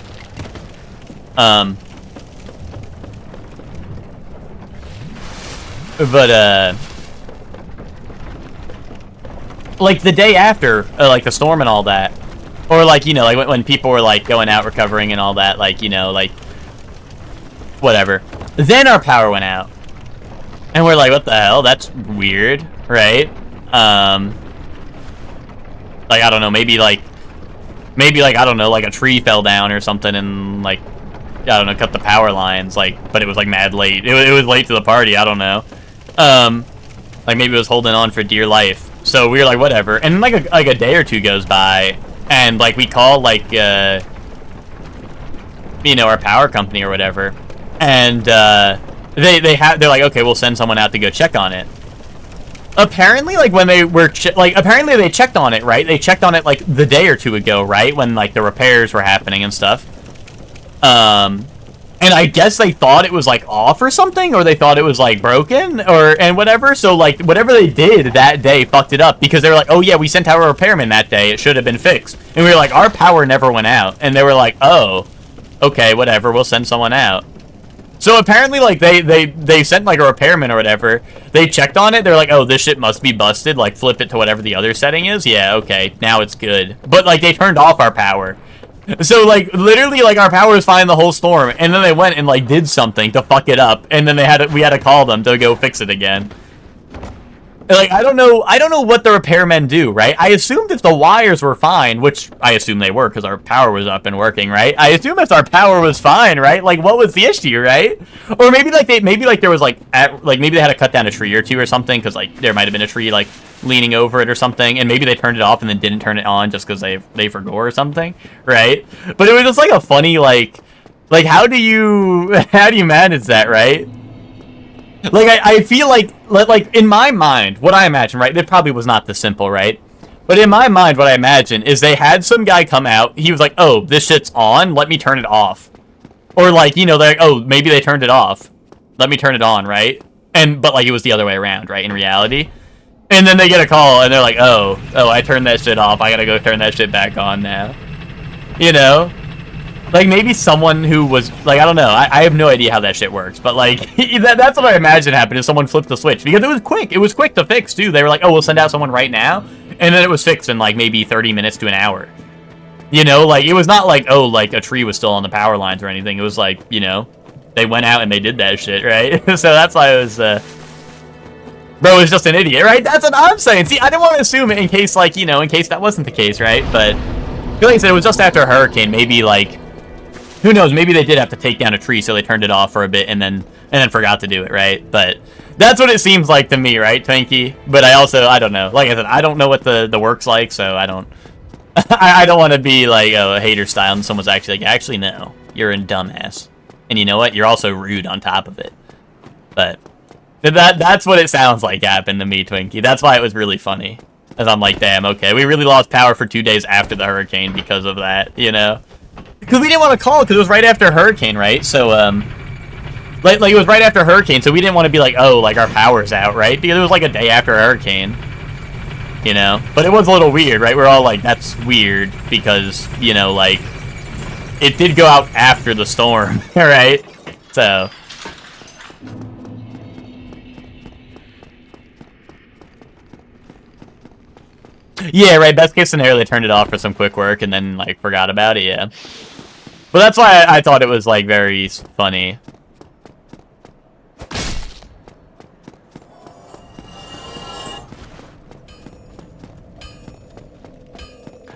But like the day after, like the storm and all that, or like, you know, like when people were like going out recovering and all that, like, you know, like whatever. Then our power went out, and we're like, what the hell? That's weird, right? Like, I don't know, maybe like I don't know, like a tree fell down or something and like, I don't know, cut the power lines, like, but it was like mad late. It was late to the party. I don't know. Like maybe it was holding on for dear life. So we were like, whatever. And like a day or two goes by, and like we call like you know, our power company or whatever, and they're like, okay, we'll send someone out to go check on it. Apparently, like when they were apparently they checked on it, right? They checked on it like the day or two ago, right? When like the repairs were happening and stuff. And I guess they thought it was like off or something, or they thought it was like broken and whatever. So like whatever they did that day fucked it up, because they were like, oh yeah, we sent our repairman that day. It should have been fixed. And we were like, our power never went out. And they were like, oh, okay, whatever. We'll send someone out. So apparently, like they sent like a repairman or whatever. They checked on it. They're like, oh, this shit must be busted. Like flip it to whatever the other setting is. Yeah, okay, now it's good. But like they turned off our power. So, like, literally, like, our power was fine the whole storm, and then they went and, like, did something to fuck it up, and then we had to call them to go fix it again. Like, I don't know what the repairmen do, right? I assumed if the wires were fine, which I assume they were, because our power was up and working, right? I assume if our power was fine, right? Like, what was the issue, right? Or maybe, like, there was, like, maybe they had to cut down a tree or two or something, because, like, there might have been a tree, like, leaning over it or something, and maybe they turned it off and then didn't turn it on just because they forgot or something, right? But it was just like a funny like how do you manage that, right? Like I feel like in my mind, what I imagine, right? It probably was not this simple, right? But in my mind, what I imagine is they had some guy come out. He was like, "Oh, this shit's on. Let me turn it off." Or like, you know, they're like, "Oh, maybe they turned it off. Let me turn it on," right? But like it was the other way around, right? In reality. And then they get a call, and they're like, oh, I turned that shit off. I gotta go turn that shit back on now. You know? Like, maybe someone who was, like, I don't know. I have no idea how that shit works. But, like, that's what I imagine happened, is someone flipped the switch. Because it was quick. It was quick to fix, too. They were like, oh, we'll send out someone right now. And then it was fixed in, like, maybe 30 minutes to an hour. You know? Like, it was not like, oh, like, a tree was still on the power lines or anything. It was like, you know, they went out and they did that shit, right? So that's why it was, bro is just an idiot, right? That's what I'm saying. See, I didn't want to assume it in case, like, you know, in case that wasn't the case, right? But like I said, it was just after a hurricane. Maybe, like, who knows? Maybe they did have to take down a tree, so they turned it off for a bit and then forgot to do it, right? But that's what it seems like to me, right, Twinkie? But I don't know. Like I said, I don't know what the work's like, so I don't I don't want to be like a hater style and someone's actually like, actually no, you're a dumbass. And you know what? You're also rude on top of it. But that's what it sounds like happened to me, Twinkie. That's why it was really funny. As I'm like, damn, okay, we really lost power for 2 days after the hurricane because of that, you know? Because we didn't want to call because it was right after hurricane, right? So, like it was right after hurricane, so we didn't want to be like, oh, like our power's out, right? Because it was like a day after hurricane, you know? But it was a little weird, right? We're all like, that's weird because, you know, like, it did go out after the storm, right? So... yeah, right, best case scenario, they turned it off for some quick work and then, like, forgot about it, yeah. But that's why I thought it was, like, very funny.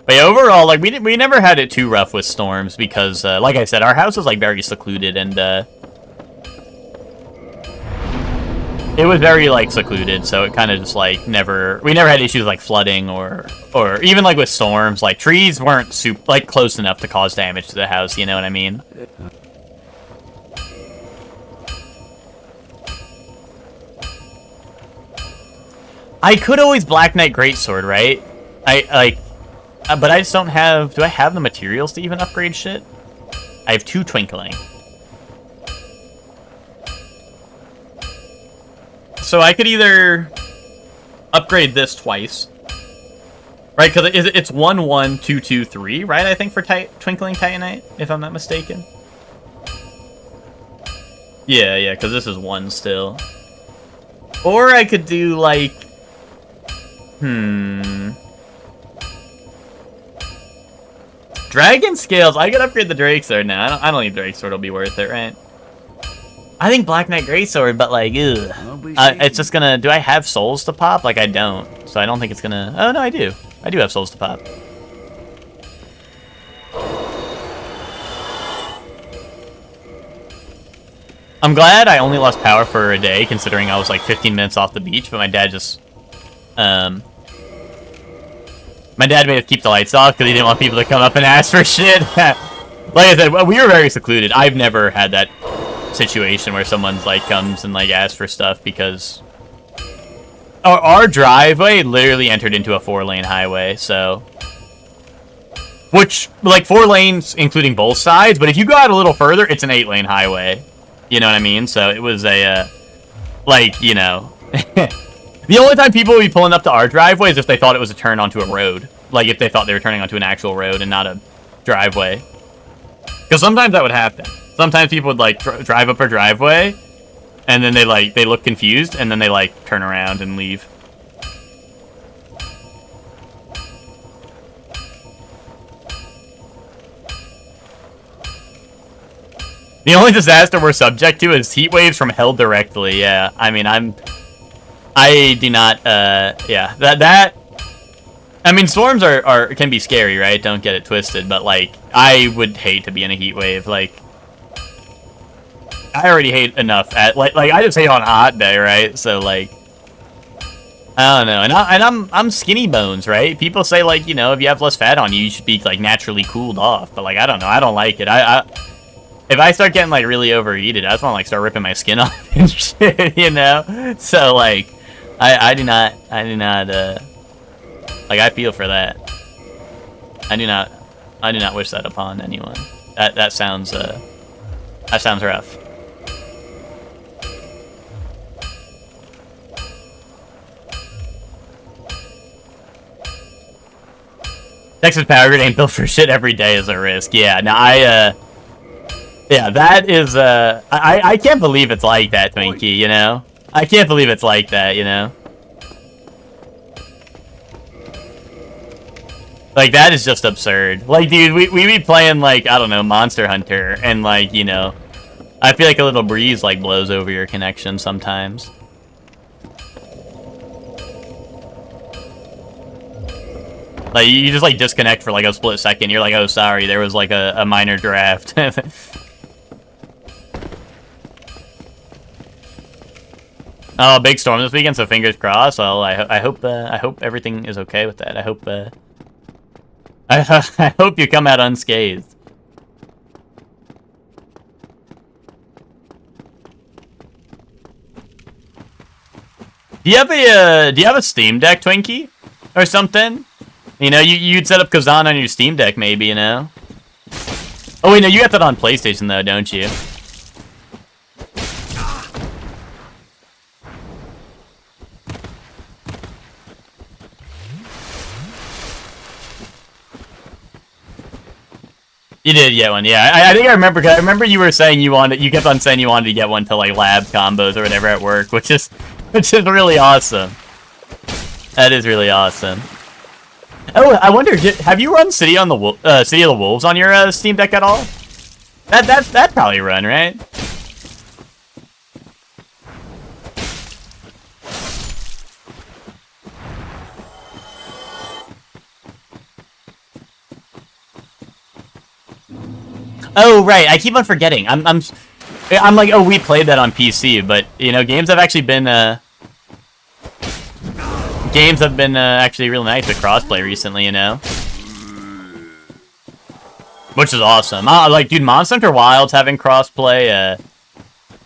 But yeah, overall, like, we never had it too rough with storms because, like I said, our house was, like, very secluded and, it was very, like, secluded, so it kind of just, like, we never had issues, like, flooding or even, like, with storms. Like, trees weren't like, close enough to cause damage to the house, you know what I mean? I could always Black Knight Greatsword, right? But I just don't have, do I have the materials to even upgrade shit? I have 2 Twinkling. So I could either upgrade this twice, right? Because it's 1, 1, 2, 2, 3, right? I think for Twinkling Titanite, if I'm not mistaken. Yeah, because this is 1 still. Or I could do, like... Dragon Scales. I could upgrade the Drake Sword now. I don't think Drake Sword will be worth it, right? I think Black Knight Greatsword, but like, ugh. It's just gonna... Do I have souls to pop? Like, I don't. So I don't think it's gonna... Oh, no, I do. I do have souls to pop. I'm glad I only lost power for a day, considering I was like 15 minutes off the beach, but my dad just... My dad made us keep the lights off because he didn't want people to come up and ask for shit. Like I said, we were very secluded. I've never had that situation where someone's like comes and like asks for stuff because... Our driveway literally entered into a 4-lane highway, so... Which, like, 4 lanes including both sides, but if you go out a little further, it's an 8-lane highway. You know what I mean? So it was a, like, you know... The only time people would be pulling up to our driveway is if they thought it was a turn onto a road. Like, if they thought they were turning onto an actual road and not a driveway. Because sometimes that would happen. Sometimes people would, like, drive up our driveway, and then they look confused, and then they, like, turn around and leave. The only disaster we're subject to is heat waves from hell directly. Yeah, I mean, I do not, yeah, that, I mean, storms can be scary, right? Don't get it twisted, but, like, I would hate to be in a heat wave. Like, I already hate enough at, like, I just hate on a hot day, right? So, like, I don't know, and I'm skinny bones, right? People say, like, you know, if you have less fat on you, you should be, like, naturally cooled off, but, like, I don't know, I don't like it. If I start getting, like, really overheated, I just want to, like, start ripping my skin off and shit, you know? So, like, I do not, like, I feel for that. I do not wish that upon anyone. That sounds rough. Texas Power Grid ain't built for shit. Every day is a risk. Yeah, now yeah, that is, I can't believe it's like that, Twinkie, you know? I can't believe it's like that, you know? Like, that is just absurd. Like, dude, we be playing, like, I don't know, Monster Hunter, and, like, you know, I feel like a little breeze, like, blows over your connection sometimes. Like, you just, like, disconnect for, like, a split second. You're like, oh, sorry, there was, like, a minor draft. Oh, big storm this weekend, so fingers crossed. Well, I hope everything is okay with that. I hope I hope you come out unscathed. Do you have a Steam Deck, Twinkie, or something? You know, you'd set up Kazan on your Steam Deck, maybe. You know. Oh wait, no, you got that on PlayStation though, don't you? You did get one, yeah. I think I remember. I remember you were saying you kept on saying you wanted to get one to like lab combos or whatever at work, which is really awesome. That is really awesome. Oh, I wonder, have you run City of the Wolves on your Steam Deck at all? That'd probably run, right? Oh, right. I keep on forgetting. I'm like, oh, we played that on PC, but you know, games have actually been actually real nice with crossplay recently, you know, which is awesome. Like, dude, Monster Hunter Wilds having crossplay,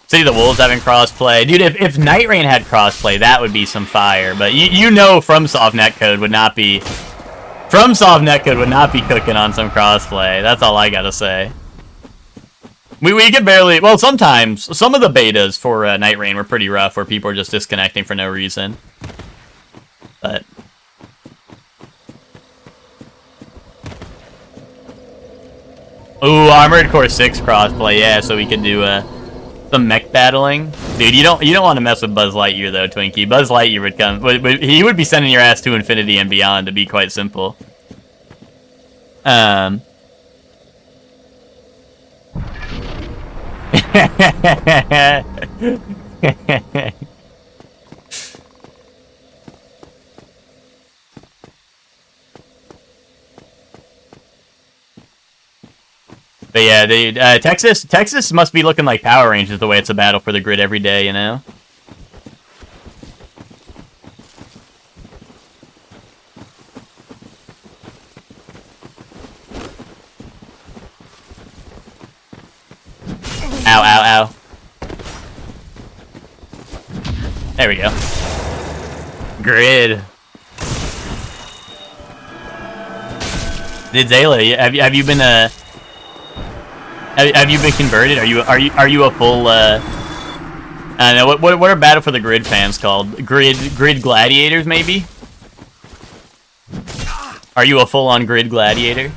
City of the Wolves having crossplay, dude. If Night Rain had crossplay, that would be some fire. But you know, FromSoft netcode would not be cooking on some crossplay. That's all I gotta say. We could barely... Well, sometimes. Some of the betas for Night Rain were pretty rough, where people were just disconnecting for no reason. But... Ooh, Armored Core 6 crossplay, yeah, so we could do Some mech battling. Dude, you don't want to mess with Buzz Lightyear though, Twinkie. Buzz Lightyear would come. He would be sending your ass to infinity and beyond, to be quite simple. But yeah, dude, Texas must be looking like Power Rangers the way it's a battle for the grid every day, you know? Ow, ow, ow. There we go. Grid. Did Zayla, have you been have you been converted? Are you a full I don't know, what are Battle for the Grid fans called? Grid gladiators maybe? Are you a full-on grid gladiator?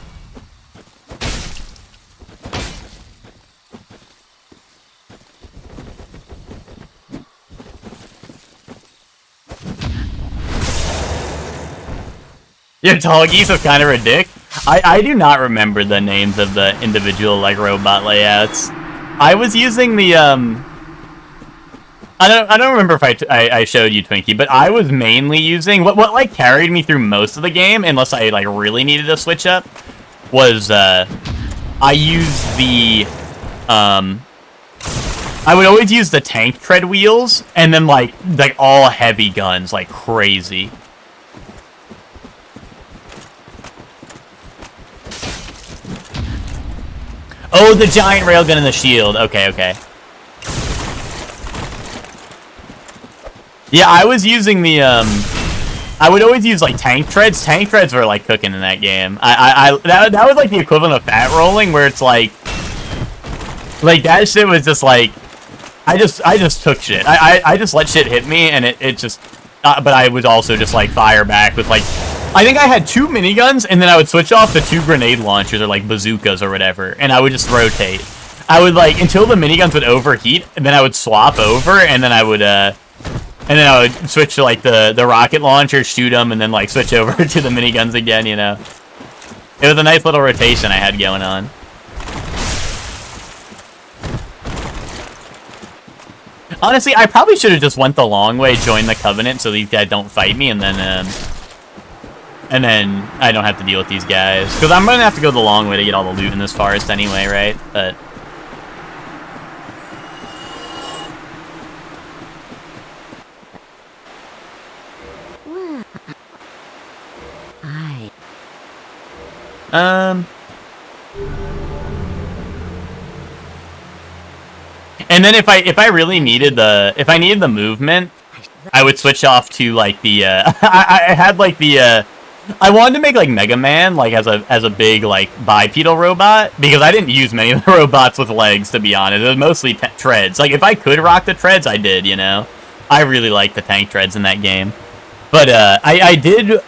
Your tall geese is kind of a dick. I do not remember the names of the individual like robot layouts. I was using the I don't remember if I showed you, Twinkie, but I was mainly using what like carried me through most of the game, unless I like really needed to switch up, was I used the I would always use the tank tread wheels and then like all heavy guns like crazy. Oh, the giant railgun and the shield. Okay, okay. Yeah, I was using the, I would always use, like, tank treads. Tank treads were, like, cooking in that game. That was, like, the equivalent of fat rolling, where it's, like, that shit was just, like, I just took shit. I just let shit hit me, and it just, but I would also just, like, fire back with, like, I think I had 2 miniguns, and then I would switch off the 2 grenade launchers, or, like, bazookas or whatever, and I would just rotate. I would, like, until the miniguns would overheat, and then I would swap over, and then I would switch to, like, the rocket launcher, shoot them, and then, like, switch over to the miniguns again, you know? It was a nice little rotation I had going on. Honestly, I probably should have just went the long way, joined the Covenant, so these guys don't fight me, and then I don't have to deal with these guys. Because I'm going to have to go the long way to get all the loot in this forest anyway, right? But... And then if I really needed the movement, I would switch off to like the I had like the I wanted to make like Mega Man like as a big like bipedal robot, because I didn't use many of the robots with legs, to be honest. It was mostly treads. Like if I could rock the treads, I did, you know. I really liked the tank treads in that game. But I did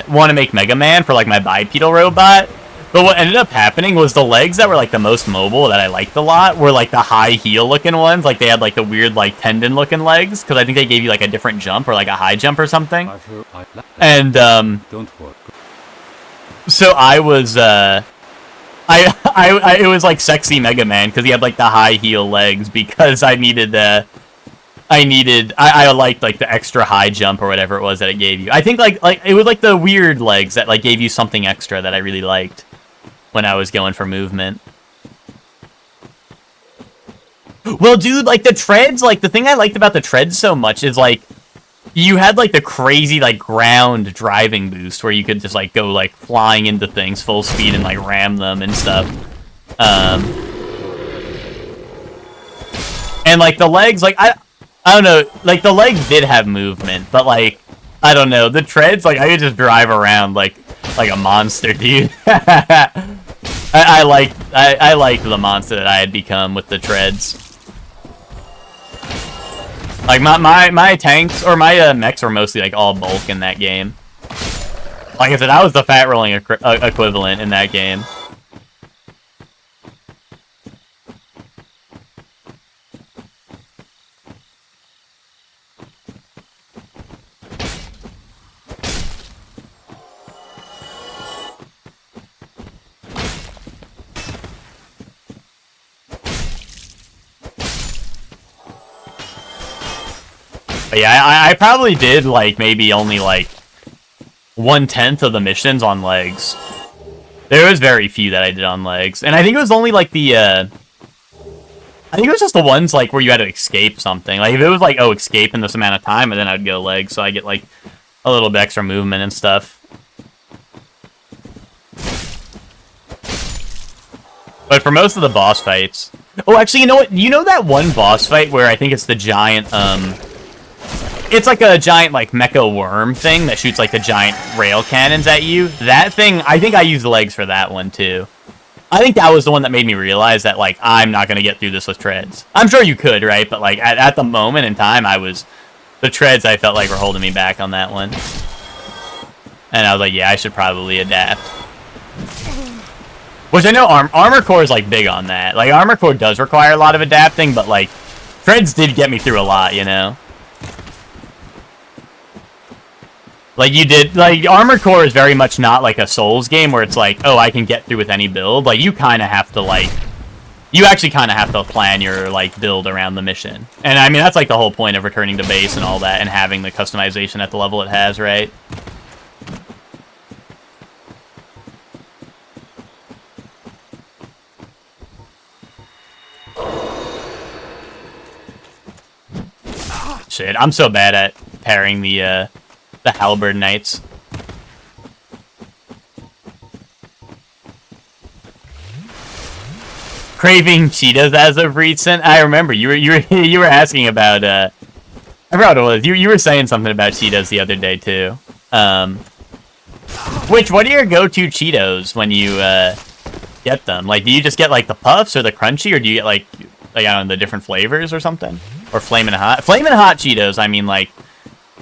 want to make Mega Man for like my bipedal robot. But what ended up happening was the legs that were like the most mobile that I liked a lot were like the high heel looking ones. Like they had like the weird like tendon looking legs, because I think they gave you like a different jump or like a high jump or something. And so I was it was like sexy Mega Man because he had like the high heel legs, because I liked like the extra high jump or whatever it was that it gave you. I think like it was like the weird legs that like gave you something extra that I really liked when I was going for movement. Well, dude, like the treads, like the thing I liked about the treads so much is like you had like the crazy like ground driving boost where you could just like go like flying into things full speed and like ram them and stuff. And like the legs, like I don't know, like the legs did have movement, but like I don't know, the treads, like I could just drive around like a monster, dude. I liked the monster that I had become with the treads. Like my tanks or my mechs were mostly like all bulk in that game. Like I said, I was the fat rolling equivalent in that game. But yeah, I probably did, like, maybe only, like, 1/10 of the missions on legs. There was very few that I did on legs. And I think it was only, like, I think it was just the ones, like, where you had to escape something. Like, if it was, like, oh, escape in this amount of time, and then I'd go legs, so I get, like, a little bit extra movement and stuff. But for most of the boss fights... Oh, actually, you know what? You know that one boss fight where I think it's the giant, it's like a giant, like, mecha worm thing that shoots, like, the giant rail cannons at you? That thing, I think I used the legs for that one, too. I think that was the one that made me realize that, like, I'm not going to get through this with treads. I'm sure you could, right? But, like, at the moment in time, the treads, I felt like, were holding me back on that one. And I was like, yeah, I should probably adapt. Which I know Armor Core is, like, big on that. Like, Armor Core does require a lot of adapting, but, like, treads did get me through a lot, you know? Like, you did, like, Armored Core is very much not, like, a Souls game where it's like, oh, I can get through with any build. Like, you kind of have to, like, you actually kind of have to plan your, like, build around the mission. And, I mean, that's, like, the whole point of returning to base and all that and having the customization at the level it has, right? Shit, I'm so bad at parrying the Halberd Knights. Craving Cheetos as of recent. I remember you were asking about I forgot what it was. You were saying something about Cheetos the other day too. What are your go-to Cheetos when you get them? Like, do you just get like the puffs or the crunchy, or do you get like I don't know, the different flavors or something? Or Flamin' Hot? Flamin' Hot Cheetos, I mean, like,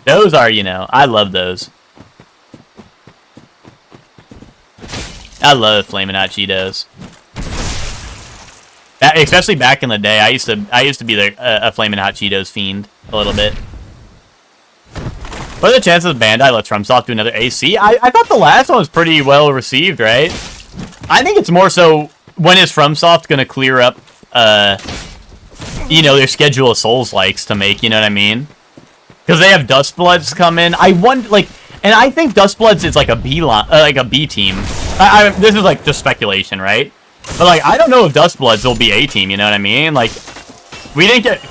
those are, you know, I love those. I love Flamin' Hot Cheetos. Especially back in the day, I used to be a Flamin' Hot Cheetos fiend a little bit. What are the chances of Bandai lets FromSoft do another AC? I thought the last one was pretty well received, right? I think it's more so, when is FromSoft gonna clear up, you know, their schedule of Souls-likes to make, you know what I mean? Because they have Dustbloods come in. I wonder, like, and I think Dustbloods is like a B team. This is like just speculation, right? But like, I don't know if Dustbloods will be A team. You know what I mean? Like, we didn't get.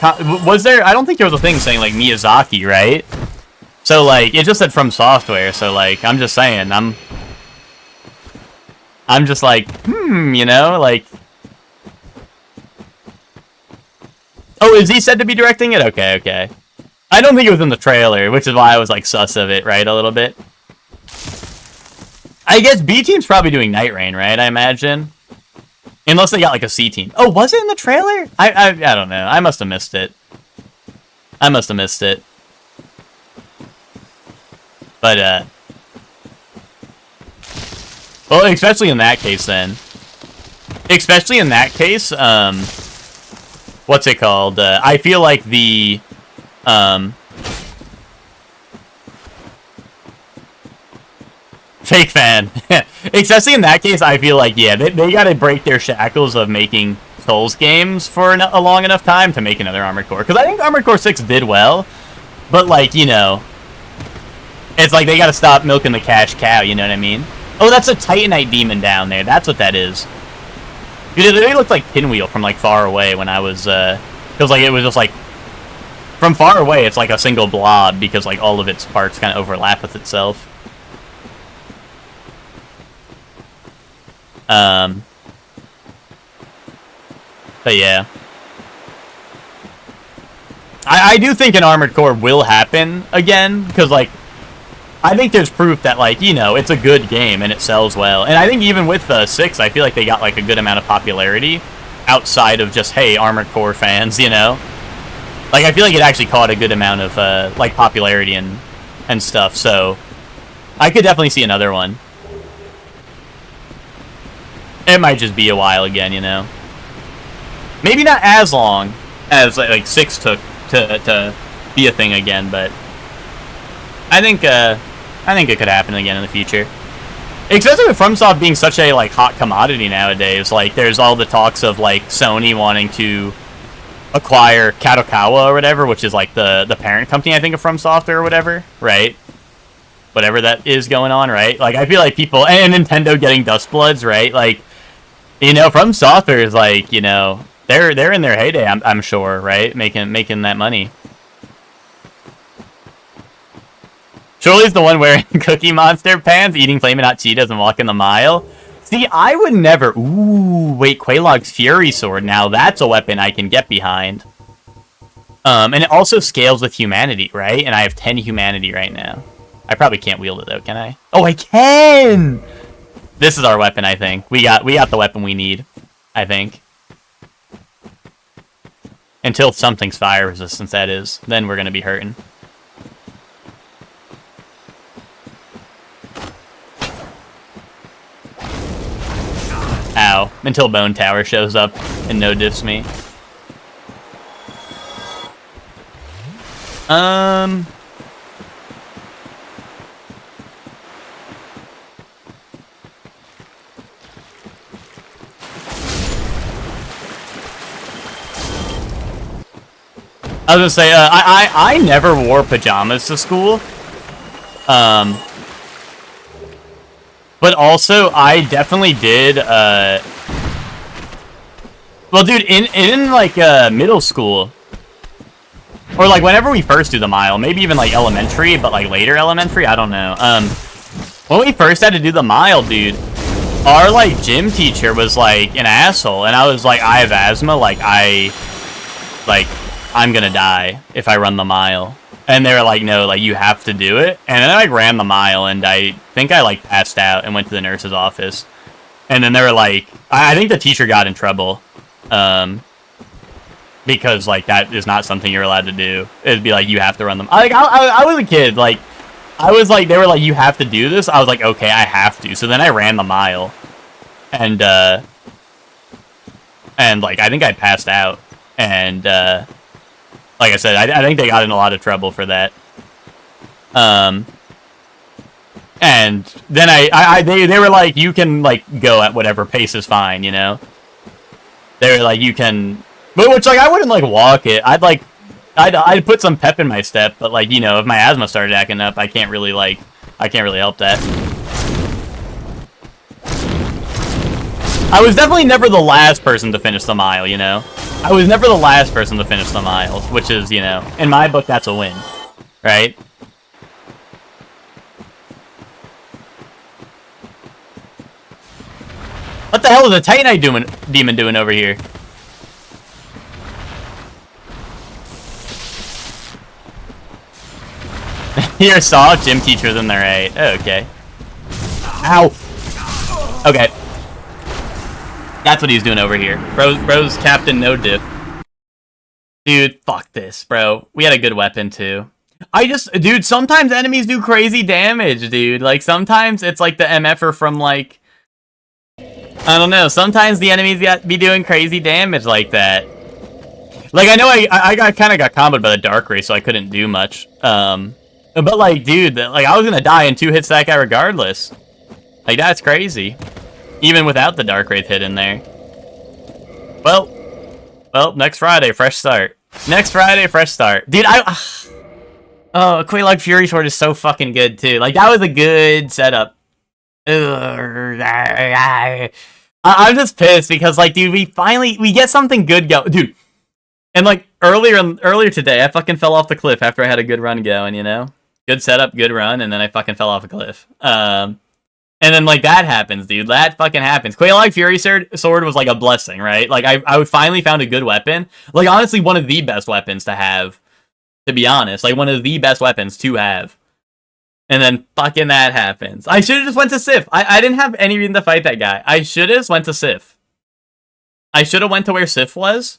Was there? I don't think there was a thing saying like Miyazaki, right? So like, it just said From Software. So like, I'm just saying, I'm just like, you know, like. Oh, is he said to be directing it? Okay, okay. I don't think it was in the trailer, which is why I was, like, sus of it, right, a little bit. I guess B Team's probably doing Night Rain, right, I imagine? Unless they got, like, a C Team. Oh, was it in the trailer? I don't know. I must have missed it. I must have missed it. But, well, especially in that case, then. Especially in that case, what's it called? I feel like the, fake fan. Especially in that case, I feel like, yeah, they gotta break their shackles of making Souls games for a long enough time to make another Armored Core. Because I think Armored Core 6 did well, but, like, you know, it's like they gotta stop milking the cash cow, you know what I mean? Oh, that's a Titanite demon down there. That's what that is. Dude, it looked like Pinwheel from, like, far away when I was, because, like, it was just, like, from far away, it's, like, a single blob, because, like, all of its parts kind of overlap with itself. But, yeah. I do think an Armored Core will happen again, because, like, I think there's proof that, like, you know, it's a good game and it sells well. And I think even with 6, I feel like they got, like, a good amount of popularity outside of just, hey, Armored Core fans, you know? Like, I feel like it actually caught a good amount of, like, popularity and stuff. So, I could definitely see another one. It might just be a while again, you know? Maybe not as long as, like 6 took to be a thing again, but I think it could happen again in the future. Especially with FromSoft being such a, like, hot commodity nowadays. Like, there's all the talks of, like, Sony wanting to acquire Kadokawa or whatever, which is like the parent company, I think, of From Software or whatever, right? Whatever that is going on, right? Like, I feel like people, and Nintendo getting Dustbloods, right? Like, you know, From Software is like, you know, they're in their heyday, I'm sure, right? Making that money. Shirley's the one wearing Cookie Monster pants, eating Flamin' Hot Cheetos and walking the mile. See, I would never... Ooh, wait, Quelaag's Fury Sword. Now that's a weapon I can get behind. And it also scales with humanity, right? And I have 10 humanity right now. I probably can't wield it, though, can I? Oh, I can! This is our weapon, I think. We got the weapon we need, I think. Until something's fire resistance, that is. Then we're going to be hurting. Ow. Until Bone Tower shows up and no-diffs me. I was gonna say, I never wore pajamas to school. But also, I definitely did, well, dude, in like, middle school, or like whenever we first do the mile, maybe even like elementary, but like later elementary, I don't know. When we first had to do the mile, dude, our like gym teacher was like an asshole, and I was like, I have asthma, I'm gonna die if I run the mile. And they were like, no, like, you have to do it. And then I like, ran the mile, and I think I like passed out and went to the nurse's office. And then they were like, I think the teacher got in trouble. Because like that is not something you're allowed to do. It'd be like, you have to run them. I was a kid, like, I was like, they were like, you have to do this. I was like, okay, I have to. So then I ran the mile. And like, I think I passed out. And, like I said, I think they got in a lot of trouble for that. And then they were like, you can like go at whatever pace is fine, you know. They were like, you can, but which like I wouldn't like walk it. I'd put some pep in my step, but like, you know, if my asthma started acting up, I can't really help that. I was definitely never the last person to finish the mile, you know. I was never the last person to finish the mile, which is, you know, in my book, that's a win, right? What the hell is a Titanite demon doing over here? Here, saw gym teachers in their A. Oh, okay. Ow. Okay. That's what he's doing over here. Bro's Captain No Diff. Dude, fuck this, bro. We had a good weapon, too. Dude, sometimes enemies do crazy damage, dude. Like, sometimes it's like the MFer from, like... I don't know. Sometimes the enemies be doing crazy damage like that. Like, I know I kind of got comboed by the Dark Ray, so I couldn't do much. But, like, dude, like, I was gonna die in 2 hits that guy regardless. Like, that's crazy. Even without the Dark Wraith hit in there. Well, next Friday, fresh start. Next Friday, fresh start. Dude, oh, Quelaag Fury Sword is so fucking good, too. Like, that was a good setup. I'm just pissed because, like, dude, we get something good going. Dude, and, like, earlier today, I fucking fell off the cliff after I had a good run going, you know? Good setup, good run, and then I fucking fell off a cliff. And then, like, that happens, dude. That fucking happens. Quelaag Fury Sword was, like, a blessing, right? Like, I finally found a good weapon. Like, honestly, one of the best weapons to have, to be honest. Like, one of the best weapons to have. And then fucking that happens. I should have just went to Sif. I didn't have any reason to fight that guy. I should have just went to Sif. I should have went to where Sif was.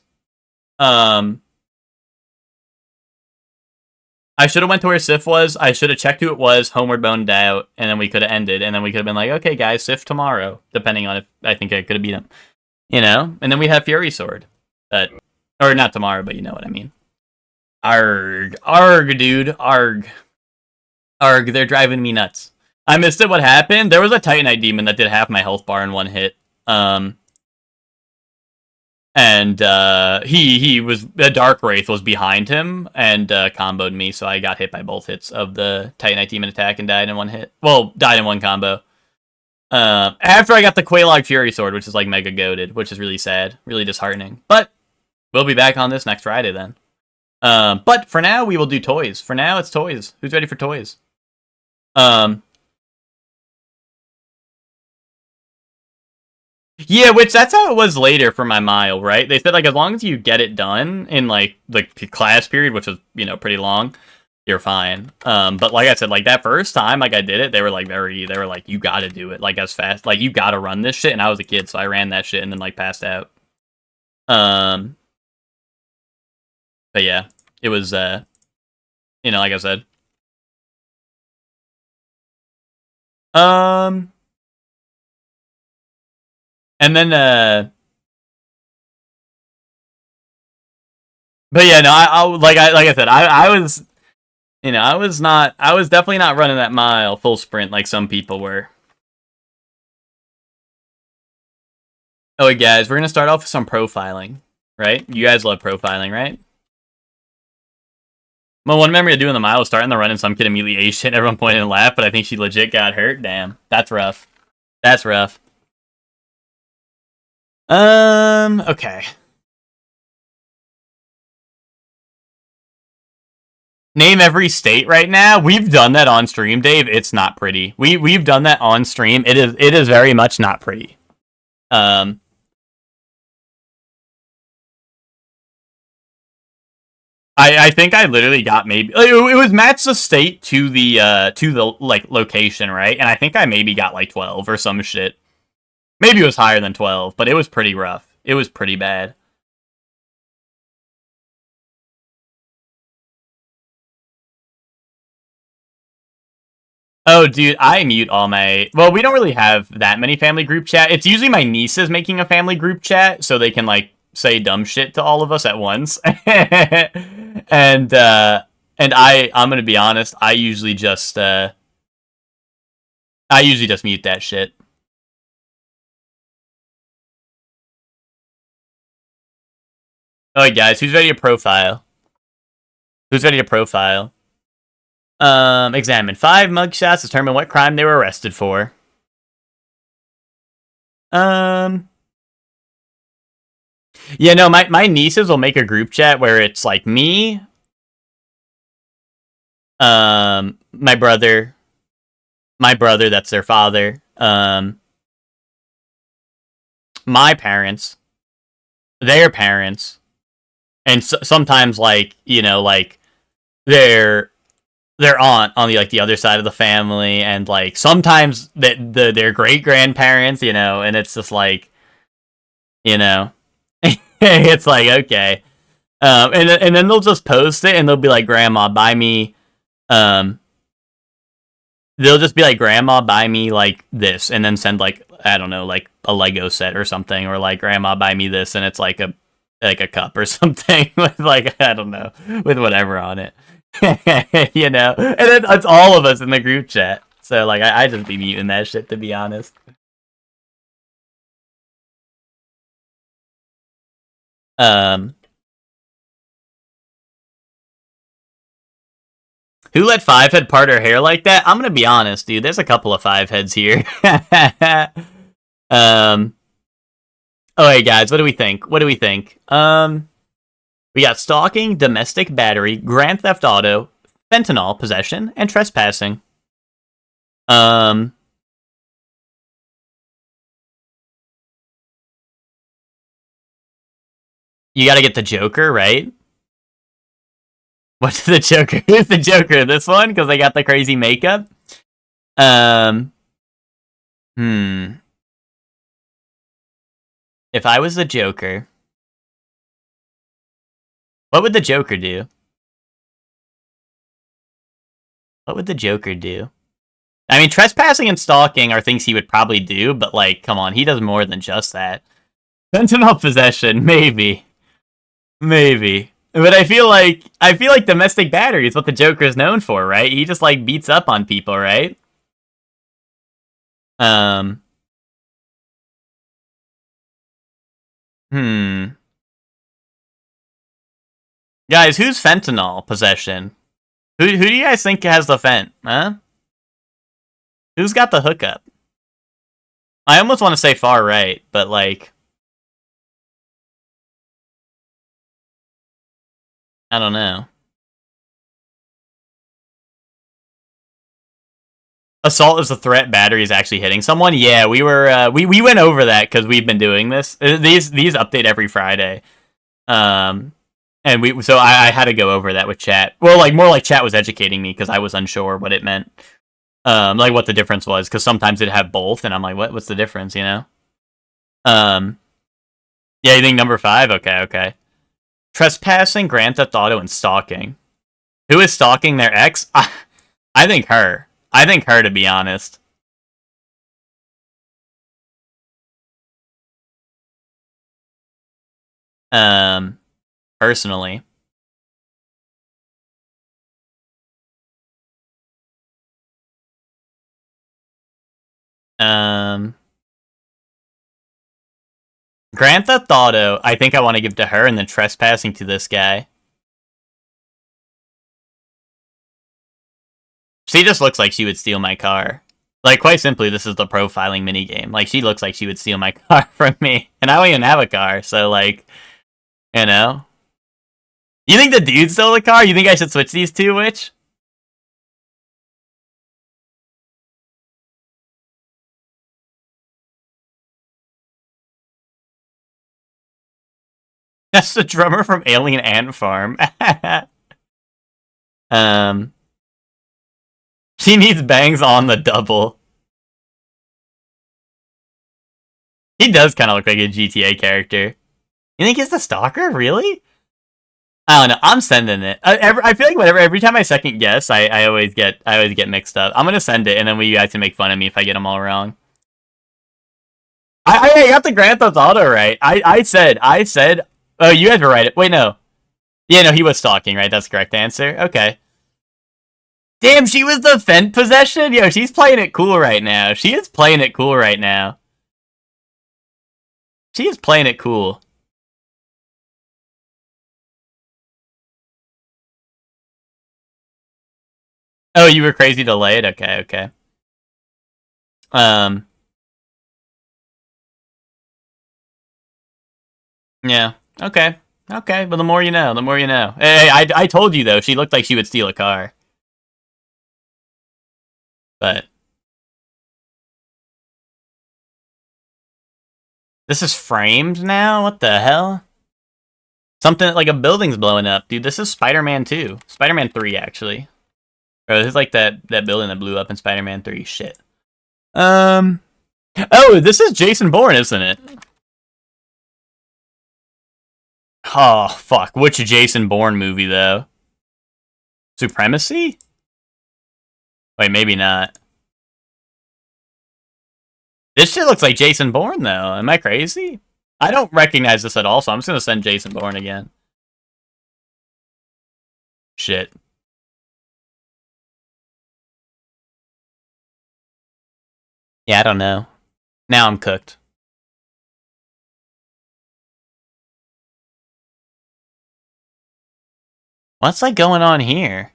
I should have went to where Sif was. I should have checked who it was, homeward boned out, and then we could have ended. And then we could have been like, okay, guys, Sif tomorrow. Depending on if I think I could have beat him. You know? And then we'd have Fury Sword. Or not tomorrow, but you know what I mean. Arg. Arg, dude. Arg. Arg, they're driving me nuts. I missed it. What happened? There was a Titanite demon that did half my health bar in one hit. And he was the Dark Wraith was behind him and comboed me, so I got hit by both hits of the Titanite Demon attack and died in one hit. Well, died in one combo. After I got the Quelaag Fury Sword, which is like mega goated, which is really sad, really disheartening. But we'll be back on this next Friday then. But for now, we will do toys. For now, it's toys. Who's ready for toys? Yeah, which that's how it was later for my mile, right? They said like as long as you get it done in like the class period, which was pretty long, you're fine. But like I said, like that first time like I did it, they were like you got to do it like as fast, like you got to run this shit. And I was a kid, so I ran that shit and then like passed out. But yeah, it was like I said. And then, but yeah, no, like I said, I was, I was definitely not running that mile full sprint like some people were. Oh, guys, we're gonna start off with some profiling, right? You guys love profiling, right? My one memory of doing the mile was starting the run and some kid immediately ate shit. Everyone pointed and laughed, but I think she legit got hurt. Damn, that's rough. That's rough. Okay. Name every state right now. We've done that on stream, Dave. It's not pretty. We've done that on stream. It is very much not pretty. I think I literally got maybe it was match the state to the like location, right? And I think I maybe got like 12 or some shit. Maybe it was higher than 12, but it was pretty rough. It was pretty bad. Oh, dude, I mute all my... Well, we don't really have that many family group chat. It's usually my nieces making a family group chat so they can, like, say dumb shit to all of us at once. and I'm gonna be honest, I usually just mute that shit. Alright, guys, who's ready to profile? Who's ready to profile? Examine 5 mugshots, determine what crime they were arrested for. Yeah, no, my nieces will make a group chat where it's like me, my brother, that's their father, my parents, their parents, and sometimes like, like their aunt on the other side of the family, and like sometimes their great grandparents, and it's just like, it's like, okay, and then they'll just post it and they'll be like, Grandma, buy me, they'll just be like, Grandma, buy me like this, and then send like, I don't know, like a Lego set or something, or like, Grandma, buy me this, and it's like a cup or something with like, I don't know, with whatever on it. And then it's all of us in the group chat. So like I just be muting that shit, to be honest. Who let 5head part her hair like that? I'm gonna be honest, dude. There's a couple of 5heads here. Oh, hey guys, what do we think? We got stalking, domestic battery, grand theft auto, fentanyl possession, and trespassing. You gotta get the Joker, right? What's the Joker? Who's the Joker? This one? Because they got the crazy makeup? If I was the Joker... What would the Joker do? What would the Joker do? I mean, trespassing and stalking are things he would probably do, but like, come on, he does more than just that. Fentanyl possession, maybe. But I feel like domestic battery is what the Joker is known for, right? He just like beats up on people, right? Guys, who's fentanyl possession? Who do you guys think has the fent? Huh? Who's got the hookup? I almost want to say far right, but like, I don't know. Assault is a threat. Battery is actually hitting someone. Yeah, we were we went over that because we've been doing this. These update every Friday. And I had to go over that with chat. Well, like more like chat was educating me because I was unsure what it meant. Like what the difference was, because sometimes it'd have both, and I'm like, what's the difference, you know? Yeah, you think number 5? Okay. Trespassing, Grand Theft Auto, and stalking. Who is stalking their ex? I think her. I think her, to be honest. Personally. Grand Theft Auto, I think I want to give to her, and then trespassing to this guy. She just looks like she would steal my car. Like, quite simply, this is the profiling minigame. Like, she looks like she would steal my car from me. And I don't even have a car, so, like, you know? You think the dude stole the car? You think I should switch these two, Witch? That's the drummer from Alien Ant Farm. She needs bangs on the double. He does kind of look like a GTA character. You think he's the stalker? Really? I don't know. I'm sending it. I feel like every time I second guess, I always get mixed up. I'm gonna send it, and then you guys can make fun of me if I get them all wrong. I got the Grand Theft Auto right. I said. Oh, you guys were right. Wait, no. Yeah, no, he was stalking, right? That's the correct answer. Okay. Damn, she was the Fent possession? Yo, she's playing it cool right now. She is playing it cool right now. She is playing it cool. Oh, you were crazy to lay it? Okay. Yeah. Okay. But the more you know, the more you know. Hey, I told you, though, she looked like she would steal a car. But this is framed now? What the hell? Something like a building's blowing up. Dude, this is Spider-Man 2. Spider-Man 3, actually. Or this is like that building that blew up in Spider-Man 3. Shit. Oh, this is Jason Bourne, isn't it? Oh, fuck. Which Jason Bourne movie, though? Supremacy? Wait, maybe not. This shit looks like Jason Bourne, though. Am I crazy? I don't recognize this at all, so I'm just gonna send Jason Bourne again. Shit. Yeah, I don't know. Now I'm cooked. What's like going on here?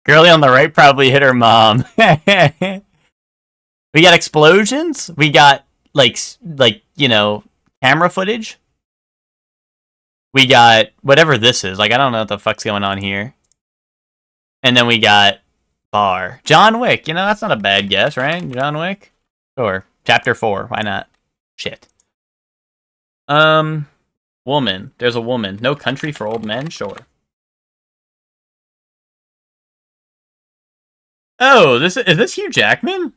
Girlie on the right probably hit her mom. We got explosions. We got like you know, camera footage. We got whatever this is. Like I don't know what the fuck's going on here. And then we got bar. John Wick. You know, that's not a bad guess, right? John Wick? Sure. Chapter 4. Why not? Shit. Woman. There's a woman. No Country for Old Men? Sure. Oh, is this Hugh Jackman?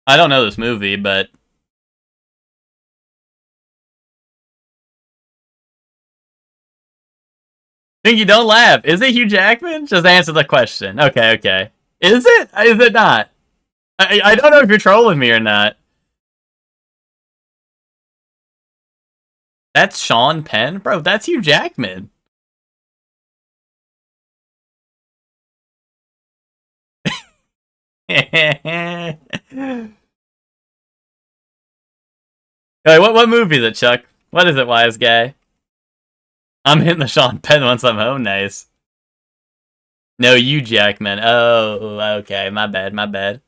I don't know this movie, but Pinky, don't laugh. Is it Hugh Jackman? Just answer the question. Okay. Is it? Is it not? I don't know if you're trolling me or not. That's Sean Penn? Bro, that's Hugh Jackman. Wait, what movie is it, Chuck? What is it, wise guy? I'm hitting the Sean Penn once I'm home. Nice. No, you Jackman. Oh, okay. My bad.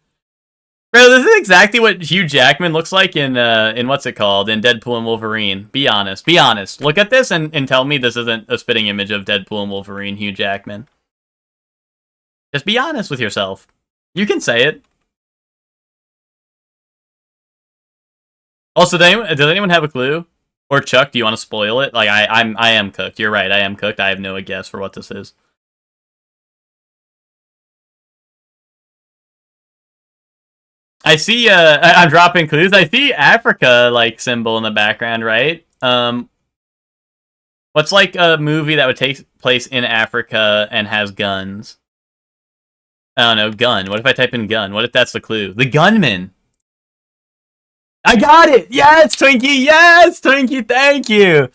Bro, this is exactly what Hugh Jackman looks like in what's it called? In Deadpool and Wolverine. Be honest. Look at this and tell me this isn't a spitting image of Deadpool and Wolverine, Hugh Jackman. Just be honest with yourself. You can say it. Also, does anyone have a clue? Or Chuck, do you want to spoil it? Like I am cooked. You're right, I am cooked. I have no guess for what this is. I see I'm dropping clues. I see Africa like symbol in the background, right? What's like a movie that would take place in Africa and has guns? I don't know, gun. What if I type in gun? What if that's the clue? The Gunman! I got it! Yes, Twinkie! Yes, Twinkie! Thank you!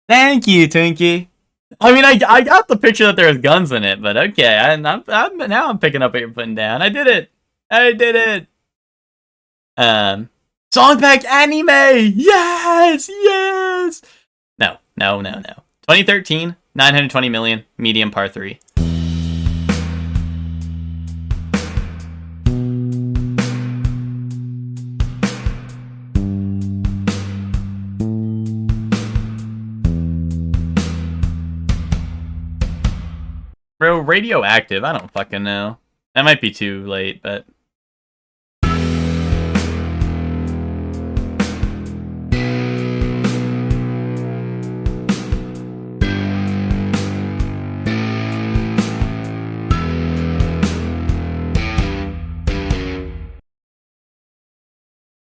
Thank you, Twinkie! I mean, I got the picture that there's guns in it, but okay. Now I'm picking up what you're putting down. I did it! Song pack anime! Yes! No. 2013, 920 million, medium par 3. Bro, radioactive, I don't fucking know. That might be too late, but...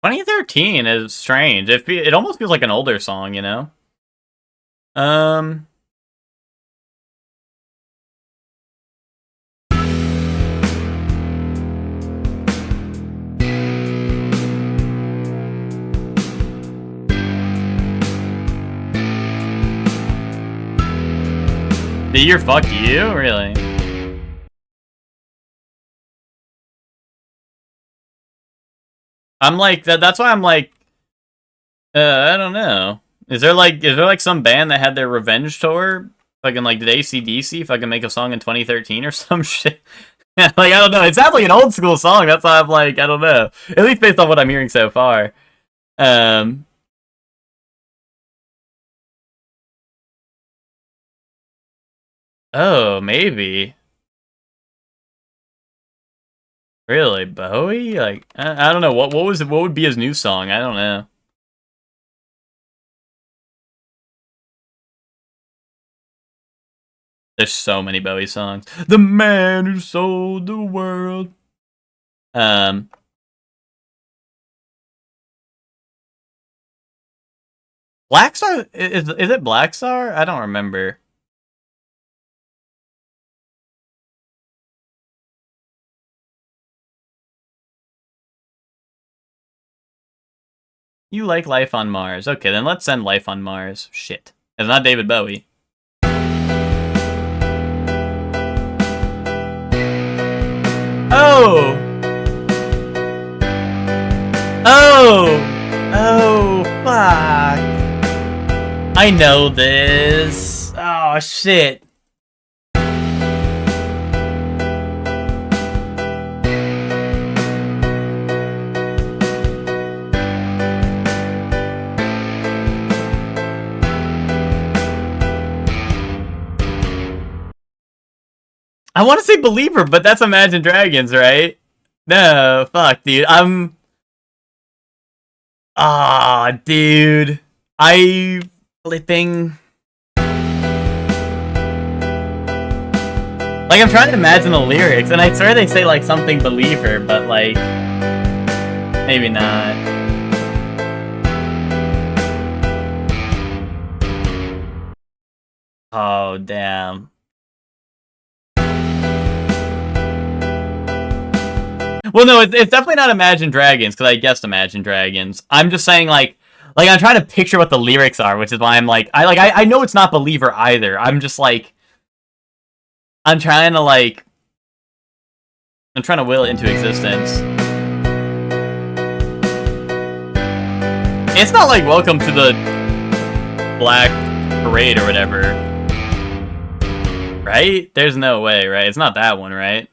"2013" is strange. It almost feels like an older song, you know? The year fuck you? Really? I'm like, that's why I'm like, I don't know. Is there like some band that had their revenge tour? Fucking like, did AC/DC fucking make a song in 2013 or some shit? Like, I don't know. It sounds like an old school song. That's why I'm like, I don't know. At least based on what I'm hearing so far. Oh, maybe. Really, Bowie? Like, I don't know. What would be his new song? I don't know. There's so many Bowie songs. The man who sold the world. Black Star, is it Black Star? I don't remember. You like Life on Mars. Okay, then let's send Life on Mars. Shit. It's not David Bowie. Oh! Oh, fuck. I know this. Oh, shit. I want to say Believer, but that's Imagine Dragons, right? No, fuck, dude. Dude. I flipping. Like, I'm trying to imagine the lyrics, and I swear they say, like, something Believer, but, like, maybe not. Oh, damn. Well, no, it's definitely not Imagine Dragons, because I guessed Imagine Dragons. I'm just saying, like, I'm trying to picture what the lyrics are, which is why I'm like, I know it's not Believer either. I'm just like, I'm trying to will it into existence. It's not like Welcome to the Black Parade or whatever. Right? There's no way, right? It's not that one, right?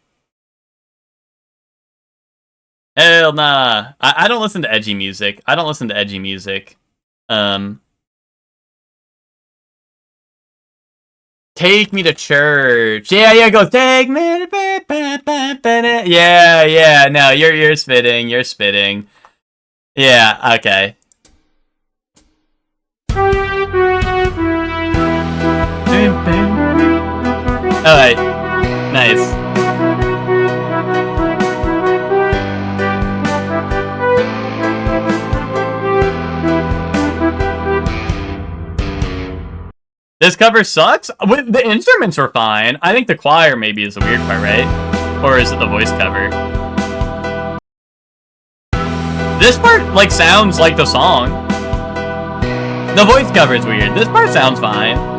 Hell nah. I don't listen to edgy music. I don't listen to edgy music. Take me to church. Yeah, go. Take me to... Yeah, no, you're spitting. You're spitting. Yeah, okay. Alright. Nice. This cover sucks? The instruments were fine. I think the choir maybe is the weird part, right? Or is it the voice cover? This part, like, sounds like the song. The voice cover is weird. This part sounds fine.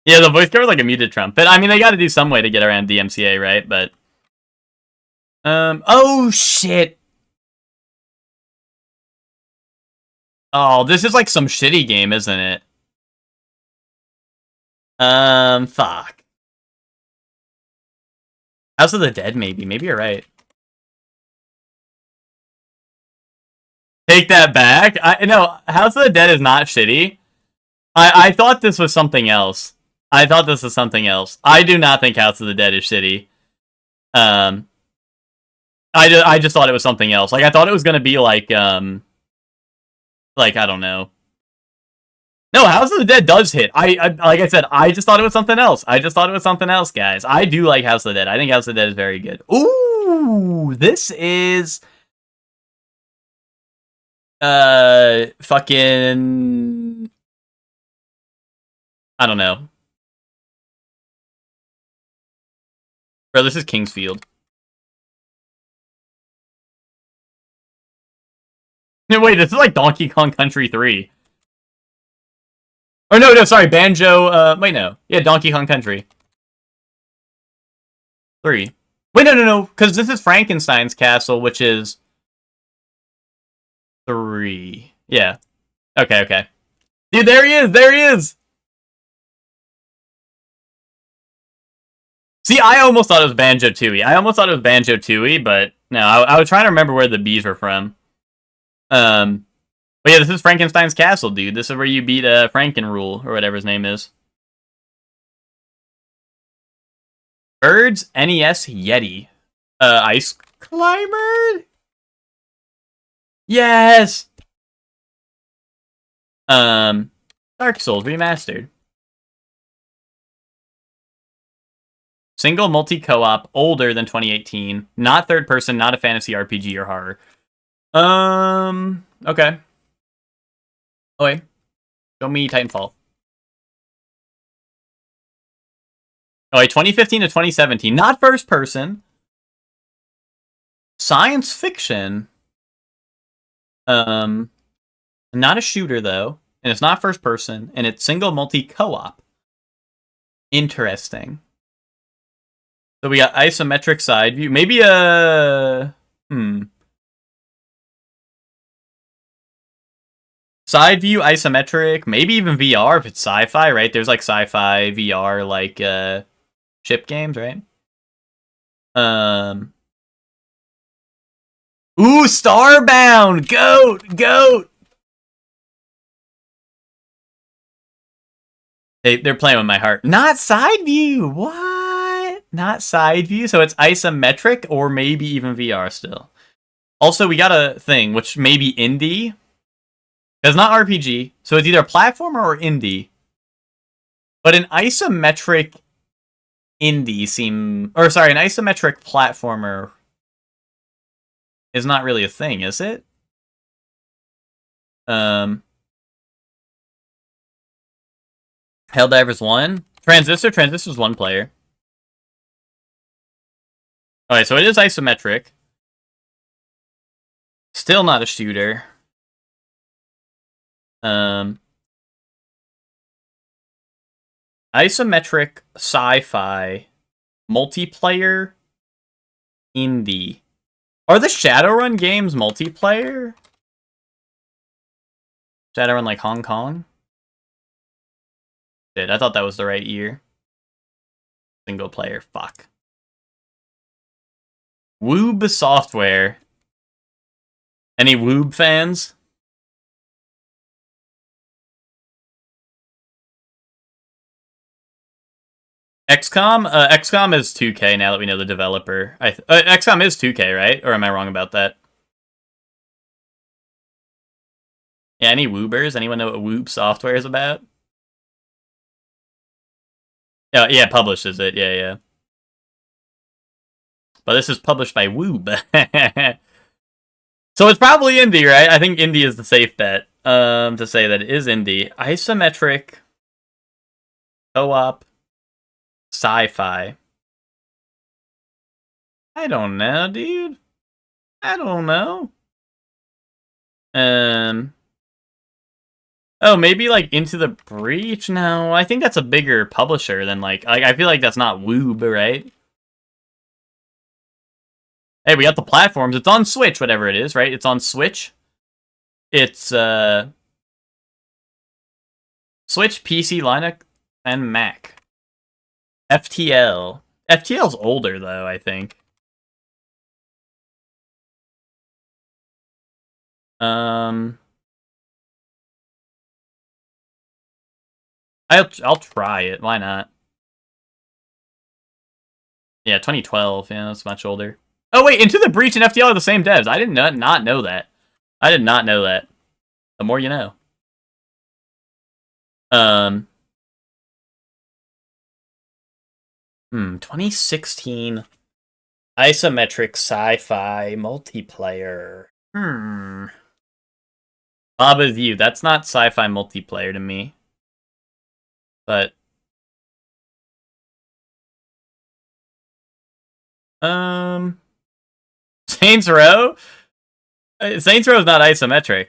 Yeah, the voice cover is like a muted trumpet. I mean, they gotta do some way to get around DMCA, right? But... oh, shit! Oh, this is like some shitty game, isn't it? Fuck. House of the Dead, maybe. Maybe you're right. Take that back? No, House of the Dead is not shitty. I thought this was something else. I thought this was something else. I do not think House of the Dead is shitty. I just thought it was something else. Like, I thought it was gonna be like, I don't know. No, House of the Dead does hit. I like I said, I just thought it was something else. I just thought it was something else, guys. I do like House of the Dead. I think House of the Dead is very good. Ooh, this is... fucking... I don't know. Bro, this is Kingsfield. No, wait, this is like Donkey Kong Country 3. Or no, sorry, Banjo, wait, no. Yeah, Donkey Kong Country 3. Wait, no, because this is Frankenstein's Castle, which is 3. Yeah. Okay. Dude, there he is! See, I almost thought it was Banjo-Tooie. But no, I was trying to remember where the bees were from. But yeah, this is Frankenstein's Castle, dude. This is where you beat Frankenrule, or whatever his name is. Birds, NES, Yeti. Ice Climber? Yes! Dark Souls Remastered. Single multi-co-op, older than 2018. Not third person, not a fantasy RPG or horror. Okay. Oh, wait. Show me Titanfall. Oh, wait, 2015 to 2017. Not first person. Science fiction. Not a shooter, though. And it's not first person. And it's single multi-co-op. Interesting. So we got isometric side view. Maybe a... Side view, isometric, maybe even VR if it's sci-fi, right? There's like sci-fi VR, like ship games, right? Ooh, Starbound! Goat! They're playing with my heart. Not side view! What? Not side view? So it's isometric or maybe even VR still. Also, we got a thing, which may be indie. It's not RPG, so it's either platformer or indie. But an isometric indie an isometric platformer is not really a thing, is it? Helldivers 1? Transistor's one player. Alright, so it is isometric. Still not a shooter. Isometric sci-fi multiplayer indie. Are the Shadowrun games multiplayer? Shadowrun like Hong Kong? Shit, I thought that was the right year. Single player, fuck. Woob Software. Any Woob fans? XCOM? XCOM is 2K now that we know the developer. XCOM is 2K, right? Or am I wrong about that? Yeah, any Woobers? Anyone know what Woob Software is about? Yeah, publishes it. Yeah. But this is published by Woob. So it's probably indie, right? I think indie is the safe bet. To say that it is indie. Isometric co-op sci-fi. I don't know, dude. I don't know. Oh, maybe like Into the Breach? No, I think that's a bigger publisher than like I feel like that's not Woob, right? Hey, we got the platforms. It's on Switch, whatever it is, right? It's on Switch. It's Switch, PC, Linux, and Mac. FTL. FTL's older though, I think. I'll try it. Why not? Yeah, 2012. Yeah, that's much older. Oh wait, Into the Breach and FTL are the same devs. I did not know that. I did not know that. The more you know. 2016 isometric sci-fi multiplayer. Baba's You. That's not sci-fi multiplayer to me. But Saints Row? Saints Row is not isometric.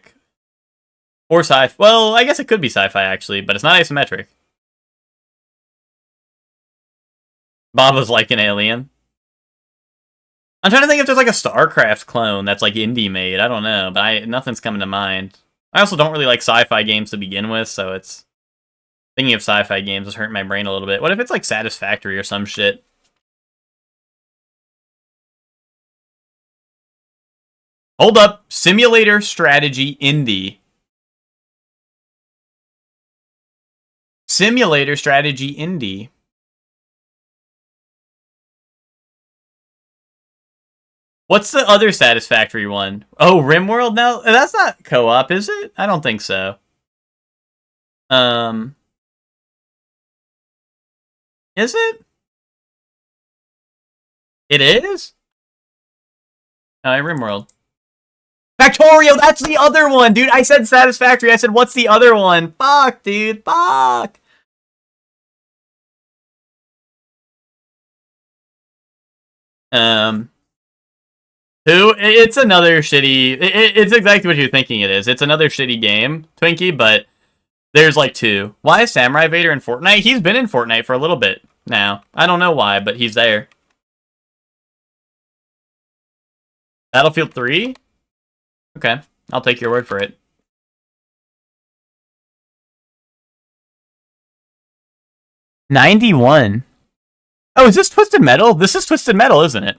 Or sci-fi. Well, I guess it could be sci-fi actually, but it's not isometric. Baba's like an alien. I'm trying to think if there's like a StarCraft clone that's like indie made. I don't know, but nothing's coming to mind. I also don't really like sci-fi games to begin with, so it's thinking of sci-fi games is hurting my brain a little bit. What if it's like Satisfactory or some shit? Hold up. Simulator strategy indie. Simulator strategy indie. What's the other Satisfactory one? Oh, RimWorld now? That's not co-op, is it? I don't think so. Is it? It is? Oh, RimWorld. Factorio, that's the other one, dude. I said Satisfactory. I said, what's the other one? Fuck, dude. Fuck. Who? It's another shitty... It's exactly what you're thinking it is. It's another shitty game, Twinkie, but there's like two. Why is Samurai Vader in Fortnite? He's been in Fortnite for a little bit now. I don't know why, but he's there. Battlefield 3? Okay, I'll take your word for it. '91. Oh, is this Twisted Metal? This is Twisted Metal, isn't it?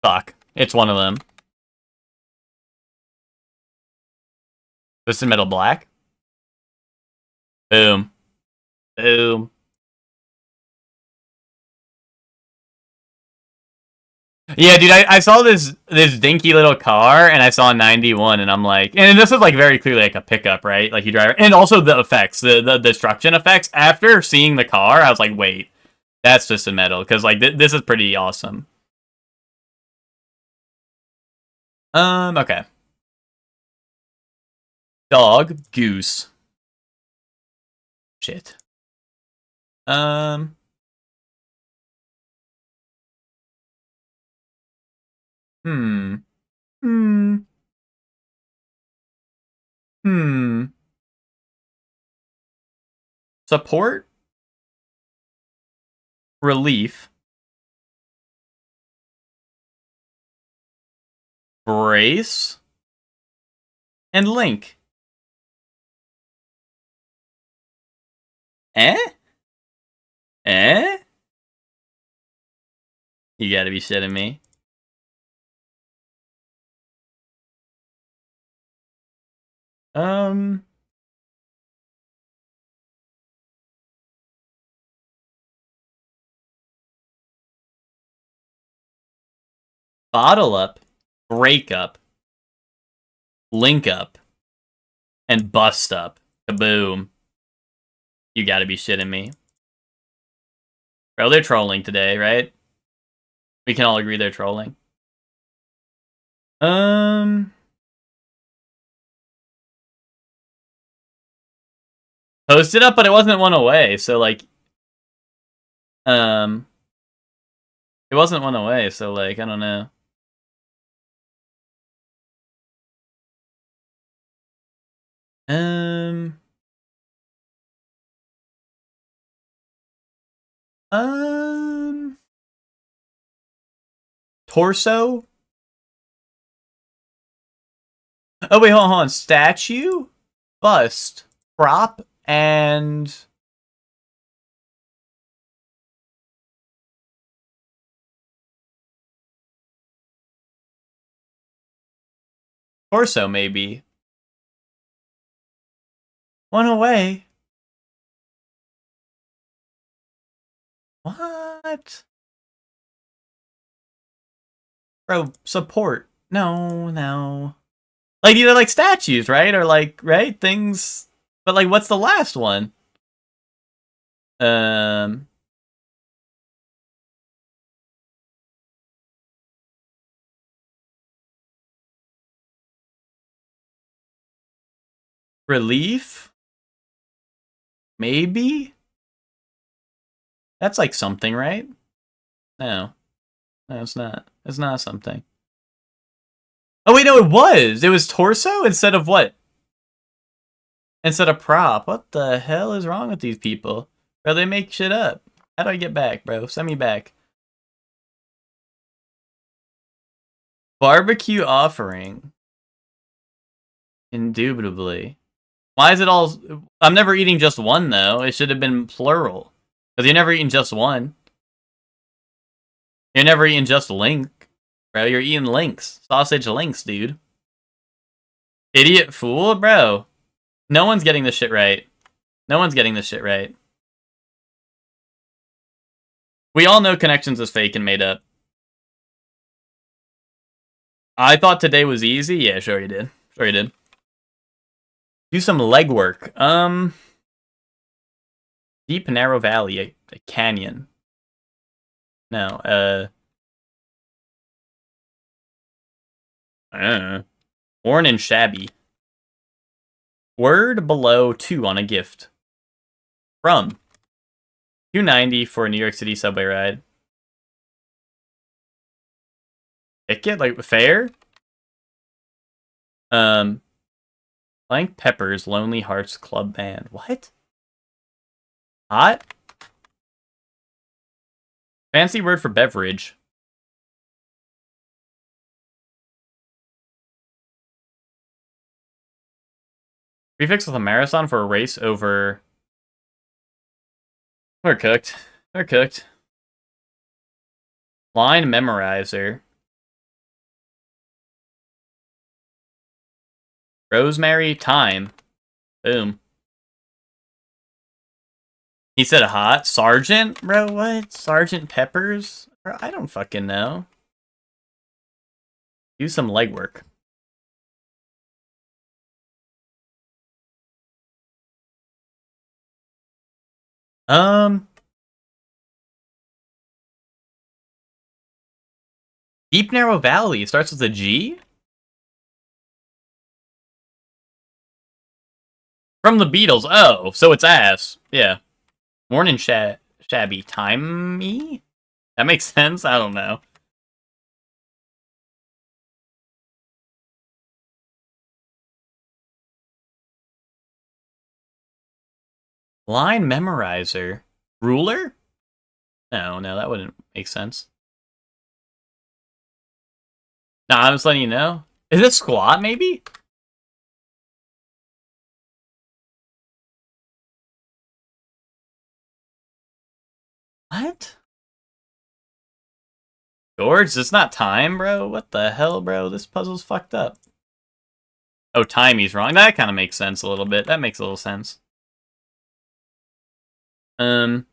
Fuck. It's one of them. Twisted Metal Black? Boom. Boom. Yeah, dude, I saw this dinky little car, and I saw 91, and I'm like... And this is, like, very clearly, like, a pickup, right? Like, you drive... And also the effects, the destruction effects. After seeing the car, I was like, wait, that's Twisted Metal, because, like, this is pretty awesome. Okay. Dog, goose. Shit. Hmm. Support, relief, brace, and link. Eh? Eh? You gotta be shitting me. Bottle up, break up, link up, and bust up. Kaboom. You gotta be shitting me. Bro, they're trolling today, right? We can all agree they're trolling. Posted up, but it wasn't one away, so like it wasn't one away, so like I don't know. Um Torso? Oh wait, hold on. Statue, bust, prop, and torso maybe. One away. What? Bro, support. No. Like either like statues, right? Or like, right? Things. But like what's the last one? Relief? Maybe? That's like something, right? No. No, it's not. It's not something. Oh wait, no, it was! It was torso instead of what? Instead of prop. What the hell is wrong with these people? Bro, they make shit up. How do I get back, bro? Send me back. Barbecue offering. Indubitably. Why is it all... I'm never eating just one, though. It should have been plural. Because you're never eating just one. You're never eating just link. Bro, you're eating links. Sausage links, dude. Idiot fool? Bro. No one's getting this shit right. No one's getting this shit right. We all know connections is fake and made up. I thought today was easy. Yeah, sure you did. Sure you did. Do some legwork. Deep narrow valley, a canyon. No, worn and shabby. Word below 2 on a gift. From $2.90 for a New York City subway ride. Ticket? Like, fair? Blank Peppers, Lonely Hearts Club Band. What? Hot? Fancy word for beverage. Prefix with a marathon for a race over... We're cooked. We're cooked. Line memorizer. Rosemary thyme. Boom. He said hot. Sergeant? Bro, what? Sergeant Peppers? Bro, I don't fucking know. Do some legwork. Deep Narrow Valley starts with a G? From the Beatles. Oh, so it's ass. Yeah. Worn and shabby. Timey? That makes sense? I don't know. Line memorizer. Ruler? No, that wouldn't make sense. No, I'm just letting you know. Is it squat, maybe? What? George, it's not time, bro. What the hell, bro? This puzzle's fucked up. Oh, timey's wrong. That kind of makes sense a little bit. That makes a little sense. A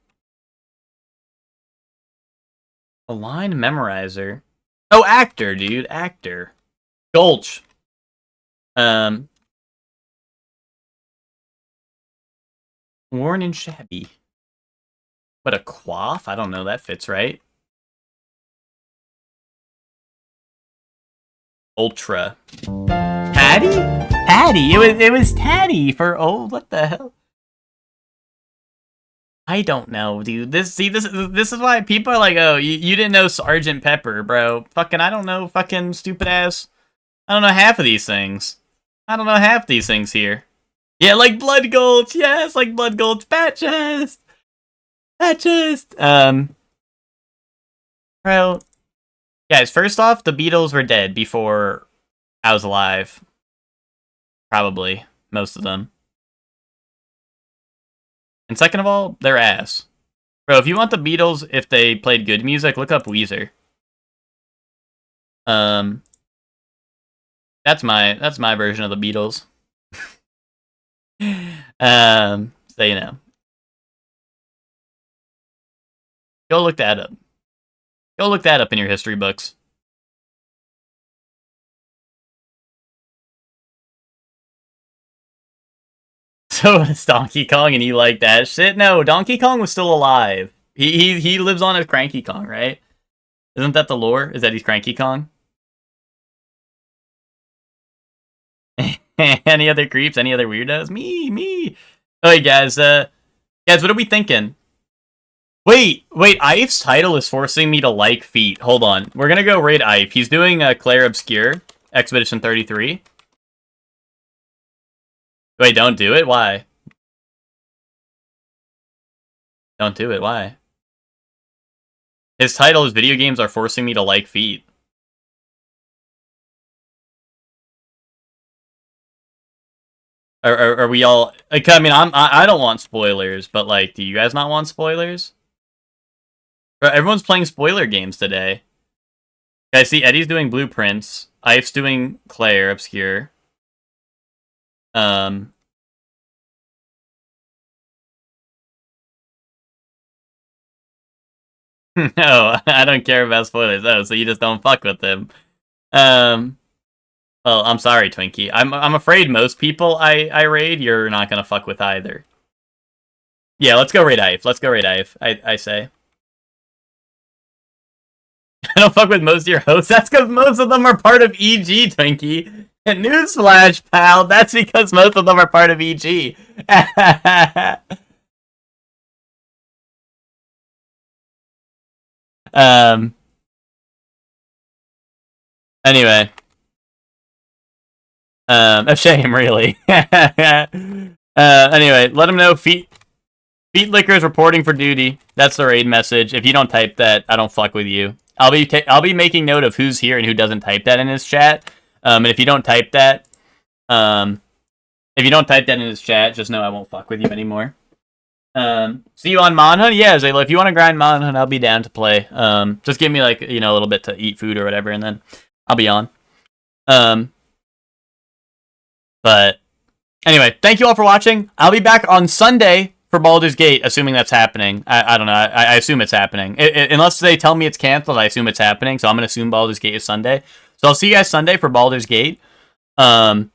line memorizer. Oh, actor, dude. Actor. Gulch. Worn and shabby. What, a quaff? I don't know. That fits right. Ultra. Tatty? Tatty. It was Tatty for old. What the hell? I don't know, dude. This is why people are like, oh, you didn't know Sergeant Pepper, bro. Fucking, I don't know, fucking stupid ass. I don't know half of these things. I don't know half these things here. Yeah, like Blood Gulch. Yes, like Blood Gulch. Bat chest. Bat chest. Bro. Guys, first off, the Beatles were dead before I was alive. Probably. Most of them. And second of all, they're ass. Bro, if you want the Beatles, if they played good music, look up Weezer. That's my version of the Beatles. So you know. Go look that up. Go look that up in your history books. So it's Donkey Kong and you like that shit? No, Donkey Kong was still alive. He lives on as Cranky Kong, right? Isn't that the lore? Is that he's Cranky Kong? Any other creeps? Any other weirdos? Me. Okay, guys, what are we thinking? Wait, Ife's title is forcing me to like feet. Hold on. We're gonna go raid Ife. He's doing Claire Obscure, Expedition 33. Wait, don't do it? Why? Don't do it, why? His title is Video Games Are Forcing Me to Like Feet. Are we all... Like, I mean, I don't want spoilers, but, like, do you guys not want spoilers? Everyone's playing spoiler games today. Guys, see, Eddie's doing Blueprints. Ife's doing Claire Obscure. No, I don't care about spoilers. Oh, so you just don't fuck with them. Well, I'm sorry, Twinkie. I'm afraid most people I raid, you're not gonna fuck with either. Yeah, let's go raid Ife. I say. I don't fuck with most of your hosts. That's because most of them are part of EG, Twinkie. And newsflash, pal. That's because most of them are part of EG. Anyway. A shame, really. Anyway, let them know Feet Licker is reporting for duty. That's the raid message. If you don't type that, I don't fuck with you. I'll be making note of who's here and who doesn't type that in his chat. And if you don't type that, in his chat, just know I won't fuck with you anymore. See you on Monhunt? Yeah, Zayla, if you want to grind Monhunt, I'll be down to play. Just give me, like, a little bit to eat food or whatever, and then I'll be on. But anyway, thank you all for watching. I'll be back on Sunday for Baldur's Gate, assuming that's happening. I don't know. I assume it's happening. Unless they tell me it's canceled, I assume it's happening. So I'm going to assume Baldur's Gate is Sunday. So I'll see you guys Sunday for Baldur's Gate. And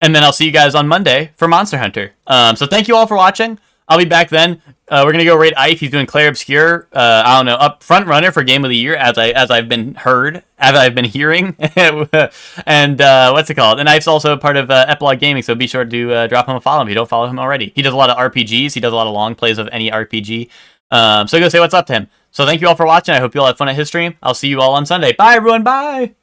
then I'll see you guys on Monday for Monster Hunter. So thank you all for watching. I'll be back then. We're going to go raid Ife. He's doing Claire Obscure. I don't know, up front runner for Game of the Year, as I've been hearing. And what's it called? And Ife's also a part of Epilogue Gaming, so be sure to drop him a follow if you don't follow him already. He does a lot of RPGs. He does a lot of long plays of any RPG. So go say what's up to him. So thank you all for watching. I hope you all have fun at his stream. I'll see you all on Sunday. Bye, everyone. Bye.